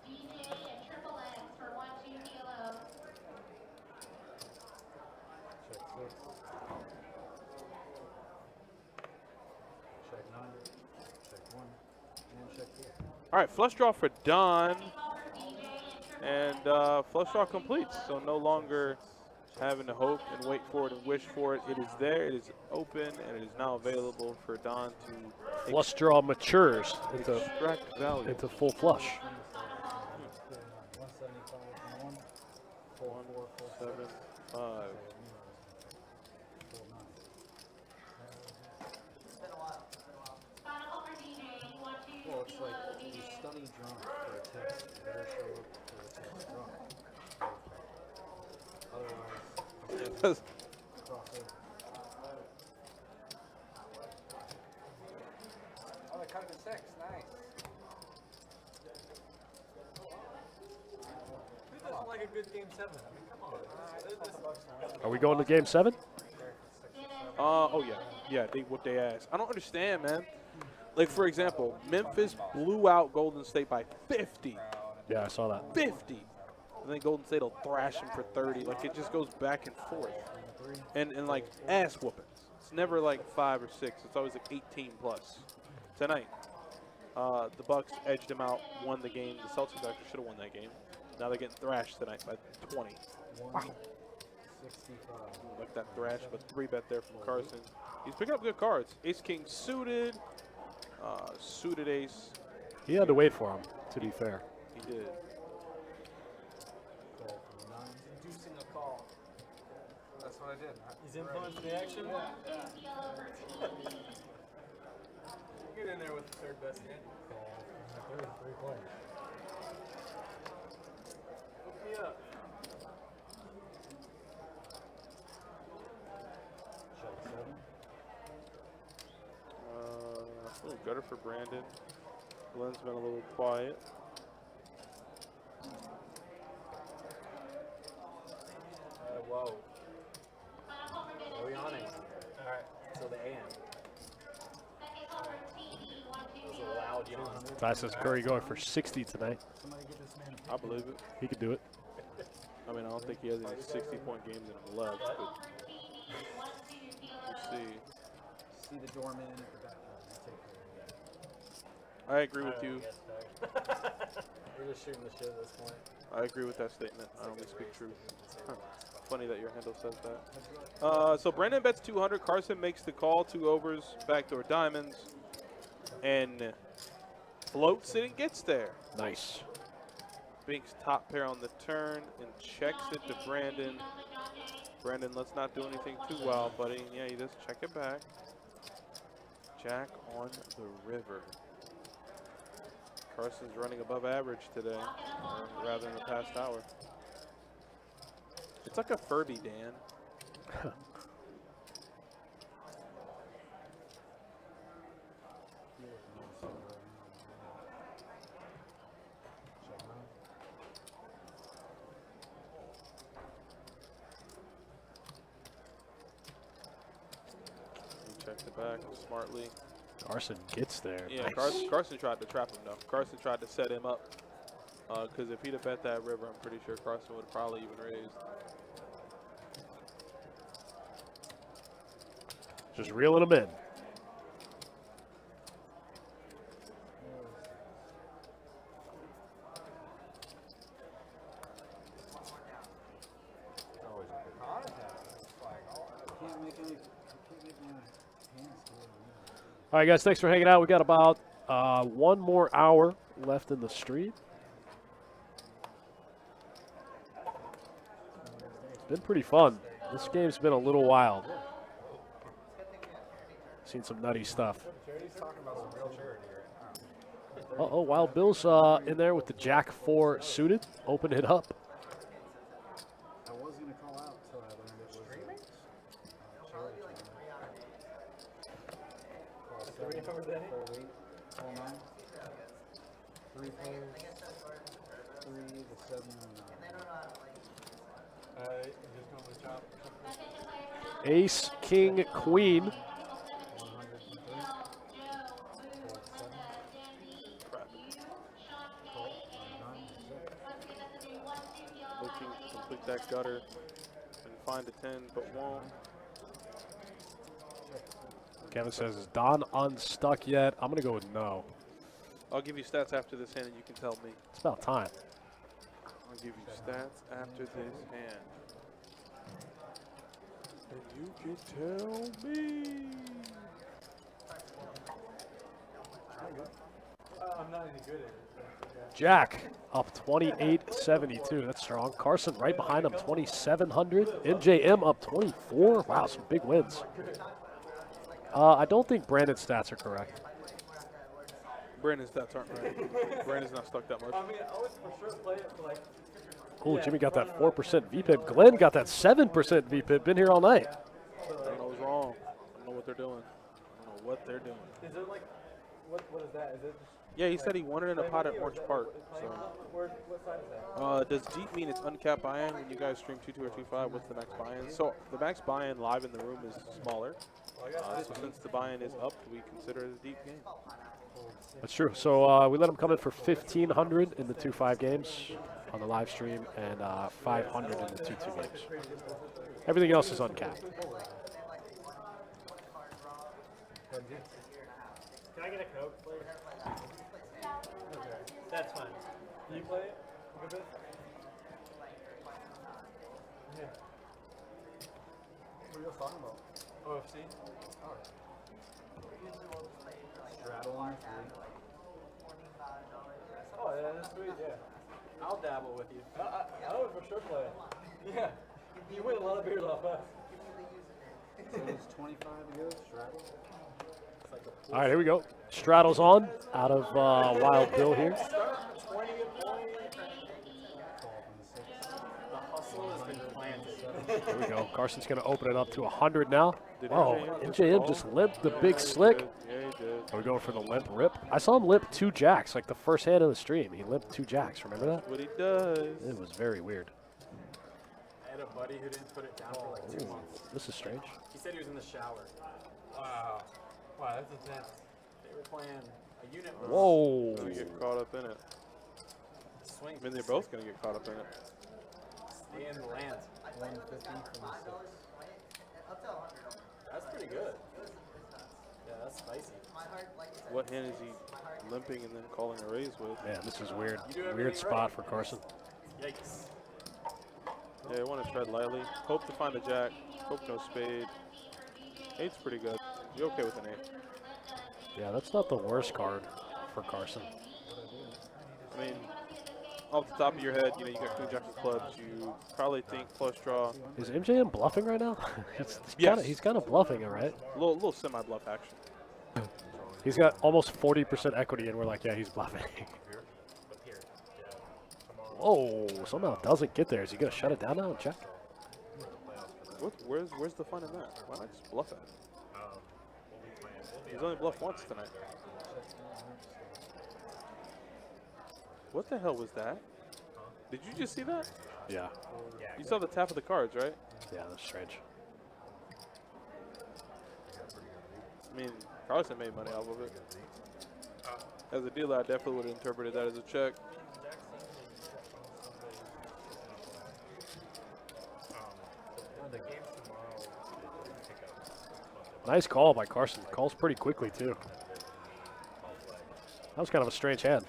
DJ and Triple X for 1-2 PLO. Check 6. Check 9. Check 1. And check 2. All right, flush draw for Don, Call for DJ and Triple and flush draw completes. So no longer having to hope and wait for it and wish for it. It is there, it is open, and it is now available for Don to Flush draw matures into extract value. full flush. 175 and 1. 4, 4, 4, 7, 5. Hold 9. Final call for DJ, 1-2 Well, it's like PLO, you DJ. stunning drunk for a text. You better show up for the text drunk. Otherwise, crossover. Oh, they cut it to 6. Nice. who doesn't like a good game 7? I mean, come on. Are we going to game 7? Oh yeah, they whooped their ass. I don't understand, man. Like for example, Memphis blew out Golden State by 50. Yeah, I saw that. 50. And then Golden State will thrash them for 30. Like it just goes back and forth. And like ass whoopings. It's never like 5 or 6. It's always like 18 plus. Tonight, the Bucks edged them out, won the game. The Celtics actually should have won that game. Now they're getting thrashed tonight by 20. Wow. 65. Like that thrash, but 3-bet there from Carson. He's picking up good cards. Ace King suited, suited ace. He had to wait for him, to be fair. He did. Call for 9. Inducing a call. That's what I did. He's influencing the action. Get in there with the third best hand. Call for 3 players. Hook me up. Check 7. Oh, gutter for Brandon. Glenn's been a little quiet. Whoa. Are we on it? Alright, so the AM. Those are loud yawns. Ty says Curry going for 60 tonight. Somebody get this man. I believe it. He could do it. I mean, I don't think he has any 60-point games in him left, but we'll see. See the doorman at the back. Take care of that. I agree with you. We're just shooting the shit at this point. I agree with that statement. I only speak truth. Huh. Funny that your handle says that. So Brandon bets 200. Carson makes the call. 2 overs, backdoor diamonds, and floats it and gets there. Nice. Binks top pair on the turn and checks it to Brandon. Brandon, let's not do anything too wild, buddy. Yeah, you just check it back. Jack on the river. Carson's running above average today, or rather in the past hour. It's like a Furby, Dan. Check it back smartly. Carson gets there. Yeah, Nice. Carson tried to trap him, though. Carson tried to set him up. Because if he'd have bet that river, I'm pretty sure Carson would have probably even raised. Just reeling him in. All right, guys, thanks for hanging out. We got about 1 more hour left in the stream. It's been pretty fun. This game's been a little wild. Seen some nutty stuff. Uh-oh, Wild Bill's in there with the Jack 4 suited. Open it up. I was going to call out until I learned it was streaming. All 9. 3 players. 3, the 7, and 9. Ace, King, Queen. Looking to complete that gutter and find a 10, but won't. Kevin says, is Don unstuck yet? I'm going to go with no. I'll give you stats after this hand and you can tell me. It's about time. I'll give you stats after this hand. And you can tell me. I'm not any good at it. Jack up 28.72. That's strong. Carson right behind him, 2,700. NJM up 24. Wow, some big wins. I don't think Brandon's stats are correct. Brandon's stats aren't right. Brandon's not stuck that much. I mean, I would for sure play it for like. Oh, Jimmy got that 4% VPIP. Glenn got that 7% VPIP. Been here all night. I don't know what's wrong. I don't know what they're doing. I don't know what they're doing. Is it like, what is that? Is it? Yeah, he said he won it in a pot at Orange Park. So, What side is that? does deep mean it's uncapped buy-in when you guys stream 2-2 or 2-5? What's the max buy-in? So the max buy-in live in the room is smaller. So since the buy-in is up, we consider it a deep game. That's true. So we let him come in for 1,500 in the 2-5 games on the live stream and 500 in the 2-2 games. Everything else is uncapped. Can I get a Coke, please? That's fine. Do you play it? Good bit? Yeah. What are you guys talking about? OFC? Oh. Straddle on 3. Oh, yeah, that's sweet, yeah. I'll dabble with you. I would for sure play it. Yeah. You win a lot of beers off us. So it's 25 to go, straddle. All right, here we go. Straddle's on out of Wild Bill here. Here we go. Carson's going to open it up to 100 now. Oh, NJM just limped the big slick. Yeah, he did. Are we going for the limp rip? I saw him limp 2 jacks, like the first hand of the stream. He limped 2 jacks. Remember that? That's what he does. It was very weird. I had a buddy who didn't put it down for like 2 months. This is strange. He said he was in the shower. Wow. Wow, that's intense. They were playing a unit move. Whoa. Gonna get caught up in it. Swing. I mean, they're both gonna get caught up in it. Stay in the land. 150 from the 6. That's pretty good. Yeah, that's spicy. What hand is he limping and then calling a raise with? Man, this is weird. You do everything Weird spot right. for Carson. Yikes. Yeah, I want to tread lightly. Hope to find a jack. Hope no spade. 8's pretty good. You okay with an 8? Yeah, that's not the worst card for Carson. I mean, off the top of your head, you know, you got 2 jacks of clubs. You probably think flush draw. Is MJM bluffing right now? Yes. He's kind of bluffing it, right? Little semi-bluff action. He's got almost 40% equity, and we're like, yeah, he's bluffing. Whoa, somehow doesn't get there. Is he going to shut it down now and check? Where's the fun in that? Why not just bluff it? He's only bluffed once tonight. What the hell was that? Did you just see that? Yeah. You saw the tap of the cards, right? Yeah, that's strange. I mean, Carson made money off of it. As a dealer, I definitely would have interpreted that as a check. The games tomorrow. Nice call by Carson. Calls pretty quickly, too. That was kind of a strange hand.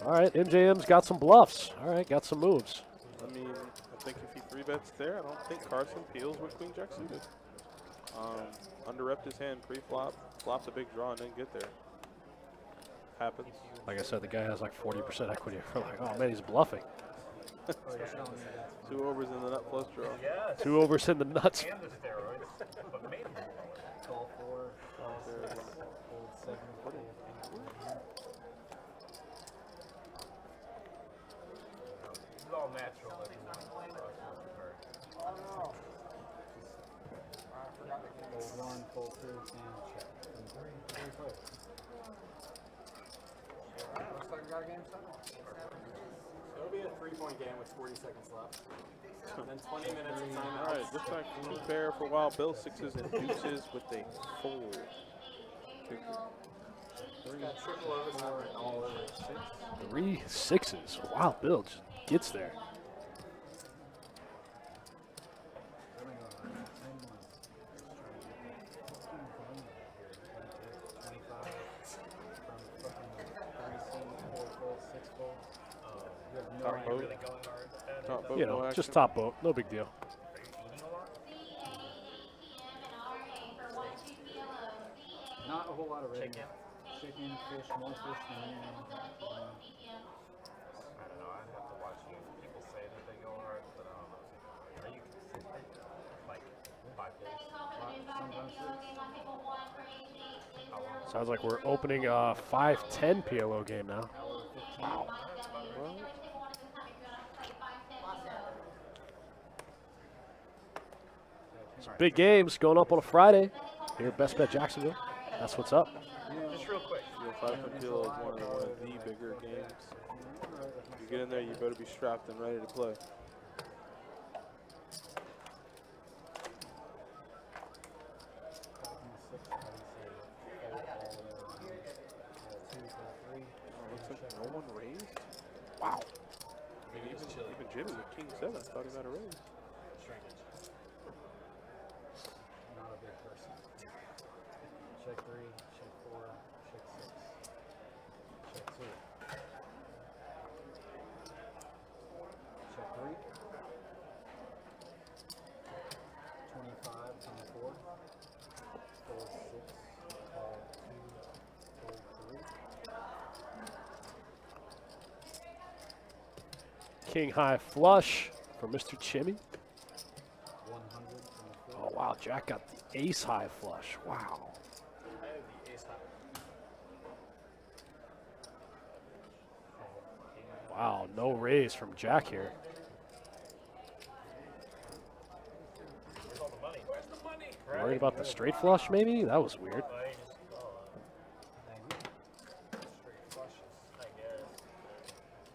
All right, MJM's got some bluffs. All right, got some moves. I mean, I think if he 3-bets there, I don't think Carson peels with Queen Jack suited. Under-repped his hand pre-flop, flopped a big draw, and didn't get there. Happens. Like I said, the guy has like 40% equity. We're like, oh, man, he's bluffing. 2 overs in the nut flush draw. Yes. 2 overs in the nuts. And the steroids, but made them Call 4, call 6, hold 7, 40. It's all natural. Fold 1, fold 2, and check. Alright, looks like we got a game set. It'll be a 3-point game with 40 seconds left. And then 20 minutes of time. All right, looks like 2 pair for Wild Bill, 6s and deuces with a fold. Got triple overs and all over 6. 3 6s. Wow, Bill just gets there. Top boat. Top boat, You no know, action. just top boat. No big deal. Not a whole lot of red. Chicken. Chicken, fish, more fish than anything. I don't know. I'd have to watch you. People say that they go hard, but I don't know. Are you like 5 days? Sounds like we're opening a 5-10 PLO game now. Wow. Some big games going up on a Friday here at Best Bet Jacksonville. That's what's up. Just real quick. 5-foot deal is one of the bigger games. If you get in there, you better be strapped and ready to play. Looks like no one raised. Wow. I mean, even Jimmy with King 7 thought he might have raised. Not a big person. Check 3, check 4, check 6. Check 2. Check 3. 25, 24. Fold 6, call 2, fold 3. King high flush for Mr. Chimmy. 100 from the Oh, wow. Jack got the ace high flush. Wow. I have the ace high. Wow. No raise from Jack here. Where's all the money? Where's the money? Worried about the straight flush, maybe? That was weird. Straight flushes. I guess.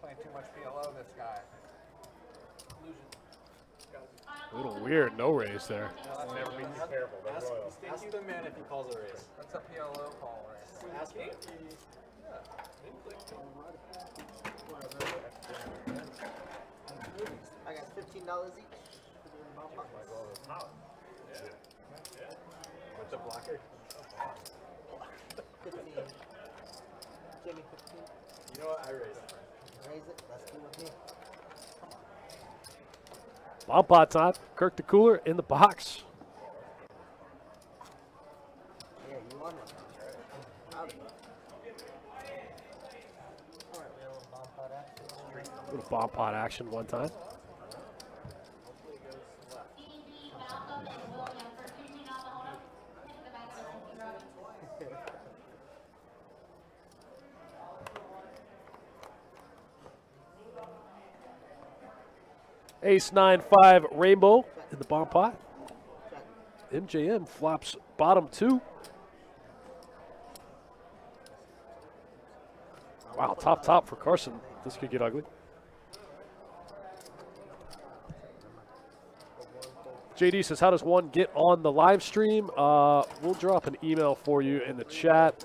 Playing too much PLO, this guy. A little weird. No raise there. Never be too careful. They're Ask, royal. ask the man if he calls a raise. That's a PLO call right Ask him if he. I got $15 each for doing bomb pots. With the blocker. 15. Jimmy, 15. You know what? I raise it. Raise it. Let's do with me. Bomb pot time. Kirk the Cooler in the box. Yeah, you won it. Howdy. All right, we have a little bomb pot action. A little bomb pot action one time. Ace 9-5 Rainbow in the bomb pot. MJM flops bottom 2. Wow, top for Carson. This could get ugly. JD says, how does one get on the live stream? We'll drop an email for you in the chat.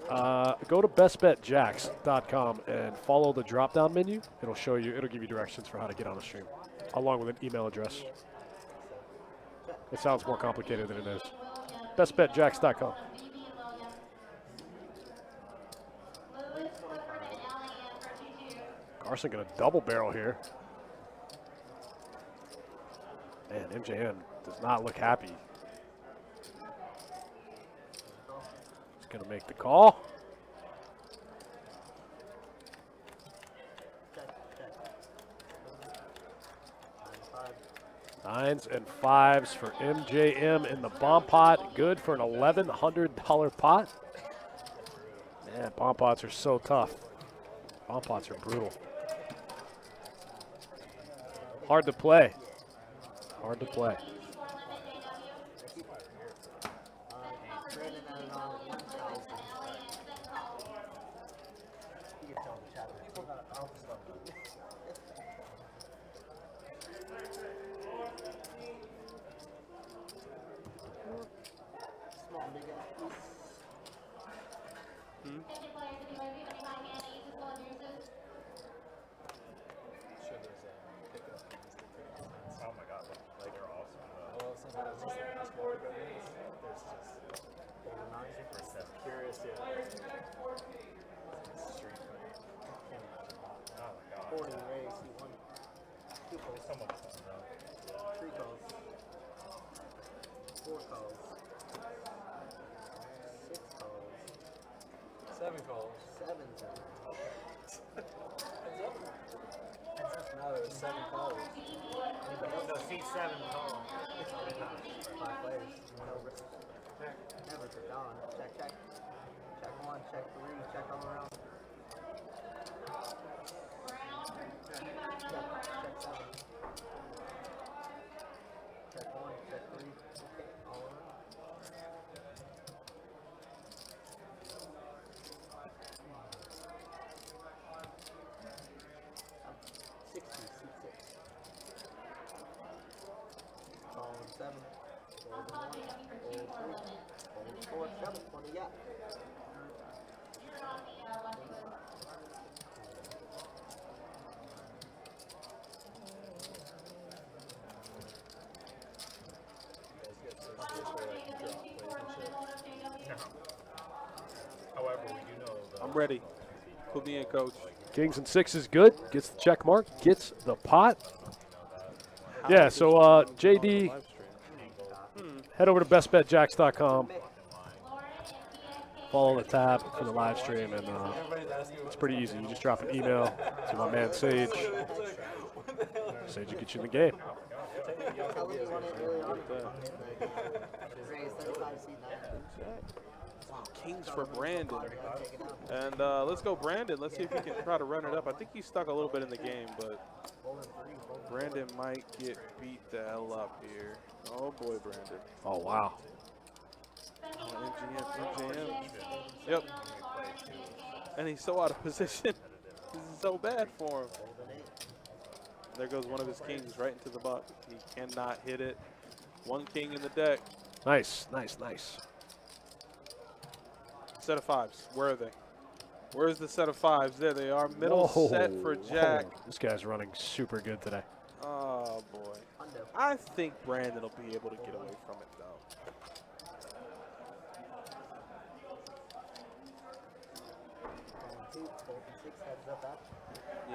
Go to bestbetjacks.com and follow the drop-down menu. It'll show you, it'll give you directions for how to get on the stream, along with an email address. It sounds more complicated than it is. bestbetjacks.com. Carson going to double barrel here. Man, MJN does not look happy. He's going to make the call. Nines and fives for MJM in the bomb pot. Good for an $1,100 pot. Man, bomb pots are so tough. Bomb pots are brutal. Hard to play. Hard to play. I'm ready. Put me in, coach. Kings and sixes good. Gets the check mark. Gets the pot. Yeah, so JD, head over to bestbetjacks.com. Follow the tab for the live stream, and it's pretty easy. You just drop an email to my man Sage. Sage will get you in the game. Wow, Kings for Brandon. And let's go Brandon. Let's see if he can try to run it up. I think he's stuck a little bit in the game, but Brandon might get beat the hell up here. Oh, boy, Brandon. Oh, wow. MGM. Yep. And he's so out of position. This is so bad for him. There goes one of his kings right into the buck. He cannot hit it. One king in the deck. Nice, nice, nice. Set of fives. Where are they? Where's the set of fives? There they are. Middle set for Jack. Whoa. This guy's running super good today. Oh, boy. I think Brandon will be able to get away from it, though.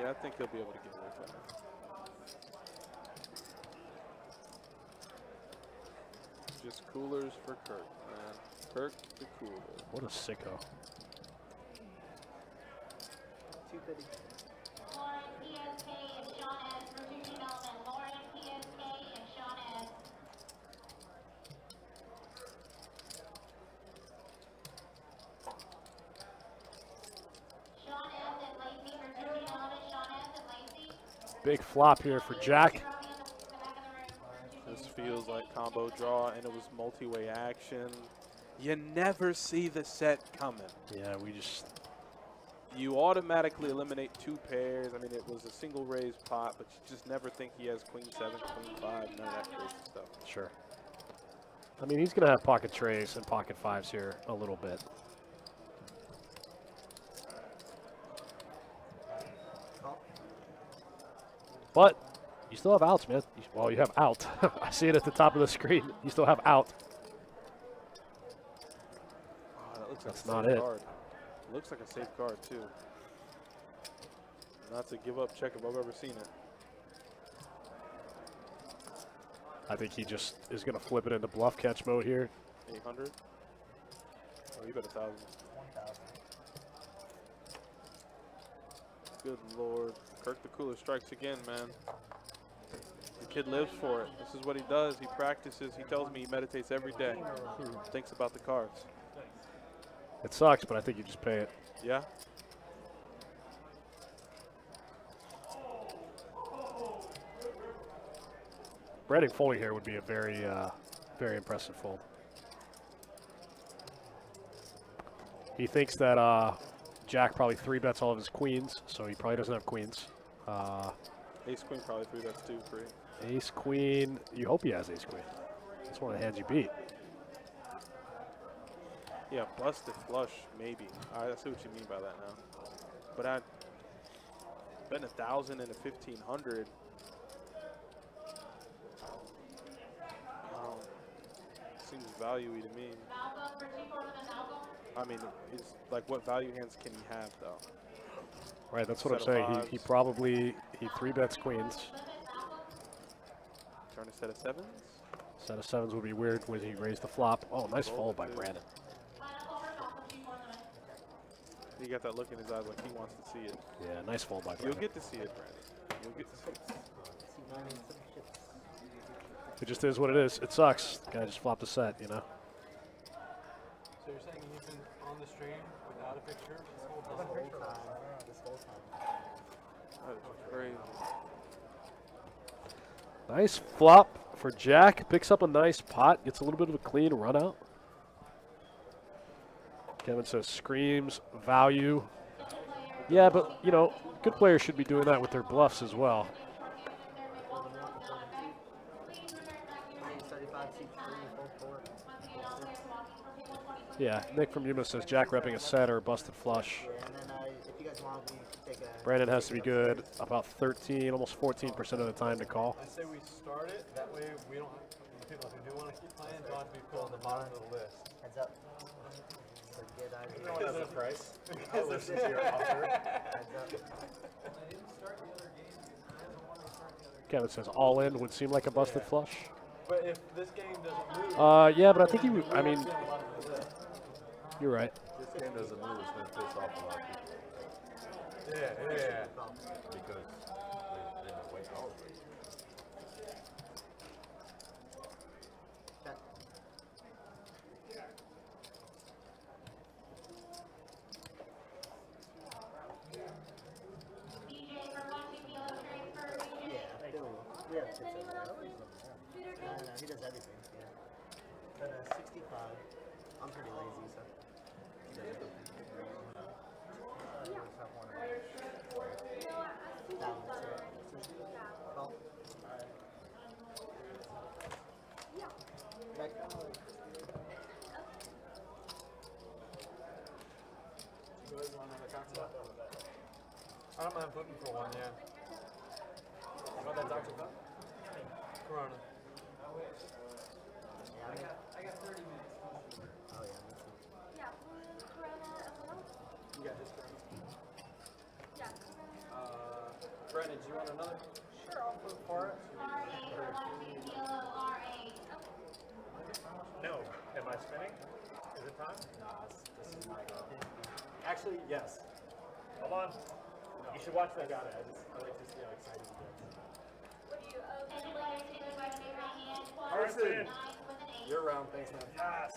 Yeah, I think he'll be able to get away from it. Just coolers for Kirk, man. Kirk the cooler. What a sicko. Lauren PSK and Sean S. for 2 development. Lauren PSK and Sean S. Sean S. and Lacey for 2 development. Sean S. and Lacey. Big flop here for Jack. This feels like combo draw, and it was multi-way action. You never see the set coming. Yeah, we just... You automatically eliminate 2 pairs. I mean, it was a single raise pot, but you just never think he has queen 7, queen 5, none of that crazy stuff. Sure. I mean, he's going to have pocket trays and pocket fives here a little bit. But you still have outs, man. Well, you have out. I see it at the top of the screen. You still have out. Oh, that looks That's like a not safe it. card. Looks like a safe card, too. Not to give up check if I've ever seen it. I think he just is going to flip it into bluff catch mode here. 800? Oh, you bet 1,000. 1,000. Good Lord. Kirk the Cooler strikes again, man. The kid lives for it. This is what he does. He practices. He tells me he meditates every day. Thinks about the cards. It sucks, but I think you just pay it. Yeah? Brandon folding here would be a very, very impressive fold. He thinks that Jack probably 3-bets all of his queens, so he probably doesn't have queens. Ace Queen probably 3-bets too, free. Ace Queen, you hope he has Ace Queen. That's one of the hands you beat. Yeah, busted flush, maybe. I see what you mean by that now. But I bet 1,000 and a 1,500. Seems value-y to me. I mean, it's like what value hands can he have though? Right, that's what I'm saying. He probably 3-bets queens. Turn a set of 7s. Set of 7s would be weird when he raised the flop. Oh, nice fold by Brandon. He got that look in his eyes like he wants to see it. Yeah, nice fold by Brandon. You'll get to see it, Brandon. You'll get to see it. It just is what it is. It sucks. The guy just flopped a set, you know. So you're saying you've been on the stream without a picture this whole time? This whole time. That is crazy. Nice flop for Jack. Picks up a nice pot. Gets a little bit of a clean run out. Kevin says screams value. Yeah, but, you know, good players should be doing that with their bluffs as well. Yeah, Nick from Yuma says Jack repping a set or a busted flush. Yeah, and then if you guys want, we can take a... Brandon has to be good about 13, almost 14% of the time to call. I say we start it, that way we don't, the people who do want to keep playing don't have to be put on the bottom of the list. Heads up. It's a good idea. Everyone has a price. I'll listen to your offer. Heads up. Kevin says all in would seem like a busted flush. But if this game doesn't move... Yeah, but I think you, I mean, you're right. This game doesn't move, it's going to piss off a lot of people. Yeah. Because they don't wait all of it. We have 6 of them. No, he does everything. Yeah. But 65. I'm pretty lazy, so. He does everything. Call. Check. You guys want another cocktail? I don't mind flipping for one, yeah. You want that Dr. Cup? Corona. Yeah, I got 30 minutes. Oh, yeah, me too. Yeah, Corona as well? You got his Corona. Yeah. Brandon, do you want another? Sure, I'll flip for it. No. Am I spinning? Is it time? This is my go. Actually, yes. Hold on. You should watch that guy. I like to see how excited he gets. Carson, you're around. Thanks, man. Yes.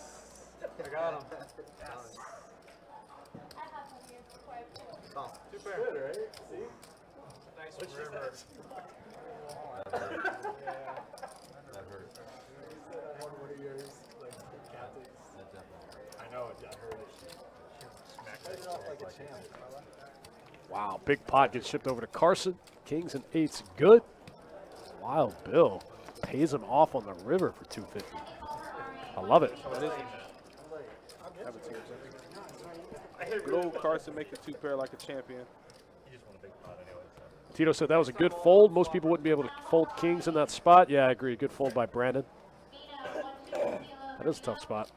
I got him. Call. Two pair. Good, right? See? Nice river. That hurt. One of yours, like, captains. That definitely hurt. I know. I heard it. Played it off like a champ. Wow, big pot gets shipped over to Carson. Kings and 8s good. Wild Bill pays him off on the river for 250. I love it. That is haven't seen it since. Good old Carson make the 2-pair like a champion. Tito said that was a good fold. Most people wouldn't be able to fold kings in that spot. Yeah, I agree. Good fold by Brandon. That is a tough spot.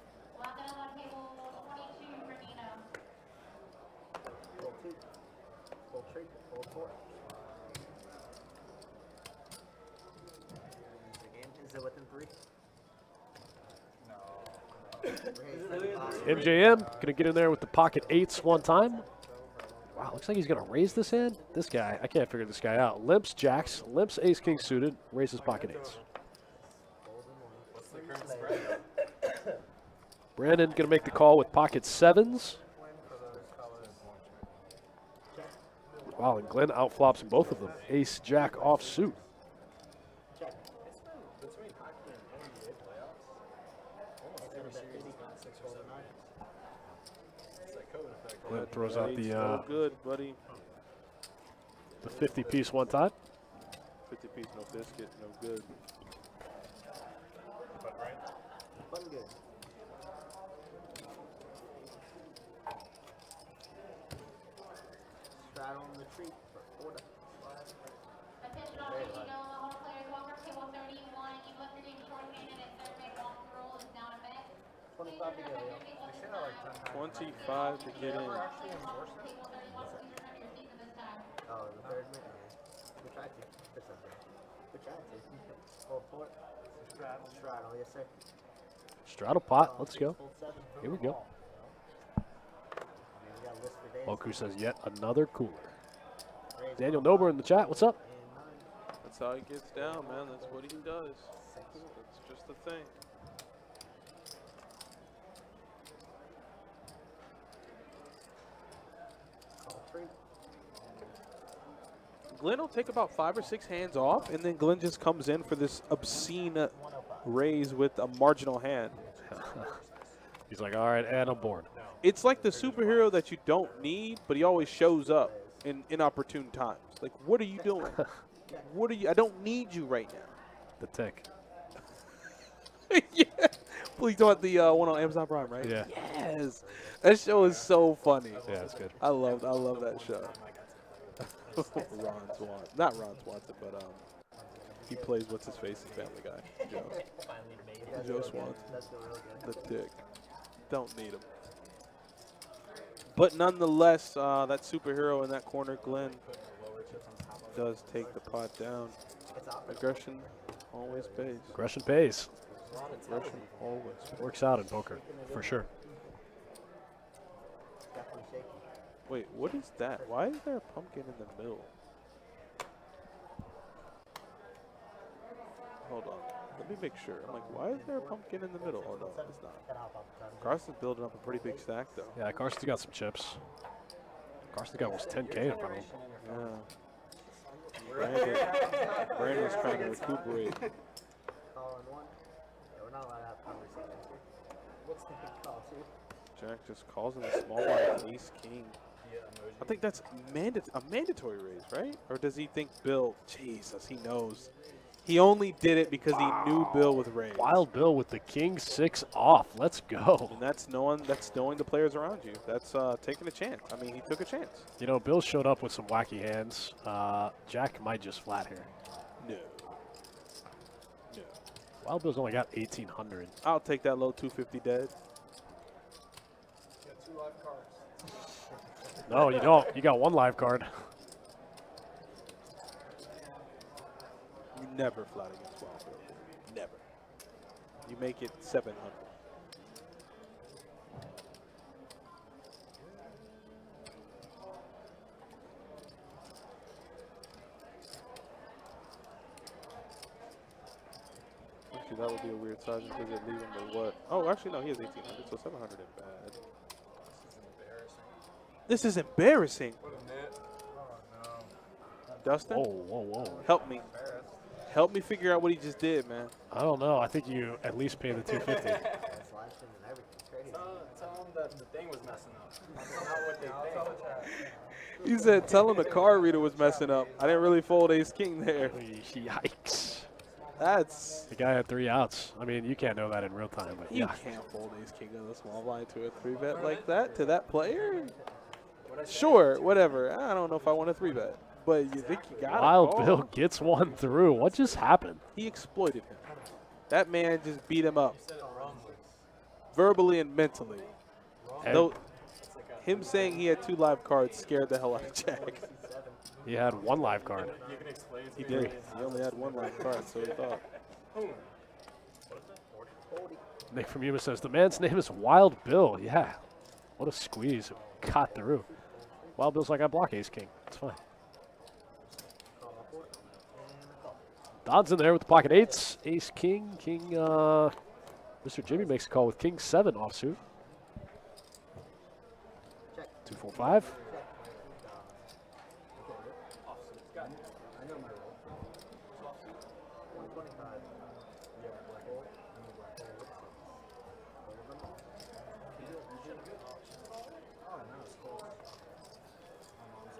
Is it within 3? MJM going to get in there with the pocket 8s one time. Wow, looks like he's going to raise this hand. This guy, I can't figure this guy out. Limps jacks, limps ace king suited, raises pocket 8s. Brandon going to make the call with pocket 7s. Wow, and Glenn outflops both of them. Ace jack off suit. Glenn throws out the good, buddy. The 50-piece one time. 50-piece, no biscuit, no good. Button good. Straddle on the tree for order. Attention all Latino all players, Walker table 31. You left your game shorthanded and third make walk roll is now a bet. 25 to go, yo. 25 to get in. Oh, the third man. We tried to. That's okay. We tried to. Full port. Straddle. Straddle, yes, sir. Straddle pot. Let's go. Full 7. Here we go. We got list for days. Moku says yet another cooler. Daniel Nober in the chat. What's up? That's how he gets down, man. That's what he does. That's just the thing. Glenn will take about 5 or 6 hands off, and then Glenn just comes in for this obscene raise with a marginal hand. He's like, all right, and I'm bored. It's like the superhero that you don't need, but he always shows up in inopportune times. Like, what are you doing? What are you? I don't need you right now. The tick. Yeah. Please want the one on Amazon Prime, right? Yeah. Yes. That show is so funny. Yeah, it's good. I love that show. Ron Swanson. Not Ron Swanson, but he plays what's his face, Family Guy. Joe Swanson. The dick. Don't need him. But nonetheless, that superhero in that corner, Glenn, does take the pot down. Aggression always pays. Aggression pays. Aggression always pays. Works out in poker, for sure. Wait, what is that? Why is there a pumpkin in the middle? Hold on. Let me make sure. I'm like, why is there a pumpkin in the middle? Oh, no, it's not. Carson's building up a pretty big stack, though. Yeah, Carson's got some chips. Carson's got almost 10K in front of him. Yeah. Brandon's trying to recuperate. Jack just calls in a small blind ace king. I think that's a mandatory raise, right? Or does he think Bill? Jesus, he knows. He only did it because he knew Bill with raise. Wild Bill with the king 6 off. Let's go. And that's knowing the players around you. That's taking a chance. I mean, he took a chance. You know, Bill showed up with some wacky hands. Jack might just flat here. No. Wild Bill's only got 1,800. I'll take that low 250 dead. No, you don't. You got 1 live card. You never flat against Wild Bill. Never. You make it 700. Actually, that would be a weird size because it leave him with what? Oh, actually, no, he has 1,800, so 700 ain't bad. This is embarrassing. Dustin? Whoa. Help me. Help me figure out what he just did, man. I don't know. I think you at least pay the 250. Tell him that the thing was messing up. That's not what they think. You said tell him the card reader was messing up. I didn't really fold ace king there. Yikes. That's The guy had 3 outs. I mean, you can't know that in real time, but you yeah. can't fold ace king of the small blind to a 3-bet like that to that player. Sure, whatever. I don't know if I want a 3-bet, but you think you got Wild it? Bill gets one through. What just happened? He exploited him. That man just beat him up, verbally and mentally. And Though him saying he had 2 live cards scared the hell out of Jack. he had 1 live card. You can explain to He me. did. He only had 1 live card, so he thought. Nick from Yuma says, the man's name is Wild Bill. Yeah. What a squeeze. Got through. Wild Bill's like, I block ace king. It's fine. Don's in there with the pocket 8s. Ace king. King, Mr. Jimmy makes a call with king 7 offsuit. 2, 4, 5.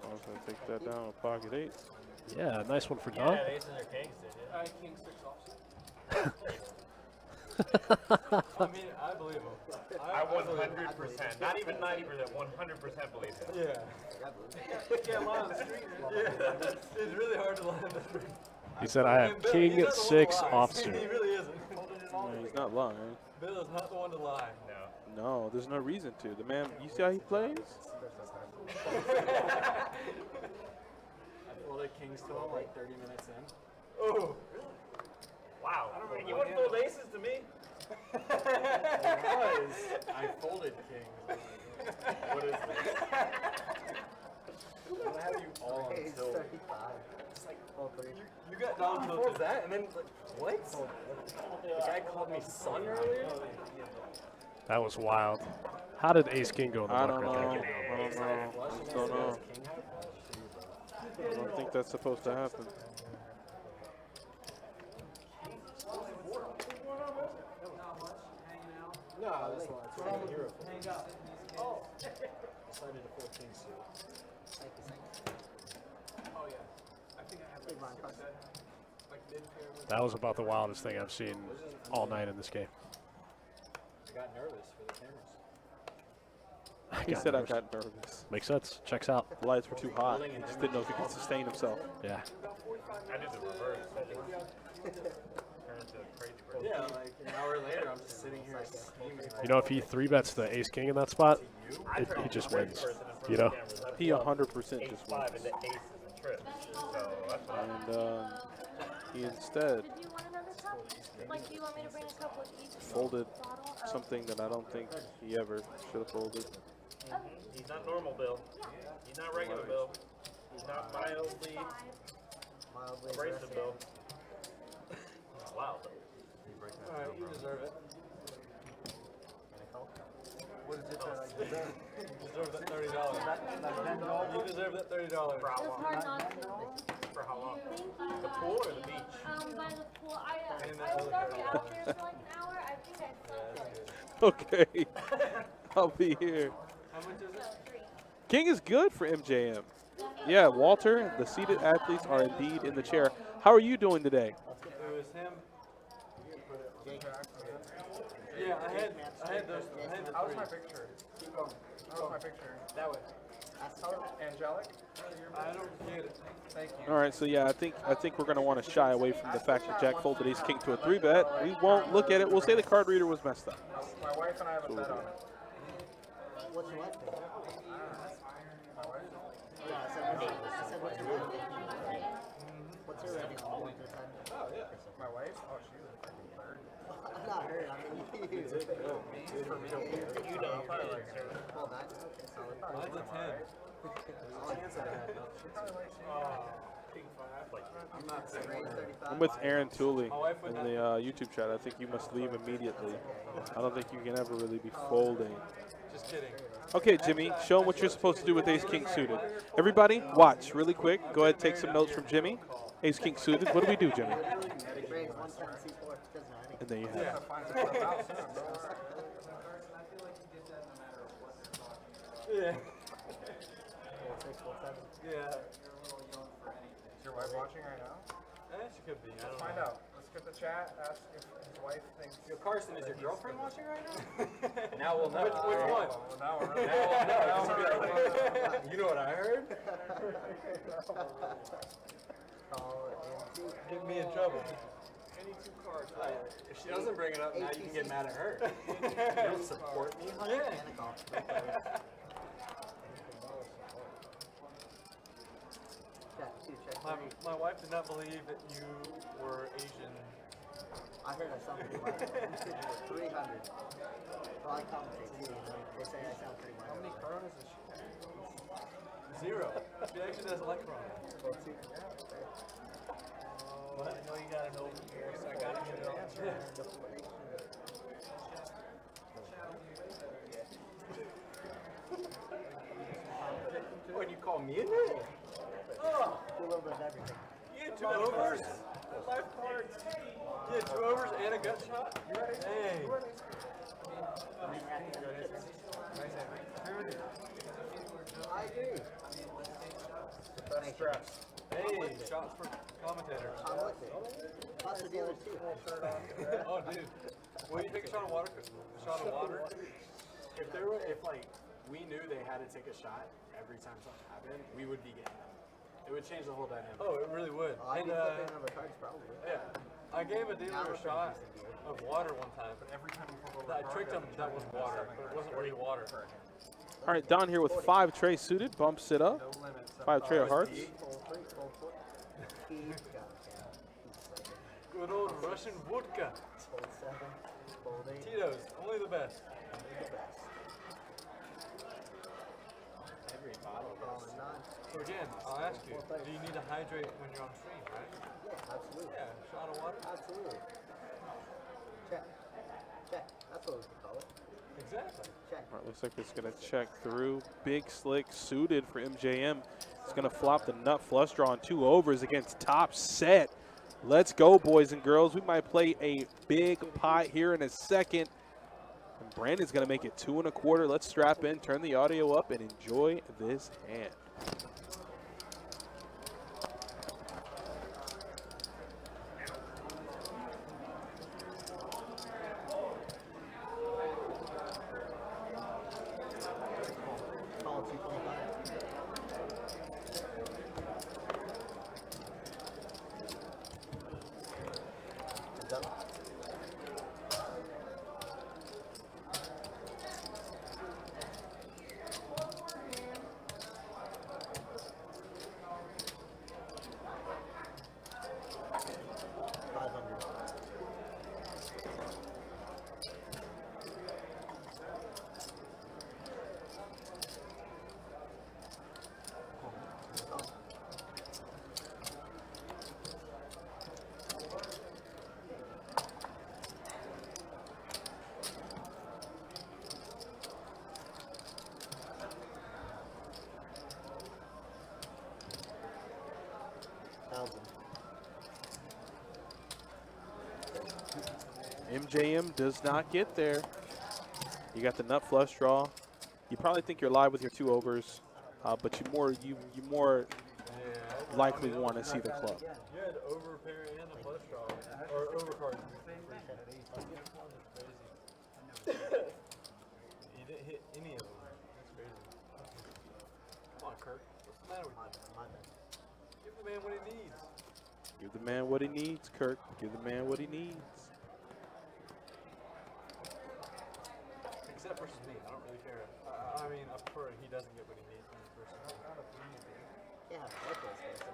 I was going to take that down with pocket 8s. Yeah, nice one for Yeah, Don. aces or kings, did you? King 6 offsuit. I mean, I believe him. I 100%, not even 90%, 100% believe him. Yeah. You can't lie on the street, man. Yeah. It's really hard to lie on the street. He said, I have Bill, king he's not the one 6 to lie. offsuit. He really isn't. No, he's not lying. Bill is not the one to lie. No. No, there's no reason to. The man, you see how he plays? I folded kings to him like 30 minutes in. Oh. Wow. And you wouldn't fold aces to me? Because I folded kings. What is this? I have you all on tilt. You got down to What that? And then, like, what? The guy called me son earlier? That was wild. How did ace king go in the I muck don't know. right there? I don't know. I don't think that's supposed to happen. No, this one. It's a hero. Decided to fold king suit. Oh, yeah. I think I have like mid-pair with That was about the wildest thing I've seen all night in this game. I got nervous for the cameras. He said I got nervous. Makes sense. Checks out. The lights were too hot. He just didn't know if he could sustain himself. Yeah. I did the reverse. Turned into a crazy person. Yeah, like an hour later, I'm just sitting here scheming. You know, if he 3-bets the ace king in that spot, he just wins. You know? He 100% just Ace-5 wins. into aces and trips. So that's what And he instead Did you want another cup? Like, do you want me to bring a cup with each folded bottle? something that I don't think he ever should have folded. He's not normal, Bill. He's not regular, Bill. He's not mildly abrasive, Bill. Wow. Alright, you deserve it. What is it that I deserve? You deserve that $30. You deserve that $30. It's hard not to. For how long? Thank you. The pool or the beach? By the pool. And I was that already other out there for like an hour. I think I slept it. Okay. I'll be here. How much is it? So, 3. King is good for MJM. Yeah, Walter, the seated athletes are indeed in the chair. How are you doing today? It was him. Yeah, I had those. I had the How's my three. picture? Keep going. How's my picture? That way. Angelic? I don't get it. Thank you. All right, so yeah, I think we're going to want to shy away from the fact that Jack folded ace king to a 3-bet. We won't look at it. We'll say the card reader was messed up. My wife and I have a bet on it. What's your wife think? My wife? Yeah, I said what's your wife think? What's her rating on 1 to 10? Oh, yeah. My wife? Oh, she was a freaking bird. Not her, I mean you. For me, okay. You don't. Probably like Well, that's okay, solid. Mine's a 10. I'm not saying 35. I'm with Aaron Tooley in the YouTube chat. I think you must leave immediately. I don't think you can ever really be folding. Just kidding. Okay, Jimmy, show them what you're supposed to do with ace king suited. Everybody, watch really quick. Go ahead, take some notes from Jimmy. Ace king suited. What do we do, Jimmy? Raise 1, 7, C4. Doesn't matter. And there you have it. Yeah. 6, 1, 7. Yeah. Is your wife watching right now? She could be. I don't Find know. out. Let's look at the chat, ask if his wife thinks. Yo, Carson, is your girlfriend watching right now? Now we'll know. Which one? Now we're really. Now we'll know. You know what I heard? Get me in trouble. Any two cards. If she doesn't bring it up, now you can get mad at her. You don't support me? Yeah. My wife did not believe that you were Asian. I heard I sound pretty much. 300. Well, I commentate too, you know. They say I sound pretty much. How many coronas is she? 0. She actually does electron. I know you got an open here, so I got to get it on turn. What, you call me in there? Oh, Do a little bit of everything. you had 2 overs? 5 cards. You had 2 overs and a gut shot? Hey. I agree. Best stress. Hey, shots for commentators. I'm with it. Lots of dealers too. Oh, dude. Will you take a shot of water? If there were, if like we knew they had to take a shot every time something happened, we would be getting them. It would change the whole dynamic. Oh, it really would. I'd And, be flipping on the cards probably. yeah. I gave a dealer a shot of water one time, but Every time you flip over I tricked him that was water, but it wasn't really water. All right, Don here with 5 tray suited, bumps it up. 5 tray of hearts. Full 3, full 4. Keep going. Good old Russian vodka. Fold 7, fold 8. Tito's, only the best. The best. Every bottle. Calling 9. So again, I'll ask you, do you need to hydrate when you're on stream, right? Yeah, absolutely. Yeah, shot of water? Absolutely. Check. Check. That's what we can call it. Exactly. Check. All right, looks like it's going to check through. Big slick suited for MJM. It's going to flop the nut flush draw on 2 overs against top set. Let's go, boys and girls. We might play a big pot here in a second. And Brandon's going to make it 2 1/4. Let's strap in, turn the audio up, and enjoy this hand. Call 225. Heads up. MJM does not get there. You got the nut flush draw. You probably think you're live with your 2 overs, but you more likely want to see the club. You had over pair and a flush draw, or over card. You didn't hit any of them. That's crazy. Come on, Kirk. What's the matter with you? Give the man what he needs. Give the man what he needs, Kirk. Give the man what he needs. Except versus me, I don't really care. I mean, I prefer he doesn't get what he needs versus me. Yeah, both those guys.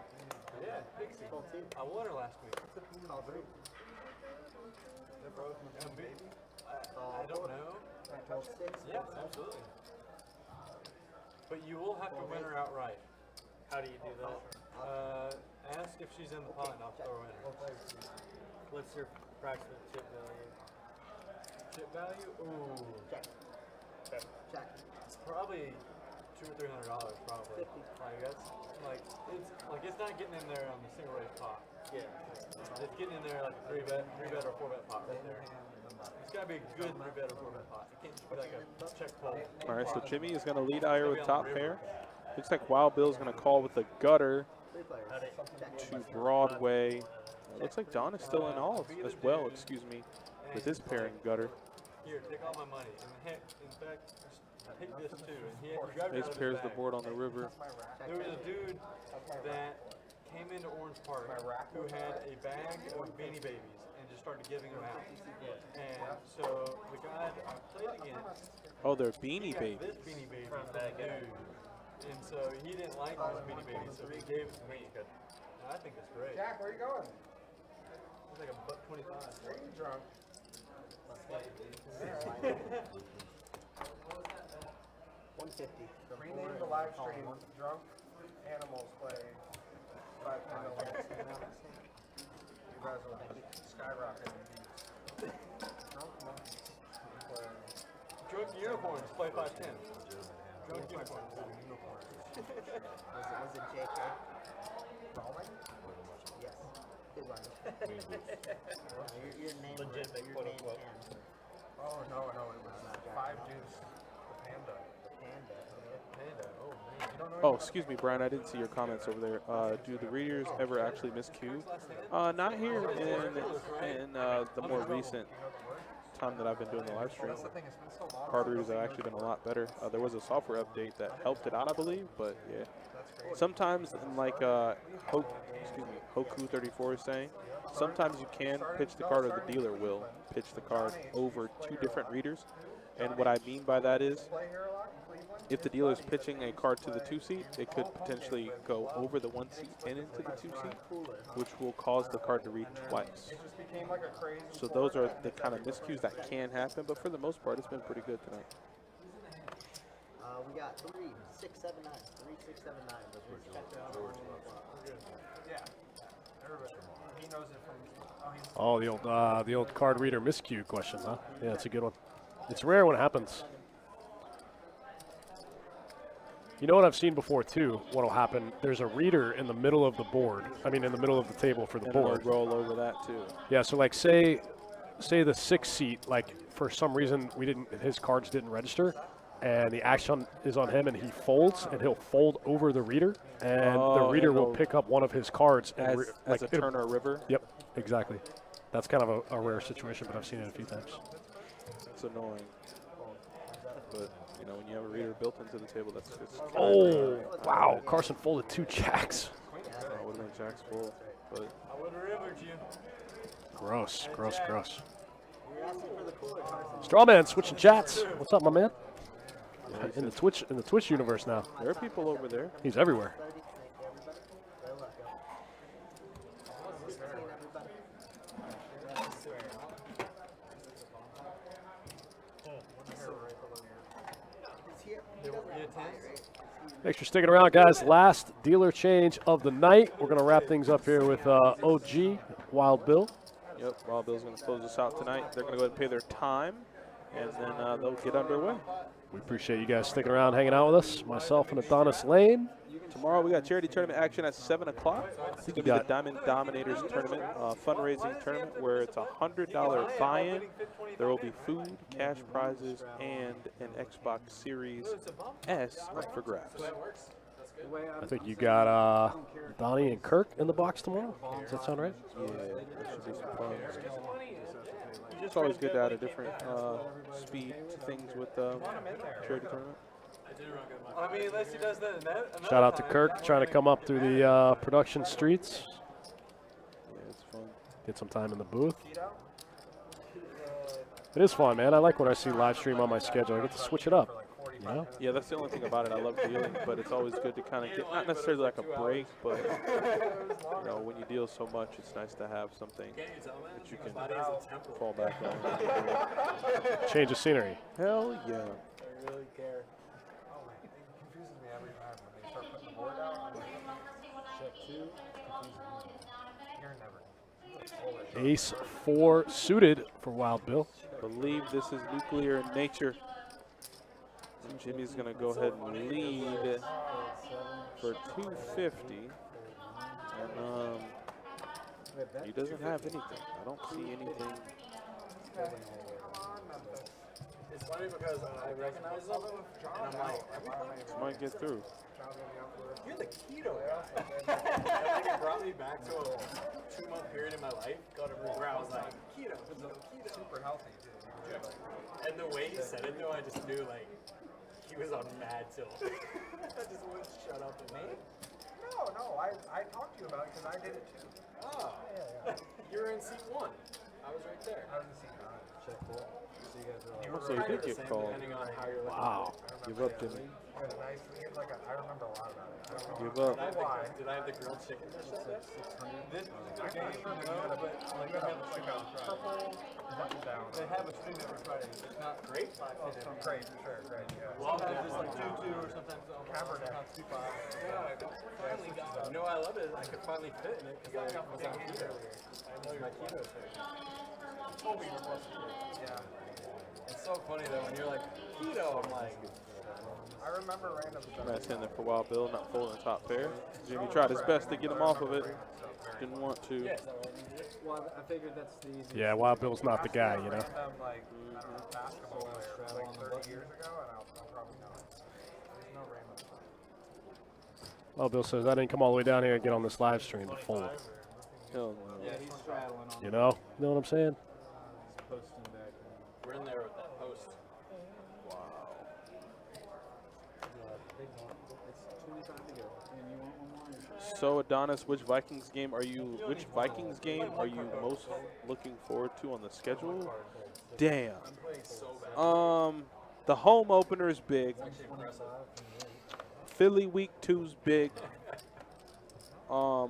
Yeah, Pixie. Full 2. I won her last week. Call 3. I don't know. Fold 6. Yeah, absolutely. But you will have to win her outright. How do you do that? Ask if she's in the pot and I'll throw her in her. What's your approximate chip value? Chip value? Ooh. Check. Okay. Check. It's probably $200 or $300 probably. 50. Like that's it's not getting in there on the single race pot. Yeah. It's getting in there like a 3-bet or 4-bet pot right there. It's gotta be a good 3-bet or 4-bet pot. It can't just be like a check fold. All right, so Jimmy is going to lead higher with top pair. Looks like Wild Bill's going to call with the gutter 3 players. Check. to Broadway. Looks like Don is still in all as well, excuse me, with his pairing gutter. Here, take all my money. And in fact, take this too. And he grabbed it Ace out of his pairs the bag. board on the river. There was a dude that came into Orange Park who had a bag of Beanie Babies and just started giving them out. And so the guy that I played against, Oh, they're Beanie got Babies. this Beanie Baby from that dude. And so he didn't like those Beanie Babies, so he gave it to me. And I think it's great. Jack, where are you going? It's like $1.25. Are you drunk? Rename the live stream Drunk Animals Play 5 minutes. You guys will skyrocket in views. Drunk Monkeys Play. Drunk Unicorns, play 510. Drunk Unicorns. Was it JK? Rolling? Yes. Good one. Your name Legitimate, your quote, name unquote. can. Oh, no, it was 5 Deuce. The Panda. Panda. Panda, oh man. You don't know Oh, excuse me, Brian. I didn't see your comments over there. Do the readers ever actually miscue? Not here in the more recent time that I've been doing the live stream. That's the thing, it's been so long. Card readers have actually been a lot better. There was a software update that helped it out, I believe, but yeah. Sometimes, like Hoku34 is saying, sometimes you can pitch the card, or the dealer will pitch the card over 2 different readers. And what I mean by that is, if the dealer is pitching a card to the 2 seat, it could potentially go over the 1 seat and into the 2 seat, which will cause the card to read twice. So those are the kind of miscues that can happen, but for the most part, it's been pretty good tonight. We got 3, 6, 7, 9. 3, 6, 7, 9. Let's check it out. Yeah. Everybody. He knows it from. Oh, the old card reader miscue question, huh? Yeah, it's a good one. It's rare when it happens. You know what I've seen before too? What'll happen? There's a reader in the middle of the board. I mean, in the middle of the table for the And board. they'll roll over that too. Yeah. So like, say the 6 seat. Like for some reason his cards didn't register, and the action is on him, and he folds, and he'll fold over the reader, and the reader will pick up one of his cards and as a turn or a river. Yep, exactly. That's kind of a rare situation, but I've seen it a few times. It's annoying, but you know when you have a reader built into the table, it's Oh, wow! Carson folded 2 jacks. I would have been jacks full, but I would have rivered you. Gross, gross, gross. You're asking for the cooler, Carson. Strawman switching chats. What's up, my man? In the Twitch universe now. there are people over there. He's everywhere. Thanks for sticking around, guys. Last dealer change of the night. We're going to wrap things up here with OG, Wild Bill. Yep, Wild Bill's going to close us out tonight. They're going to go ahead and pay their time, and then they'll get underway. We appreciate you guys sticking around, hanging out with us. Myself and Adonis Lane. Tomorrow we got charity tournament action at 7 o'clock. It's going to be the Diamond Dominators tournament, fundraising tournament, where it's a $100 buy-in. There will be food, cash prizes, and an Xbox Series S up for grabs. I think you got Donnie and Kirk in the box tomorrow. Does that sound right? Yeah, that should be some fun. It's always good to add a different speed to things with charity tournament. I mean, unless he does that. Shout out to Kirk trying to come up through the production streets. Yeah, it's fun. Get some time in the booth. It is fun, man. I like when I see live stream on my schedule. I get to switch it up. You know? Yeah, that's the only thing about it. I love dealing, but it's always good to kind of get, not necessarily like a break, but you know, when you deal so much, it's nice to have something that you can fall back on. Change of scenery. Hell yeah. I really care. Oh man, it confuses me every time when they start putting the board out. Set 2. You're never. Ace 4 suited for Wild Bill. Believe this is nuclear in nature. And Jimmy's going to go ahead and lead for 250. And he doesn't have anything. I don't see anything. funny because I recognize them, and I'm like, This might get through. you're the keto guy. I think it brought me back to a 2-month period in my life where I was like, keto. Super healthy, too. And the way he said it, though, I just knew, like, he was on mad tilt. I just wouldn't shut up. Me? No, I talked to you about it because I did it too. Oh. You were in seat 1. I was right there. I was in seat 9. Check full. So you guys are So you did get called. depending on how you're looking. Wow. Give up, Jimmy. He had a nice, I remember a lot about it. I don't know. Give up. Why? Did I have the grilled chicken dish that day? This particular game, no, but like a purple button down. They have a stream every Friday. It's not Great. Oh, some great, sure, great, yeah. sometimes it's like 2-2 or sometimes Cabernet. not 2-5. You know why I love it? I could finally fit in it because I was on keto. I know my keto thing. Yeah. It's so funny though when you're like, keto, I'm like, I remember random stuff. Nice in there for Wild Bill, not full in the top pair. Jimmy tried his best to get him off of it. Didn't want to. well, I figured that's the easiest. Yeah, Wild Bill's not the guy, you know. Random, like, I don't know, basketball player like 30 years ago, and I'll probably know it. There's no random stuff. Well, Bill says I didn't come all the way down here and get on this live stream to fold. Hell no. Yeah, he's straddling on. You know what I'm saying? He's posting back. We're in there with that post. Wow. It's 25 to go. And you want one more? So Adonis, which Vikings game are you most looking forward to on the schedule? Damn. The home opener is big. Philly week 2's big. I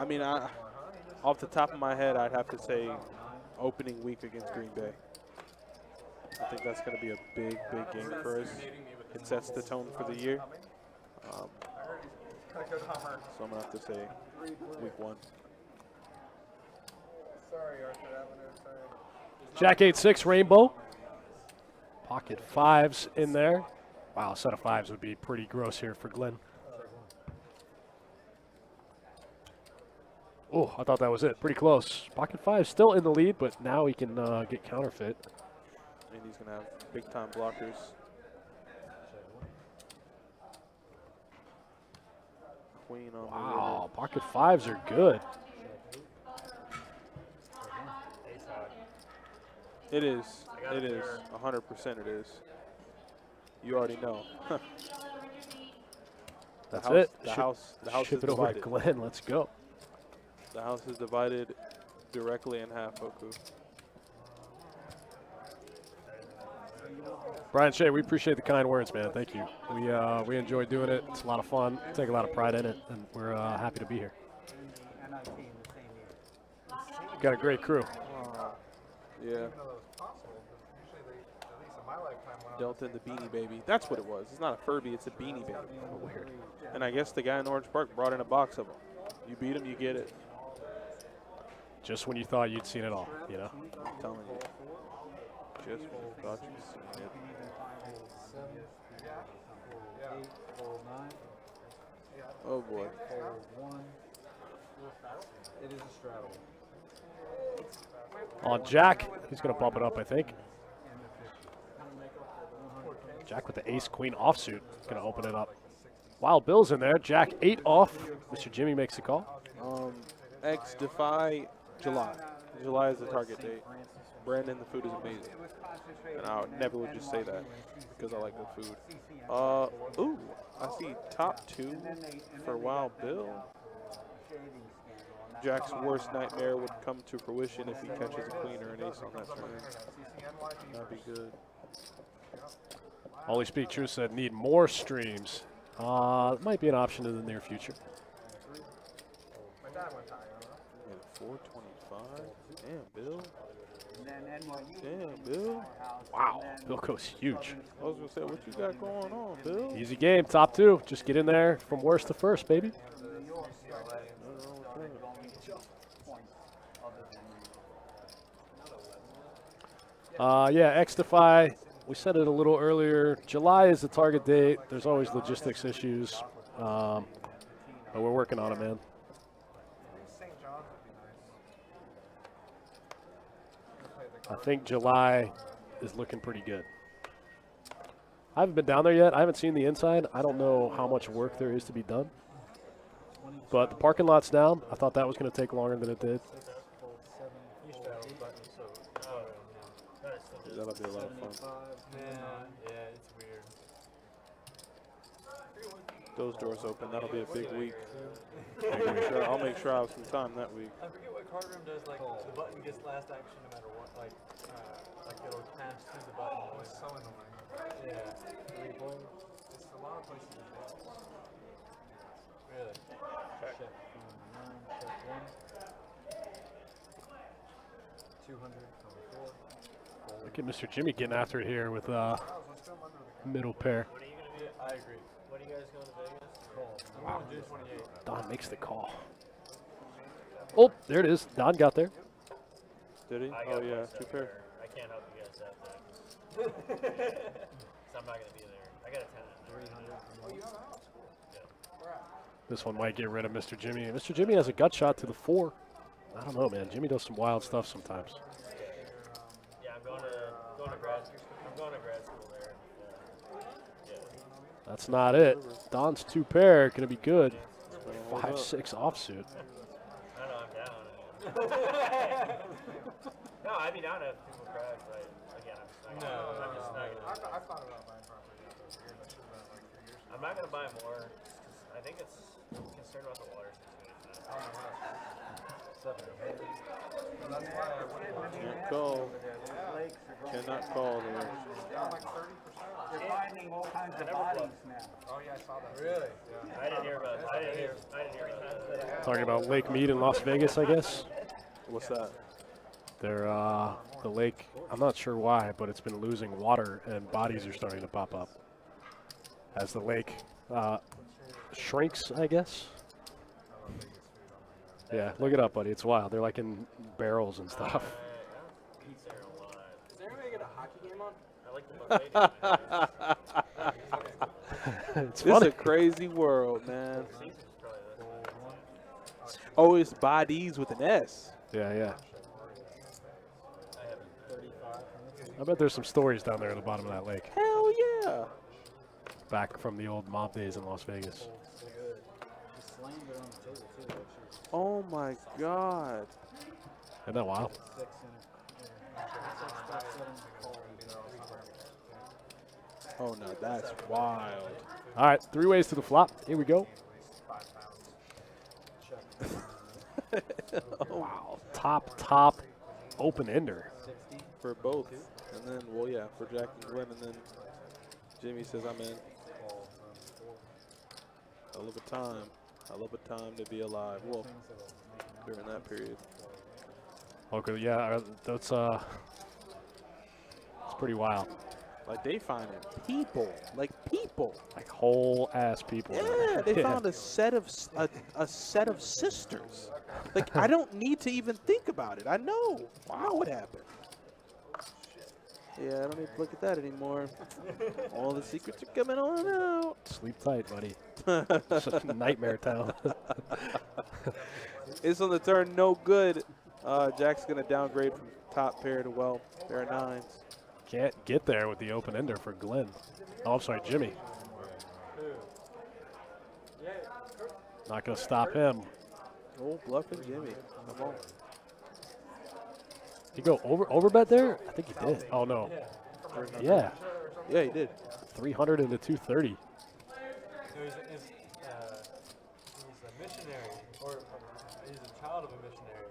mean, off the top of my head, I'd have to say opening week against Green Bay. I think that's going to be a big, big game for us. It sets the tone for the year. So I'm going to have to say week 1. Sorry, Arthur Avenue, sorry. Jack 8-6 Rainbow. Pocket 5s in there. Wow, a set of 5s would be pretty gross here for Glenn. Oh, I thought that was it. Pretty close. Pocket 5 still in the lead, but now he can get counterfeit. And he's going to have big-time blockers. Queen on Wow, pocket 5s are good. It is. It is. 100% it is. You already know. That's it. The house Ship is it over to divided. Glenn. Let's go. The house is divided directly in half, Oku. Brian Shea, we appreciate the kind words, man. Thank you. We enjoy doing it. It's a lot of fun. Take a lot of pride in it, and we're happy to be here. Got a great crew. Yeah. Delta and the Beanie Baby. That's what it was. It's not a Furby, it's a Beanie Baby. Oh, weird. And I guess the guy in Orange Park brought in a box of them. You beat him, you get it. Just when you thought you'd seen it all, you know? I'm telling you. Just when you thought you'd seen it. Oh boy. It is a straddle. On Jack, he's going to bump it up, I think. Jack with the ace-queen offsuit. Going to open it up. Wild Bill's in there. Jack 8 off. Mr. Jimmy makes the call. X Defy July. July is the target date. Brandon, the food is amazing. And I never would just say that because I like the food. Ooh, I see top 2 for Wild Bill. Jack's worst nightmare would come to fruition if he catches a queen or an ace on that turn. That'd be good. Holy Speak True said need more streams. Might be an option in the near future. Man, 425. Damn, Bill. Damn, Bill. Wow, Bill goes huge. I was going to say, what you got going on, Bill? Easy game, top 2. Just get in there from worst to first, baby. Yeah, X Defy. We said it a little earlier. July is the target date. There's always logistics issues, but we're working on it, man. St. John's would be nice. Play the I think July is looking pretty good. I haven't been down there yet. I haven't seen the inside. I don't know how much work there is to be done. But the parking lot's down. I thought that was going to take longer than it did. That'll be a lot of fun. Yeah, it's weird. Those doors open. That'll be a big week. I'll make sure I have some time that week. I forget what card room does, like, the button gets last action no matter what. Like it'll pass through the button. Oh, it's so annoying. Yeah. It's a lot of places. Really? Check 9, check 1. 200, 4. Look at Mr. Jimmy getting after it here with middle pair. What are you going to be? I agree. What are you guys going to Vegas? I'm going June 28th. Don makes the call. Oh, there it is. Don got there. Did he? I Oh, got yeah, myself 2 pair. there. I can't help you guys out there. So I'm not going to be there. I got a 10 at 300. This one might get rid of Mr. Jimmy. Mr. Jimmy has a gut shot to the 4. I don't know, man. Jimmy does some wild stuff sometimes. Yeah, I'm going to grad school there. Yeah. That's not it. Don's 2 pair going to be good. 5-6 offsuit. I know, I'm down. No, I'd be down if people crash, but again, I'm just not going to. I thought about buying property out those years. I should have done it like 3 years ago. I'm not going to buy more. I think I'm concerned about the water situation. Can't call. Cannot call there. Down like 30%. They're finding all kinds of bodies now. Oh yeah, I saw that. Really? Yeah. I didn't hear about it. I didn't hear about that. Talking about Lake Mead in Las Vegas, I guess. What's that? They're, the lake, I'm not sure why, but it's been losing water and bodies are starting to pop up as the lake shrinks, I guess. Yeah, look it up, buddy. It's wild. They're like in barrels and stuff. Does anybody get a hockey game on? I like the It's This is funny. a crazy world, man. Oh, it's bodies with an S. Yeah, yeah. I bet there's some stories down there at the bottom of that lake. Hell yeah. Back from the old mob days in Las Vegas. Oh my God. Isn't that wild? Oh no, that's wild. All right, 3 ways to the flop. Here we go. Wow, top open ender. For both. And then, well, yeah, for Jack and Glenn. And then Jimmy says, I'm in. I love a time. I love a time to be alive. Well, during that period. Okay, yeah, that's it's pretty wild. Like, they find people. Like, people. Like whole ass people. Yeah, they found a set of sisters. Like, I don't need to even think about it. I know. I know what happened. Yeah, I don't need to look at that anymore. All the secrets are coming on out. Sleep tight, buddy. It's a nightmare town. It's on the turn, no good. Jack's going to downgrade from top pair to, well, pair of 9s. Can't get there with the open ender for Glenn. Oh, I'm sorry, Jimmy. Not going to stop him. Oh, bluffing Jimmy. Come on. Did he go over bet there? I think he did. Oh, no. Yeah. Yeah, he did. 300 into 230. He's a missionary, or he's a child of a missionary.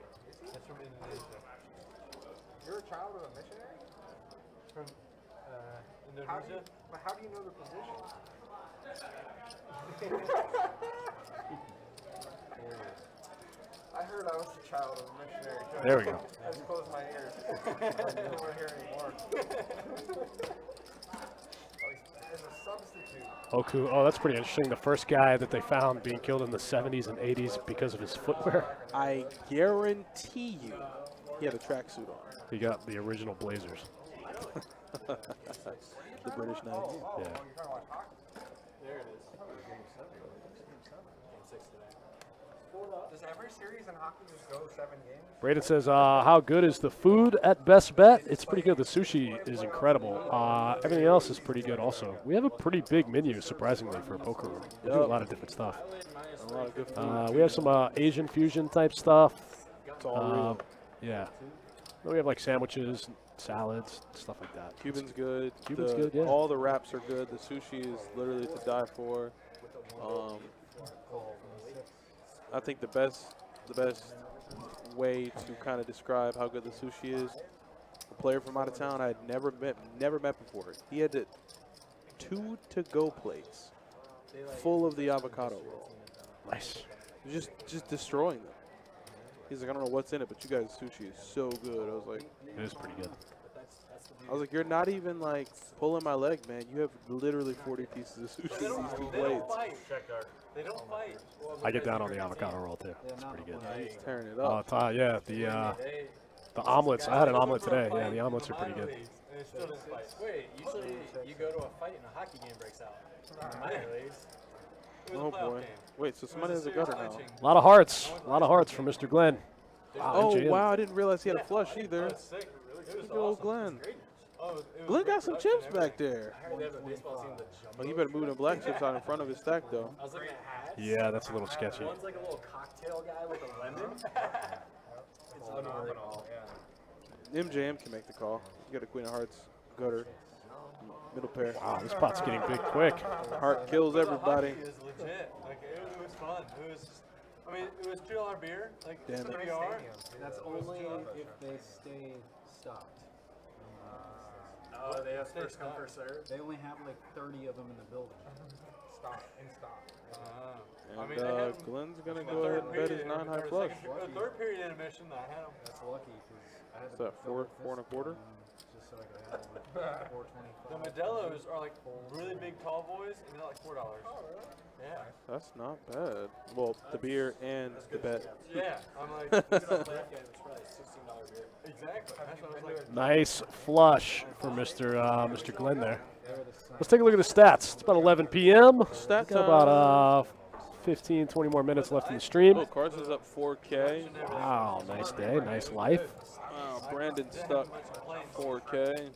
That's from Indonesia. You're a child of a missionary? From Indonesia? How do you know the position? I heard I was a child of a missionary. There we go. I just closed my ears. I didn't want to hear anymore. As a substitute. Oku, oh, that's pretty interesting. The first guy that they found being killed in the 70s and 80s because of his footwear. I guarantee you he had a tracksuit on. He got the original Blazers. The British Knights. Yeah. There it is. Game 6 today. Does every series in hockey just go 7 games? Braden says, how good is the food at Best Bet? It's pretty good. The sushi is incredible. Everything else is pretty good also. We have a pretty big menu, surprisingly, for a poker room. We do a lot of different stuff. A lot of good food. We have some Asian fusion type stuff. It's all real. Yeah. We have like sandwiches, salads, stuff like that. Cuban's good. Cuban's good, yeah. All the wraps are good. The sushi is literally to die for. I think the best way to kind of describe how good the sushi is, a player from out of town I had never met before. He had 2 to-go plates full of the avocado roll. Nice. Just destroying them. He's like, I don't know what's in it, but you guys' sushi is so good. I was like, it is pretty good. I was like, you're not even like pulling my leg, man. You have literally 40 pieces of sushi in these 2 plates. They don't fight. I get down on the avocado roll too. It's pretty good. He's tearing it up. Yeah, the omelets. I had an omelet today. Yeah, the omelets are pretty good. And it still doesn't fight. Wait, usually you go to a fight and a hockey game breaks out. In the minor leagues. It was Oh a playoff boy. game. Wait, so somebody has a gutter now. A lot of hearts. A lot of hearts from Mr. Glenn. Oh, MJM. wow. I didn't realize he had a flush either. It was sick. It was Good old awesome. Glenn. Oh, it was Glenn great got some production chips and back there. everything. They have a baseball team that Oh, you better move them black chips out in front of his stack, though. I was looking at hats. Yeah, that's a little sketchy. One's like a little cocktail guy with a lemon. It's phenomenal. Yeah. MJM can make the call. You got a Queen of Hearts gutter. Middle pair. Wow, this pot's getting big quick. Heart kills everybody. Hockey is legit. Like it was fun. It was just, I mean, it was $2 beer. Like Damn it. $3. That's only if they stay stocked. Oh, they have first come, first serve. They only have like 30 of them in the building. In stock. And I mean, they had 'em Glenn's going to in the go ahead third and bet his period, 9 high or flush. the third period intermission, I had them. That's lucky because I had What's to that, 4 and a quarter? just so I could have like 425. The Modelo's are like really big tall boys, and they're like $4. Oh, really? Yeah. That's not bad. Well, the beer and the bet. Yeah. I'm like, it's probably $16 beer. Exactly. That's what I was like. Nice flush for Mr. Glenn there. Let's take a look at the stats. It's about 11 p.m. Stat Got about 15, 20 more minutes left in the stream. Oh, Carson's up 4K. Wow, nice day, nice life. Wow, Brandon stuck 4K.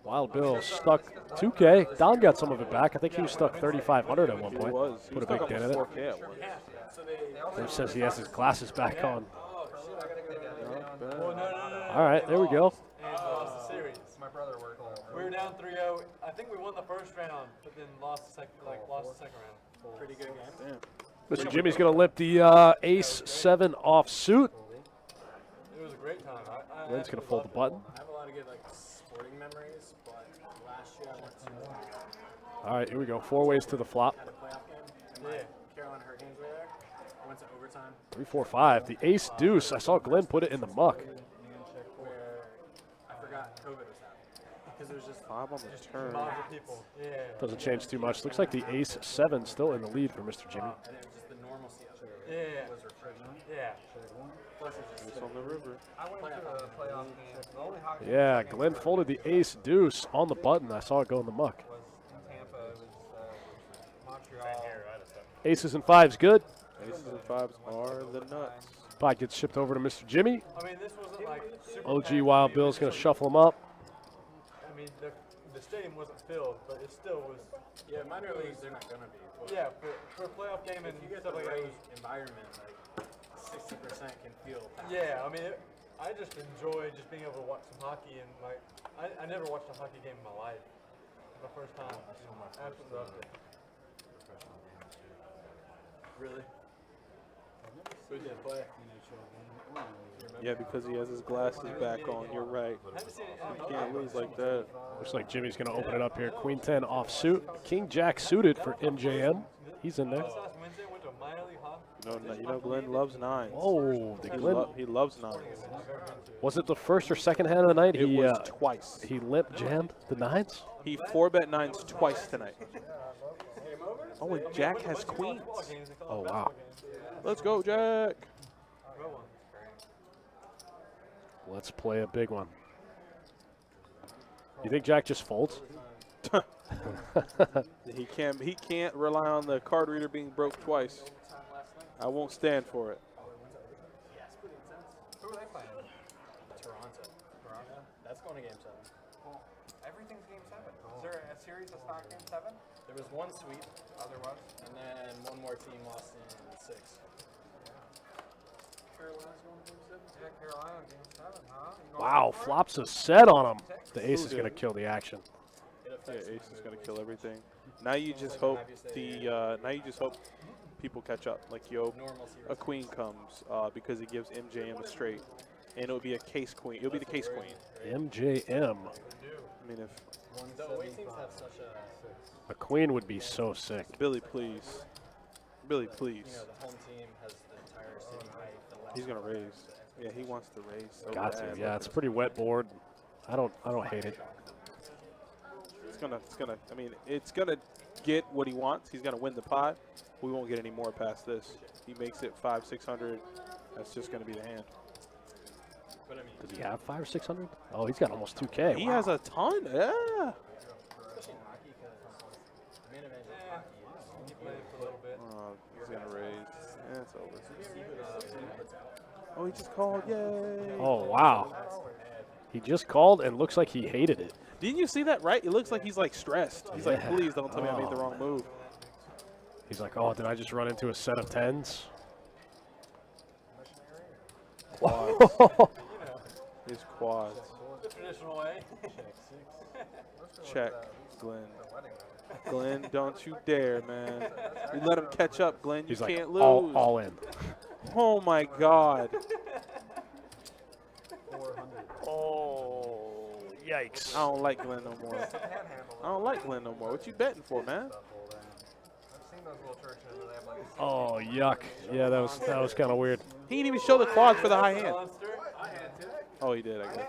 Wild Bill stuck 2K. Don got some of it back. I think he was stuck 3,500 at one He point. was. He Put a was big stuck dent in it. almost 4K at once. Dave says he has his glasses back on. Not bad. Well, no. All right, there we go. And lost the series. My brother worked on it. We were down 3-0. I think we won the first round, but then lost the second round. Pretty good game. Damn. Mr. Jimmy's going to lip the ace-7 off suit. It was a great time. Glenn's going to fold the button. I have a lot of good like sporting memories, but last year I went to All right, here we go. 4 ways to the flop. had a playoff game, and my Carolina Hurricanes were there. I went to overtime 3, 4, 5. The ace deuce. I saw Glenn put it in the muck. where I forgot COVID was happening because it was just 5 on the turn. Lots of people. Yeah. Doesn't change too much. Looks like the ace-7 still in the lead for Mr. Jimmy. and it was just the normalcy of it. Yeah. Was refreshing. Yeah. Plus it's just It's on the river. I went to a playoff game. The only hockey Yeah, Glenn folded the ace-deuce on the button. I saw it go in the muck. was in Tampa. It was Montreal. Aces and 5s good. Aces and 5s are the nuts. Pot gets shipped over to Mr. Jimmy. I mean, this wasn't like super OG packed. Wild Bill's going to shuffle him up. I mean, the stadium wasn't filled, but it still was. yeah, minor leagues they're not gonna be. But Yeah, for a playoff game and if you get stuff the like that. right environment, like 60% can feel. packed. Yeah, I mean, I just enjoy just being able to watch some hockey and like I never watched a hockey game in my life. The first time. Absolutely loved it. Really? Who did play? Yeah, because he has his glasses back on. You're right. Haven't seen it. You can't lose like that. Looks like Jimmy's going to open it up here. Queen 10 off suit. King Jack suited for MJM. He's in there. Last Wednesday went to a minor league hockey. You know Glenn loves 9s. Oh, the Glenn. He loves 9s. Was it the first or second hand of the night? It He was twice. he limp jammed the 9s. He 4-bet 9s twice tonight. Oh, and Jack has queens. Oh, wow. Let's go, Jack. Let's play a big one. You think Jack just folds? He can't rely on the card reader being broke twice. I won't stand for it. Who are they playing? Toronto. That's going to game 7. Well, everything's game 7. Is there a series that's not game 7? There was one sweep, Oh, there was? and then one more team lost in 6. Carolina's going to game 7. Yeah, Carolina game 7, huh? You going Wow, for it? flops a set on him. The ace is going to kill the action. Yeah, ace is gonna kill everything. Now you just hope people catch up. Like a queen comes because it gives MJM a straight, and it'll be a case queen. It'll be the case queen. MJM. I mean, if The away teams have such A queen would be so sick. Billy, please, Billy, please. the home team has the entire city height. He's gonna raise. Yeah, he wants to raise. So Got to. bad. Yeah, it's a pretty wet board. I don't hate it. It's gonna get what he wants. He's gonna win the pot. We won't get any more past this. He makes it 500-600. That's just gonna be the hand. Does he have 500 or 600? Oh, he's got almost 2K. He Wow. has a ton. Yeah. Oh, he's gonna raise. Yeah, it's over. Oh, he just called. Yay. Oh, wow. He just called and looks like he hated it. Didn't you see that, right? It looks like he's like stressed. He's like, Yeah. please don't tell me I made the wrong move. He's like, oh, did I just run into a set of 10s? Quads. His quads. The traditional way. Check, Glenn. Glenn, don't you dare, man. You let him catch up, Glenn. You He's can't like, lose. all in. Oh, my God. Oh, yikes. I don't like Glenn no more. I don't like Glenn no more. What you betting for, man? I've seen those little churches where they have like Oh, yuck. Yeah, that was kind of weird. He didn't even show the quads for the high hand. Oh, he did, I guess.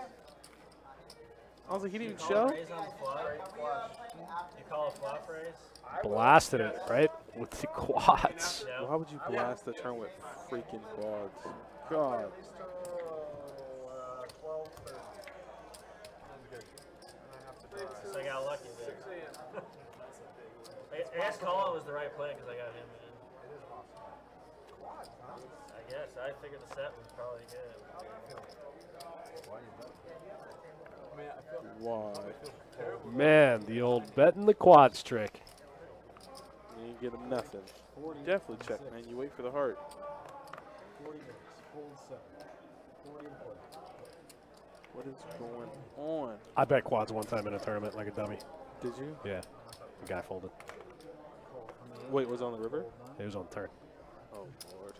I was like, he didn't even show? Raise on the flop. You call a flop raise? Blasted it, right? With the quads. Yeah. Why would you blast the turn with freaking quads? God. So I got lucky there. I guess call it was the right play because I got him in. I guess. I figured the set was probably good. Why? Man, the old betting the quads trick. You ain't get him nothing. Definitely check, man. You wait for the heart. 40 minutes. Hold 7. 40 and play. What is going on? I bet quads one time in a tournament like a dummy. Did you? Yeah. The guy folded. Wait, was it on the river? It was on the turn. Oh, Lord.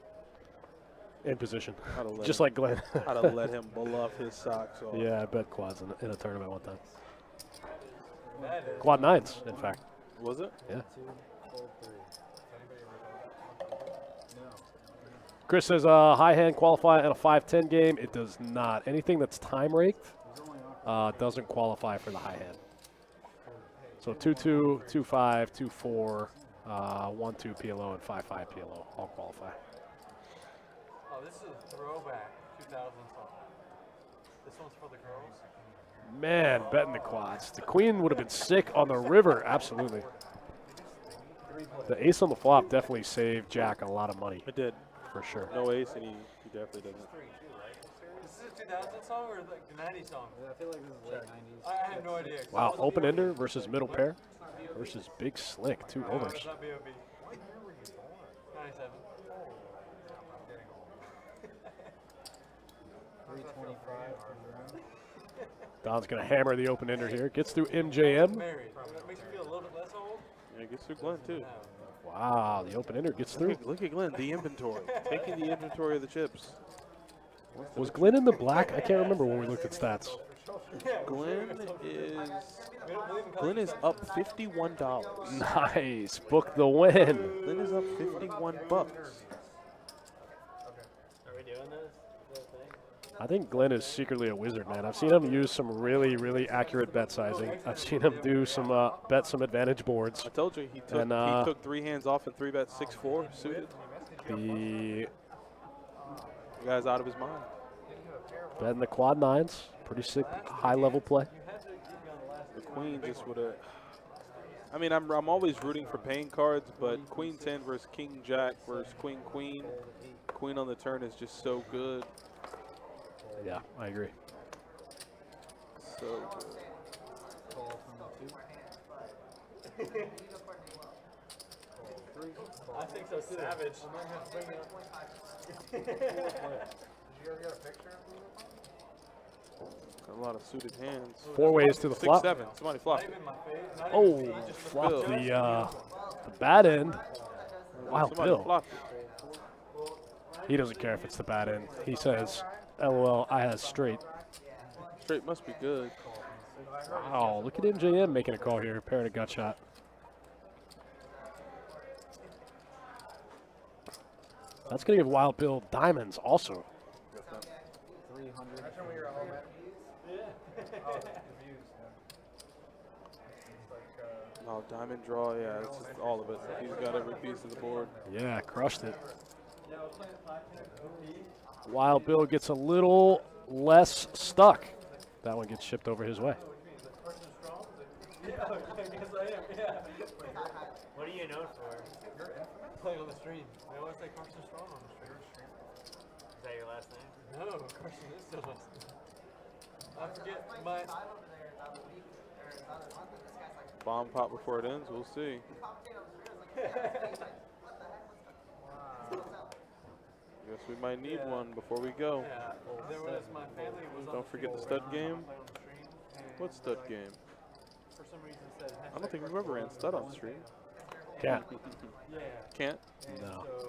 In position. I'd have let Just him- like Glenn. I'd have let him bluff his socks off. Yeah, I bet quads in a tournament one time. Quad 9s, in fact. Was it? Yeah. 2, fold 3. No. Chris says high hand qualify in a 5-10 game. It does not. Anything that's time raked doesn't qualify for the high hand. So 2-2, 2-5, 2-4, 1-2 PLO, and 5-5 PLO all qualify. Oh, this is a throwback 2000 song. This one's for the girls. Man, betting the quads. The queen would have been sick on the river. Absolutely. The ace on the flop definitely saved Jack a lot of money. It did. For sure. No ace, and he definitely doesn't. Is this a 2000 song or like the 90s song? Yeah, I feel like this is late 90s. I have no idea. Wow, open ender versus middle pair versus big slick. 2 No, overs. it's not BOB. 97. 325. Don's going to hammer the open ender here. Gets through MJM. Married. That makes you feel a little bit less old. Yeah, it gets through Glenn, too. Wow, the open ender gets through. Look at Glenn, the inventory. Taking the inventory of the chips. Was Glenn in the black? I can't remember when we looked at stats. Glenn is up $51. Nice. Book the win. Glenn is up $51. Are we doing this? I think Glenn is secretly a wizard, man. I've seen him use some really, really accurate bet sizing. I've seen him do some bet some advantage boards. I told you he took 3 hands off and 3-bet 6-4 suited. The guy's out of his mind. betting the quad 9s. Pretty sick, high level play. The queen just would have. I mean, I'm always rooting for paying cards, but Queen 10 versus King Jack versus Queen Queen. Queen on the turn is just so good. Yeah, I agree. So good. I think so too. Savage. I might have to bring it up. Did you guys get a picture of me? Got a lot of suited hands. 4 ways to the flop. 6-7. Somebody flopped. Oh, flopped the bad end. Wow, Somebody Bill. flopped it. He doesn't care if it's the bad end. He says, LOL, I has straight. Straight must be good. Wow, look at MJM making a call here, pairing a gut shot. That's going to give Wild Bill diamonds also. 300. That's when we were all at Oh, diamond draw, yeah, it's just all of it. He's got every piece of the board. Yeah, crushed it. Wild Bill gets a little less stuck. That one gets shipped over his way. Yeah, I guess I am, yeah. What are you known for? Playing on the stream. I always say Carson Strong on the stream. Is that your last name? No, Carson is still last name. I forget my... Bomb pop before it ends, we'll see. Guess we might need one before we go. Yeah, there was my family was on Don't forget the stud game. What stud game? For some reason said I don't think we've ever ran stud on stream. Can't. Yeah. Can't? No. So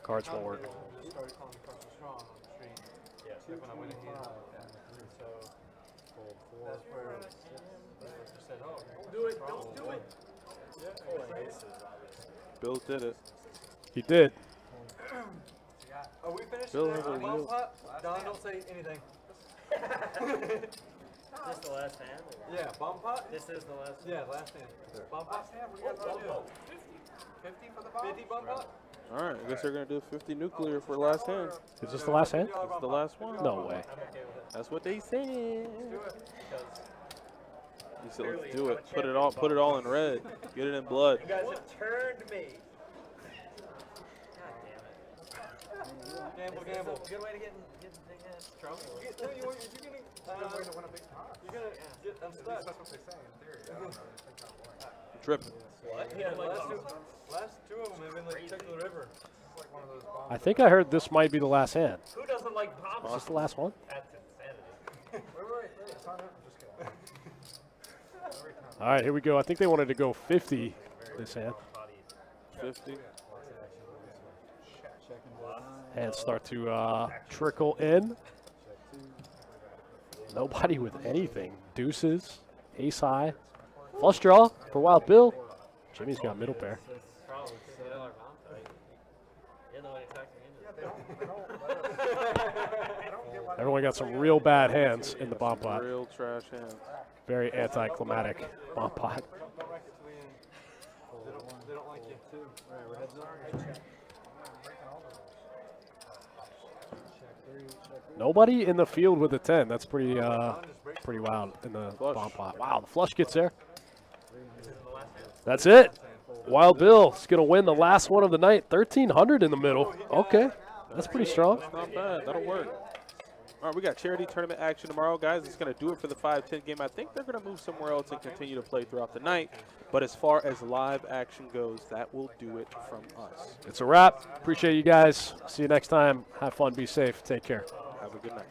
Cards won't work. just started calling me Carson Strong on the stream. Yeah. Like when I went ahead like that. So that's where I just said, oh, don't do it, don't do it. Bill did it. He did. Are we finished Bill today? has a Bomb wheel. pot? Don, don't say anything. Is this the last hand? Or? Yeah, bomb pot? This is the last hand? Yeah, last hand. Bomb pot? Last hand, what do you guys want to do? 50 for the bomb? 50 bomb pot? All right, I guess they're going to do 50 nuclear for last hand. Is this the last hand? It's the last one. No way. That's what they said. Do it. He said, let's do it. Put it all in red. Get it in blood. You guys have turned me. God damn it. Gamble. It's a good way to get in trouble. You're gonna get unstuck. That's what they say in theory. I don't know. I think I'm right. Tripping. What? Yeah, last two of them have been like took to the river. It's like one of those bombs. I think I heard this might be the last hand. Who doesn't like bombs? Is this the last one? That's insanity. Wait. It's on him. I'm just kidding. All right, here we go. I think they wanted to go 50 this hand. 50. Hands start to trickle in. Nobody with anything. Deuces, ace high. Flush draw for Wild Bill. Jimmy's got middle pair. Probably $50 bomb fight. You're the one who talked me into it. Everyone got some real bad hands in the bomb pot. Real trash hands. Very anticlimactic bomb pot. Don't rack it to the end. They don't like you. Right, we're heads up. Nobody in the field with a 10. That's pretty wild in the bomb pot. Wow, the flush gets there. That's it. Wild Bill is going to win the last one of the night. 1,300 in the middle. Okay, that's pretty strong. Not bad. That'll work. All right, we got charity tournament action tomorrow, guys. It's going to do it for the 5-10 game. I think they're going to move somewhere else and continue to play throughout the night. But as far as live action goes, that will do it from us. It's a wrap. Appreciate you guys. See you next time. Have fun. Be safe. Take care. Have a good night.